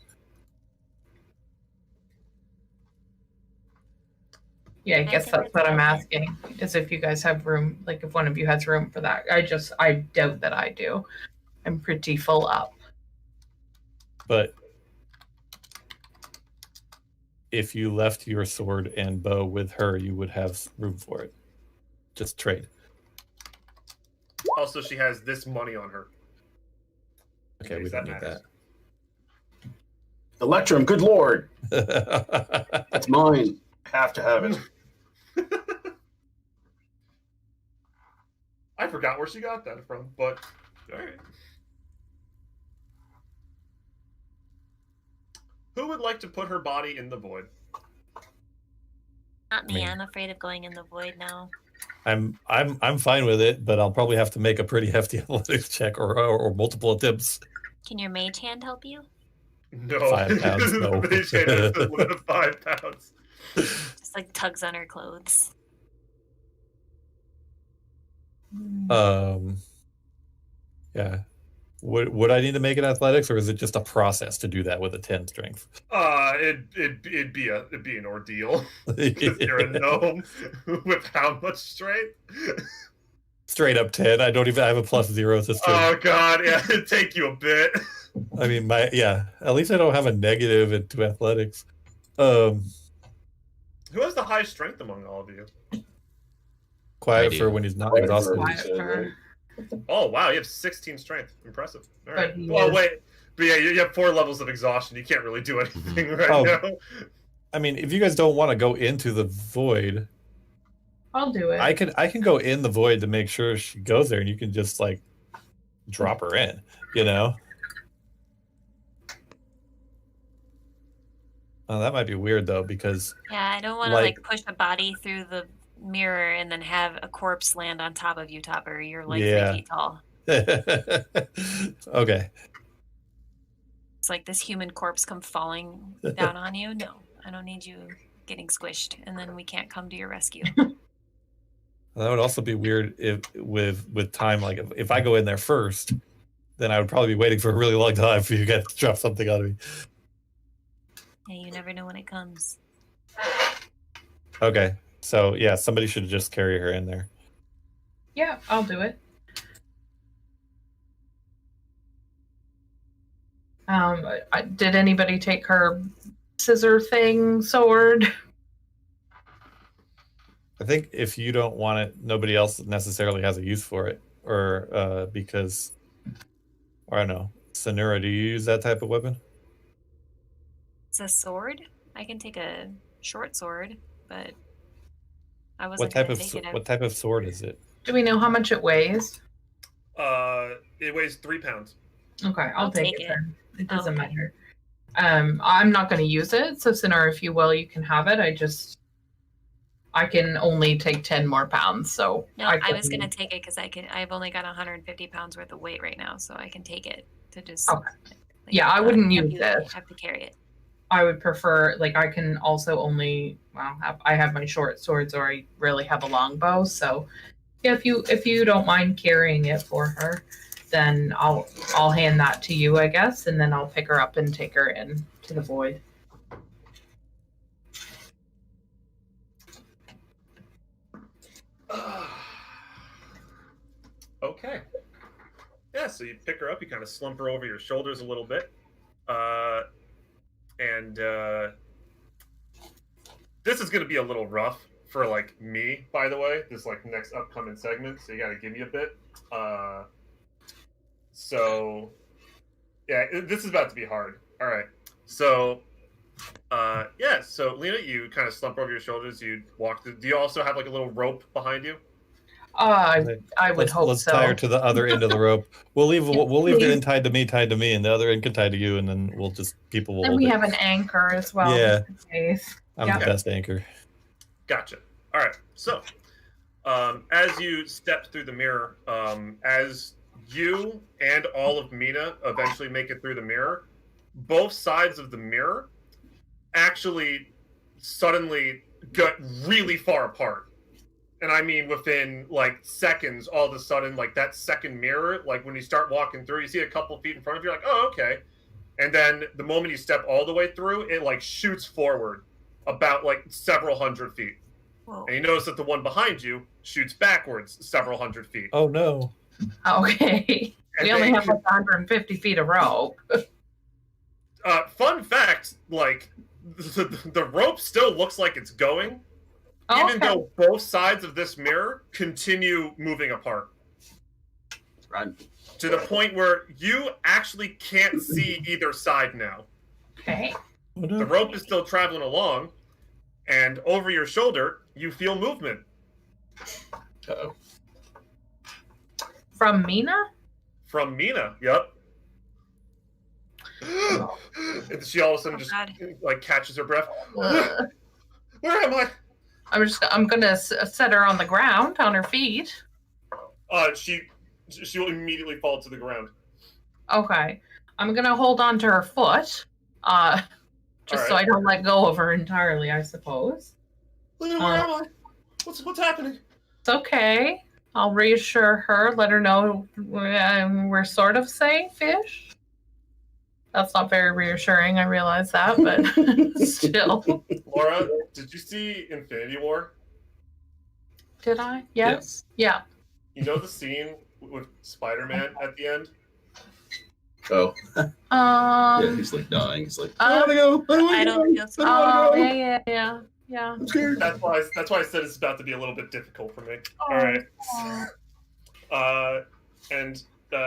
Yeah, I guess that's what I'm asking, is if you guys have room, like if one of you has room for that. I doubt that I do. I'm pretty full up. But if you left your sword and bow with her, you would have room for it. Just trade. Also, she has this money on her. Okay, In we case don't need matters. Electrum, good lord. that. It's mine. I have to have it. I forgot where she got that from, but all right. Who would like to put her body in the void? Not me. Me. I'm afraid of going in the void now. I'm fine with it, but I'll probably have to make a pretty hefty athletics check or multiple attempts. Can your mage hand help you? No. 5 pounds, no. They say that's the limit of 5 pounds. Just like tugs on her clothes. Yeah. Would I need to make an athletics, or is it just a process to do that with a 10 strength? It'd be an ordeal because you're a gnome with how much strength? Straight up 10. I don't even have a +0 to strength. Oh god, yeah, it'd take you a bit. I mean, at least I don't have a negative into athletics. Who has the highest strength among all of you? Quiet I for do. when he's not Quiet exhausted. for- Quiet for- Oh wow, you have 16 strength. Impressive. All right. But he Well, is- wait, but yeah, you have 4 levels of exhaustion. You can't really do anything right Oh. now. I mean, if you guys don't want to go into the void, I'll do it. I can go in the void to make sure she goes there, and you can just like drop her in. You know. Oh, that might be weird though, because Yeah, I don't want to Like- push a body through the mirror and then have a corpse land on top of you, Topper. You're like Yeah. 3 feet tall. okay. It's like this human corpse come falling down on you. No, I don't need you getting squished, and then we can't come to your rescue. That would also be weird if with time. Like if I go in there first, then I would probably be waiting for a really long time for you guys to drop something on me. Yeah, you never know when it comes. Okay, so yeah, somebody should just carry her in there. Yeah, I'll do it. Did anybody take her scissor thing, sword? I think if you don't want it, nobody else necessarily has a use for it, or because, or I don't know, Sonura, do you use that type of weapon? It's a sword. I can take a short sword, but I wasn't What type gonna of take it. what type of sword is it? Do we know how much it weighs? It weighs 3 pounds. Okay, I'll take take it it. then. It doesn't Okay. matter. I'm not going to use it, so Sinara, if you will, you can have it. I can only take 10 more pounds, so No, I was couldn't- gonna take it because I've only got 150 pounds worth of weight right now, so I can take it to just. Okay. Yeah, I wouldn't have use you this. Have to carry it. I would prefer, I can also only, I have my short swords, or I really have a long bow. So, yeah, if you don't mind carrying it for her, then I'll hand that to you, I guess, and then I'll pick her up and take her in to the void. Okay. Yeah, so you pick her up, you kind of slump her over your shoulders a little bit. And this is going to be a little rough for, me, by the way, this, next upcoming segment, so you got to give me a bit. So, yeah, this is about to be hard. All right. So, yeah, so, Lena, you kind of slump over your shoulders, you walk through. Do you also have, a little rope behind you? I would Let's, hope let's so. tie her to the other end of the rope. We'll leave Yeah, we'll leave the please. end tied to me, and the other end can tie to you, and then we'll just people will. And hold we it. have an anchor as well. Yeah. Just in case. I'm Yeah. the best anchor. Gotcha. All right. So, as you step through the mirror, as you and all of Mina eventually make it through the mirror, both sides of the mirror actually suddenly got really far apart. And I mean, within seconds, all of a sudden, that second mirror, when you start walking through, you see a couple feet in front of you, you're like, oh, okay. And then the moment you step all the way through, it shoots forward about several hundred feet. Whoa. And you notice that the one behind you shoots backwards several hundred feet. Oh no! Okay. And We only they- have 150 feet of rope. Fun fact, the rope still looks like it's going, even Okay. though both sides of this mirror continue moving apart. Run. To the point where you actually can't see either side now. Okay. The rope is still traveling along, and over your shoulder, you feel movement. Uh-oh. From Mina? From Mina, yep. And she all of a sudden just God. like catches her breath. Uh, Where am I? I'm gonna set her on the ground, on her feet. She will immediately fall to the ground. Okay. I'm gonna hold on to her foot, just so I don't let go of her entirely, I suppose. Where am I? What's happening? It's okay. I'll reassure her, let her know we're sort of safe-ish. That's not very reassuring, I realize that, but still. Laura, did you see Infinity War? Did I? Yes. Yeah. You know the scene with Spider-Man at the end? Oh. Yeah, he's like dying. He's like, I want to go. I don't feel so. Oh, yeah. I'm scared. That's why I said it's about to be a little bit difficult for me. All right.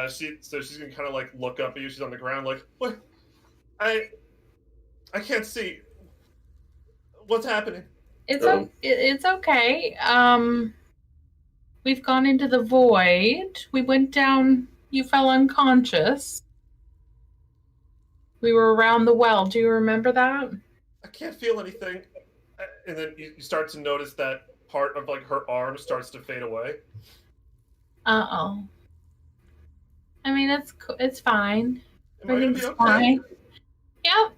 She's gonna kind of like look up at you. She's on the ground, like, what? I can't see. What's happening? It's okay. We've gone into the void. We went down. You fell unconscious. We were around the well. Do you remember that? I can't feel anything. And then you start to notice that part of like her arm starts to fade away. Uh-oh. I mean, it's fine. Am I gonna be Everything's okay? fine. Yep.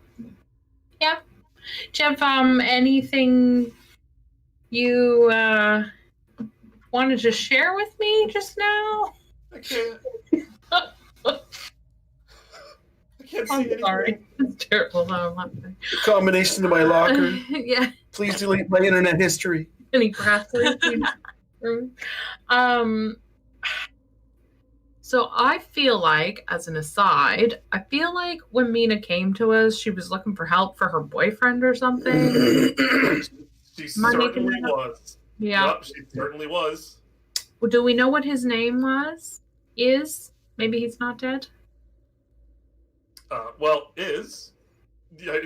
Jeff, anything you wanted to share with me just now? I can't see I'm anything. sorry. It's terrible how I'm laughing. Combination to my locker. Yeah. Please delete my internet history. Any grassroots? So I feel like, as an aside, I feel like when Mina came to us, she was looking for help for her boyfriend or something. She Am I making certainly that up? was. Yeah. Yep, she certainly was. Well, do we know what his name was? Maybe he's not dead? Yeah,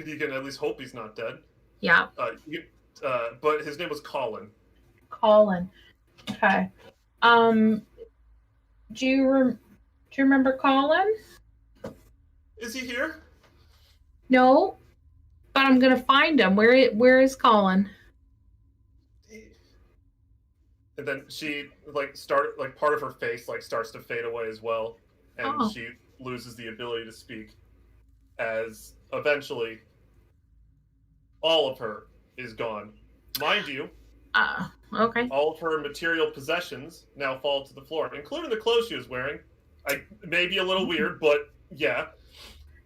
you can at least hope he's not dead. Yeah. But his name was Colin. Colin. Okay. Do you remember Colin? Is he here? No. But I'm gonna find him. Where is Colin? And then she part of her face starts to fade away as well, and she loses the ability to speak. As eventually, all of her is gone. Mind you, Okay. all of her material possessions now fall to the floor, including the clothes she was wearing. Maybe a little weird, but yeah.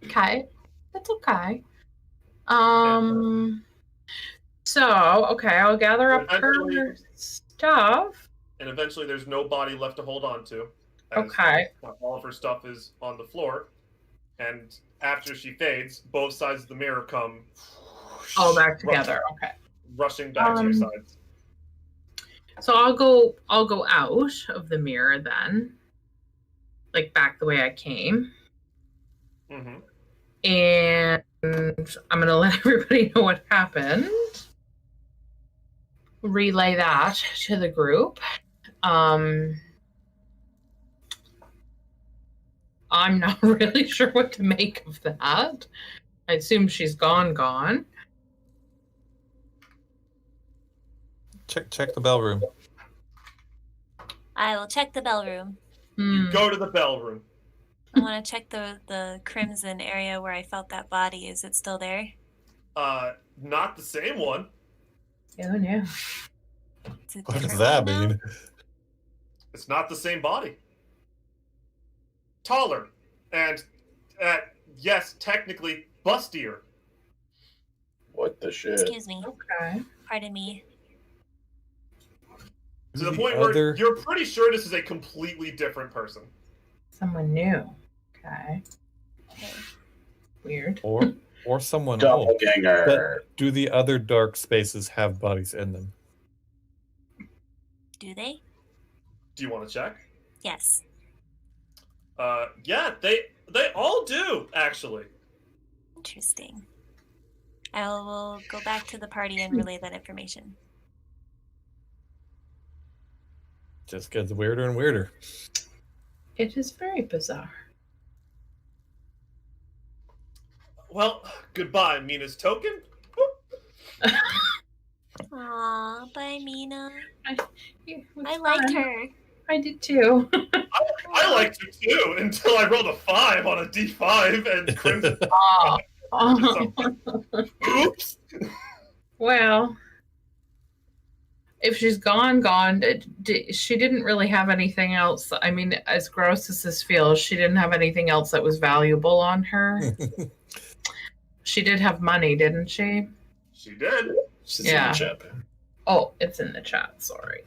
Okay. That's okay. So, okay, I'll gather up her stuff. And eventually there's no body left to hold on to. Okay. All of her stuff is on the floor. And after she fades, both sides of the mirror come all back together. Okay. Rushing back to your sides. So I'll go out of the mirror then. Like back the way I came. Mm-hmm. And I'm gonna let everybody know what happened. Relay that to the group. I'm not really sure what to make of that. I assume she's gone. Check the bell room. I will check the bell room. You go to the bell room. I want to check the crimson area where I felt that body. Is it still there? Not the same one. Oh no. What does that mean? It's not the same body. Taller. And, yes, technically, bustier. What the shit? Excuse me. Okay. Pardon me. To the point where you're pretty sure this is a completely different person. Someone new. Okay. Weird. Or someone old. Doppelganger. But do the other dark spaces have bodies in them? Do they? Do you want to check? Yes. Yeah, they all do actually. Interesting. I will go back to the party and relay that information. Just gets weirder and weirder. It is very bizarre. Well, goodbye, Mina's token. Aw, bye, Mina. It was I liked fun. her. I did too. I liked her too until I rolled a 5 on a d5 and Crimson. Oops. Well, if she's gone, she didn't really have anything else. I mean, as gross as this feels, she didn't have anything else that was valuable on her. She did have money, didn't she? She did. It's Yeah. in the chat. Oh, it's in the chat. Sorry.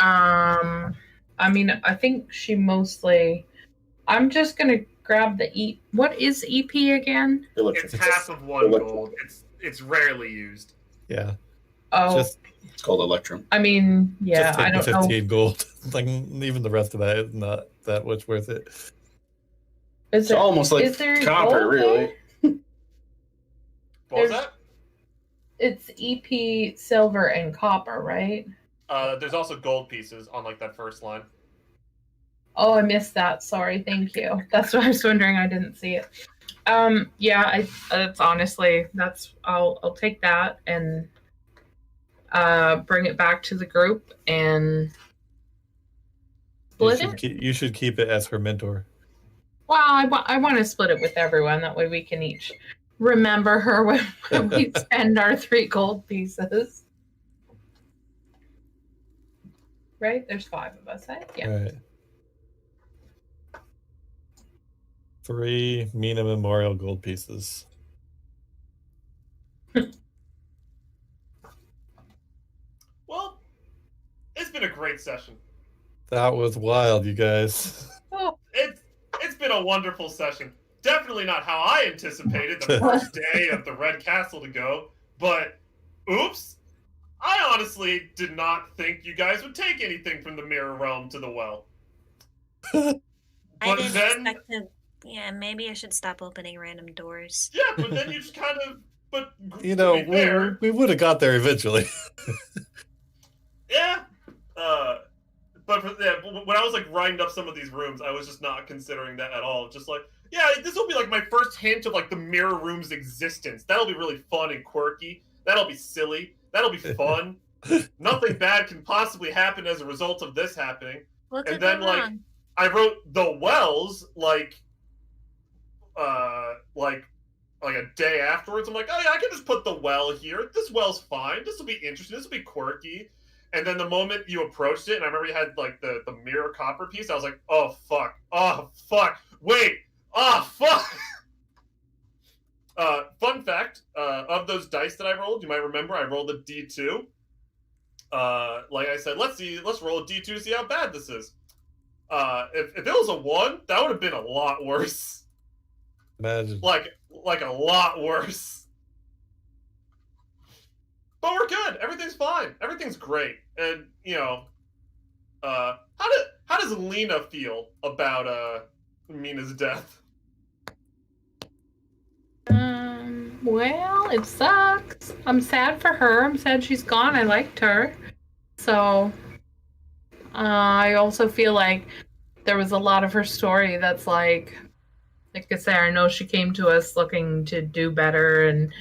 I mean, I think she mostly. I'm just gonna grab the E. What is EP again? It's half of 1 gold. It's rarely used. Yeah. Oh, It's called Electrum. I mean, yeah, just take I the don't know. 15 gold. Like even the rest of that is not that much worth it. It's almost like is there copper, gold really. What was that? It's EP, silver, and copper, right? There's also gold pieces on like that first line. Oh, I missed that. Sorry. Thank you. That's what I was wondering. I didn't see it. Yeah, that's honestly, I'll take that and bring it back to the group and split it. You should keep it as her mentor. Well, I want to split it with everyone. That way we can each remember her when we spend our 3 gold pieces. Right? There's 5 of us, right? Yeah. Right. 3 Mina Memorial gold pieces. Well, it's been a great session. That was wild, you guys. Oh, It's been a wonderful session. Definitely not how I anticipated the first day of the Red Castle to go, but oops. I honestly did not think you guys would take anything from the Mirror Realm to the well. I But didn't then, expect to. Yeah, maybe I should stop opening random doors. yeah, but then you just kind of, but You know, to be fair, we would have got there eventually. yeah. But when I was like writing up some of these rooms, I was just not considering that at all. Just like, yeah, this will be like my first hint of like the Mirror Room's existence. That'll be really fun and quirky. That'll be silly. That'll be fun. Nothing bad can possibly happen as a result of this happening. What And could then go like wrong? I wrote the wells like a day afterwards. I'm like, oh yeah, I can just put the well here. This well's fine. This will be interesting. This will be quirky. And then the moment you approached it, and I remember you had like the mirror copper piece, I was like, oh fuck, wait, oh fuck. Fun fact, of those dice that I rolled, you might remember I rolled a D2. Like I said, let's roll a D2 to see how bad this is. If it was a 1, that would have been a lot worse. Imagine. Like a lot worse. But we're good. Everything's fine. Everything's great. And you know, how does Lena feel about Mina's death? Well, it sucks. I'm sad for her. I'm sad she's gone. I liked her. So, I also feel like there was a lot of her story that's like I said, I know she came to us looking to do better and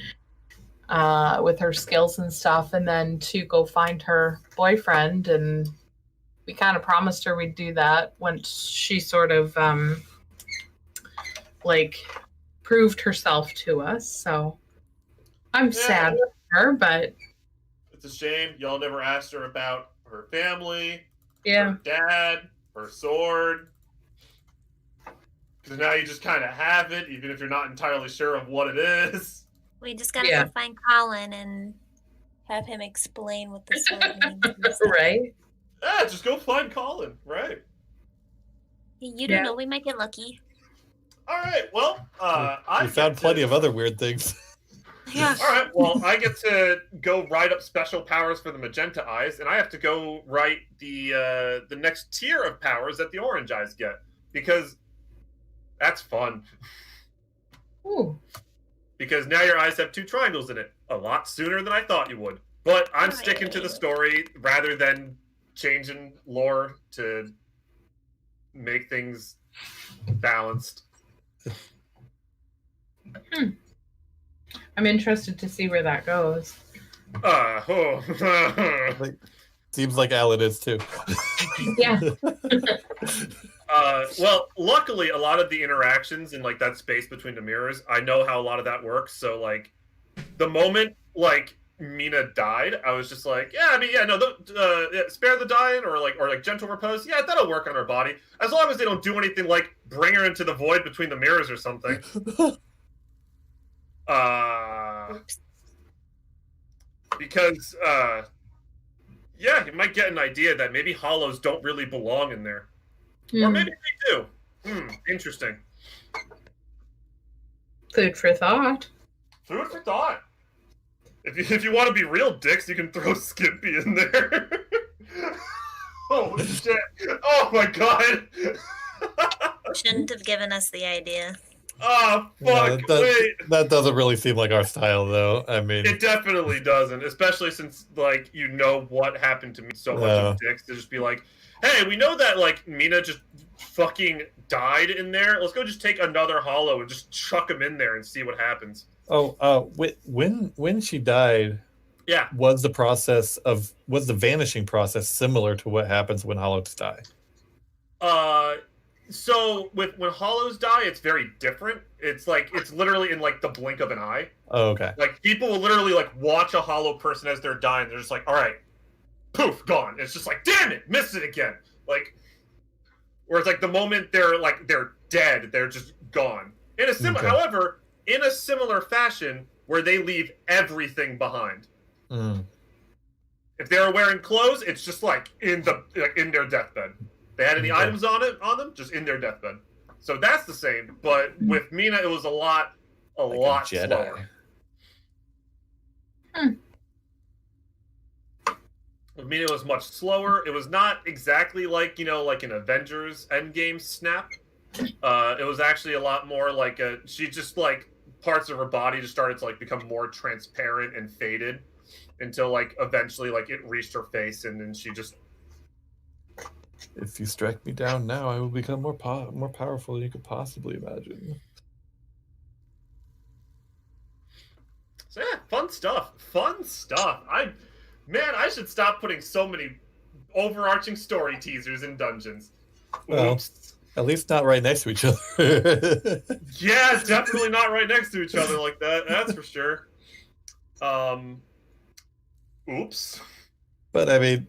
with her skills and stuff, and then to go find her boyfriend, and we kind of promised her we'd do that once she sort of like proved herself to us. So I'm sad for her, but It's a shame y'all never asked her about her family, yeah, her dad, her sword. Because now you just kind of have it, even if you're not entirely sure of what it is. We just gotta Yeah. go find Colin and have him explain what the sword means. and stuff. right? Yeah, just go find Colin, right? You don't Yeah. know. We might get lucky. All right, well, We found plenty of other weird things. Yeah. All right, well, I get to go write up special powers for the magenta eyes, and I have to go write the next tier of powers that the orange eyes get. because that's fun. Ooh. Because now your eyes have 2 triangles in it. A lot sooner than I thought you would. But I'm sticking to the story rather than changing lore to make things balanced. I'm interested to see where that goes. Seems like Alan is too. Yeah. Well, luckily, a lot of the interactions in like that space between the mirrors, I know how a lot of that works. So, like, the moment like Mina died, I was just like, yeah, I mean, yeah, no, spare the dying or like gentle repose. Yeah, that'll work on her body as long as they don't do anything like bring her into the void between the mirrors or something. Because yeah, you might get an idea that maybe hollows don't really belong in there. Or maybe they do. Interesting. Food for thought. Food for thought. If you want to be real dicks, you can throw Skippy in there. Holy shit. Oh my god. Shouldn't have given us the idea. Oh, fuck. Wait. That doesn't really seem like our style, though. I mean, it definitely doesn't, especially since, like, you know what happened to me so much of dicks to just be like, hey, we know that, like, Mina just fucking died in there. Let's go just take another hollow and just chuck him in there and see what happens. When she died, yeah, was the vanishing process similar to what happens when hollows die? So when hollows die, it's very different. It's like it's literally in like the blink of an eye. Oh, okay. Like people will literally like watch a hollow person as they're dying. They're just like, all right, poof, gone. It's just like, damn it, missed it again. Like, whereas like the moment they're dead, they're just gone. However, in a similar fashion, where they leave everything behind. If they're wearing clothes, it's just like in their deathbed. They had any items on them, just in their deathbed. So that's the same, but with Mina, it was a lot slower. With Mina, it was much slower. It was not exactly like like an Avengers Endgame snap. It was actually a lot more like she just like parts of her body just started to like become more transparent and faded until like eventually like it reached her face and then she just. If you strike me down now, I will become more powerful than you could possibly imagine. So yeah, fun stuff. I should stop putting so many overarching story teasers in dungeons. Well, at least not right next to each other. Yeah, definitely not right next to each other like that. That's for sure. Oops. But I mean,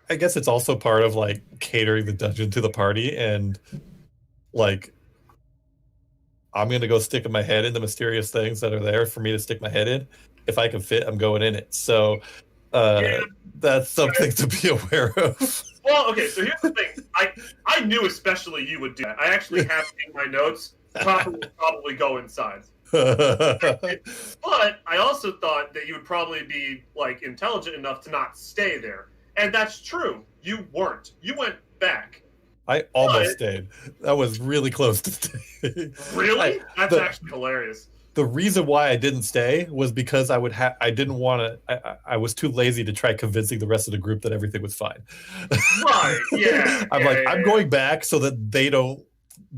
I guess it's also part of like catering the dungeon to the party, and like I'm gonna go stick my head in the mysterious things that are there for me to stick my head in. If I can fit, I'm going in it. So that's something to be aware of. Well, okay, so here's the thing. I knew especially you would do that. I actually have in my notes probably go inside. But I also thought that you would probably be like intelligent enough to not stay there. And that's true. You weren't. You went back. I almost stayed. That was really close to stay. Really? That's actually hilarious. The reason why I didn't stay was because I didn't want to. I was too lazy to try convincing the rest of the group that everything was fine. Right. Yeah. I'm going back so that they don't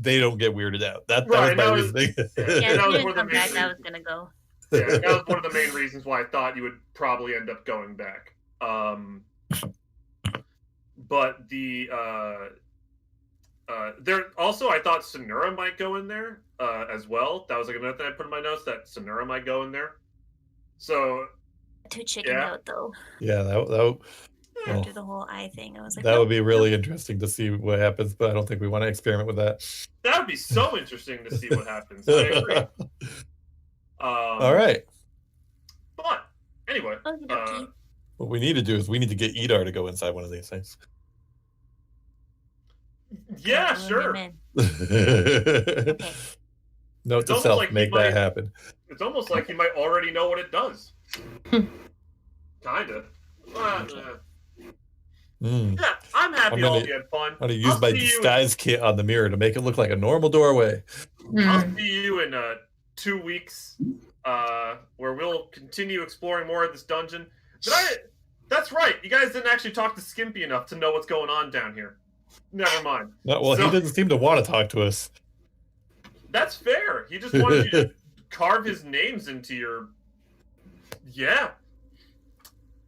get weirded out. That was my reasoning. Yeah, if you didn't come back, I was gonna go. Yeah, that was one of the main reasons why I thought you would probably end up going back. But there also I thought Sonura might go in there as well. That was like another thing I put in my notes, that Sonura might go in there. So too chicken out though. Yeah, that after the whole eye thing, I was like, that would be really interesting to see what happens, but I don't think we want to experiment with that. That would be so interesting to see what happens. I agree. All right. But anyway, what we need to do is we need to get Edar to go inside one of these things. Yeah, sure. Okay. Note to self, make that happen. It's almost like you might already know what it does. Kinda. Mm. Yeah, I'm happy gonna- all of you had fun. I'm gonna use my see you disguise kit on the mirror to make it look like a normal doorway. I'll Hmm. see you in 2 weeks, where we'll continue exploring more of this dungeon. That's right. You guys didn't actually talk to Skimpy enough to know what's going on down here. Never mind. No, well, he So- doesn't seem to want to talk to us. That's fair. He just wanted you to carve his names into your. Yeah.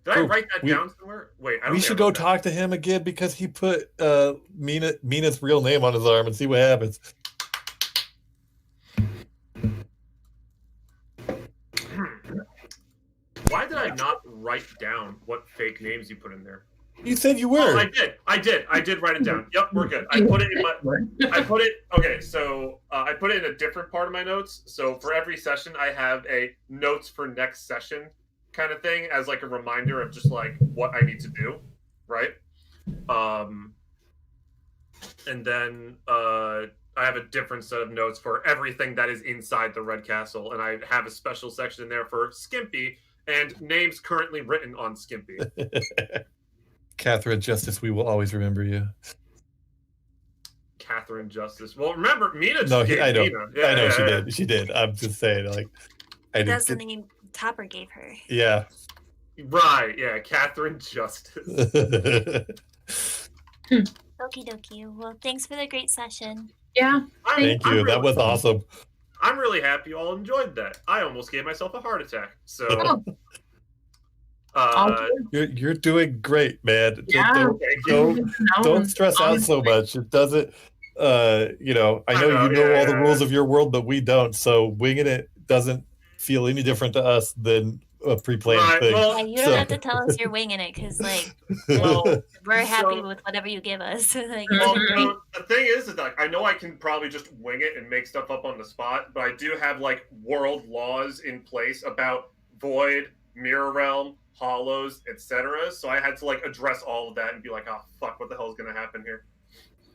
Did I Oh, write that down somewhere? Wait, I don't We think should I go wrote that. talk to him again because he put Mina's real name on his arm and see what happens. Why did I not write down what fake names you put in there? You said you were. Oh, I did write it down. Yep, we're good. I put it in my. Okay, so I put it in a different part of my notes. So for every session, I have a notes for next session kind of thing as like a reminder of just like what I need to do, right? And then I have a different set of notes for everything that is inside the Red Castle, and I have a special section in there for Skimpy and names currently written on Skimpy. Catherine Justice, we will always remember you. Catherine Justice. Well, remember, Mina just No, gave I know. Mina. I know she did. She did. I'm just saying, like, I That's the didn't. name Topper gave her. Yeah. Right, yeah, Catherine Justice. Okie dokie. Well, thanks for the great session. Yeah. Thank you. That was awesome. I'm really happy you all enjoyed that. I almost gave myself a heart attack. So, You're doing great, man. Yeah. Don't, thank you. don't stress out so much. It doesn't. I know you know all the rules of your world, but we don't. So winging it doesn't feel any different to us than a pre-planned thing. Well, Yeah, you don't have to tell us you're winging it because, like, well, we're happy so- with whatever you give us. Like, well, it's great. the thing is like I know I can probably just wing it and make stuff up on the spot, but I do have like world laws in place about void, mirror realm, hollows, etc. So I had to like address all of that and be like, oh fuck, what the hell is going to happen here?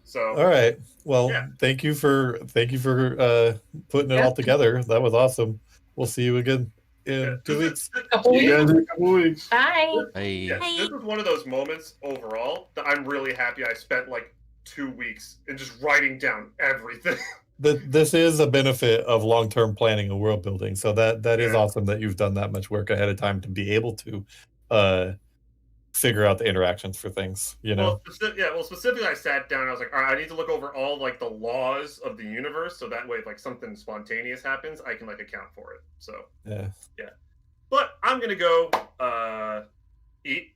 So all right. Well, yeah. thank you for putting it all together. That was awesome. We'll see you again in 2 weeks. Couple See you weeks. guys in a couple weeks. Bye. Hey. Yeah, Hey. this was one of those moments overall that I'm really happy I spent like 2 weeks in just writing down everything. This is a benefit of long-term planning and world building. So that is Yeah. awesome that you've done that much work ahead of time to be able to figure out the interactions for things. You know. Well, specifically, I sat down and I was like, all right, I need to look over all like the laws of the universe, so that way, if like something spontaneous happens, I can like account for it. So Yeah. but I'm gonna go eat.